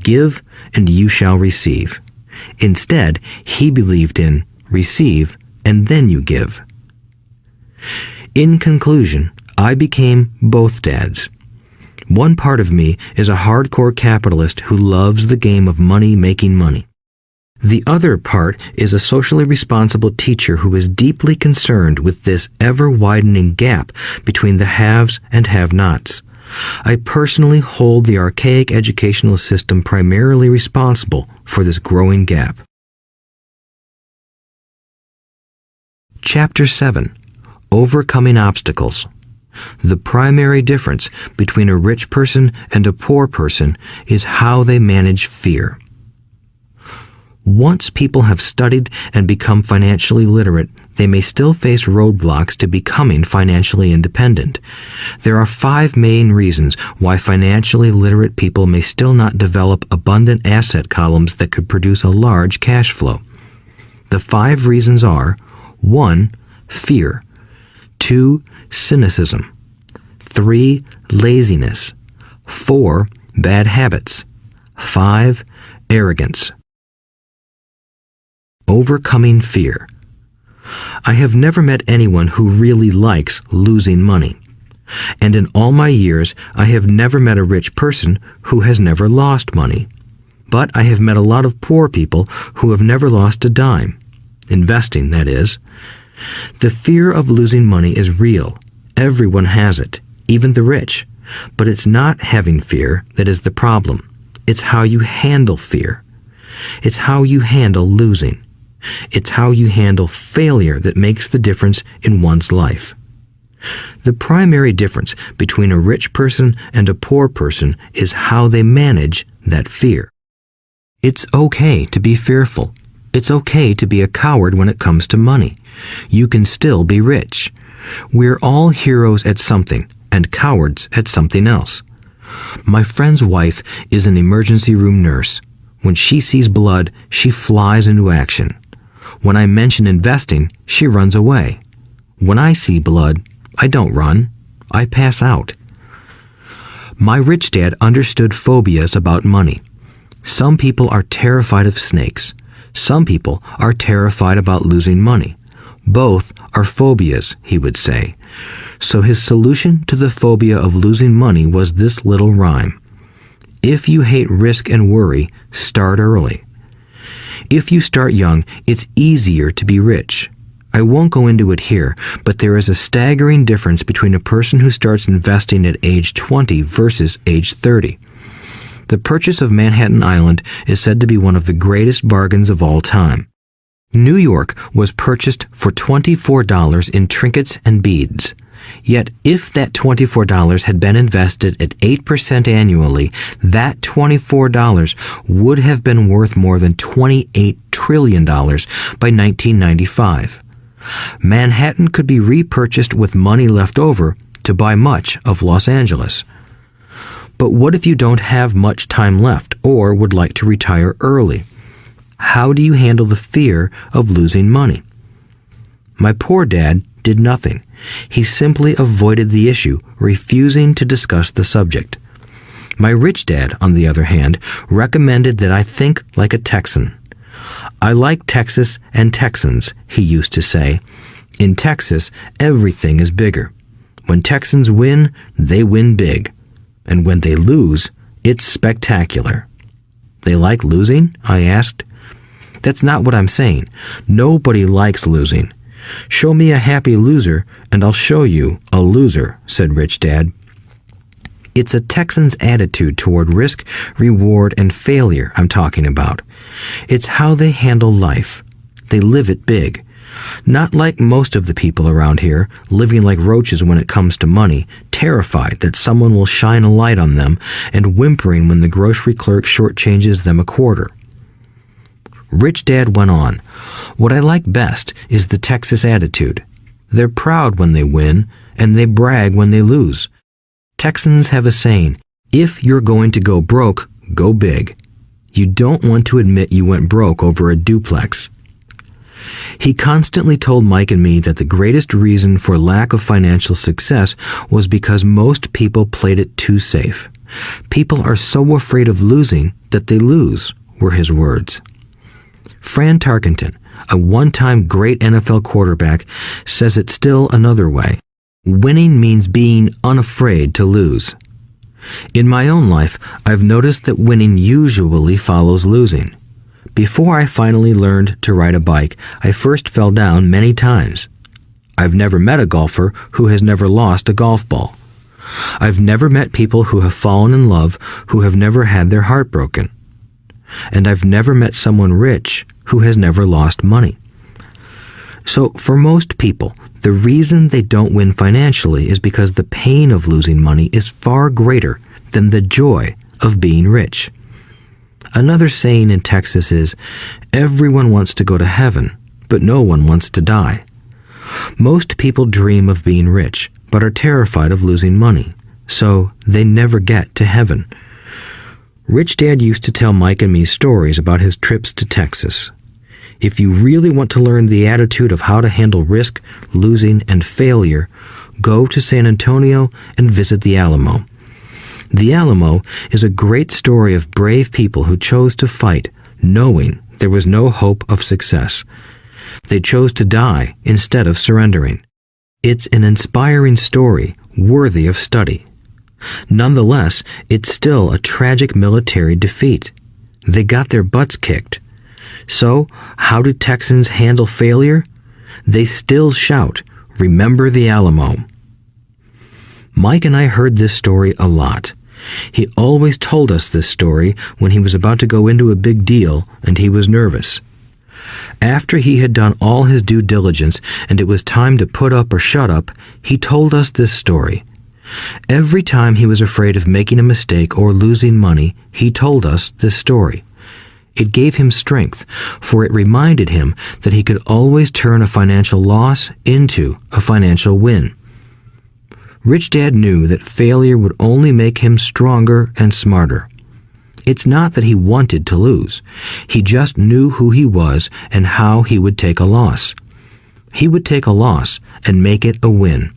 Give and you shall receive. Instead, he believed in receive and then you give. In conclusion, I became both dads. One part of me is a hardcore capitalist who loves the game of money making money. The other part is a socially responsible teacher who is deeply concerned with this ever-widening gap between the haves and have-nots. I personally hold the archaic educational system primarily responsible for this growing gap. Chapter 7. Overcoming Obstacles. The primary difference between a rich person and a poor person is how they manage fear. Once people have studied and become financially literate, they may still face roadblocks to becoming financially independent. There are 5 main reasons why financially literate people may still not develop abundant asset columns that could produce a large cash flow. The 5 reasons are: 1. Fear. 2. Cynicism. 3. Laziness. 4. Bad habits. 5. Arrogance. Overcoming fear. I have never met anyone who really likes losing money. And in all my years, I have never met a rich person who has never lost money. But I have met a lot of poor people who have never lost a dime. Investing, that is. The fear of losing money is real. Everyone has it, even the rich. But it's not having fear that is the problem. It's how you handle fear. It's how you handle losing. It's how you handle failure that makes the difference in one's life. The primary difference between a rich person and a poor person is how they manage that fear. It's okay to be fearful. It's okay to be a coward when it comes to money. You can still be rich. We're all heroes at something and cowards at something else. My friend's wife is an emergency room nurse. When she sees blood, she flies into action. When I mention investing, she runs away. When I see blood, I don't run. I pass out. My rich dad understood phobias about money. Some people are terrified of snakes. Some people are terrified about losing money. Both are phobias, he would say. So his solution to the phobia of losing money was this little rhyme. If you hate risk and worry, start early. If you start young, it's easier to be rich. I won't go into it here, but there is a staggering difference between a person who starts investing at age 20 versus age 30. The purchase of Manhattan Island is said to be one of the greatest bargains of all time. New York was purchased for $24 in trinkets and beads. Yet if that $24 had been invested at 8% annually, that $24 would have been worth more than $28 trillion by 1995. Manhattan could be repurchased with money left over to buy much of Los Angeles. But what if you don't have much time left or would like to retire early? How do you handle the fear of losing money? My poor dad did nothing. He simply avoided the issue, refusing to discuss the subject. My rich dad, on the other hand, recommended that I think like a Texan. I like Texas and Texans, he used to say. In Texas, everything is bigger. When Texans win, they win big. And when they lose, it's spectacular. They like losing? I asked. That's not what I'm saying. Nobody likes losing. Show me a happy loser, and I'll show you a loser, said Rich Dad. It's a Texan's attitude toward risk, reward, and failure I'm talking about. It's how they handle life. They live it big. Not like most of the people around here, living like roaches when it comes to money, terrified that someone will shine a light on them and whimpering when the grocery clerk shortchanges them a quarter. Rich Dad went on, what I like best is the Texas attitude. They're proud when they win, and they brag when they lose. Texans have a saying, if you're going to go broke, go big. You don't want to admit you went broke over a duplex. He constantly told Mike and me that the greatest reason for lack of financial success was because most people played it too safe. People are so afraid of losing that they lose, were his words. Fran Tarkenton, a one-time great NFL quarterback, says it still another way. Winning means being unafraid to lose. In my own life, I've noticed that winning usually follows losing. Before I finally learned to ride a bike, I first fell down many times. I've never met a golfer who has never lost a golf ball. I've never met people who have fallen in love who have never had their heart broken. And I've never met someone rich who has never lost money. So for most people, the reason they don't win financially is because the pain of losing money is far greater than the joy of being rich. Another saying in Texas is, everyone wants to go to heaven, but no one wants to die. Most people dream of being rich, but are terrified of losing money, so they never get to heaven. Rich Dad used to tell Mike and me stories about his trips to Texas. If you really want to learn the attitude of how to handle risk, losing, and failure, go to San Antonio and visit the Alamo. The Alamo is a great story of brave people who chose to fight, knowing there was no hope of success. They chose to die instead of surrendering. It's an inspiring story worthy of study. Nonetheless, it's still a tragic military defeat. They got their butts kicked. So, how do Texans handle failure? They still shout, "Remember the Alamo." Mike and I heard this story a lot. He always told us this story when he was about to go into a big deal and he was nervous. After he had done all his due diligence and it was time to put up or shut up, he told us this story. Every time he was afraid of making a mistake or losing money, he told us this story. It gave him strength, for it reminded him that he could always turn a financial loss into a financial win. Rich Dad knew that failure would only make him stronger and smarter. It's not that he wanted to lose. He just knew who he was and how he would take a loss. He would take a loss and make it a win.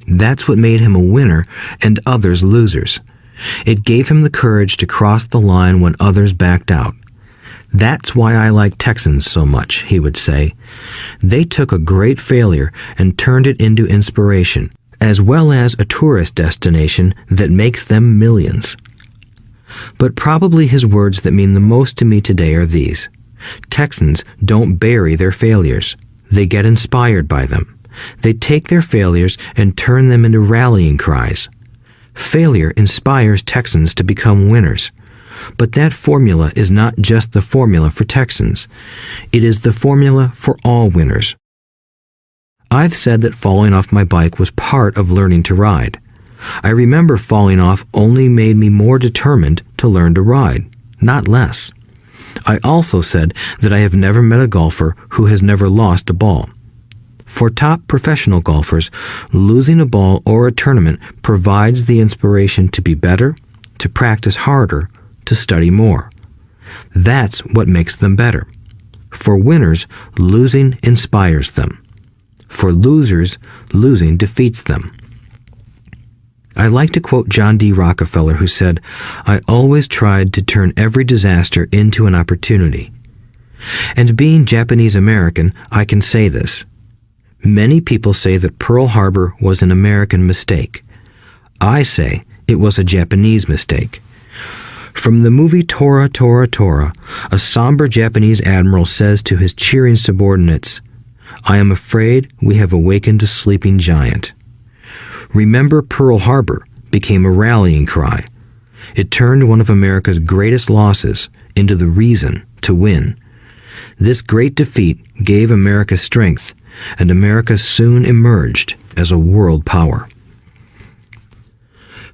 That's what made him a winner and others losers. It gave him the courage to cross the line when others backed out. That's why I like Texans so much, he would say. They took a great failure and turned it into inspiration, as well as a tourist destination that makes them millions. But probably his words that mean the most to me today are these. Texans don't bury their failures. They get inspired by them. They take their failures and turn them into rallying cries. Failure inspires Texans to become winners. But that formula is not just the formula for Texans. It is the formula for all winners. I've said that falling off my bike was part of learning to ride. I remember falling off only made me more determined to learn to ride, not less. I also said that I have never met a golfer who has never lost a ball. For top professional golfers, losing a ball or a tournament provides the inspiration to be better, to practice harder, to study more. That's what makes them better. For winners, losing inspires them. For losers, losing defeats them. I like to quote John D. Rockefeller, who said, "I always tried to turn every disaster into an opportunity." And being Japanese American, I can say this. Many people say that Pearl Harbor was an American mistake. I say it was a Japanese mistake. From the movie Tora, Tora, Tora, a somber Japanese admiral says to his cheering subordinates, "I am afraid we have awakened a sleeping giant." Remember Pearl Harbor became a rallying cry. It turned one of America's greatest losses into the reason to win. This great defeat gave America strength, and America soon emerged as a world power.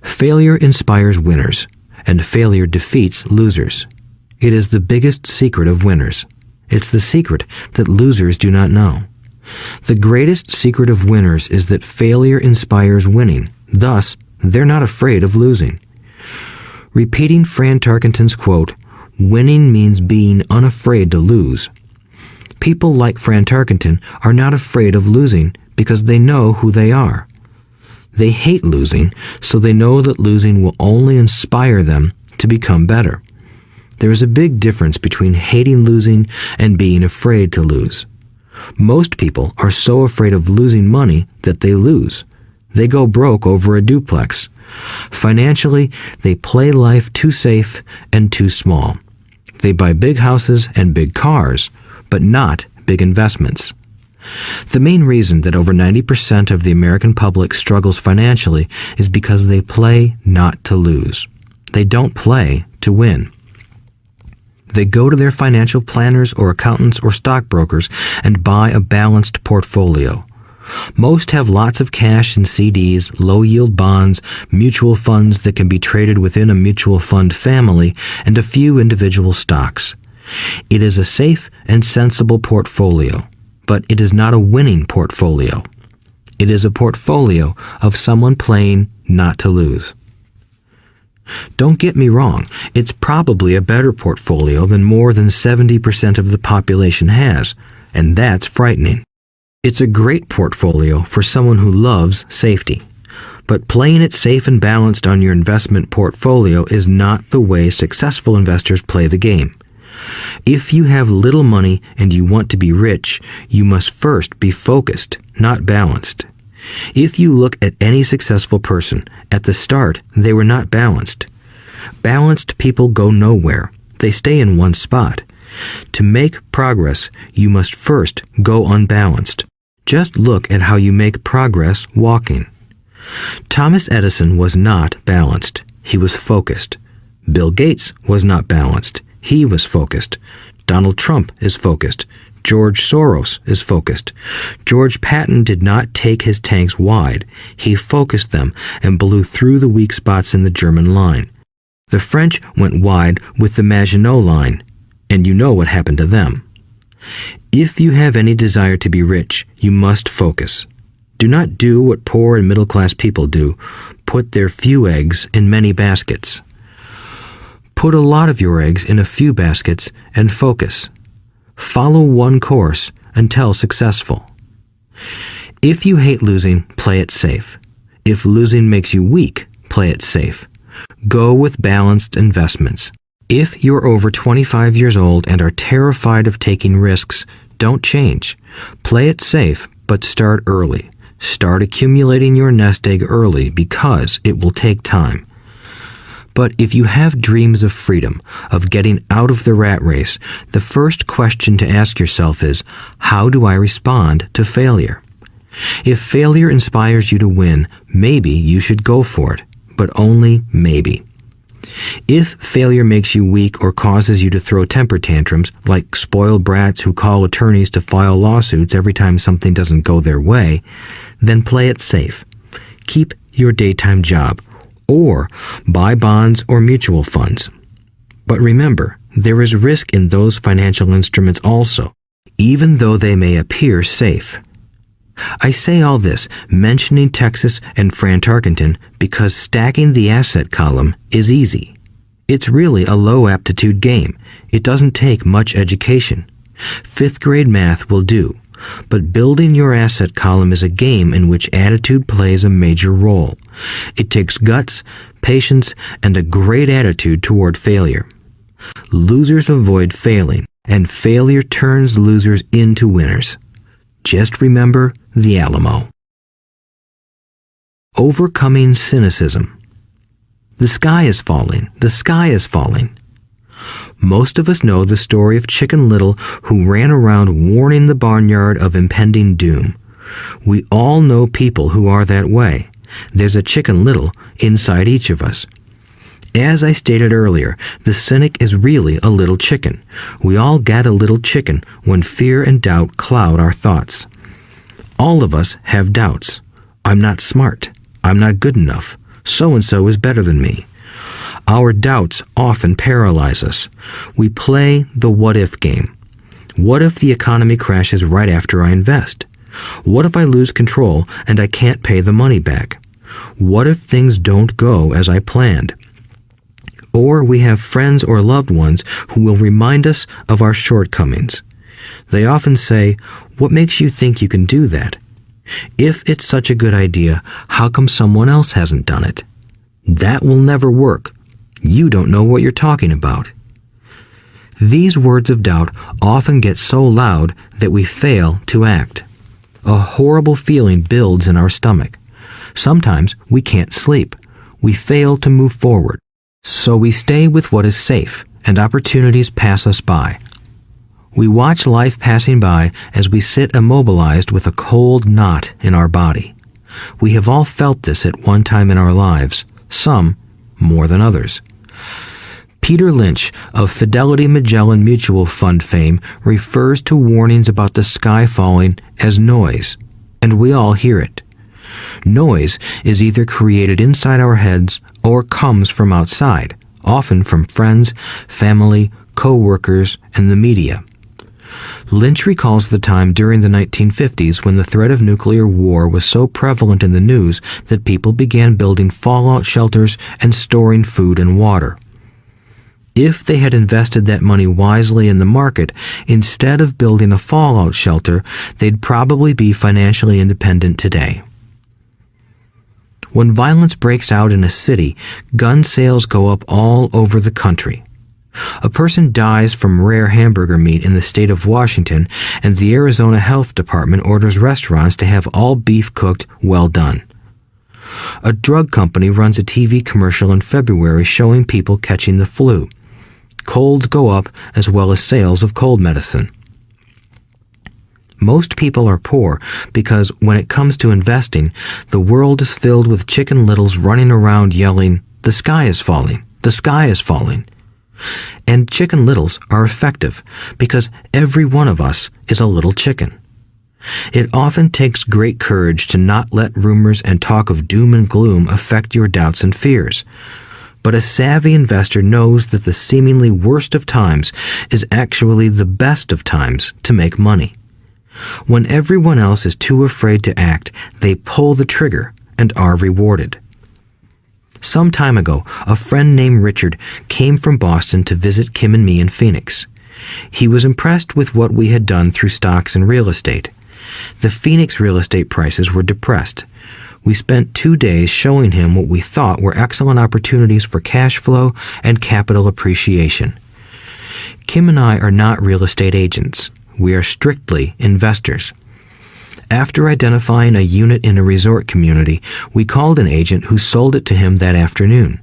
Failure inspires winners, and failure defeats losers. It is the biggest secret of winners. It's the secret that losers do not know. The greatest secret of winners is that failure inspires winning. Thus, they're not afraid of losing. Repeating Fran Tarkenton's quote, "Winning means being unafraid to lose." People like Fran Tarkenton are not afraid of losing because they know who they are. They hate losing, so they know that losing will only inspire them to become better. There is a big difference between hating losing and being afraid to lose. Most people are so afraid of losing money that they lose. They go broke over a duplex. Financially, they play life too safe and too small. They buy big houses and big cars, but not big investments. The main reason that over 90% of the American public struggles financially is because they play not to lose. They don't play to win. They go to their financial planners or accountants or stockbrokers and buy a balanced portfolio. Most have lots of cash in CDs, low-yield bonds, mutual funds that can be traded within a mutual fund family, and a few individual stocks. It is a safe and sensible portfolio, but it is not a winning portfolio. It is a portfolio of someone playing not to lose. Don't get me wrong, it's probably a better portfolio than more than 70% of the population has, and that's frightening. It's a great portfolio for someone who loves safety. But playing it safe and balanced on your investment portfolio is not the way successful investors play the game. If you have little money and you want to be rich, you must first be focused, not balanced. If you look at any successful person, at the start, they were not balanced. Balanced people go nowhere. They stay in one spot. To make progress, you must first go unbalanced. Just look at how you make progress walking. Thomas Edison was not balanced. He was focused. Bill Gates was not balanced. He was focused. Donald Trump is focused. George Soros is focused. George Patton did not take his tanks wide. He focused them and blew through the weak spots in the German line. The French went wide with the Maginot Line, and you know what happened to them. If you have any desire to be rich, you must focus. Do not do what poor and middle-class people do, put their few eggs in many baskets. Put a lot of your eggs in a few baskets and focus. Follow one course until successful. If you hate losing, play it safe. If losing makes you weak, play it safe. Go with balanced investments. If you're over 25 years old and are terrified of taking risks, don't change. Play it safe, but start early. Start accumulating your nest egg early because it will take time. But if you have dreams of freedom, of getting out of the rat race, the first question to ask yourself is, how do I respond to failure? If failure inspires you to win, maybe you should go for it, but only maybe. If failure makes you weak or causes you to throw temper tantrums, like spoiled brats who call attorneys to file lawsuits every time something doesn't go their way, then play it safe. Keep your daytime job, or buy bonds or mutual funds. But remember, there is risk in those financial instruments also, even though they may appear safe. I say all this, mentioning Texas and Fran Tarkenton, because stacking the asset column is easy. It's really a low-aptitude game. It doesn't take much education. 5th grade math will do. But building your asset column is a game in which attitude plays a major role. It takes guts, patience, and a great attitude toward failure. Losers avoid failing, and failure turns losers into winners. Just remember the Alamo. Overcoming cynicism. The sky is falling. The sky is falling. Most of us know the story of Chicken Little, who ran around warning the barnyard of impending doom. We all know people who are that way. There's a Chicken Little inside each of us. As I stated earlier, the cynic is really a little chicken. We all get a little chicken when fear and doubt cloud our thoughts. All of us have doubts. I'm not smart. I'm not good enough. So-and-so is better than me. Our doubts often paralyze us. We play the what-if game. What if the economy crashes right after I invest? What if I lose control and I can't pay the money back? What if things don't go as I planned? Or we have friends or loved ones who will remind us of our shortcomings. They often say, "What makes you think you can do that? If it's such a good idea, how come someone else hasn't done it? That will never work. You don't know what you're talking about." These words of doubt often get so loud that we fail to act. A horrible feeling builds in our stomach. Sometimes we can't sleep. We fail to move forward. So we stay with what is safe, and opportunities pass us by. We watch life passing by as we sit immobilized with a cold knot in our body. We have all felt this at one time in our lives, some more than others. Peter Lynch of Fidelity Magellan Mutual Fund fame refers to warnings about the sky falling as noise, and we all hear it. Noise is either created inside our heads or comes from outside, often from friends, family, co-workers, and the media. Lynch recalls the time during the 1950s when the threat of nuclear war was so prevalent in the news that people began building fallout shelters and storing food and water. If they had invested that money wisely in the market, instead of building a fallout shelter, they'd probably be financially independent today. When violence breaks out in a city, gun sales go up all over the country. A person dies from rare hamburger meat in the state of Washington, and the Arizona Health Department orders restaurants to have all beef cooked well done. A drug company runs a TV commercial in February showing people catching the flu. Colds go up as well as sales of cold medicine. Most people are poor because when it comes to investing, the world is filled with Chicken Littles running around yelling, "The sky is falling! The sky is falling!" And Chicken Littles are effective because every one of us is a little chicken. It often takes great courage to not let rumors and talk of doom and gloom affect your doubts and fears. But a savvy investor knows that the seemingly worst of times is actually the best of times to make money. When everyone else is too afraid to act, they pull the trigger and are rewarded. Some time ago, a friend named Richard came from Boston to visit Kim and me in Phoenix. He was impressed with what we had done through stocks and real estate. The Phoenix real estate prices were depressed. We spent 2 days showing him what we thought were excellent opportunities for cash flow and capital appreciation. Kim and I are not real estate agents. We are strictly investors. After identifying a unit in a resort community, we called an agent who sold it to him that afternoon.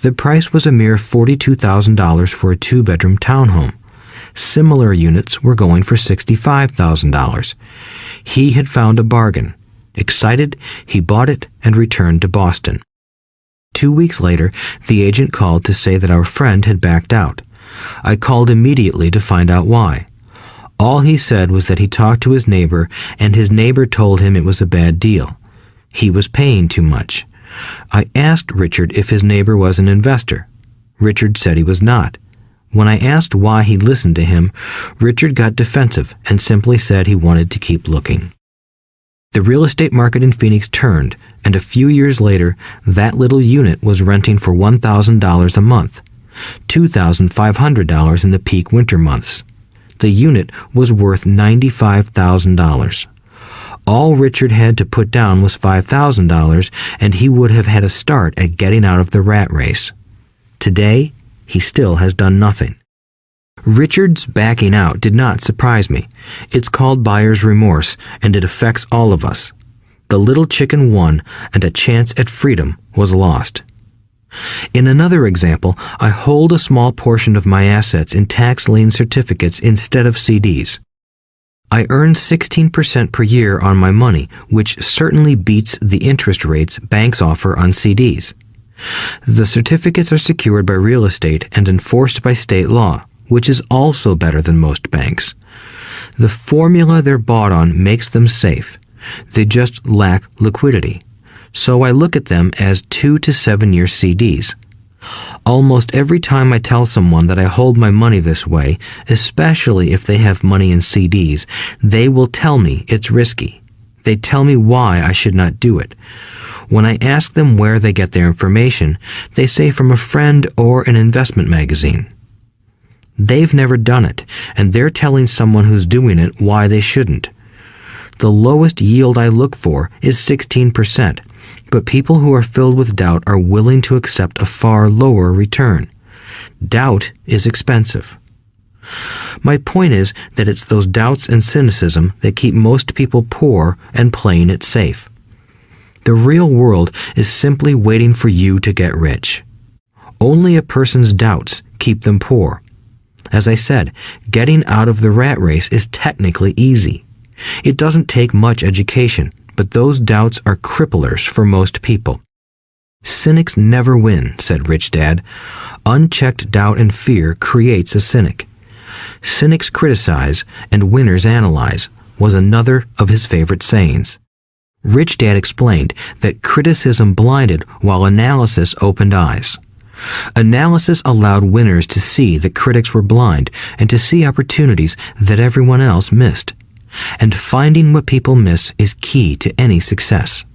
The price was a mere $42,000 for a 2-bedroom townhome. Similar units were going for $65,000. He had found a bargain. Excited, he bought it and returned to Boston. 2 weeks later, the agent called to say that our friend had backed out. I called immediately to find out why. All he said was that he talked to his neighbor, and his neighbor told him it was a bad deal. He was paying too much. I asked Richard if his neighbor was an investor. Richard said he was not. When I asked why he listened to him, Richard got defensive and simply said he wanted to keep looking. The real estate market in Phoenix turned, and a few years later, that little unit was renting for $1,000 a month, $2,500 in the peak winter months. The unit was worth $95,000. All Richard had to put down was $5,000, and he would have had a start at getting out of the rat race. Today, he still has done nothing. Richard's backing out did not surprise me. It's called buyer's remorse, and it affects all of us. The little chicken won, and a chance at freedom was lost. In another example, I hold a small portion of my assets in tax lien certificates instead of CDs. I earn 16% per year on my money, which certainly beats the interest rates banks offer on CDs. The certificates are secured by real estate and enforced by state law, which is also better than most banks. The formula they're bought on makes them safe. They just lack liquidity. So I look at them as 2 to 7 year CDs. Almost every time I tell someone that I hold my money this way, especially if they have money in CDs, they will tell me it's risky. They tell me why I should not do it. When I ask them where they get their information, they say from a friend or an investment magazine. They've never done it, and they're telling someone who's doing it why they shouldn't. The lowest yield I look for is 16%, but people who are filled with doubt are willing to accept a far lower return. Doubt is expensive. My point is that it's those doubts and cynicism that keep most people poor and playing it safe. The real world is simply waiting for you to get rich. Only a person's doubts keep them poor. As I said, getting out of the rat race is technically easy. It doesn't take much education, but those doubts are cripplers for most people. Cynics never win, said Rich Dad. Unchecked doubt and fear creates a cynic. Cynics criticize and winners analyze was another of his favorite sayings. Rich Dad explained that criticism blinded while analysis opened eyes. Analysis allowed winners to see that critics were blind and to see opportunities that everyone else missed. And finding what people miss is key to any success.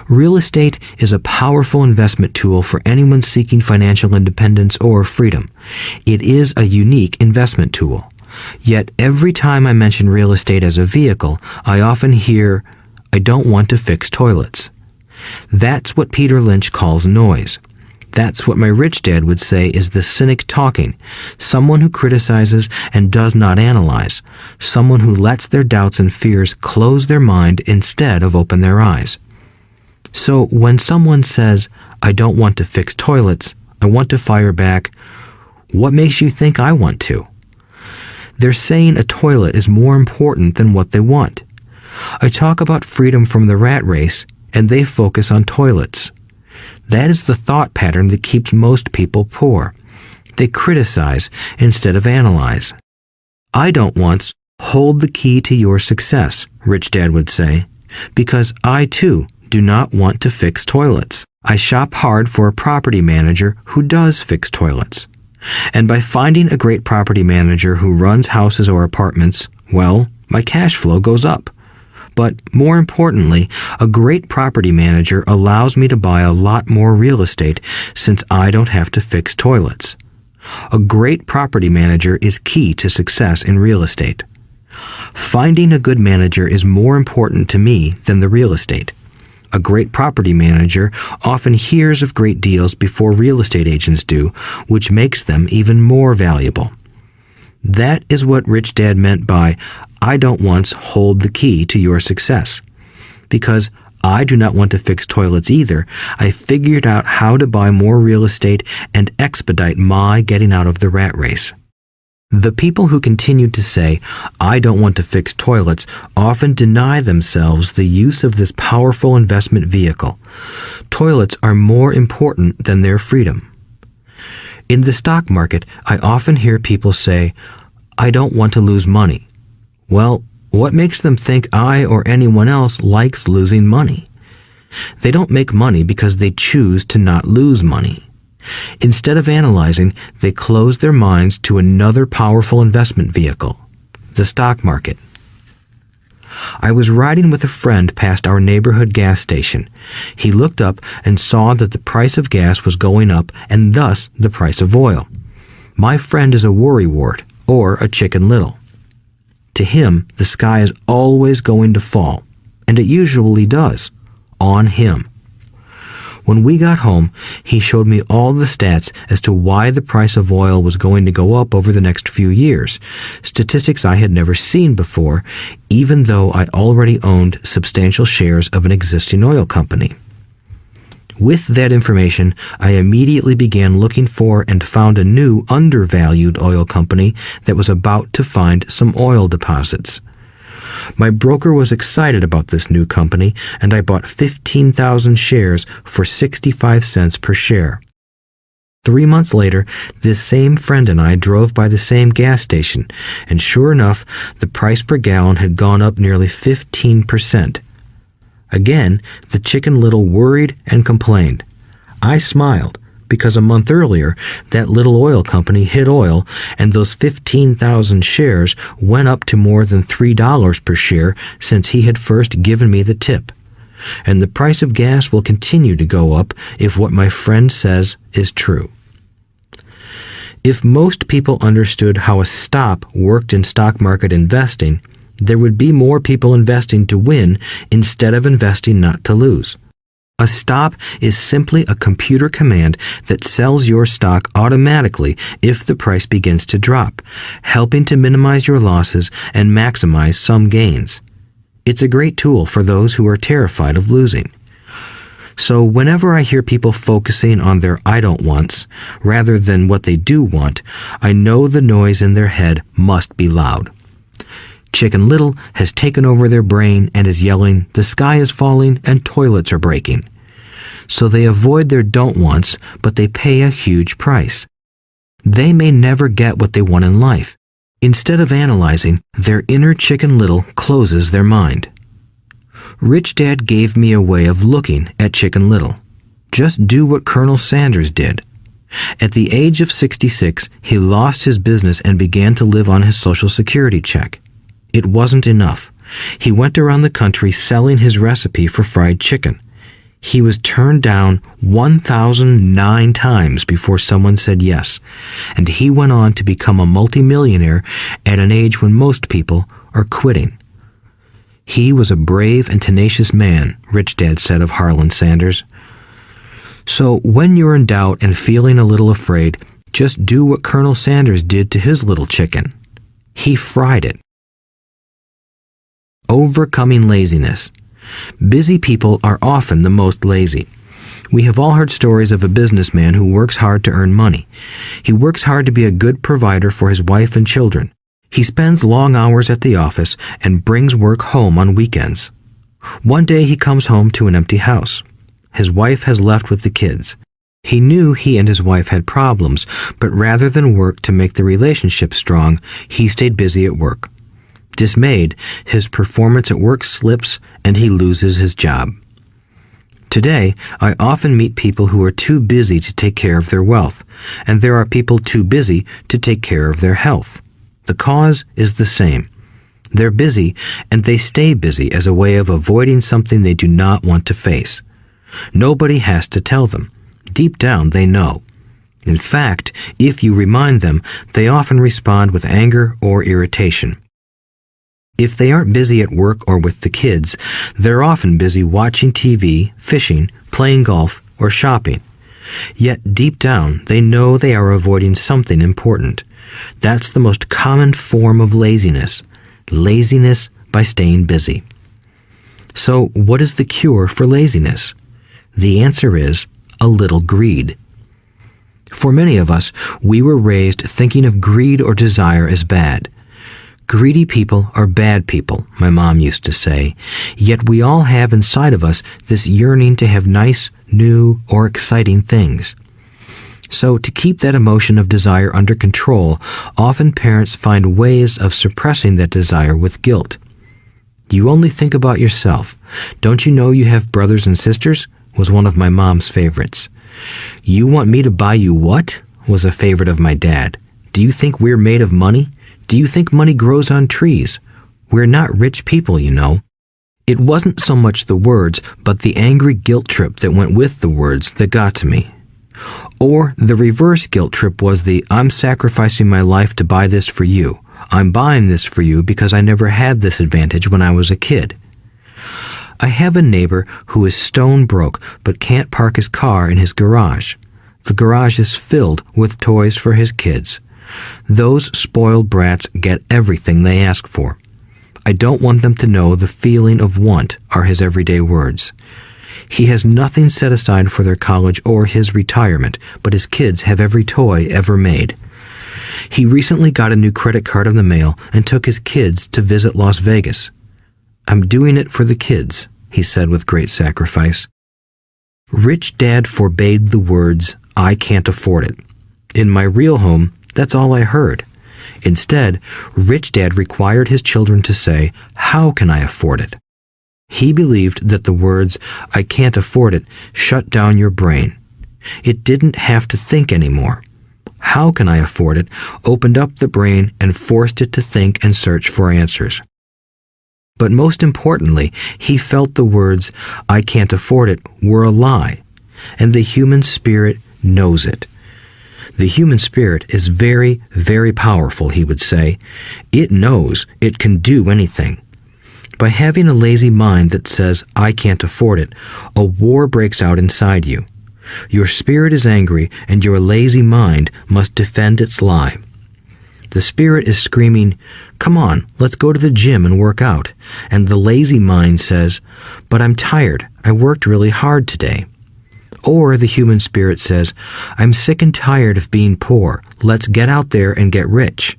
Real estate is a powerful investment tool for anyone seeking financial independence or freedom. It is a unique investment tool. Yet every time I mention real estate as a vehicle, I often hear, "I don't want to fix toilets." That's what Peter Lynch calls noise. That's what my rich dad would say is the cynic talking, someone who criticizes and does not analyze, someone who lets their doubts and fears close their mind instead of open their eyes. So when someone says, "I don't want to fix toilets," I want to fire back, "What makes you think I want to?" They're saying a toilet is more important than what they want. I talk about freedom from the rat race, and they focus on toilets. That is the thought pattern that keeps most people poor. They criticize instead of analyze. I don't once hold the key to your success, Rich Dad would say, because I too do not want to fix toilets. I shop hard for a property manager who does fix toilets. And by finding a great property manager who runs houses or apartments, well, my cash flow goes up. But more importantly, a great property manager allows me to buy a lot more real estate since I don't have to fix toilets. A great property manager is key to success in real estate. Finding a good manager is more important to me than the real estate. A great property manager often hears of great deals before real estate agents do, which makes them even more valuable. That is what Rich Dad meant by, I don't once hold the key to your success. Because I do not want to fix toilets either, I figured out how to buy more real estate and expedite my getting out of the rat race. The people who continue to say, I don't want to fix toilets, often deny themselves the use of this powerful investment vehicle. Toilets are more important than their freedom. In the stock market, I often hear people say, I don't want to lose money. Well, what makes them think I or anyone else likes losing money? They don't make money because they choose to not lose money. Instead of analyzing, they close their minds to another powerful investment vehicle, the stock market. I was riding with a friend past our neighborhood gas station. He looked up and saw that the price of gas was going up and thus the price of oil. My friend is a worrywart, or a Chicken Little. To him, the sky is always going to fall, and it usually does, on him. When we got home, he showed me all the stats as to why the price of oil was going to go up over the next few years, statistics I had never seen before, even though I already owned substantial shares of an existing oil company. With that information, I immediately began looking for and found a new undervalued oil company that was about to find some oil deposits. My broker was excited about this new company, and I bought 15,000 shares for 65 cents per share. 3 months later, this same friend and I drove by the same gas station, and sure enough, the price per gallon had gone up nearly 15%. Again, the Chicken Little worried and complained. I smiled, because a month earlier, that little oil company hit oil, and those 15,000 shares went up to more than $3 per share since he had first given me the tip. And the price of gas will continue to go up if what my friend says is true. If most people understood how a stop worked in stock market investing, there would be more people investing to win instead of investing not to lose. A stop is simply a computer command that sells your stock automatically if the price begins to drop, helping to minimize your losses and maximize some gains. It's a great tool for those who are terrified of losing. So whenever I hear people focusing on their I don't wants rather than what they do want, I know the noise in their head must be loud. Chicken Little has taken over their brain and is yelling, the sky is falling and toilets are breaking. So they avoid their don't wants, but they pay a huge price. They may never get what they want in life. Instead of analyzing, their inner Chicken Little closes their mind. Rich Dad gave me a way of looking at Chicken Little. Just do what Colonel Sanders did. At the age of 66, he lost his business and began to live on his Social Security check. It wasn't enough. He went around the country selling his recipe for fried chicken. He was turned down 1,009 times before someone said yes, and he went on to become a multimillionaire at an age when most people are quitting. He was a brave and tenacious man, Rich Dad said of Harlan Sanders. So when you're in doubt and feeling a little afraid, just do what Colonel Sanders did to his little chicken. He fried it. Overcoming laziness. Busy people are often the most lazy. We have all heard stories of a businessman who works hard to earn money. He works hard to be a good provider for his wife and children. He spends long hours at the office and brings work home on weekends. One day he comes home to an empty house. His wife has left with the kids. He knew he and his wife had problems, but rather than work to make the relationship strong, he stayed busy at work. Dismayed, his performance at work slips and he loses his job. Today, I often meet people who are too busy to take care of their wealth, and there are people too busy to take care of their health. The cause is the same. They're busy, and they stay busy as a way of avoiding something they do not want to face. Nobody has to tell them. Deep down, they know. In fact, if you remind them, they often respond with anger or irritation. If they aren't busy at work or with the kids, they're often busy watching TV, fishing, playing golf, or shopping. Yet deep down, they know they are avoiding something important. That's the most common form of laziness. Laziness by staying busy. So, what is the cure for laziness? The answer is a little greed. For many of us, we were raised thinking of greed or desire as bad. Greedy people are bad people, my mom used to say, yet we all have inside of us this yearning to have nice, new, or exciting things. So, to keep that emotion of desire under control, often parents find ways of suppressing that desire with guilt. You only think about yourself. Don't you know you have brothers and sisters? Was one of my mom's favorites. You want me to buy you what? Was a favorite of my dad. Do you think we're made of money? Do you think money grows on trees? We're not rich people, you know. It wasn't so much the words, but the angry guilt trip that went with the words that got to me. Or the reverse guilt trip was the, I'm sacrificing my life to buy this for you. I'm buying this for you because I never had this advantage when I was a kid. I have a neighbor who is stone broke but can't park his car in his garage. The garage is filled with toys for his kids. Those spoiled brats get everything they ask for. I don't want them to know the feeling of want are his everyday words. He has nothing set aside for their college or his retirement, but his kids have every toy ever made. He recently got a new credit card in the mail and took his kids to visit Las Vegas. I'm doing it for the kids, he said with great sacrifice. Rich Dad forbade the words, I can't afford it. In my real home, that's all I heard. Instead, Rich Dad required his children to say, how can I afford it? He believed that the words, I can't afford it, shut down your brain. It didn't have to think anymore. How can I afford it opened up the brain and forced it to think and search for answers. But most importantly, he felt the words, I can't afford it, were a lie, and the human spirit knows it. The human spirit is very, very powerful, he would say. It knows it can do anything. By having a lazy mind that says, I can't afford it, a war breaks out inside you. Your spirit is angry, and your lazy mind must defend its lie. The spirit is screaming, come on, let's go to the gym and work out. And the lazy mind says, but I'm tired, I worked really hard today. Or the human spirit says, I'm sick and tired of being poor, let's get out there and get rich.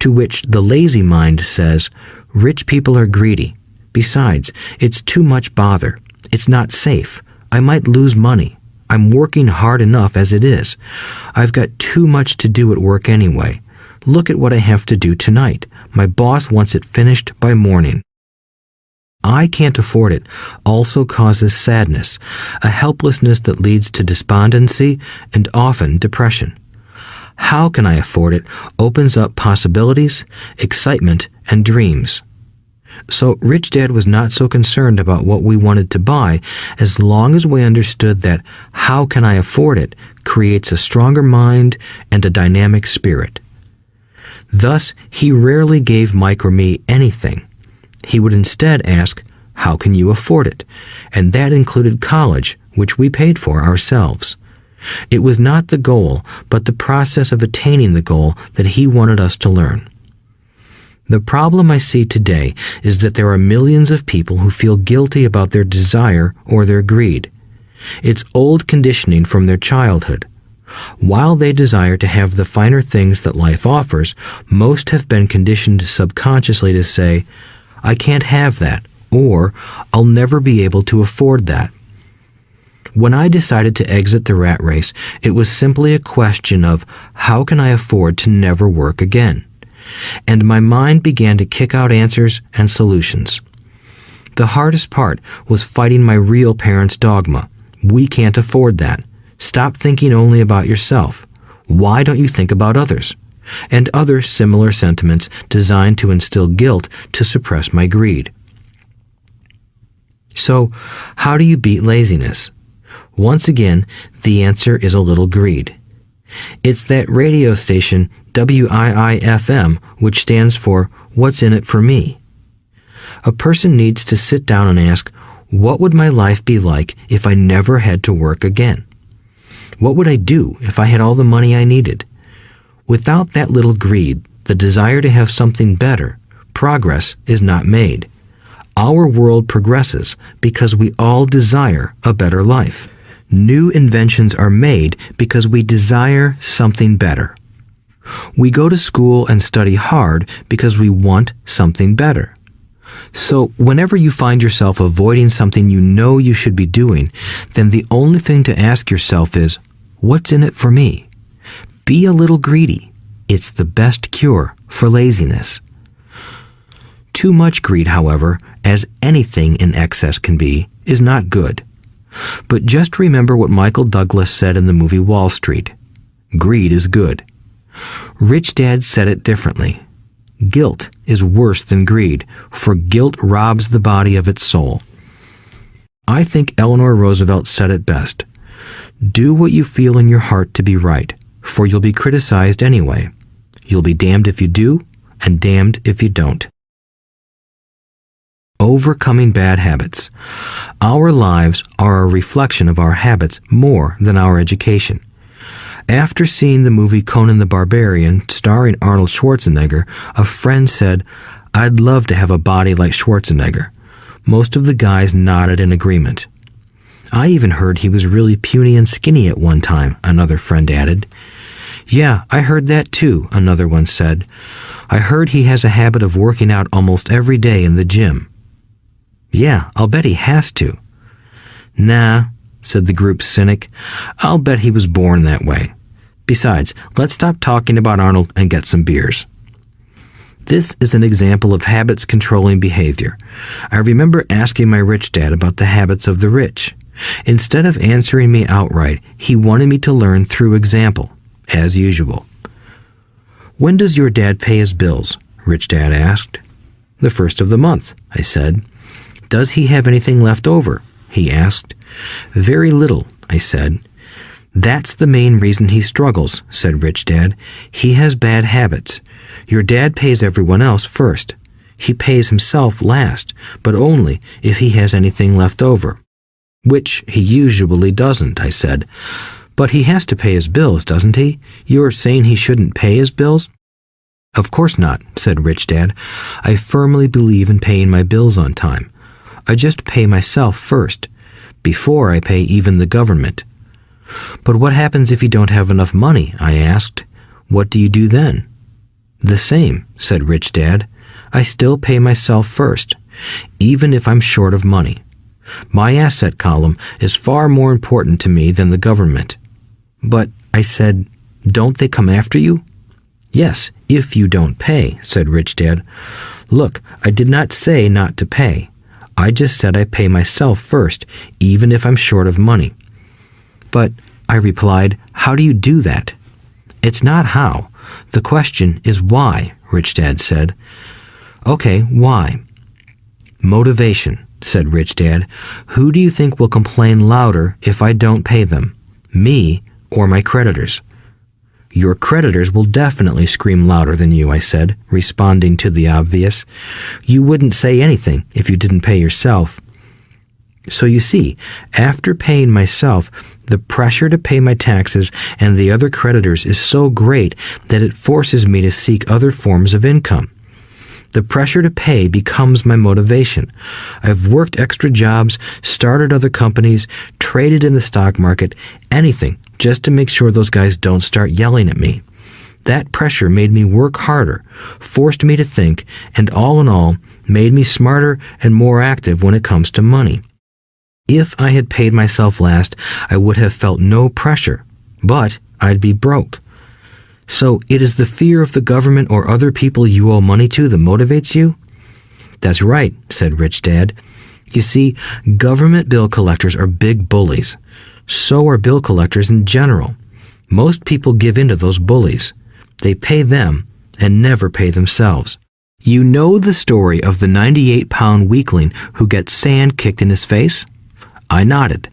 To which the lazy mind says, rich people are greedy. Besides, it's too much bother. It's not safe. I might lose money. I'm working hard enough as it is. I've got too much to do at work anyway. Look at what I have to do tonight. My boss wants it finished by morning. I can't afford it also causes sadness, a helplessness that leads to despondency and often depression. How can I afford it opens up possibilities, excitement, and dreams. So Rich Dad was not so concerned about what we wanted to buy as long as we understood that how can I afford it creates a stronger mind and a dynamic spirit. Thus, he rarely gave Mike or me anything. He would instead ask, how can you afford it? And that included college, which we paid for ourselves. It was not the goal, but the process of attaining the goal that he wanted us to learn. The problem I see today is that there are millions of people who feel guilty about their desire or their greed. It's old conditioning from their childhood. While they desire to have the finer things that life offers, most have been conditioned subconsciously to say, I can't have that, or I'll never be able to afford that. When I decided to exit the rat race, it was simply a question of how can I afford to never work again? And my mind began to kick out answers and solutions. The hardest part was fighting my real parents' dogma. We can't afford that. Stop thinking only about yourself. Why don't you think about others? And other similar sentiments designed to instill guilt to suppress my greed. So, how do you beat laziness? Once again, the answer is a little greed. It's that radio station WIIFM, which stands for What's in it for me? A person needs to sit down and ask, what would my life be like if I never had to work again? What would I do if I had all the money I needed? Without that little greed, the desire to have something better, progress is not made. Our world progresses because we all desire a better life. New inventions are made because we desire something better. We go to school and study hard because we want something better. So whenever you find yourself avoiding something you know you should be doing, then the only thing to ask yourself is, what's in it for me? Be a little greedy. It's the best cure for laziness. Too much greed, however, as anything in excess can be, is not good. But just remember what Michael Douglas said in the movie Wall Street. Greed is good. Rich Dad said it differently. Guilt is worse than greed, for guilt robs the body of its soul. I think Eleanor Roosevelt said it best. Do what you feel in your heart to be right, for you'll be criticized anyway. You'll be damned if you do, and damned if you don't. Overcoming bad habits. Our lives are a reflection of our habits more than our education. After seeing the movie Conan the Barbarian, starring Arnold Schwarzenegger, a friend said, "I'd love to have a body like Schwarzenegger." Most of the guys nodded in agreement. "I even heard he was really puny and skinny at one time," another friend added. "Yeah, I heard that too," another one said. "I heard he has a habit of working out almost every day in the gym." "Yeah, I'll bet he has to." "Nah," said the group's cynic. "I'll bet he was born that way. Besides, let's stop talking about Arnold and get some beers." This is an example of habits controlling behavior. I remember asking my rich dad about the habits of the rich. Instead of answering me outright, he wanted me to learn through example, as usual. "When does your dad pay his bills?" Rich Dad asked. "The first of the month," I said. "Does he have anything left over?" he asked. "Very little," I said. "That's the main reason he struggles," said Rich Dad. "He has bad habits. Your dad pays everyone else first. He pays himself last, but only if he has anything left over." "Which he usually doesn't," I said. "But he has to pay his bills, doesn't he? You're saying he shouldn't pay his bills?" "Of course not," said Rich Dad. "I firmly believe in paying my bills on time. I just pay myself first, before I pay even the government." "But what happens if you don't have enough money?" I asked. "What do you do then?" "The same," said Rich Dad. "I still pay myself first, even if I'm short of money. My asset column is far more important to me than the government." "But," I said, "don't they come after you?" "Yes, if you don't pay," said Rich Dad. "Look, I did not say not to pay. I just said I pay myself first, even if I'm short of money." "But," I replied, "how do you do that?" "It's not how. The question is why," Rich Dad said. "Okay, why?" "Motivation," said Rich Dad. "Who do you think will complain louder if I don't pay them? Me or my creditors?" "Your creditors will definitely scream louder than you," I said, responding to the obvious. "You wouldn't say anything if you didn't pay yourself." So you see, after paying myself, the pressure to pay my taxes and the other creditors is so great that it forces me to seek other forms of income. The pressure to pay becomes my motivation. I've worked extra jobs, started other companies, traded in the stock market, anything, just to make sure those guys don't start yelling at me. That pressure made me work harder, forced me to think, and all in all, made me smarter and more active when it comes to money. If I had paid myself last, I would have felt no pressure, but I'd be broke. So it is the fear of the government or other people you owe money to that motivates you? That's right, said Rich Dad. You see, government bill collectors are big bullies. So are bill collectors in general. Most people give in to those bullies. They pay them and never pay themselves. You know the story of the 98-pound weakling who gets sand kicked in his face? I nodded.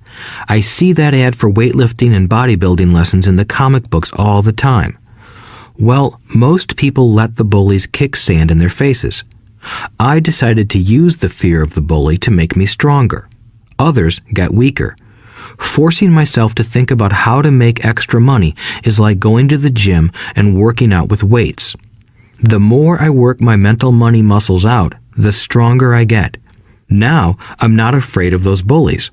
I see that ad for weightlifting and bodybuilding lessons in the comic books all the time. Well, most people let the bullies kick sand in their faces. I decided to use the fear of the bully to make me stronger. Others got weaker. Forcing myself to think about how to make extra money is like going to the gym and working out with weights. The more I work my mental money muscles out, the stronger I get. Now, I'm not afraid of those bullies.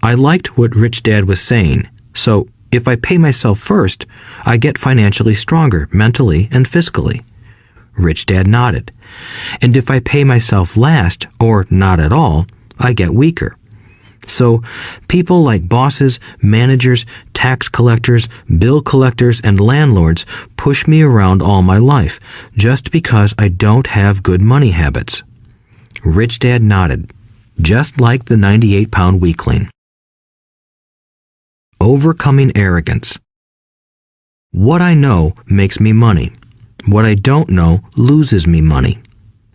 I liked what Rich Dad was saying, so if I pay myself first, I get financially stronger mentally and fiscally. Rich Dad nodded. And if I pay myself last, or not at all, I get weaker. So, people like bosses, managers, tax collectors, bill collectors, and landlords push me around all my life just because I don't have good money habits. Rich Dad nodded, just like the 98-pound weakling. Overcoming arrogance. What I know makes me money. What I don't know loses me money.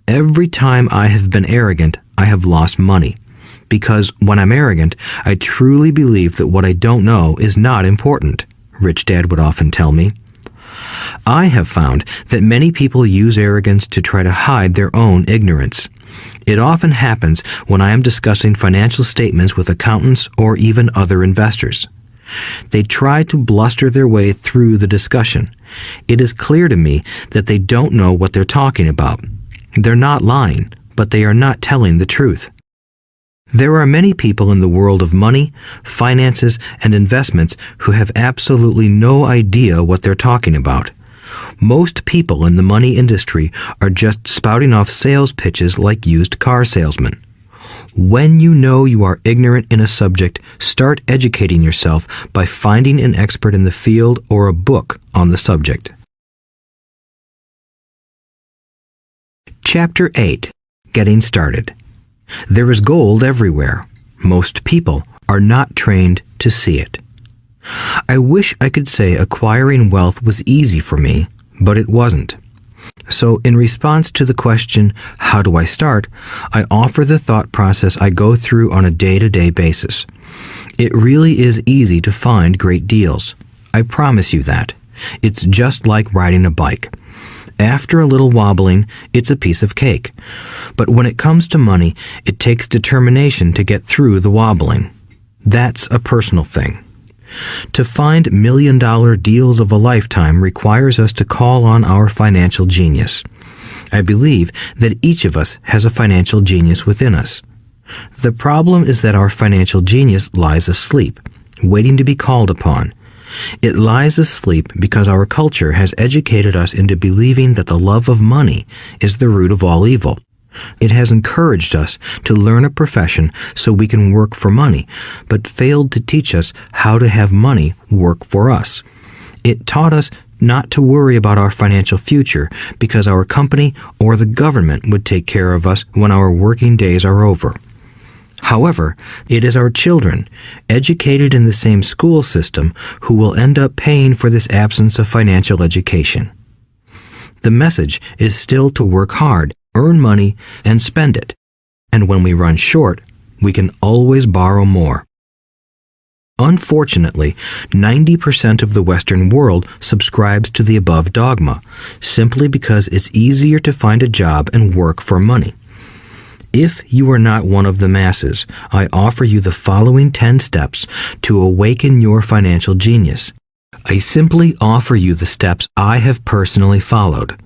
Every time I have been arrogant, I have lost money. Because when I'm arrogant, I truly believe that what I don't know is not important, Rich Dad would often tell me. I have found that many people use arrogance to try to hide their own ignorance. It often happens when I am discussing financial statements with accountants or even other investors. They try to bluster their way through the discussion. It is clear to me that they don't know what they're talking about. They're not lying, but they are not telling the truth. There are many people in the world of money, finances, and investments who have absolutely no idea what they're talking about. Most people in the money industry are just spouting off sales pitches like used car salesmen. When you know you are ignorant in a subject, start educating yourself by finding an expert in the field or a book on the subject. Chapter 8. Getting Started. There is gold everywhere. Most people are not trained to see it. I wish I could say acquiring wealth was easy for me, but it wasn't. So in response to the question, how do I start, I offer the thought process I go through on a day-to-day basis. It really is easy to find great deals. I promise you that. It's just like riding a bike. After a little wobbling, it's a piece of cake. But when it comes to money, it takes determination to get through the wobbling. That's a personal thing. To find million-dollar deals of a lifetime requires us to call on our financial genius. I believe that each of us has a financial genius within us. The problem is that our financial genius lies asleep, waiting to be called upon. It lies asleep because our culture has educated us into believing that the love of money is the root of all evil. It has encouraged us to learn a profession so we can work for money, but failed to teach us how to have money work for us. It taught us not to worry about our financial future because our company or the government would take care of us when our working days are over. However, it is our children, educated in the same school system, who will end up paying for this absence of financial education. The message is still to work hard, earn money, and spend it. And when we run short, we can always borrow more. Unfortunately, 90% of the Western world subscribes to the above dogma, simply because it's easier to find a job and work for money. If you are not one of the masses, I offer you the following 10 steps to awaken your financial genius. I simply offer you the steps I have personally followed.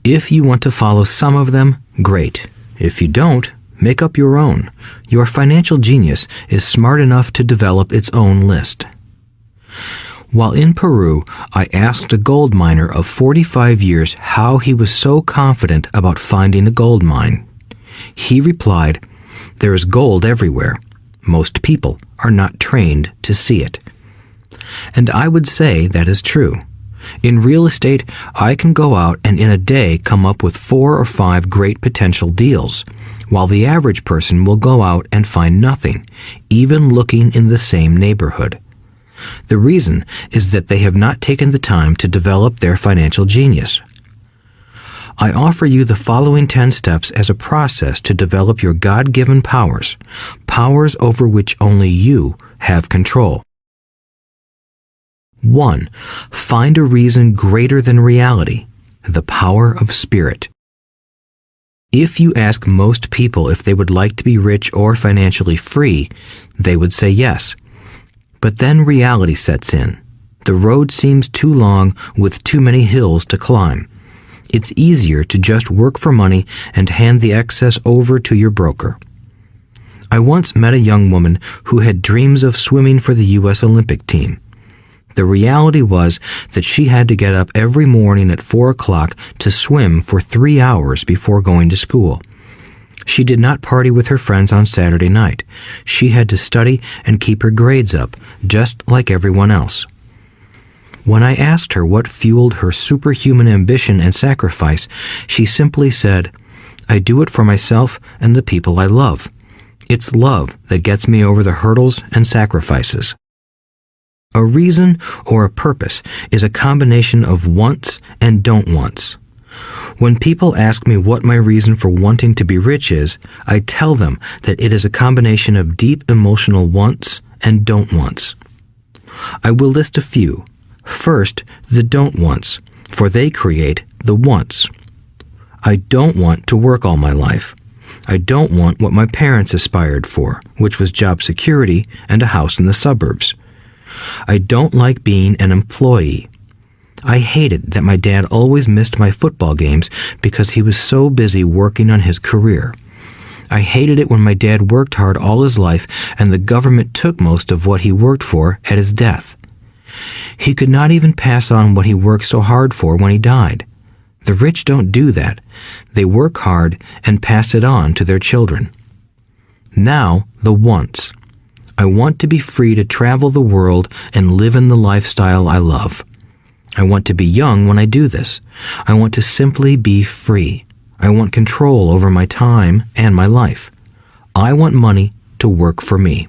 If you want to follow some of them, great. If you don't, make up your own. Your financial genius is smart enough to develop its own list. While in Peru, I asked a gold miner of 45 years how he was so confident about finding a gold mine. He replied, "There is gold everywhere. Most people are not trained to see it." And I would say that is true. In real estate, I can go out and in a day come up with 4 or 5 great potential deals, while the average person will go out and find nothing, even looking in the same neighborhood. The reason is that they have not taken the time to develop their financial genius. I offer you the following 10 steps as a process to develop your God-given powers, powers over which only you have control. 1. Find a reason greater than reality, the power of spirit. If you ask most people if they would like to be rich or financially free, they would say yes. But then reality sets in. The road seems too long with too many hills to climb. It's easier to just work for money and hand the excess over to your broker. I once met a young woman who had dreams of swimming for the U.S. Olympic team. The reality was that she had to get up every morning at 4 o'clock to swim for 3 hours before going to school. She did not party with her friends on Saturday night. She had to study and keep her grades up, just like everyone else. When I asked her what fueled her superhuman ambition and sacrifice, she simply said, "I do it for myself and the people I love. It's love that gets me over the hurdles and sacrifices." A reason or a purpose is a combination of wants and don't wants. When people ask me what my reason for wanting to be rich is, I tell them that it is a combination of deep emotional wants and don't wants. I will list a few. First, the don't wants, for they create the wants. I don't want to work all my life. I don't want what my parents aspired for, which was job security and a house in the suburbs. I don't like being an employee. I hated that my dad always missed my football games because he was so busy working on his career. I hated it when my dad worked hard all his life and the government took most of what he worked for at his death. He could not even pass on what he worked so hard for when he died. The rich don't do that. They work hard and pass it on to their children. Now, the wants. I want to be free to travel the world and live in the lifestyle I love. I want to be young when I do this. I want to simply be free. I want control over my time and my life. I want money to work for me.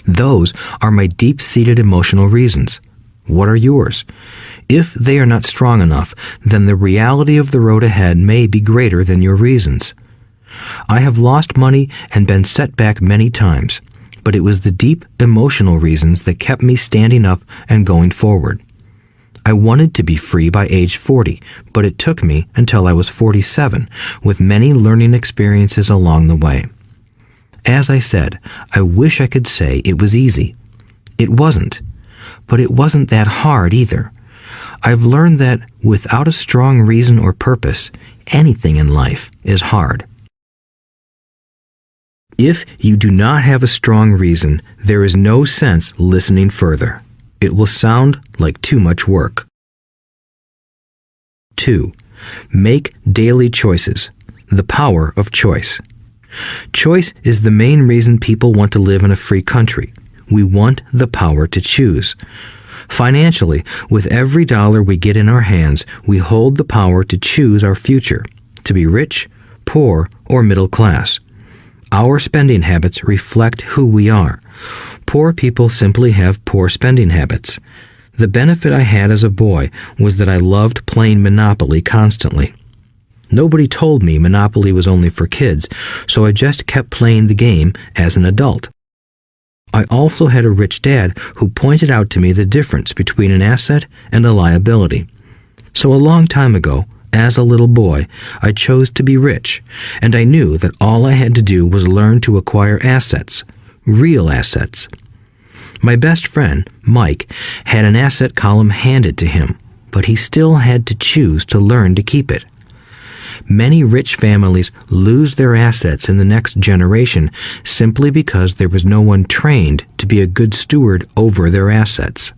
Those are my deep-seated emotional reasons. What are yours? If they are not strong enough, then the reality of the road ahead may be greater than your reasons. I have lost money and been set back many times, but it was the deep emotional reasons that kept me standing up and going forward. I wanted to be free by age 40, but it took me until I was 47, with many learning experiences along the way. As I said, I wish I could say it was easy. It wasn't, but it wasn't that hard either. I've learned that without a strong reason or purpose, anything in life is hard. If you do not have a strong reason, there is no sense listening further. It will sound like too much work. 2. Make daily choices. The power of choice. Choice is the main reason people want to live in a free country. We want the power to choose. Financially, with every dollar we get in our hands, we hold the power to choose our future, to be rich, poor, or middle class. Our spending habits reflect who we are. Poor people simply have poor spending habits. The benefit I had as a boy was that I loved playing Monopoly constantly. Nobody told me Monopoly was only for kids, so I just kept playing the game as an adult. I also had a rich dad who pointed out to me the difference between an asset and a liability. So a long time ago, as a little boy, I chose to be rich, and I knew that all I had to do was learn to acquire assets, real assets. My best friend, Mike, had an asset column handed to him, but he still had to choose to learn to keep it. Many rich families lose their assets in the next generation simply because there was no one trained to be a good steward over their assets.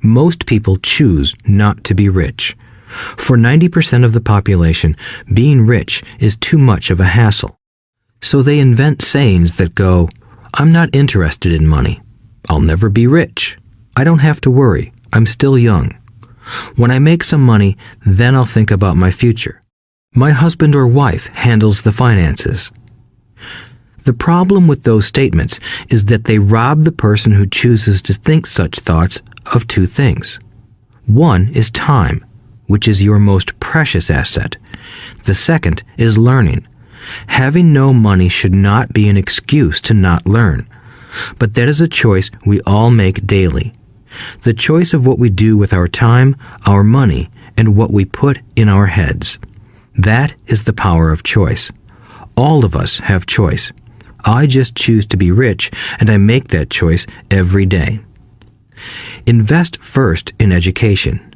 Most people choose not to be rich. For 90% of the population, being rich is too much of a hassle. So they invent sayings that go, "I'm not interested in money. I'll never be rich. I don't have to worry. I'm still young. When I make some money, then I'll think about my future. My husband or wife handles the finances. The problem with those statements is that they rob the person who chooses to think such thoughts of two things. One is time, which is your most precious asset. The second is learning. Having no money should not be an excuse to not learn, but that is a choice we all make daily. The choice of what we do with our time, our money, and what we put in our heads. That is the power of choice. All of us have choice. I just choose to be rich, and I make that choice every day. Invest first in education.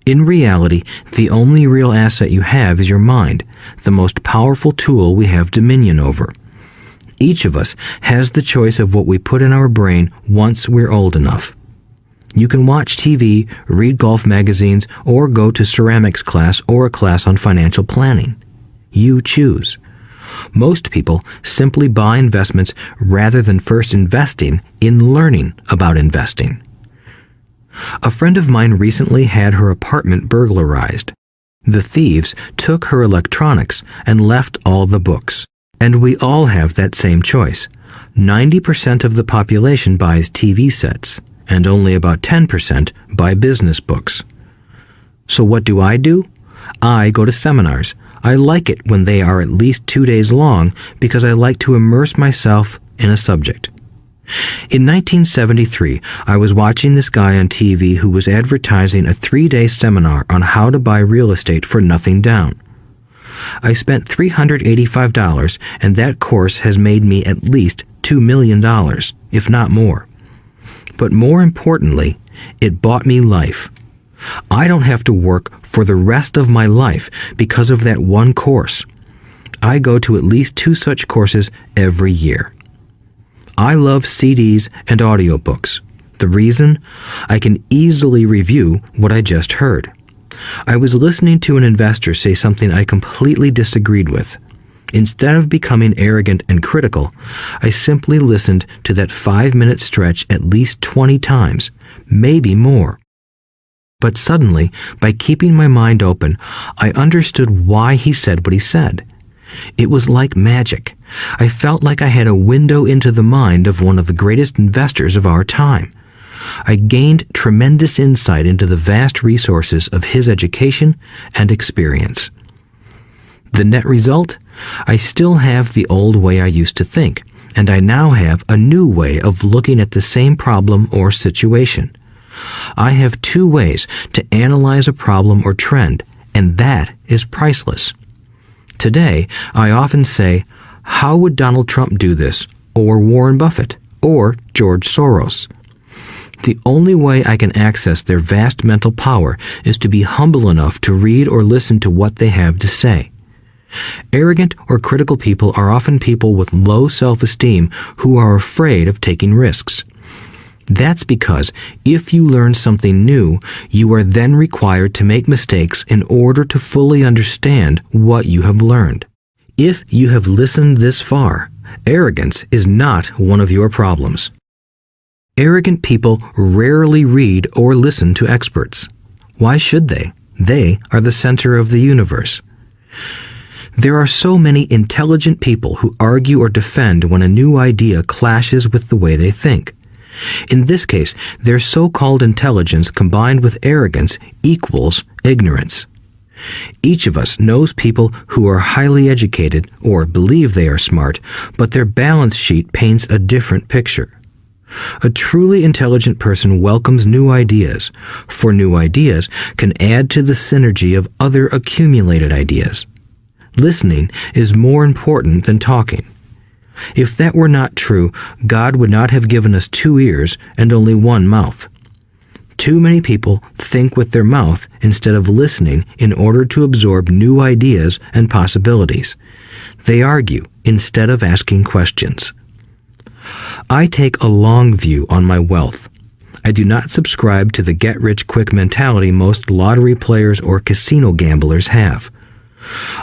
In reality, the only real asset you have is your mind, the most powerful tool we have dominion over. Each of us has the choice of what we put in our brain once we're old enough. You can watch TV, read golf magazines, or go to ceramics class or a class on financial planning. You choose. Most people simply buy investments rather than first investing in learning about investing. A friend of mine recently had her apartment burglarized. The thieves took her electronics and left all the books. And we all have that same choice. 90% of the population buys TV sets, and only about 10% buy business books. So what do? I go to seminars. I like it when they are at least 2 days long because I like to immerse myself in a subject. In 1973, I was watching this guy on TV who was advertising a 3-day seminar on how to buy real estate for nothing down. I spent $385, and that course has made me at least $2 million, if not more. But more importantly, it bought me life. I don't have to work for the rest of my life because of that one course. I go to at least 2 such courses every year. I love CDs and audiobooks. The reason? I can easily review what I just heard. I was listening to an investor say something I completely disagreed with. Instead of becoming arrogant and critical, I simply listened to that 5-minute stretch at least 20 times, maybe more. But suddenly, by keeping my mind open, I understood why he said what he said. It was like magic. I felt like I had a window into the mind of one of the greatest investors of our time. I gained tremendous insight into the vast resources of his education and experience. The net result? I still have the old way I used to think, and I now have a new way of looking at the same problem or situation. I have 2 ways to analyze a problem or trend, and that is priceless. Today, I often say, how would Donald Trump do this, or Warren Buffett, or George Soros? The only way I can access their vast mental power is to be humble enough to read or listen to what they have to say. Arrogant or critical people are often people with low self-esteem who are afraid of taking risks. That's because if you learn something new, you are then required to make mistakes in order to fully understand what you have learned. If you have listened this far, arrogance is not one of your problems. Arrogant people rarely read or listen to experts. Why should they? They are the center of the universe. There are so many intelligent people who argue or defend when a new idea clashes with the way they think. In this case, their so-called intelligence combined with arrogance equals ignorance. Each of us knows people who are highly educated or believe they are smart, but their balance sheet paints a different picture. A truly intelligent person welcomes new ideas, for new ideas can add to the synergy of other accumulated ideas. Listening is more important than talking. If that were not true, God would not have given us 2 ears and only 1 mouth. Too many people think with their mouth instead of listening in order to absorb new ideas and possibilities. They argue instead of asking questions. I take a long view on my wealth. I do not subscribe to the get-rich-quick mentality most lottery players or casino gamblers have.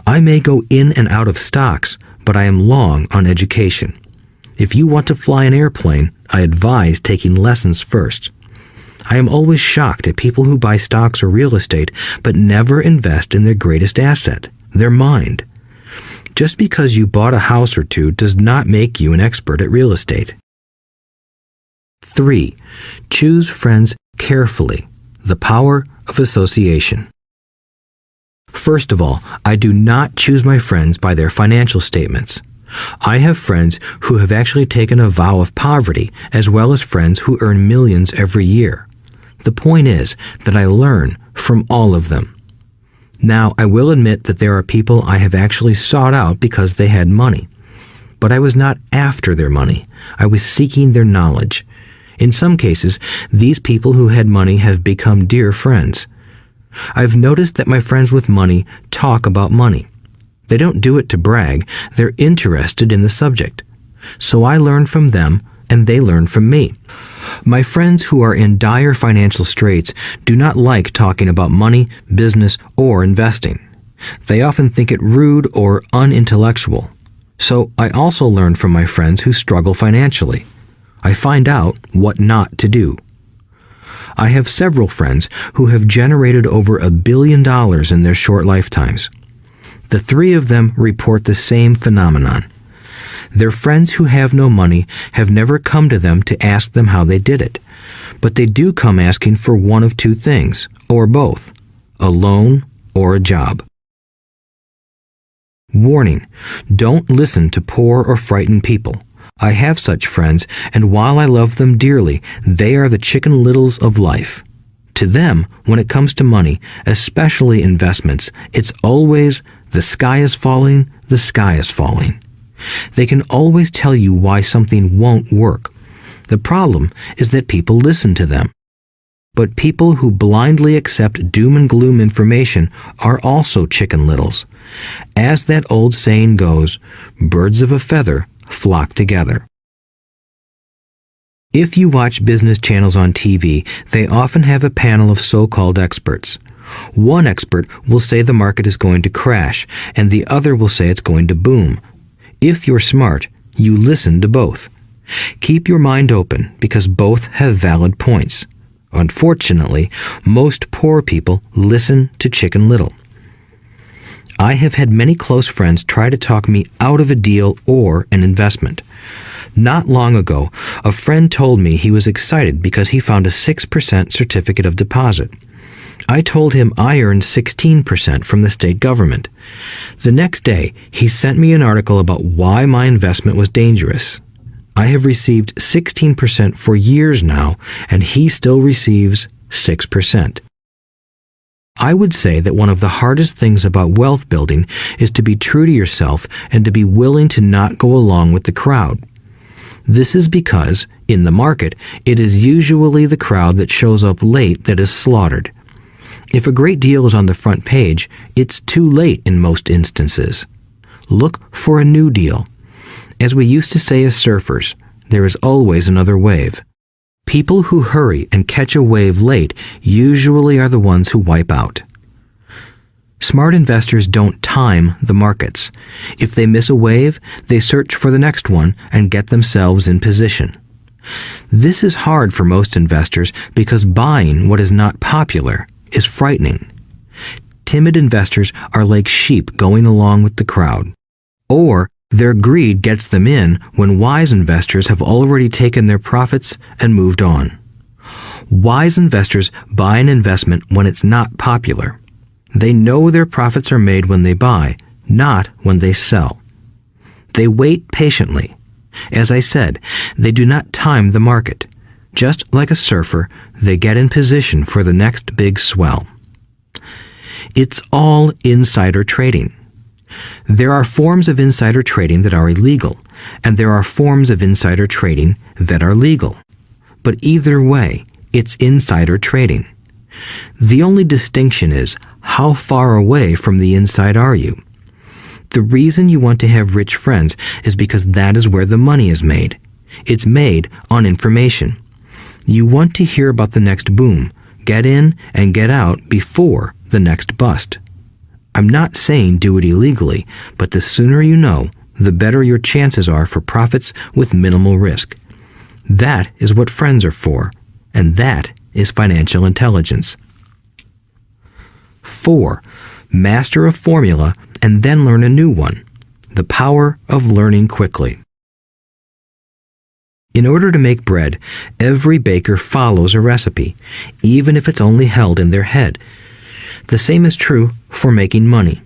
I may go in and out of stocks, but I am long on education. If you want to fly an airplane, I advise taking lessons first. I am always shocked at people who buy stocks or real estate but never invest in their greatest asset, their mind. Just because you bought a house or two does not make you an expert at real estate. 3. Choose friends carefully. The power of association. First of all, I do not choose my friends by their financial statements. I have friends who have actually taken a vow of poverty, as well as friends who earn millions every year. The point is that I learn from all of them. Now, I will admit that there are people I have actually sought out because they had money. But I was not after their money. I was seeking their knowledge. In some cases, these people who had money have become dear friends. I've noticed that my friends with money talk about money. They don't do it to brag. They're interested in the subject. So I learn from them, and they learn from me. My friends who are in dire financial straits do not like talking about money, business, or investing. They often think it rude or unintellectual. So I also learn from my friends who struggle financially. I find out what not to do. I have several friends who have generated over $1 billion in their short lifetimes. The 3 of them report the same phenomenon. Their friends who have no money have never come to them to ask them how they did it, but they do come asking for one of 2 things, or both, a loan or a job. Warning: don't listen to poor or frightened people. I have such friends, and while I love them dearly, they are the Chicken Littles of life. To them, when it comes to money, especially investments, it's always the sky is falling, the sky is falling. They can always tell you why something won't work. The problem is that people listen to them. But people who blindly accept doom and gloom information are also Chicken Littles. As that old saying goes, birds of a feather flock together. If you watch business channels on TV, they often have a panel of so-called experts. One expert will say the market is going to crash, and the other will say it's going to boom. If you're smart, you listen to both. Keep your mind open because both have valid points. Unfortunately, most poor people listen to Chicken Little. I have had many close friends try to talk me out of a deal or an investment. Not long ago, a friend told me he was excited because he found a 6% certificate of deposit. I told him I earned 16% from the state government. The next day, he sent me an article about why my investment was dangerous. I have received 16% for years now, and he still receives 6%. I would say that one of the hardest things about wealth building is to be true to yourself and to be willing to not go along with the crowd. This is because, in the market, it is usually the crowd that shows up late that is slaughtered. If a great deal is on the front page, it's too late in most instances. Look for a new deal. As we used to say as surfers, there is always another wave. People who hurry and catch a wave late usually are the ones who wipe out. Smart investors don't time the markets. If they miss a wave, they search for the next one and get themselves in position. This is hard for most investors because buying what is not popular is frightening. Timid investors are like sheep going along with the crowd. Or their greed gets them in when wise investors have already taken their profits and moved on. Wise investors buy an investment when it's not popular. They know their profits are made when they buy, not when they sell. They wait patiently. As I said, they do not time the market. Just like a surfer, they get in position for the next big swell. It's all insider trading. There are forms of insider trading that are illegal, and there are forms of insider trading that are legal. But either way, it's insider trading. The only distinction is, how far away from the inside are you? The reason you want to have rich friends is because that is where the money is made. It's made on information. You want to hear about the next boom, get in and get out before the next bust. I'm not saying do it illegally, but the sooner you know, the better your chances are for profits with minimal risk. That is what friends are for, and that is financial intelligence. 4. Master a formula and then learn a new one. The power of learning quickly. In order to make bread, every baker follows a recipe, even if it's only held in their head. The same is true for making money.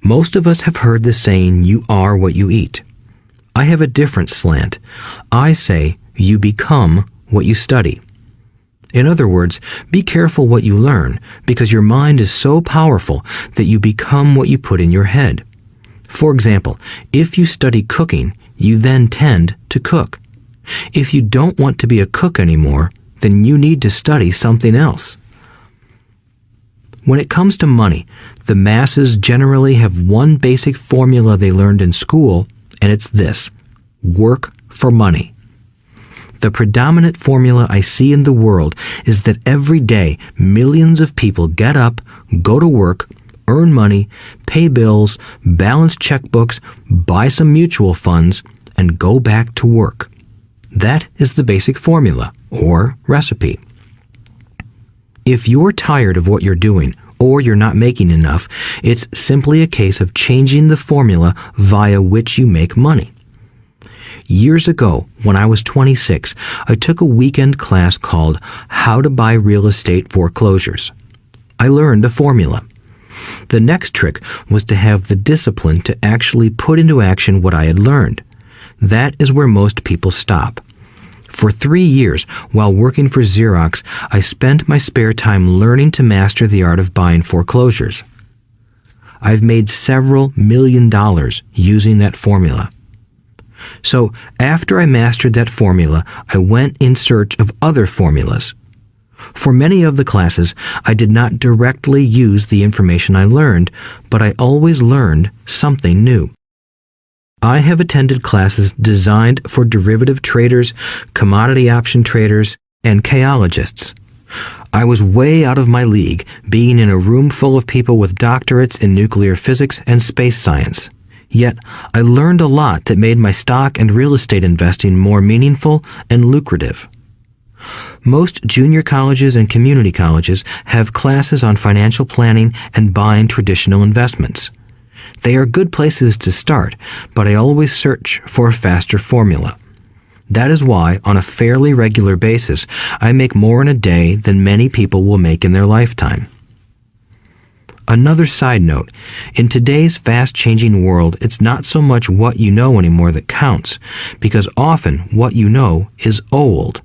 Most of us have heard the saying, "You are what you eat." I have a different slant. I say, "You become what you study." In other words, be careful what you learn, because your mind is so powerful that you become what you put in your head. For example, if you study cooking, you then tend to cook. If you don't want to be a cook anymore, then you need to study something else. When it comes to money, the masses generally have one basic formula they learned in school, and it's this: work for money. The predominant formula I see in the world is that every day millions of people get up, go to work, earn money, pay bills, balance checkbooks, buy some mutual funds, and go back to work. That is the basic formula, or recipe. If you're tired of what you're doing, or you're not making enough, it's simply a case of changing the formula via which you make money. Years ago, when I was 26, I took a weekend class called How to Buy Real Estate Foreclosures. I learned a formula. The next trick was to have the discipline to actually put into action what I had learned. That is where most people stop. For 3 years, while working for Xerox, I spent my spare time learning to master the art of buying foreclosures. I've made several $1 million using that formula. So, after I mastered that formula, I went in search of other formulas. For many of the classes, I did not directly use the information I learned, but I always learned something new. I have attended classes designed for derivative traders, commodity option traders, and chaologists. I was way out of my league, being in a room full of people with doctorates in nuclear physics and space science. Yet, I learned a lot that made my stock and real estate investing more meaningful and lucrative. Most junior colleges and community colleges have classes on financial planning and buying traditional investments. They are good places to start, but I always search for a faster formula. That is why, on a fairly regular basis, I make more in a day than many people will make in their lifetime. Another side note, in today's fast-changing world, it's not so much what you know anymore that counts, because often what you know is old.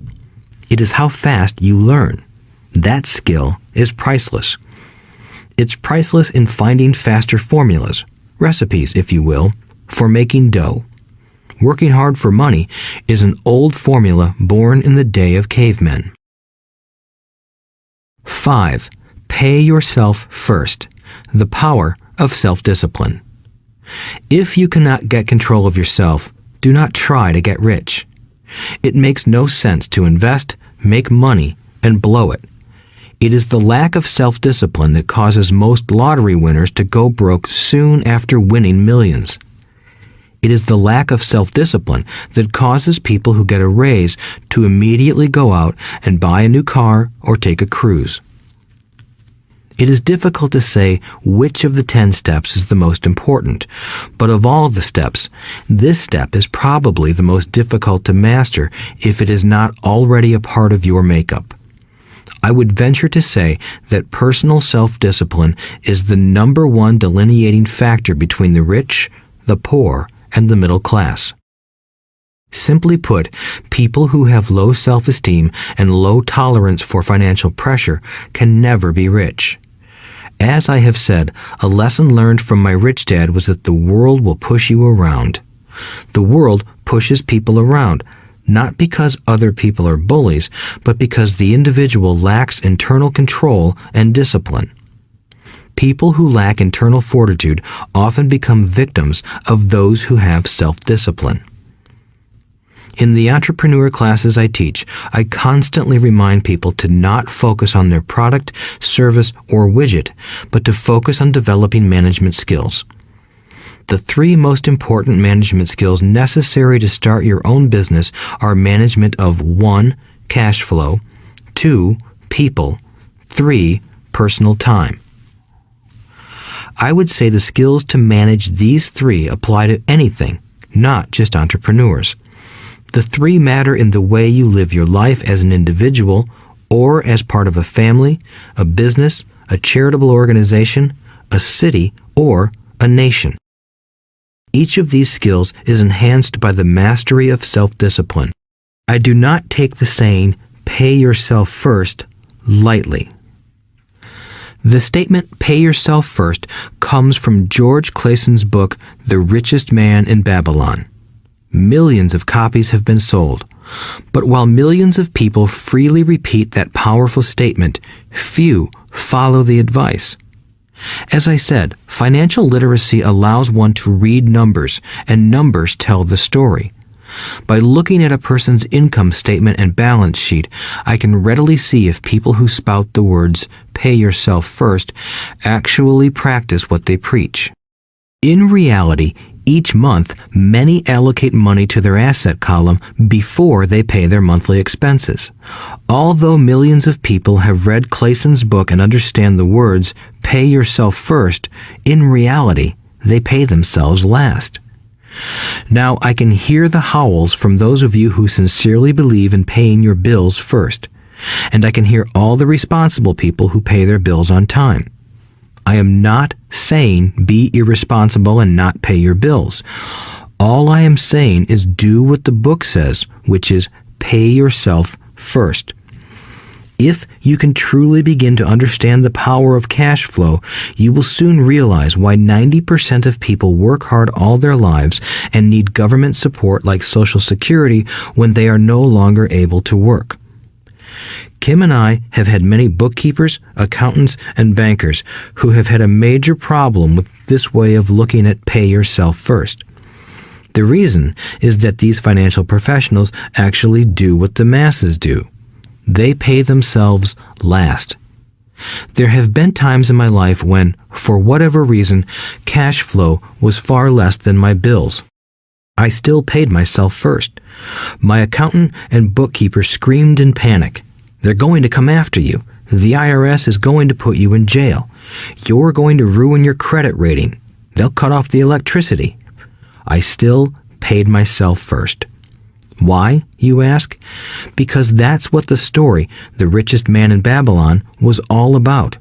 It is how fast you learn. That skill is priceless. It's priceless in finding faster formulas, recipes, if you will, for making dough. Working hard for money is an old formula born in the day of cavemen. 5. Pay yourself first. The power of self-discipline. If you cannot get control of yourself, do not try to get rich. It makes no sense to invest, make money, and blow it. It is the lack of self-discipline that causes most lottery winners to go broke soon after winning millions. It is the lack of self-discipline that causes people who get a raise to immediately go out and buy a new car or take a cruise. It is difficult to say which of the 10 steps is the most important, but of all the steps, this step is probably the most difficult to master if it is not already a part of your makeup. I would venture to say that personal self-discipline is the number one delineating factor between the rich, the poor, and the middle class. Simply put, people who have low self-esteem and low tolerance for financial pressure can never be rich. As I have said, a lesson learned from my rich dad was that the world will push you around. The world pushes people around, not because other people are bullies, but because the individual lacks internal control and discipline. People who lack internal fortitude often become victims of those who have self-discipline. In the entrepreneur classes I teach, I constantly remind people to not focus on their product, service, or widget, but to focus on developing management skills. The 3 most important management skills necessary to start your own business are management of 1. Cash flow, 2. people. 3. Personal time. I would say the skills to manage these 3 apply to anything, not just entrepreneurs. The 3 matter in the way you live your life as an individual or as part of a family, a business, a charitable organization, a city, or a nation. Each of these skills is enhanced by the mastery of self-discipline. I do not take the saying, "pay yourself first," lightly. The statement, "pay yourself first," comes from George Clayson's book, The Richest Man in Babylon. Millions of copies have been sold. But while millions of people freely repeat that powerful statement, few follow the advice. As I said, financial literacy allows one to read numbers, and numbers tell the story. By looking at a person's income statement and balance sheet, I can readily see if people who spout the words, "pay yourself first," actually practice what they preach. In reality, each month, many allocate money to their asset column before they pay their monthly expenses. Although millions of people have read Clayson's book and understand the words, "pay yourself first," in reality, they pay themselves last. Now, I can hear the howls from those of you who sincerely believe in paying your bills first, and I can hear all the responsible people who pay their bills on time. I am not saying be irresponsible and not pay your bills. All I am saying is do what the book says, which is pay yourself first. If you can truly begin to understand the power of cash flow, you will soon realize why 90% of people work hard all their lives and need government support like Social Security when they are no longer able to work. Kim and I have had many bookkeepers, accountants, and bankers who have had a major problem with this way of looking at pay yourself first. The reason is that these financial professionals actually do what the masses do. They pay themselves last. There have been times in my life when, for whatever reason, cash flow was far less than my bills. I still paid myself first. My accountant and bookkeeper screamed in panic. "They're going to come after you. The IRS is going to put you in jail. You're going to ruin your credit rating. They'll cut off the electricity." I still paid myself first. Why, you ask? Because that's what the story, The Richest Man in Babylon, was all about.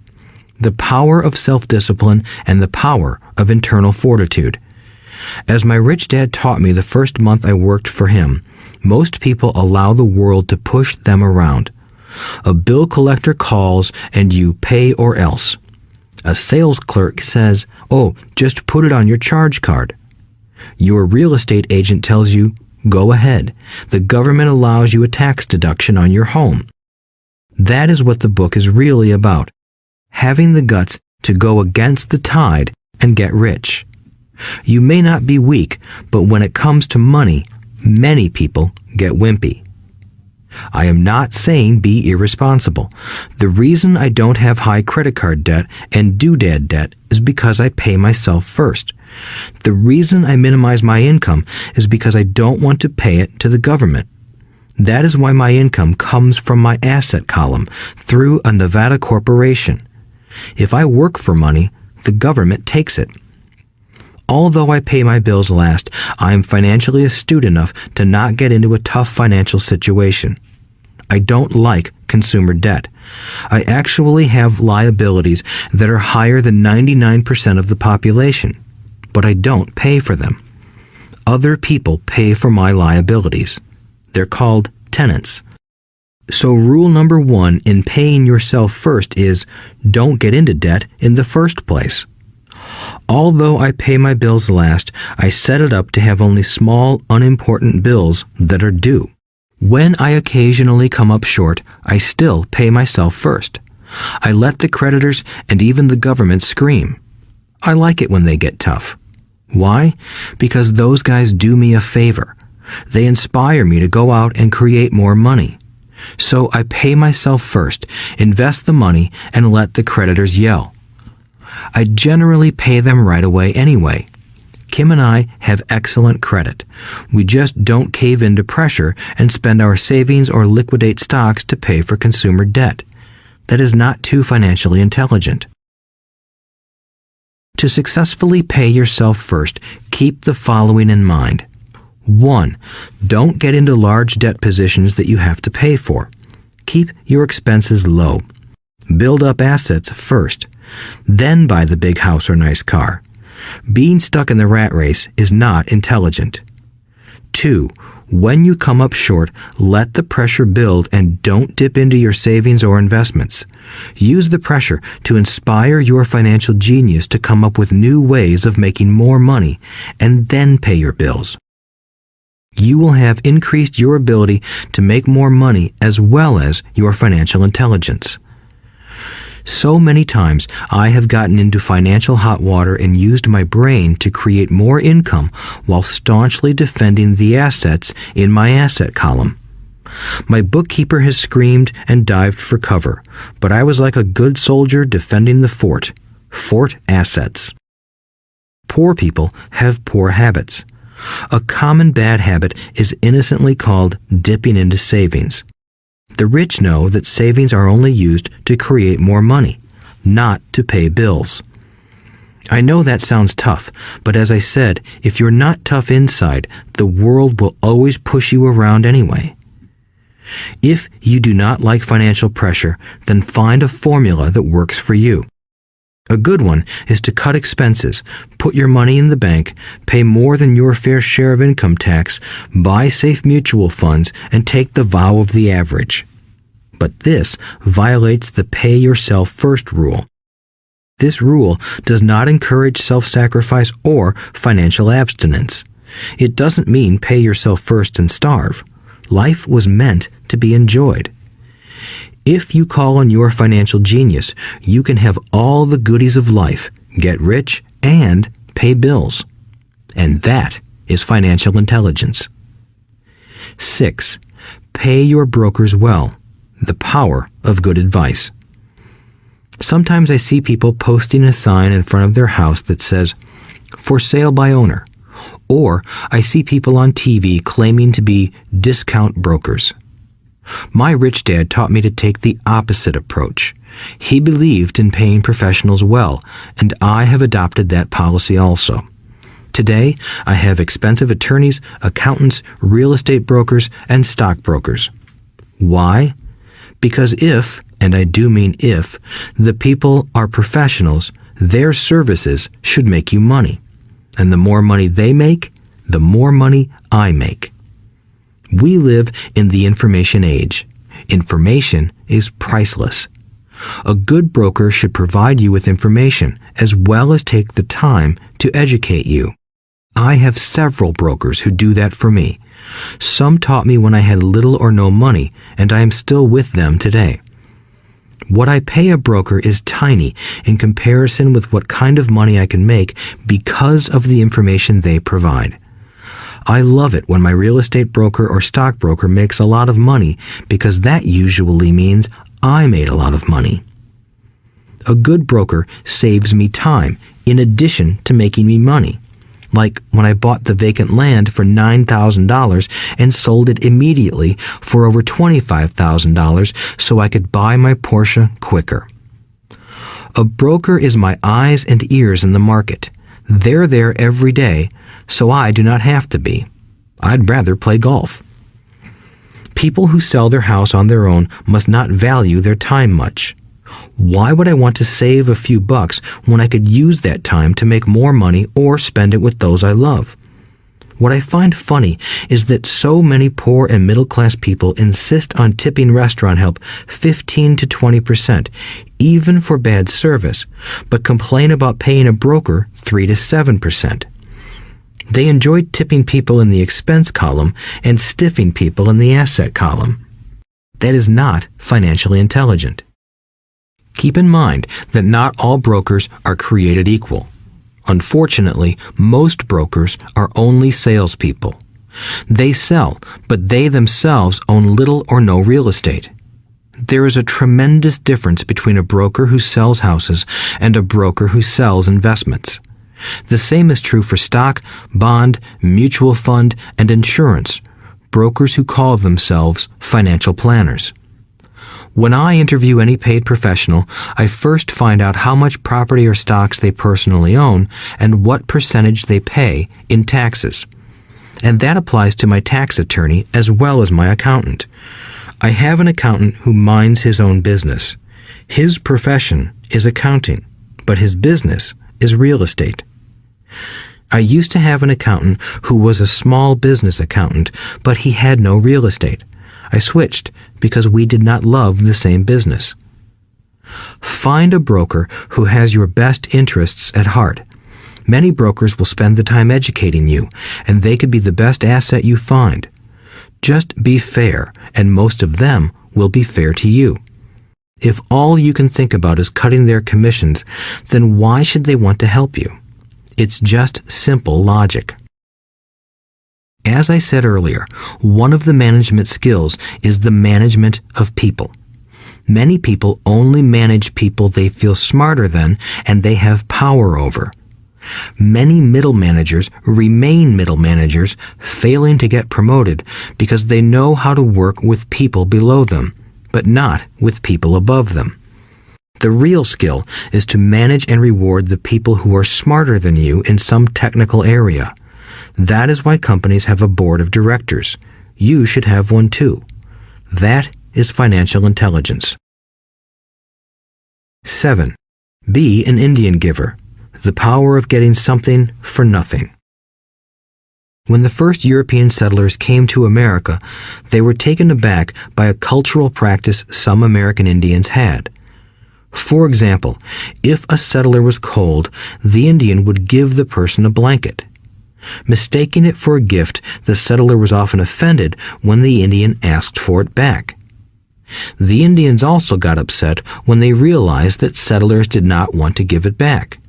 The power of self-discipline and the power of internal fortitude. As my rich dad taught me the first month I worked for him, most people allow the world to push them around. A bill collector calls and you pay or else. A sales clerk says, "Oh, just put it on your charge card." Your real estate agent tells you, "Go ahead. The government allows you a tax deduction on your home." That is what the book is really about. Having the guts to go against the tide and get rich. You may not be weak, but when it comes to money, many people get wimpy. I am not saying be irresponsible. The reason I don't have high credit card debt and doodad debt is because I pay myself first. The reason I minimize my income is because I don't want to pay it to the government. That is why my income comes from my asset column through a Nevada corporation. If I work for money, the government takes it. Although I pay my bills last, I am financially astute enough to not get into a tough financial situation. I don't like consumer debt. I actually have liabilities that are higher than 99% of the population, but I don't pay for them. Other people pay for my liabilities. They're called tenants. So rule number 1 in paying yourself first is don't get into debt in the first place. Although I pay my bills last, I set it up to have only small, unimportant bills that are due. When I occasionally come up short, I still pay myself first. I let the creditors and even the government scream. I like it when they get tough. Why? Because those guys do me a favor. They inspire me to go out and create more money. So I pay myself first, invest the money, and let the creditors yell. I generally pay them right away anyway. Kim and I have excellent credit. We just don't cave into pressure and spend our savings or liquidate stocks to pay for consumer debt. that is not too financially intelligent. To successfully pay yourself first, keep the following in mind. 1. Don't get into large debt positions that you have to pay for. Keep your expenses low. Build up assets first, then buy the big house or nice car. Being stuck in the rat race is not intelligent. 2. When you come up short, let the pressure build and don't dip into your savings or investments. Use the pressure to inspire your financial genius to come up with new ways of making more money and then pay your bills. You will have increased your ability to make more money as well as your financial intelligence. So many times I have gotten into financial hot water and used my brain to create more income while staunchly defending the assets in my asset column. My bookkeeper has screamed and dived for cover, but I was like a good soldier defending the fort. Fort assets. Poor people have poor habits. A common bad habit is innocently called dipping into savings. The rich know that savings are only used to create more money, not to pay bills. I know that sounds tough, but as I said, if you're not tough inside, the world will always push you around anyway. If you do not like financial pressure, then find a formula that works for you. A good one is to cut expenses, put your money in the bank, pay more than your fair share of income tax, buy safe mutual funds, and take the vow of the average. But this violates the pay yourself first rule. This rule does not encourage self-sacrifice or financial abstinence. It doesn't mean pay yourself first and starve. Life was meant to be enjoyed. If you call on your financial genius, you can have all the goodies of life, get rich, and pay bills. And that is financial intelligence. 6. Pay your brokers well. The power of good advice. Sometimes I see people posting a sign in front of their house that says, "For sale by owner." Or I see people on TV claiming to be discount brokers. My rich dad taught me to take the opposite approach. He believed in paying professionals well, and I have adopted that policy also. Today, I have expensive attorneys, accountants, real estate brokers, and stockbrokers. Why? Because if, and I do mean if, the people are professionals, their services should make you money. And the more money they make, the more money I make. We live in the information age. Information is priceless. A good broker should provide you with information as well as take the time to educate you. I have several brokers who do that for me. Some taught me when I had little or no money, and I am still with them today. What I pay a broker is tiny in comparison with what kind of money I can make because of the information they provide. I love it when my real estate broker or stockbroker makes a lot of money because that usually means I made a lot of money. A good broker saves me time in addition to making me money. Like when I bought the vacant land for $9,000 and sold it immediately for over $25,000 so I could buy my Porsche quicker. A broker is my eyes and ears in the market. They're there every day, so I do not have to be. I'd rather play golf. People who sell their house on their own must not value their time much. Why would I want to save a few bucks when I could use that time to make more money or spend it with those I love? What I find funny is that so many poor and middle-class people insist on tipping restaurant help 15 to 20%, even for bad service, but complain about paying a broker 3 to 7%. They enjoy tipping people in the expense column and stiffing people in the asset column. That is not financially intelligent. Keep in mind that not all brokers are created equal. Unfortunately, most brokers are only salespeople. They sell, but they themselves own little or no real estate. There is a tremendous difference between a broker who sells houses and a broker who sells investments. The same is true for stock, bond, mutual fund, and insurance, brokers who call themselves financial planners. When I interview any paid professional, I first find out how much property or stocks they personally own and what percentage they pay in taxes. And that applies to my tax attorney as well as my accountant. I have an accountant who minds his own business. His profession is accounting, but his business is real estate. I used to have an accountant who was a small business accountant, but he had no real estate. I switched because we did not love the same business. Find a broker who has your best interests at heart. Many brokers will spend the time educating you, and they could be the best asset you find. Just be fair, and most of them will be fair to you. If all you can think about is cutting their commissions, then why should they want to help you? It's just simple logic. As I said earlier, one of the management skills is the management of people. Many people only manage people they feel smarter than and they have power over. Many middle managers remain middle managers, failing to get promoted because they know how to work with people below them, but not with people above them. The real skill is to manage and reward the people who are smarter than you in some technical area. That is why companies have a board of directors. You should have one too. That is financial intelligence. 7. Be an Indian giver. The power of getting something for nothing. When the first European settlers came to America, they were taken aback by a cultural practice some American Indians had. For example, if a settler was cold, the Indian would give the person a blanket. Mistaking it for a gift, the settler was often offended when the Indian asked for it back. The Indians also got upset when they realized that settlers did not want to give it back.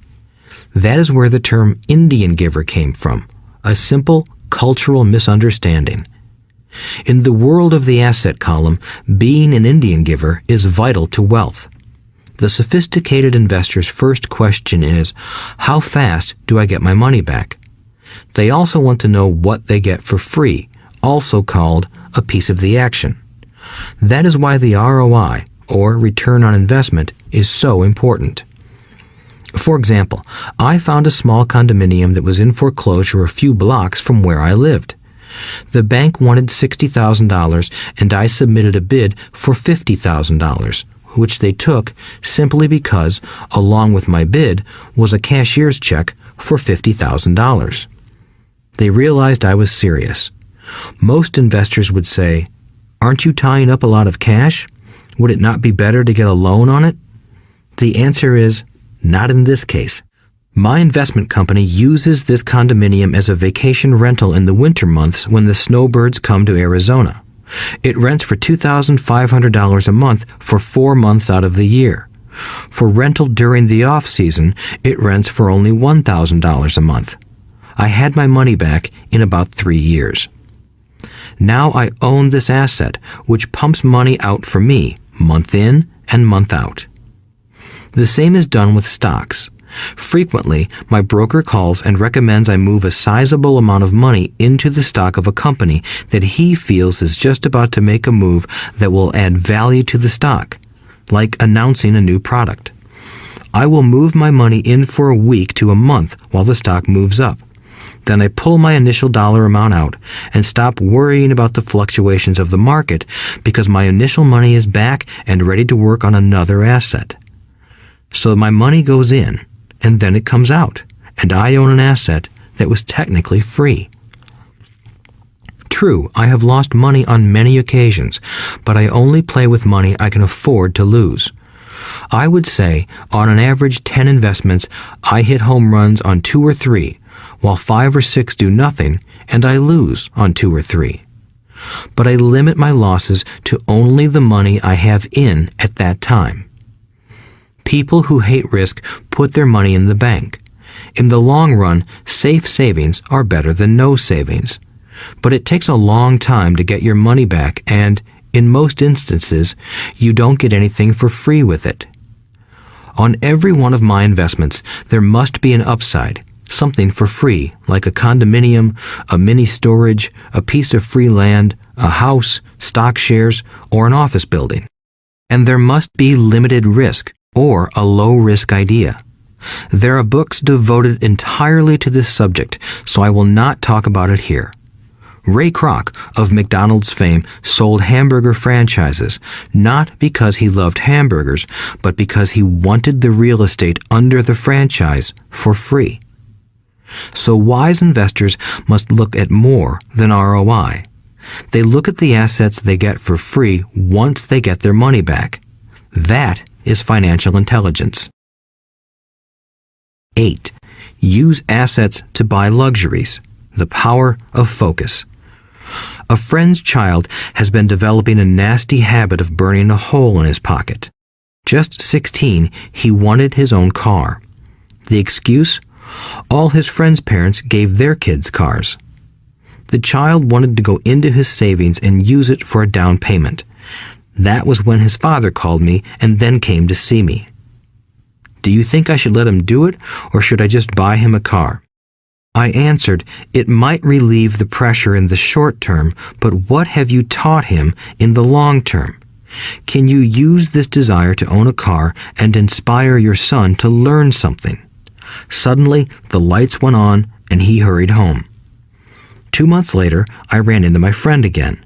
That is where the term Indian giver came from, a simple cultural misunderstanding. In the world of the asset column, being an Indian giver is vital to wealth. The sophisticated investor's first question is, how fast do I get my money back? They also want to know what they get for free, also called a piece of the action. That is why the ROI, or return on investment, is so important. For example, I found a small condominium that was in foreclosure a few blocks from where I lived. The bank wanted $60,000 and I submitted a bid for $50,000, which they took simply because, along with my bid, was a cashier's check for $50,000. They realized I was serious. Most investors would say, "Aren't you tying up a lot of cash? Would it not be better to get a loan on it?" The answer is, not in this case. My investment company uses this condominium as a vacation rental in the winter months when the snowbirds come to Arizona. It rents for $2,500 a month for 4 months out of the year. For rental during the off-season, it rents for only $1,000 a month. I had my money back in about 3 years. Now I own this asset, which pumps money out for me, month in and month out. The same is done with stocks. Frequently, my broker calls and recommends I move a sizable amount of money into the stock of a company that he feels is just about to make a move that will add value to the stock, like announcing a new product. I will move my money in for a week to a month while the stock moves up. Then I pull my initial dollar amount out and stop worrying about the fluctuations of the market because my initial money is back and ready to work on another asset. So my money goes in, and then it comes out, and I own an asset that was technically free. True, I have lost money on many occasions, but I only play with money I can afford to lose. I would say, on an average 10 investments, I hit home runs on 2 or 3, while 5 or 6 do nothing, and I lose on 2 or 3. But I limit my losses to only the money I have in at that time. People who hate risk put their money in the bank. In the long run, safe savings are better than no savings. But it takes a long time to get your money back, and, in most instances, you don't get anything for free with it. On every one of my investments, there must be an upside, something for free, like a condominium, a mini storage, a piece of free land, a house, stock shares, or an office building. and there must be limited risk or a low-risk idea. There are books devoted entirely to this subject, so I will not talk about it here. Ray Kroc of McDonald's fame sold hamburger franchises, not because he loved hamburgers, but because he wanted the real estate under the franchise for free. So wise investors must look at more than ROI. They look at the assets they get for free once they get their money back. That is financial intelligence. 8. Use assets to buy luxuries. The power of focus. A friend's child has been developing a nasty habit of burning a hole in his pocket. Just 16, he wanted his own car. The excuse? All his friends' parents gave their kids cars. The child wanted to go into his savings and use it for a down payment. That was when his father called me and then came to see me. Do you think I should let him do it, or should I just buy him a car? I answered, it might relieve the pressure in the short term, but what have you taught him in the long term? Can you use this desire to own a car and inspire your son to learn something? Suddenly, the lights went on and he hurried home. 2 months later, I ran into my friend again.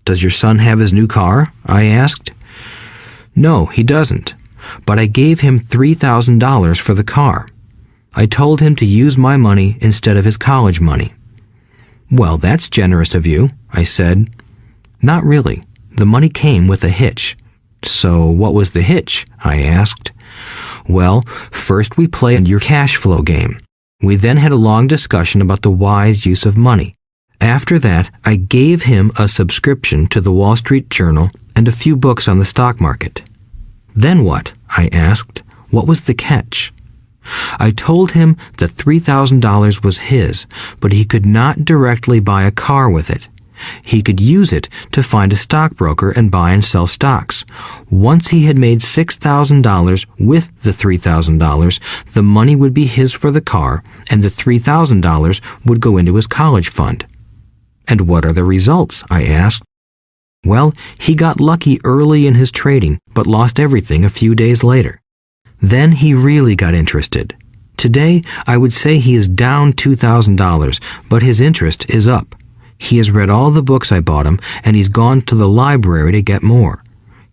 Does your son have his new car? I asked. No, he doesn't, but I gave him $3,000 for the car. I told him to use my money instead of his college money. Well, that's generous of you, I said. Not really. The money came with a hitch. So what was the hitch? I asked. Well, first we played your cash flow game. We then had a long discussion about the wise use of money. After that, I gave him a subscription to the Wall Street Journal and a few books on the stock market. Then what? I asked. What was the catch? I told him that $3,000 was his, but he could not directly buy a car with it. He could use it to find a stockbroker and buy and sell stocks. Once he had made $6,000 with the $3,000, the money would be his for the car, and the $3,000 would go into his college fund. And what are the results? I asked. Well, he got lucky early in his trading, but lost everything a few days later. Then he really got interested. Today, I would say he is down $2,000, but his interest is up. He has read all the books I bought him, and he's gone to the library to get more.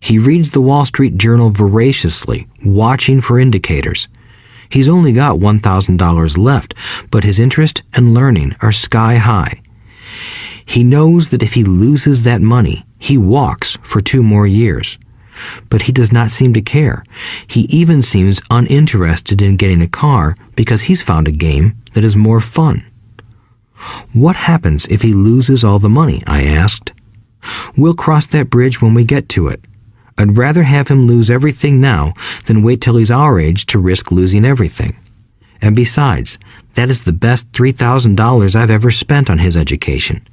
He reads the Wall Street Journal voraciously, watching for indicators. He's only got $1,000 left, but his interest and learning are sky high. He knows that if he loses that money, he walks for 2 more years. But he does not seem to care. He even seems uninterested in getting a car because he's found a game that is more fun. What happens if he loses all the money? I asked. We'll cross that bridge when we get to it. I'd rather have him lose everything now than wait till he's our age to risk losing everything. And besides, that is the best $3,000 I've ever spent on his education.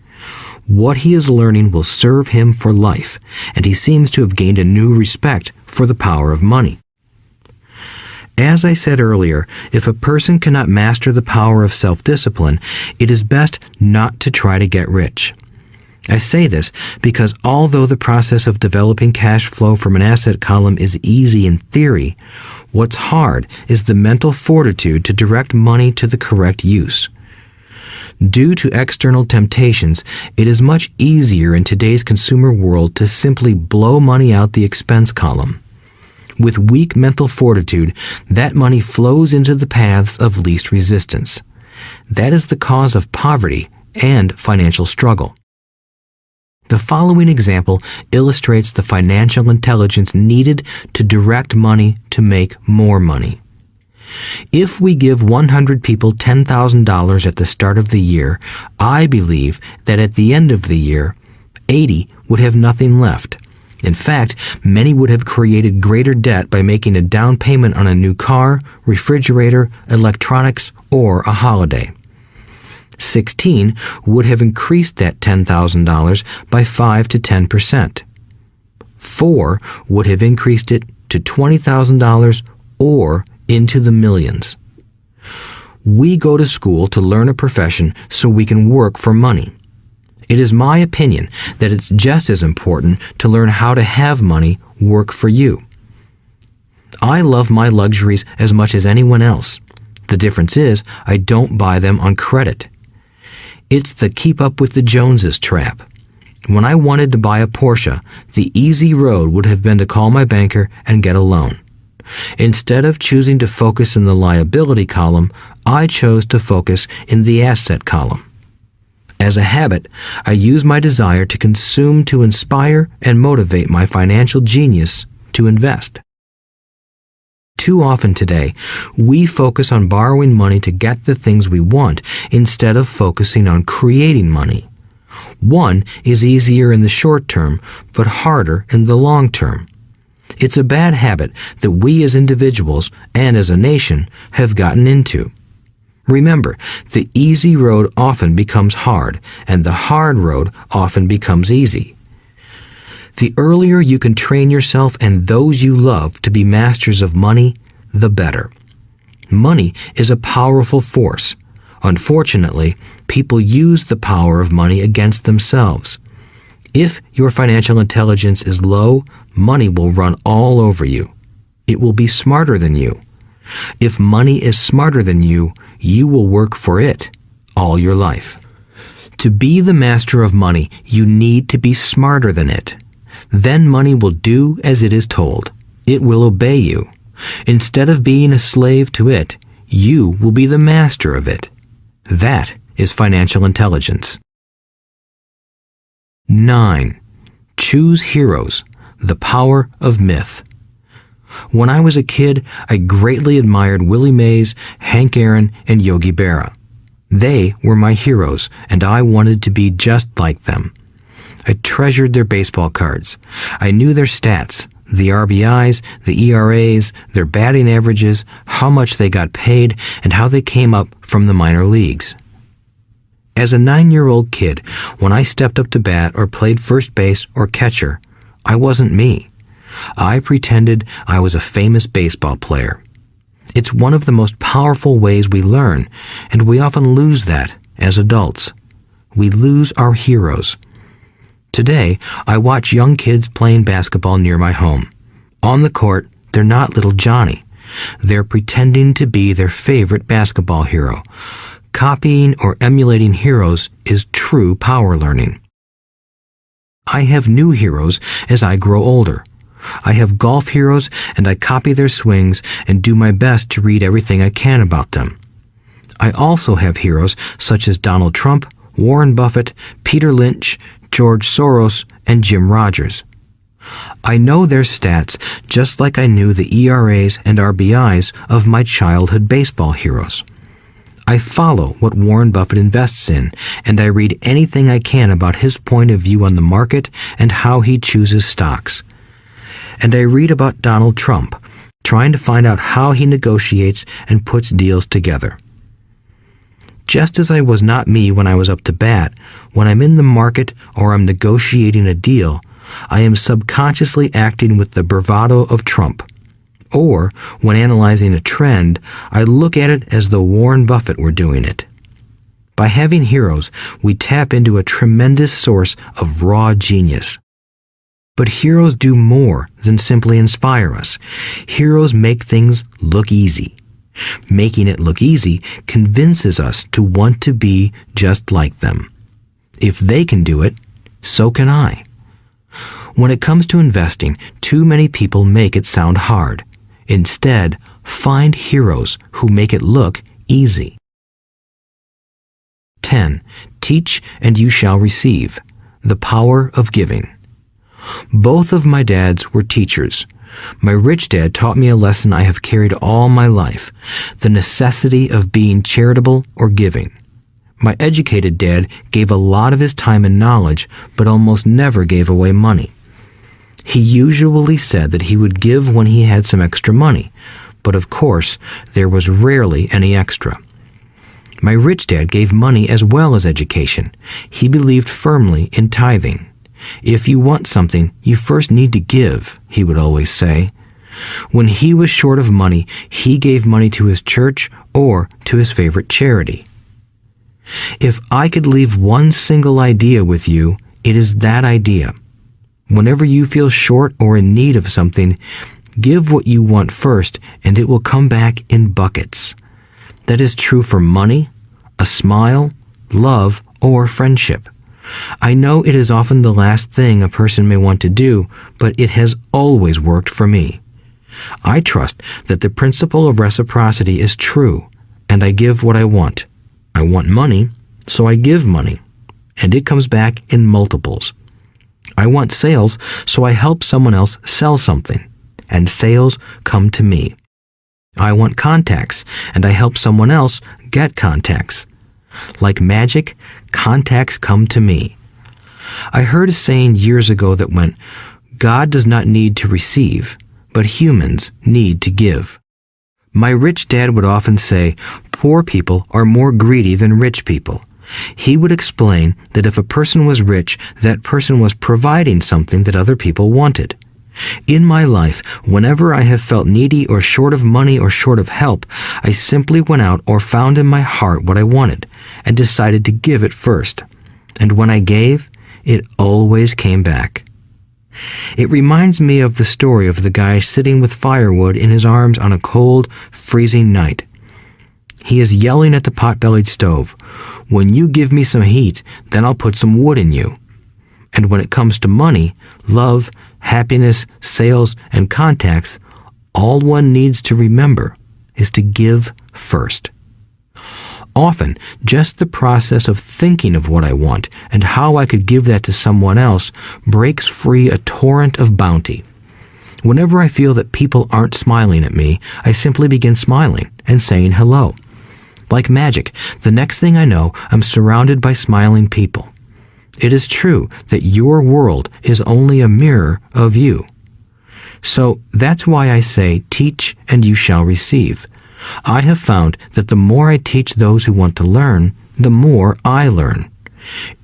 What he is learning will serve him for life, and he seems to have gained a new respect for the power of money. As I said earlier, if a person cannot master the power of self-discipline, it is best not to try to get rich. I say this because although the process of developing cash flow from an asset column is easy in theory, what's hard is the mental fortitude to direct money to the correct use. Due to external temptations, it is much easier in today's consumer world to simply blow money out the expense column. With weak mental fortitude, that money flows into the paths of least resistance. That is the cause of poverty and financial struggle. The following example illustrates the financial intelligence needed to direct money to make more money. If we give 100 people $10,000 at the start of the year, I believe that at the end of the year, 80 would have nothing left. In fact, many would have created greater debt by making a down payment on a new car, refrigerator, electronics, or a holiday. 16 would have increased that $10,000 by 5 to 10%. 4 would have increased it to $20,000 or into the millions. We go to school to learn a profession so we can work for money. It is my opinion that it's just as important to learn how to have money work for you. I love my luxuries as much as anyone else. The difference is I don't buy them on credit. It's the keep up with the Joneses trap. When I wanted to buy a Porsche, the easy road would have been to call my banker and get a loan. Instead of choosing to focus in the liability column, I chose to focus in the asset column. As a habit, I use my desire to consume to inspire and motivate my financial genius to invest. Too often today, we focus on borrowing money to get the things we want instead of focusing on creating money. One is easier in the short term, but harder in the long term. It's a bad habit that we as individuals and as a nation have gotten into. Remember, the easy road often becomes hard, and the hard road often becomes easy. The earlier you can train yourself and those you love to be masters of money, the better. Money is a powerful force. Unfortunately, people use the power of money against themselves. If your financial intelligence is low, money will run all over you. It will be smarter than you. If money is smarter than you, you will work for it all your life. To be the master of money, you need to be smarter than it. Then money will do as it is told. It will obey you. Instead of being a slave to it, you will be the master of it. That is financial intelligence. 9. Choose heroes. The power of myth. When I was a kid, I greatly admired Willie Mays, Hank Aaron, and Yogi Berra. They were my heroes, and I wanted to be just like them. I treasured their baseball cards. I knew their stats, the RBIs, the ERAs, their batting averages, how much they got paid, and how they came up from the minor leagues. As a 9-year-old kid, when I stepped up to bat or played first base or catcher, I wasn't me. I pretended I was a famous baseball player. It's one of the most powerful ways we learn, and we often lose that as adults. We lose our heroes. Today, I watch young kids playing basketball near my home. On the court, they're not little Johnny. They're pretending to be their favorite basketball hero. Copying or emulating heroes is true power learning. I have new heroes as I grow older. I have golf heroes, and I copy their swings and do my best to read everything I can about them. I also have heroes such as Donald Trump, Warren Buffett, Peter Lynch, George Soros, and Jim Rogers. I know their stats just like I knew the ERAs and RBIs of my childhood baseball heroes. I follow what Warren Buffett invests in, and I read anything I can about his point of view on the market and how he chooses stocks. And I read about Donald Trump, trying to find out how he negotiates and puts deals together. Just as I was not me when I was up to bat, when I'm in the market or I'm negotiating a deal, I am subconsciously acting with the bravado of Trump. Or, when analyzing a trend, I look at it as though Warren Buffett were doing it. By having heroes, we tap into a tremendous source of raw genius. But heroes do more than simply inspire us. Heroes make things look easy. Making it look easy convinces us to want to be just like them. If they can do it, so can I. When it comes to investing, too many people make it sound hard. Instead, find heroes who make it look easy. 10. Teach and you shall receive. The power of giving. Both of my dads were teachers. My rich dad taught me a lesson I have carried all my life, the necessity of being charitable or giving. My educated dad gave a lot of his time and knowledge, but almost never gave away money. He usually said that he would give when he had some extra money, but of course, there was rarely any extra. My rich dad gave money as well as education. He believed firmly in tithing. If you want something, you first need to give, he would always say. When he was short of money, he gave money to his church or to his favorite charity. If I could leave one single idea with you, it is that idea. Whenever you feel short or in need of something, give what you want first, and it will come back in buckets. That is true for money, a smile, love, or friendship. I know it is often the last thing a person may want to do, but it has always worked for me. I trust that the principle of reciprocity is true, and I give what I want. I want money, so I give money, and it comes back in multiples. I want sales, so I help someone else sell something, and sales come to me. I want contacts, and I help someone else get contacts. Like magic, contacts come to me. I heard a saying years ago that went, "God does not need to receive, but humans need to give." My rich dad would often say, poor people are more greedy than rich people. He would explain that if a person was rich, that person was providing something that other people wanted. In my life, whenever I have felt needy or short of money or short of help, I simply went out or found in my heart what I wanted and decided to give it first. And when I gave, it always came back. It reminds me of the story of the guy sitting with firewood in his arms on a cold, freezing night. He is yelling at the pot-bellied stove, "When you give me some heat, then I'll put some wood in you." And when it comes to money, love, happiness, sales, and contacts, all one needs to remember is to give first. Often, just the process of thinking of what I want and how I could give that to someone else breaks free a torrent of bounty. Whenever I feel that people aren't smiling at me, I simply begin smiling and saying hello. Like magic, the next thing I know, I'm surrounded by smiling people. It is true that your world is only a mirror of you. So that's why I say, teach and you shall receive. I have found that the more I teach those who want to learn, the more I learn.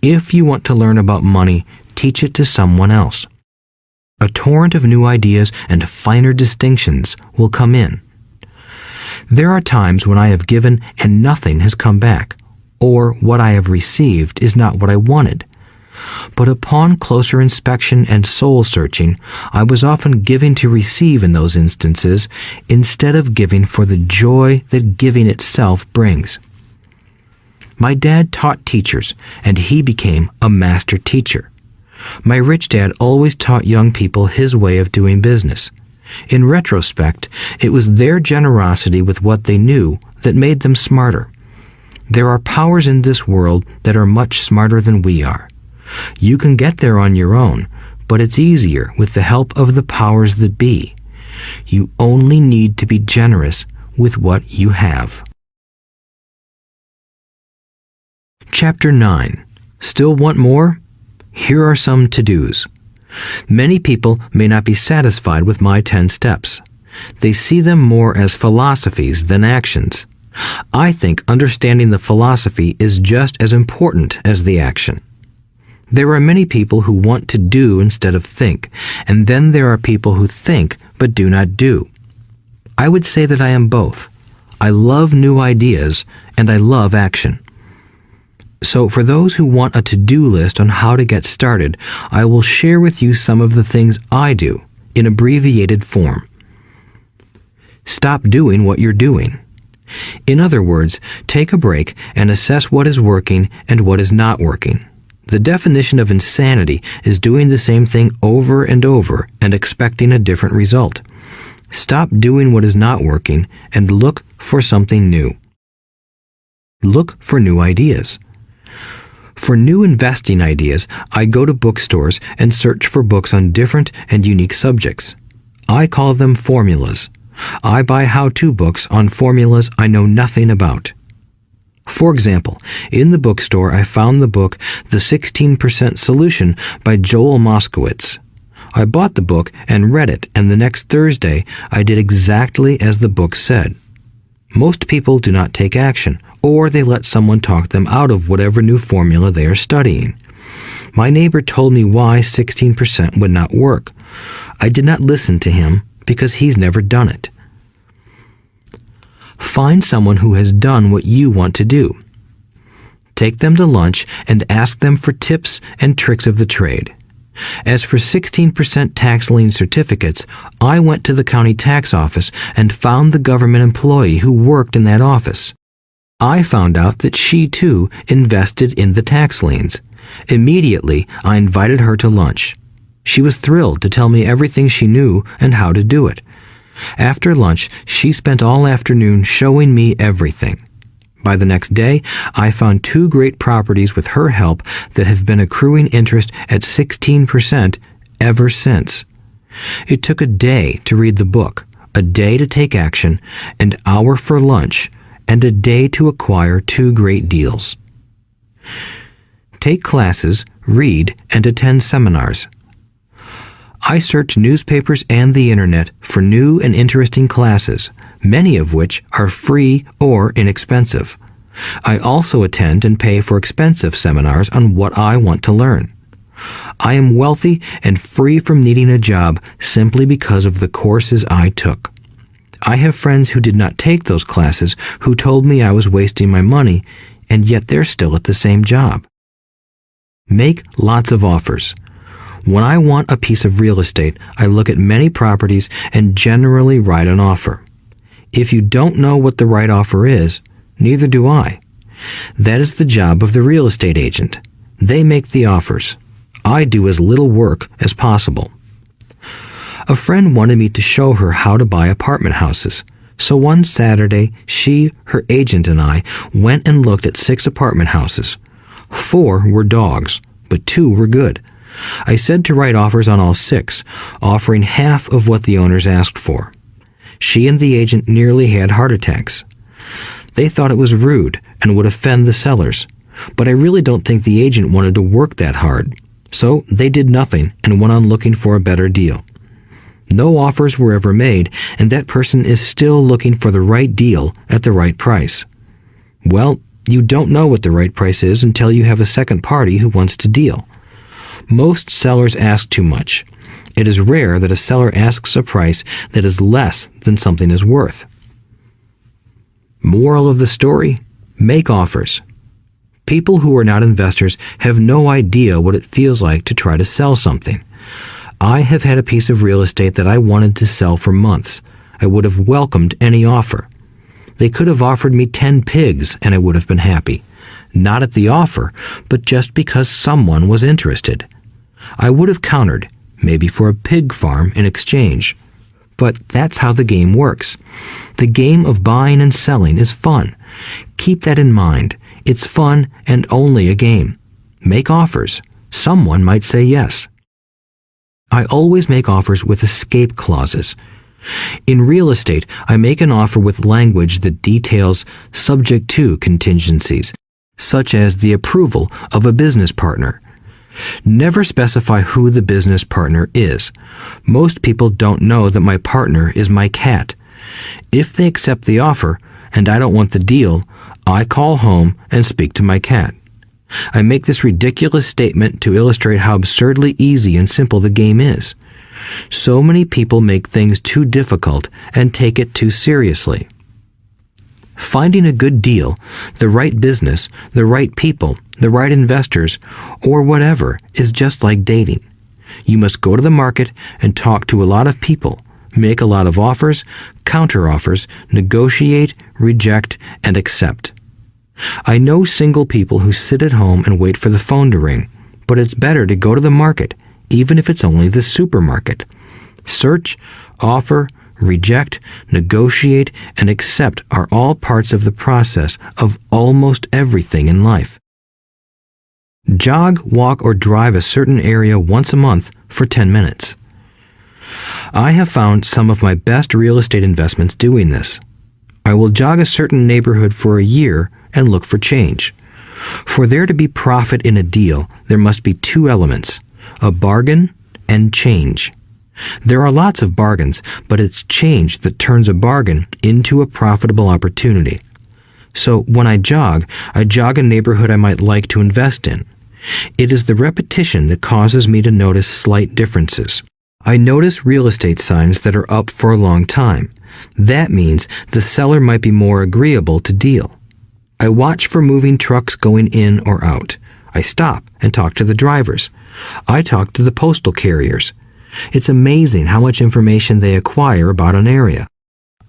If you want to learn about money, teach it to someone else. A torrent of new ideas and finer distinctions will come in. There are times when I have given and nothing has come back, or what I have received is not what I wanted. But upon closer inspection and soul-searching, I was often giving to receive in those instances, instead of giving for the joy that giving itself brings. My dad taught teachers, and he became a master teacher. My rich dad always taught young people his way of doing business. In retrospect, it was their generosity with what they knew that made them smarter. There are powers in this world that are much smarter than we are. You can get there on your own, but it's easier with the help of the powers that be. You only need to be generous with what you have. Chapter 9. Still want more? Here are some to-dos. Many people may not be satisfied with my 10 steps. They see them more as philosophies than actions. I think understanding the philosophy is just as important as the action. There are many people who want to do instead of think, and then there are people who think but do not do. I would say that I am both. I love new ideas, and I love action. So for those who want a to-do list on how to get started, I will share with you some of the things I do in abbreviated form. Stop doing what you're doing. In other words, take a break and assess what is working and what is not working. The definition of insanity is doing the same thing over and over and expecting a different result. Stop doing what is not working and look for something new. Look for new ideas. For new investing ideas, I go to bookstores and search for books on different and unique subjects. I call them formulas. I buy how-to books on formulas I know nothing about. For example, in the bookstore I found the book The 16% Solution by Joel Moskowitz. I bought the book and read it, and the next Thursday I did exactly as the book said. Most people do not take action, or they let someone talk them out of whatever new formula they are studying. My neighbor told me why 16% would not work. I did not listen to him because he's never done it. Find someone who has done what you want to do. take them to lunch, and ask them for tips and tricks of the trade. As for 16% tax lien certificates, I went to the county tax office and found the government employee who worked in that office. I found out that she, too, invested in the tax liens. Immediately, I invited her to lunch. She was thrilled to tell me everything she knew and how to do it. After lunch, she spent all afternoon showing me everything. By the next day, I found 2 great properties with her help that have been accruing interest at 16% ever since. It took a day to read the book, a day to take action, an hour for lunch, and a day to acquire 2 great deals. Take classes, read, and attend seminars. I search newspapers and the internet for new and interesting classes, many of which are free or inexpensive. I also attend and pay for expensive seminars on what I want to learn. I am wealthy and free from needing a job simply because of the courses I took. I have friends who did not take those classes who told me I was wasting my money, and yet they're still at the same job. Make lots of offers. When I want a piece of real estate, I look at many properties and generally write an offer. If you don't know what the right offer is, neither do I. That is the job of the real estate agent. They make the offers. I do as little work as possible. A friend wanted me to show her how to buy apartment houses. So one Saturday, she, her agent, and I went and looked at 6 apartment houses. 4 were dogs, but 2 were good. I said to write offers on all 6, offering half of what the owners asked for. She and the agent nearly had heart attacks. They thought it was rude and would offend the sellers, but I really don't think the agent wanted to work that hard. So they did nothing and went on looking for a better deal. No offers were ever made, and that person is still looking for the right deal at the right price. Well, you don't know what the right price is until you have a second party who wants to deal. Most sellers ask too much. It is rare that a seller asks a price that is less than something is worth. Moral of the story: make offers. People who are not investors have no idea what it feels like to try to sell something. I have had a piece of real estate that I wanted to sell for months. I would have welcomed any offer. They could have offered me 10 pigs and I would have been happy. Not at the offer, but just because someone was interested. I would have countered, maybe for a pig farm in exchange. But that's how the game works. The game of buying and selling is fun. Keep that in mind. It's fun and only a game. Make offers. Someone might say yes. I always make offers with escape clauses. In real estate, I make an offer with language that details subject to contingencies, such as the approval of a business partner. Never specify who the business partner is. Most people don't know that my partner is my cat. If they accept the offer and I don't want the deal, I call home and speak to my cat. I make this ridiculous statement to illustrate how absurdly easy and simple the game is. So many people make things too difficult and take it too seriously. Finding a good deal, the right business, the right people, the right investors, or whatever is just like dating. You must go to the market and talk to a lot of people, make a lot of offers, counter-offers, negotiate, reject, and accept. I know single people who sit at home and wait for the phone to ring, but it's better to go to the market, even if it's only the supermarket. Search, offer, reject, negotiate, and accept are all parts of the process of almost everything in life. Jog, walk, or drive a certain area once a month for 10 minutes. I have found some of my best real estate investments doing this. I will jog a certain neighborhood for a year and look for change. For there to be profit in a deal, there must be 2 elements, a bargain and change. There are lots of bargains, but it's change that turns a bargain into a profitable opportunity. So when I jog a neighborhood I might like to invest in. It is the repetition that causes me to notice slight differences. I notice real estate signs that are up for a long time. That means the seller might be more agreeable to deal. I watch for moving trucks going in or out. I stop and talk to the drivers. I talk to the postal carriers. It's amazing how much information they acquire about an area.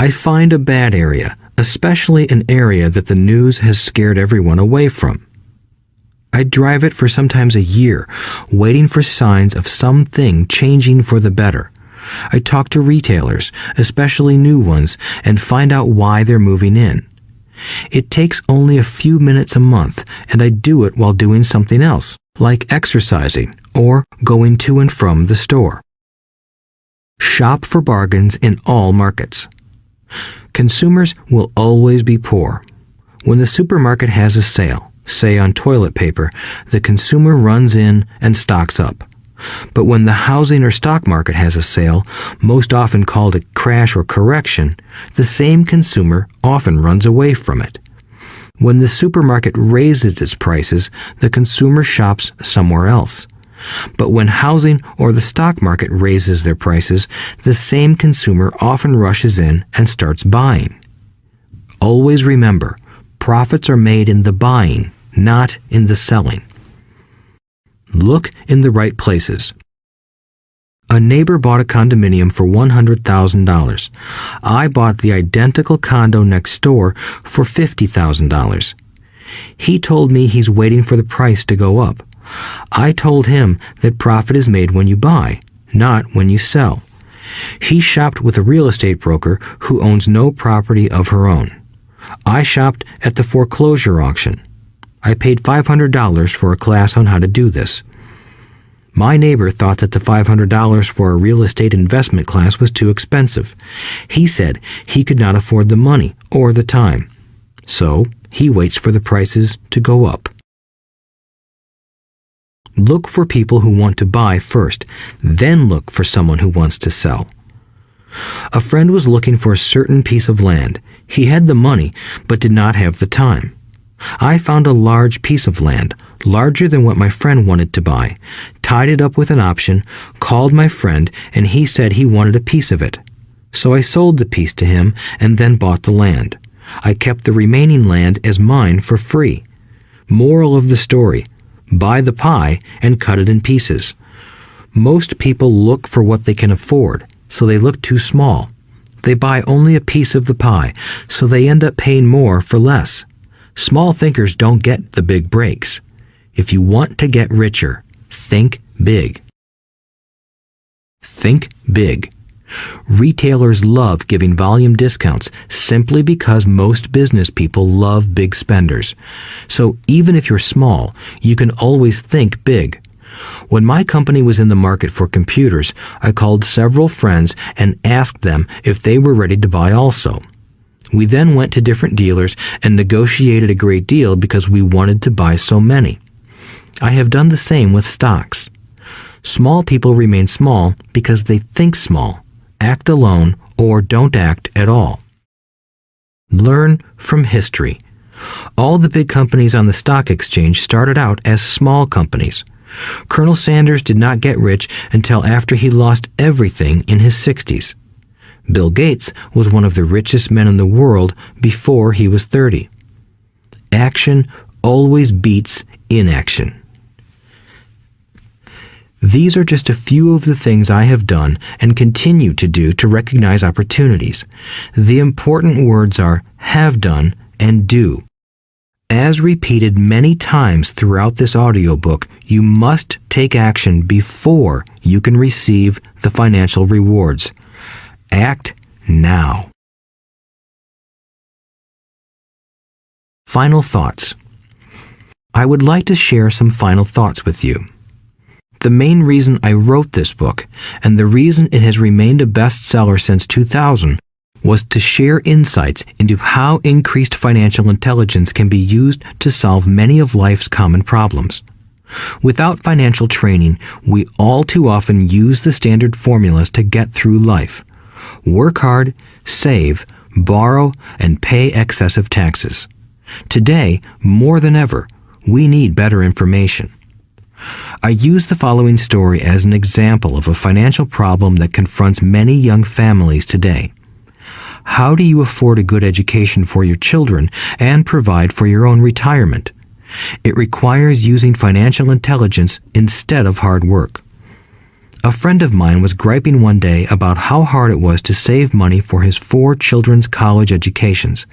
I find a bad area, especially an area that the news has scared everyone away from. I drive it for sometimes a year, waiting for signs of something changing for the better. I talk to retailers, especially new ones, and find out why they're moving in. It takes only a few minutes a month, and I do it while doing something else, like exercising or going to and from the store. Shop for bargains in all markets. Consumers will always be poor. When the supermarket has a sale, say on toilet paper, the consumer runs in and stocks up. But when the housing or stock market has a sale, most often called a crash or correction, the same consumer often runs away from it. When the supermarket raises its prices, the consumer shops somewhere else. But when housing or the stock market raises their prices, the same consumer often rushes in and starts buying. Always remember, profits are made in the buying, not in the selling. Look in the right places. A neighbor bought a condominium for $100,000. I bought the identical condo next door for $50,000. He told me he's waiting for the price to go up. I told him that profit is made when you buy, not when you sell. He shopped with a real estate broker who owns no property of her own. I shopped at the foreclosure auction. I paid $500 for a class on how to do this. My neighbor thought that the $500 for a real estate investment class was too expensive. He said he could not afford the money or the time. So he waits for the prices to go up. Look for people who want to buy first, then look for someone who wants to sell. A friend was looking for a certain piece of land. He had the money, but did not have the time. I found a large piece of land, larger than what my friend wanted to buy, tied it up with an option, called my friend, and he said he wanted a piece of it. So I sold the piece to him and then bought the land. I kept the remaining land as mine for free. Moral of the story: buy the pie and cut it in pieces. Most people look for what they can afford, so they look too small. They buy only a piece of the pie, so they end up paying more for less. Small thinkers don't get the big breaks. If you want to get richer, think big. Think big. Retailers love giving volume discounts simply because most business people love big spenders. So even if you're small, you can always think big. When my company was in the market for computers, I called several friends and asked them if they were ready to buy also. We then went to different dealers and negotiated a great deal because we wanted to buy so many. I have done the same with stocks. Small people remain small because they think small, act alone, or don't act at all. Learn from history. All the big companies on the stock exchange started out as small companies. Colonel Sanders did not get rich until after he lost everything in his 60s. Bill Gates was one of the richest men in the world before he was 30. Action always beats inaction. These are just a few of the things I have done and continue to do to recognize opportunities. The important words are have done and do. As repeated many times throughout this audiobook, you must take action before you can receive the financial rewards. Act now. Final thoughts. I would like to share some final thoughts with you. The main reason I wrote this book, and the reason it has remained a bestseller since 2000, was to share insights into how increased financial intelligence can be used to solve many of life's common problems. Without financial training, we all too often use the standard formulas to get through life. Work hard, save, borrow, and pay excessive taxes. Today, more than ever, we need better information. I use the following story as an example of a financial problem that confronts many young families today. How do you afford a good education for your children and provide for your own retirement? It requires using financial intelligence instead of hard work. A friend of mine was griping one day about how hard it was to save money for his 4 children's college educations.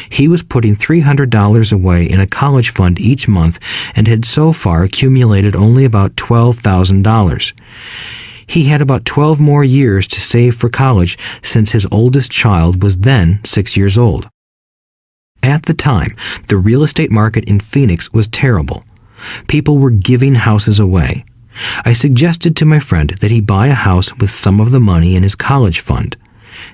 He was putting $300 away in a college fund each month and had so far accumulated only about $12,000. He had about 12 more years to save for college since his oldest child was then 6 years old. At the time, the real estate market in Phoenix was terrible. People were giving houses away. I suggested to my friend that he buy a house with some of the money in his college fund.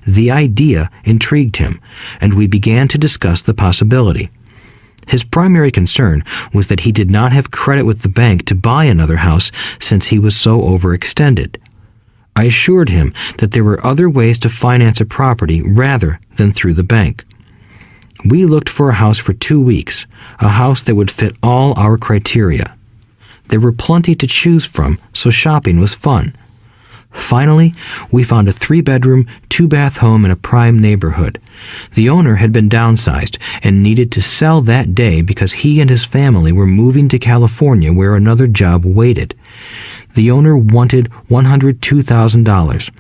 The idea intrigued him, and we began to discuss the possibility. His primary concern was that he did not have credit with the bank to buy another house since he was so overextended. I assured him that there were other ways to finance a property rather than through the bank. We looked for a house for 2 weeks, a house that would fit all our criteria. There were plenty to choose from, so shopping was fun. Finally, we found a 3-bedroom, 2-bath home in a prime neighborhood. The owner had been downsized and needed to sell that day because he and his family were moving to California where another job waited. The owner wanted $102,000,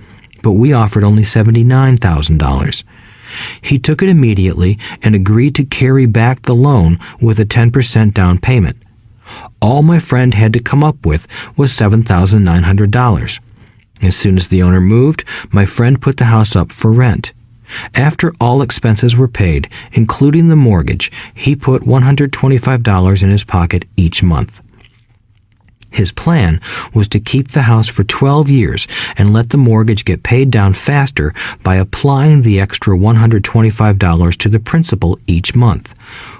but we offered only $79,000. He took it immediately and agreed to carry back the loan with a 10% down payment. All my friend had to come up with was $7,900. As soon as the owner moved, my friend put the house up for rent. After all expenses were paid, including the mortgage, he put $125 in his pocket each month. His plan was to keep the house for 12 years and let the mortgage get paid down faster by applying the extra $125 to the principal each month.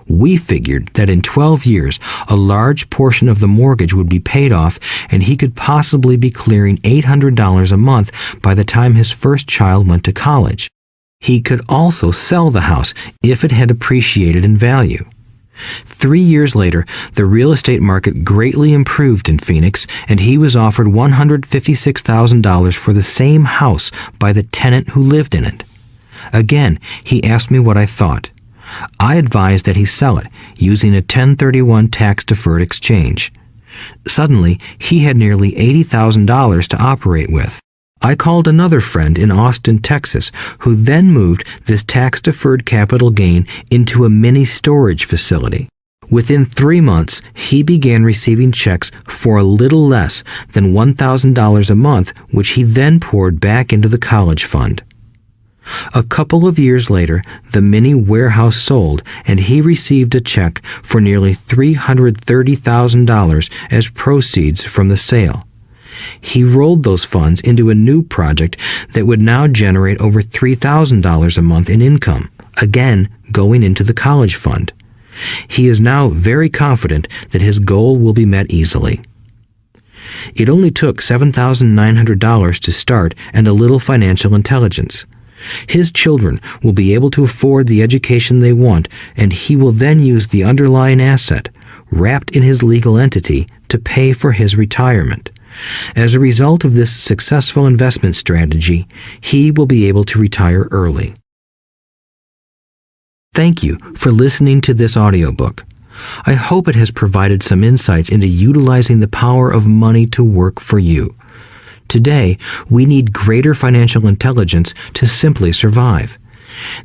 We figured that in 12 years, a large portion of the mortgage would be paid off and he could possibly be clearing $800 a month by the time his first child went to college. He could also sell the house if it had appreciated in value. 3 years later, the real estate market greatly improved in Phoenix, and he was offered $156,000 for the same house by the tenant who lived in it. Again, he asked me what I thought. I advised that he sell it, using a 1031 tax-deferred exchange. Suddenly, he had nearly $80,000 to operate with. I called another friend in Austin, Texas, who then moved this tax-deferred capital gain into a mini storage facility. Within 3 months, he began receiving checks for a little less than $1,000 a month, which he then poured back into the college fund. A couple of years later, the mini warehouse sold, and he received a check for nearly $330,000 as proceeds from the sale. He rolled those funds into a new project that would now generate over $3,000 a month in income, again going into the college fund. He is now very confident that his goal will be met easily. It only took $7,900 to start and a little financial intelligence. His children will be able to afford the education they want, and he will then use the underlying asset, wrapped in his legal entity, to pay for his retirement. As a result of this successful investment strategy, he will be able to retire early. Thank you for listening to this audiobook. I hope it has provided some insights into utilizing the power of money to work for you. Today, we need greater financial intelligence to simply survive.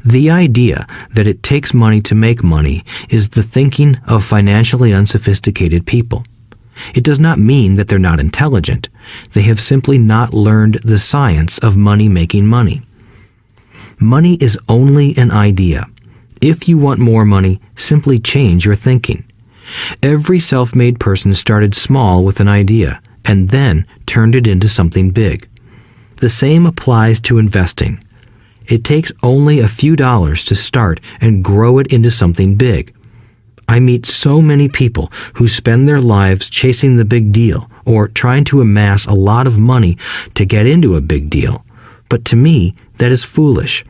The idea that it takes money to make money is the thinking of financially unsophisticated people. It does not mean that they're not intelligent. They have simply not learned the science of making money. Money is only an idea. If you want more money, simply change your thinking. Every self-made person started small with an idea and then turned it into something big. The same applies to investing. It takes only a few dollars to start and grow it into something big. I meet so many people who spend their lives chasing the big deal or trying to amass a lot of money to get into a big deal. But to me, that is foolish.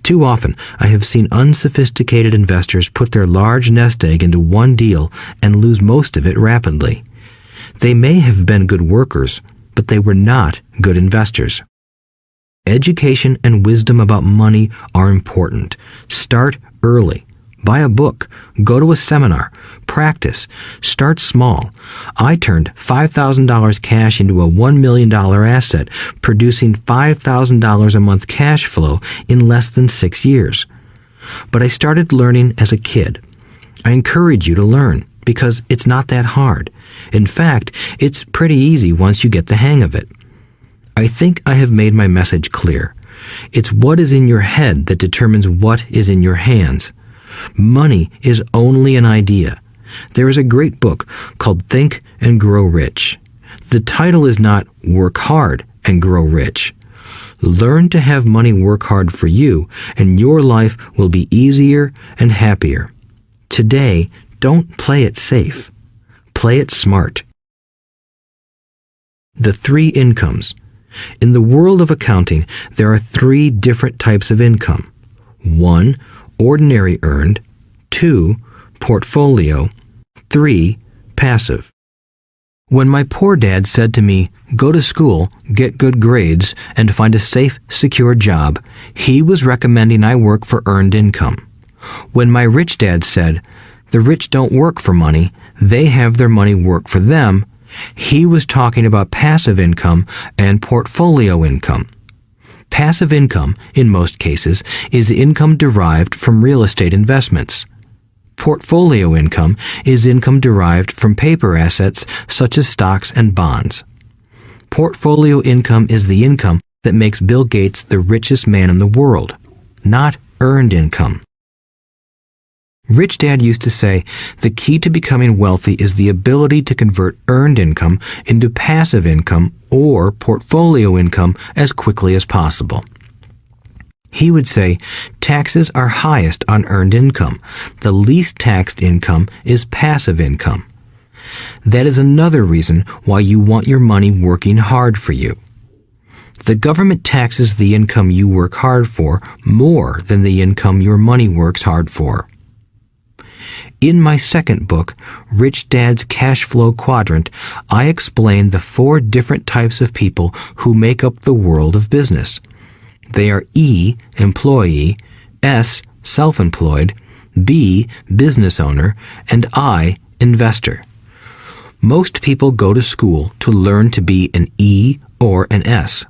Too often, I have seen unsophisticated investors put their large nest egg into one deal and lose most of it rapidly. They may have been good workers, but they were not good investors. Education and wisdom about money are important. Start early. Buy a book. Go to a seminar. Practice. Start small. I turned $5,000 cash into a $1 million asset, producing $5,000 a month cash flow in less than 6 years. But I started learning as a kid. I encourage you to learn because it's not that hard. In fact, it's pretty easy once you get the hang of it. I think I have made my message clear. It's what is in your head that determines what is in your hands. Money is only an idea. There is a great book called Think and Grow Rich. The title is not Work Hard and Grow Rich. Learn to have money work hard for you, and your life will be easier and happier. Today, don't play it safe. Play it smart. The 3 incomes. In the world of accounting, there are 3 different types of income. 1. Ordinary earned. 2. Portfolio. 3. Passive. When my poor dad said to me, "Go to school, get good grades, and find a safe, secure job," he was recommending I work for earned income. When my rich dad said, "The rich don't work for money, they have their money work for them," he was talking about passive income and portfolio income. Passive income, in most cases, is income derived from real estate investments. Portfolio income is income derived from paper assets such as stocks and bonds. Portfolio income is the income that makes Bill Gates the richest man in the world, not earned income. Rich Dad used to say, the key to becoming wealthy is the ability to convert earned income into passive income or portfolio income as quickly as possible. He would say, taxes are highest on earned income. The least taxed income is passive income. That is another reason why you want your money working hard for you. The government taxes the income you work hard for more than the income your money works hard for. In my second book, Rich Dad's Cash Flow Quadrant, I explain the 4 different types of people who make up the world of business. They are E, employee, S, self-employed, B, business owner, and I, investor. Most people go to school to learn to be an E or an S.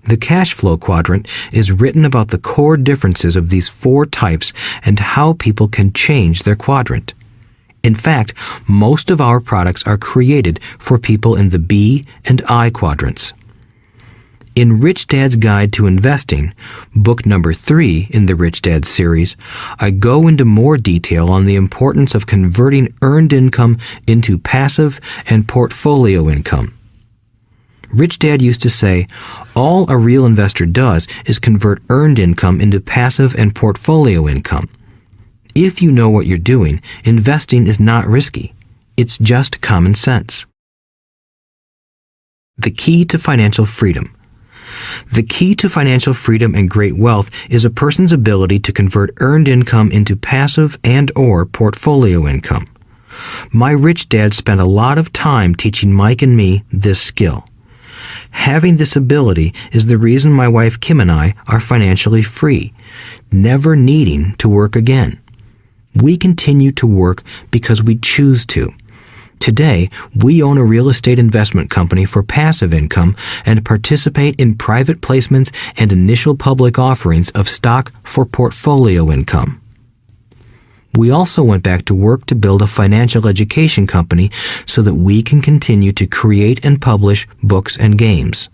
The cash flow quadrant is written about the core differences of these 4 types and how people can change their quadrant. In fact, most of our products are created for people in the B and I quadrants. In Rich Dad's Guide to Investing, book number 3 in the Rich Dad series, I go into more detail on the importance of converting earned income into passive and portfolio income. Rich Dad used to say, all a real investor does is convert earned income into passive and portfolio income. If you know what you're doing, investing is not risky. It's just common sense. The key to financial freedom. The key to financial freedom and great wealth is a person's ability to convert earned income into passive and/or portfolio income. My rich dad spent a lot of time teaching Mike and me this skill. Having this ability is the reason my wife Kim and I are financially free, never needing to work again. We continue to work because we choose to. Today, we own a real estate investment company for passive income and participate in private placements and initial public offerings of stock for portfolio income. We also went back to work to build a financial education company so that we can continue to create and publish books and games.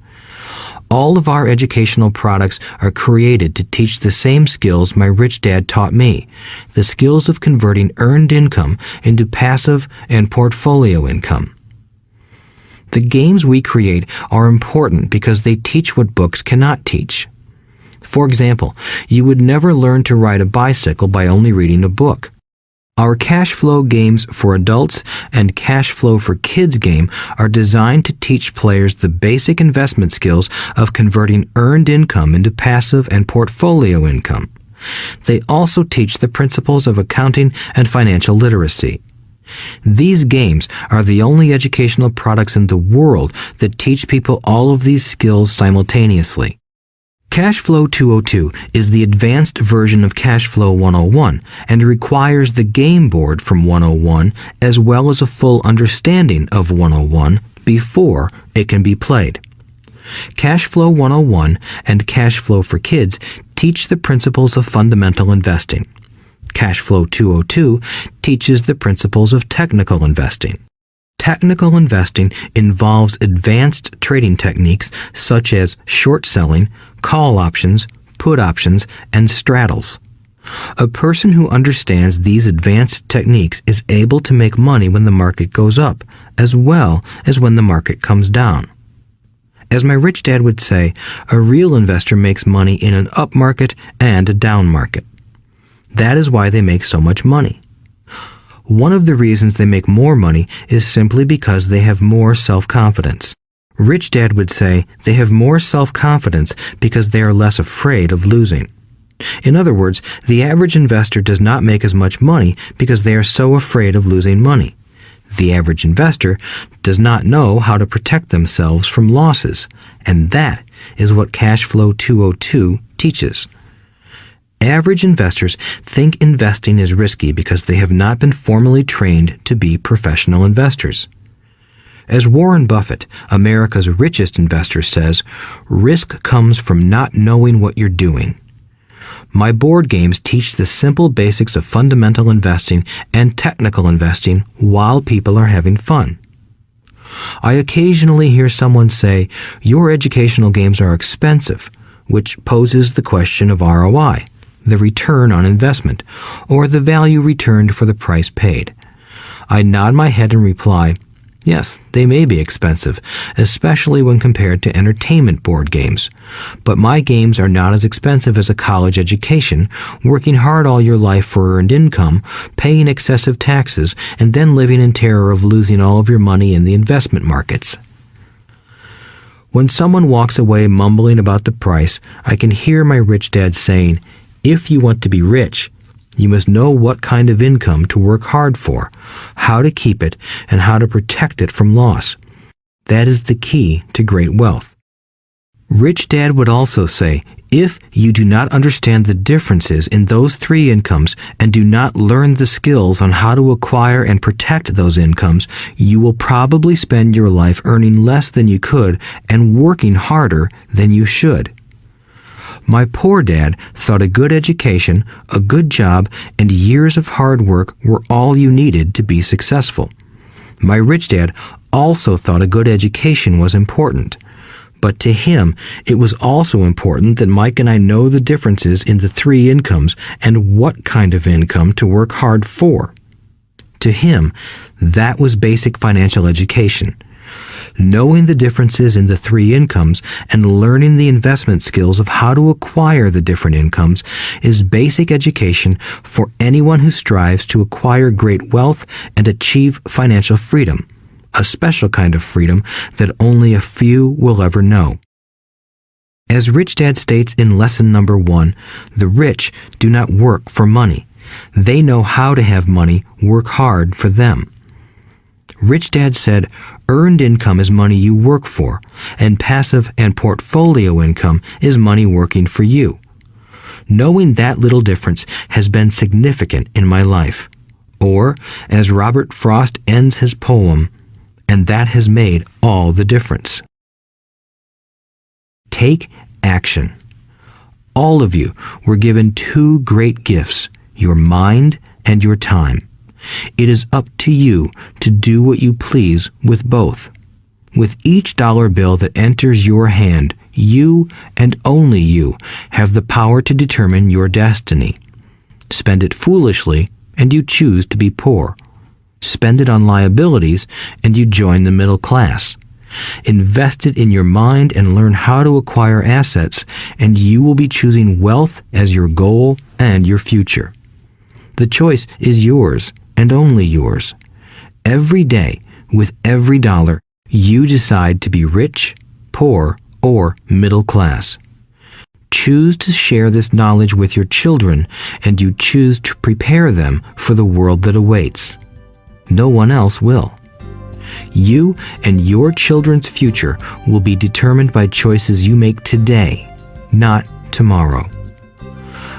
All of our educational products are created to teach the same skills my rich dad taught me, the skills of converting earned income into passive and portfolio income. The games we create are important because they teach what books cannot teach. For example, you would never learn to ride a bicycle by only reading a book. Our cash flow games for adults and cash flow for kids game are designed to teach players the basic investment skills of converting earned income into passive and portfolio income. They also teach the principles of accounting and financial literacy. These games are the only educational products in the world that teach people all of these skills simultaneously. Cash Flow 202 is the advanced version of Cash Flow 101 and requires the game board from 101 as well as a full understanding of 101 before it can be played. Cash Flow 101 and Cash Flow for Kids teach the principles of fundamental investing. Cash Flow 202 teaches the principles of technical investing. Technical investing involves advanced trading techniques such as short selling, call options, put options, and straddles. A person who understands these advanced techniques is able to make money when the market goes up, as well as when the market comes down. As my rich dad would say, a real investor makes money in an up market and a down market. That is why they make so much money. One of the reasons they make more money is simply because they have more self-confidence. Rich Dad would say they have more self-confidence because they are less afraid of losing. In other words, the average investor does not make as much money because they are so afraid of losing money. The average investor does not know how to protect themselves from losses, and that is what Cash Flow 202 teaches. Average investors think investing is risky because they have not been formally trained to be professional investors. As Warren Buffett, America's richest investor, says, risk comes from not knowing what you're doing. My board games teach the simple basics of fundamental investing and technical investing while people are having fun. I occasionally hear someone say, your educational games are expensive, which poses the question of ROI. The return on investment, or the value returned for the price paid. I nod my head and reply, yes, they may be expensive, especially when compared to entertainment board games. But my games are not as expensive as a college education, working hard all your life for earned income, paying excessive taxes, and then living in terror of losing all of your money in the investment markets. When someone walks away mumbling about the price, I can hear my rich dad saying, if you want to be rich, you must know what kind of income to work hard for, how to keep it, and how to protect it from loss. That is the key to great wealth. Rich Dad would also say, if you do not understand the differences in those three incomes and do not learn the skills on how to acquire and protect those incomes, you will probably spend your life earning less than you could and working harder than you should. My poor dad thought a good education, a good job, and years of hard work were all you needed to be successful. My rich dad also thought a good education was important. But to him, it was also important that Mike and I know the differences in the three incomes and what kind of income to work hard for. To him, that was basic financial education. Knowing the differences in the three incomes and learning the investment skills of how to acquire the different incomes is basic education for anyone who strives to acquire great wealth and achieve financial freedom, a special kind of freedom that only a few will ever know. As Rich Dad states in lesson number 1, the rich do not work for money. They know how to have money work hard for them. Rich Dad said, earned income is money you work for, and passive and portfolio income is money working for you. Knowing that little difference has been significant in my life. Or, as Robert Frost ends his poem, and that has made all the difference. Take action. All of you were given two great gifts, your mind and your time. It is up to you to do what you please with both. With each dollar bill that enters your hand, you and only you have the power to determine your destiny. Spend it foolishly, and you choose to be poor. Spend it on liabilities, and you join the middle class. Invest it in your mind and learn how to acquire assets, and you will be choosing wealth as your goal and your future. The choice is yours, and only yours. Every day, with every dollar, you decide to be rich, poor, or middle class. Choose to share this knowledge with your children, and you choose to prepare them for the world that awaits. No one else will. You and your children's future will be determined by choices you make today, not tomorrow.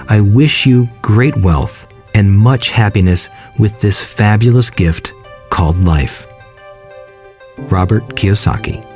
I wish you great wealth and much happiness with this fabulous gift called life. Robert Kiyosaki.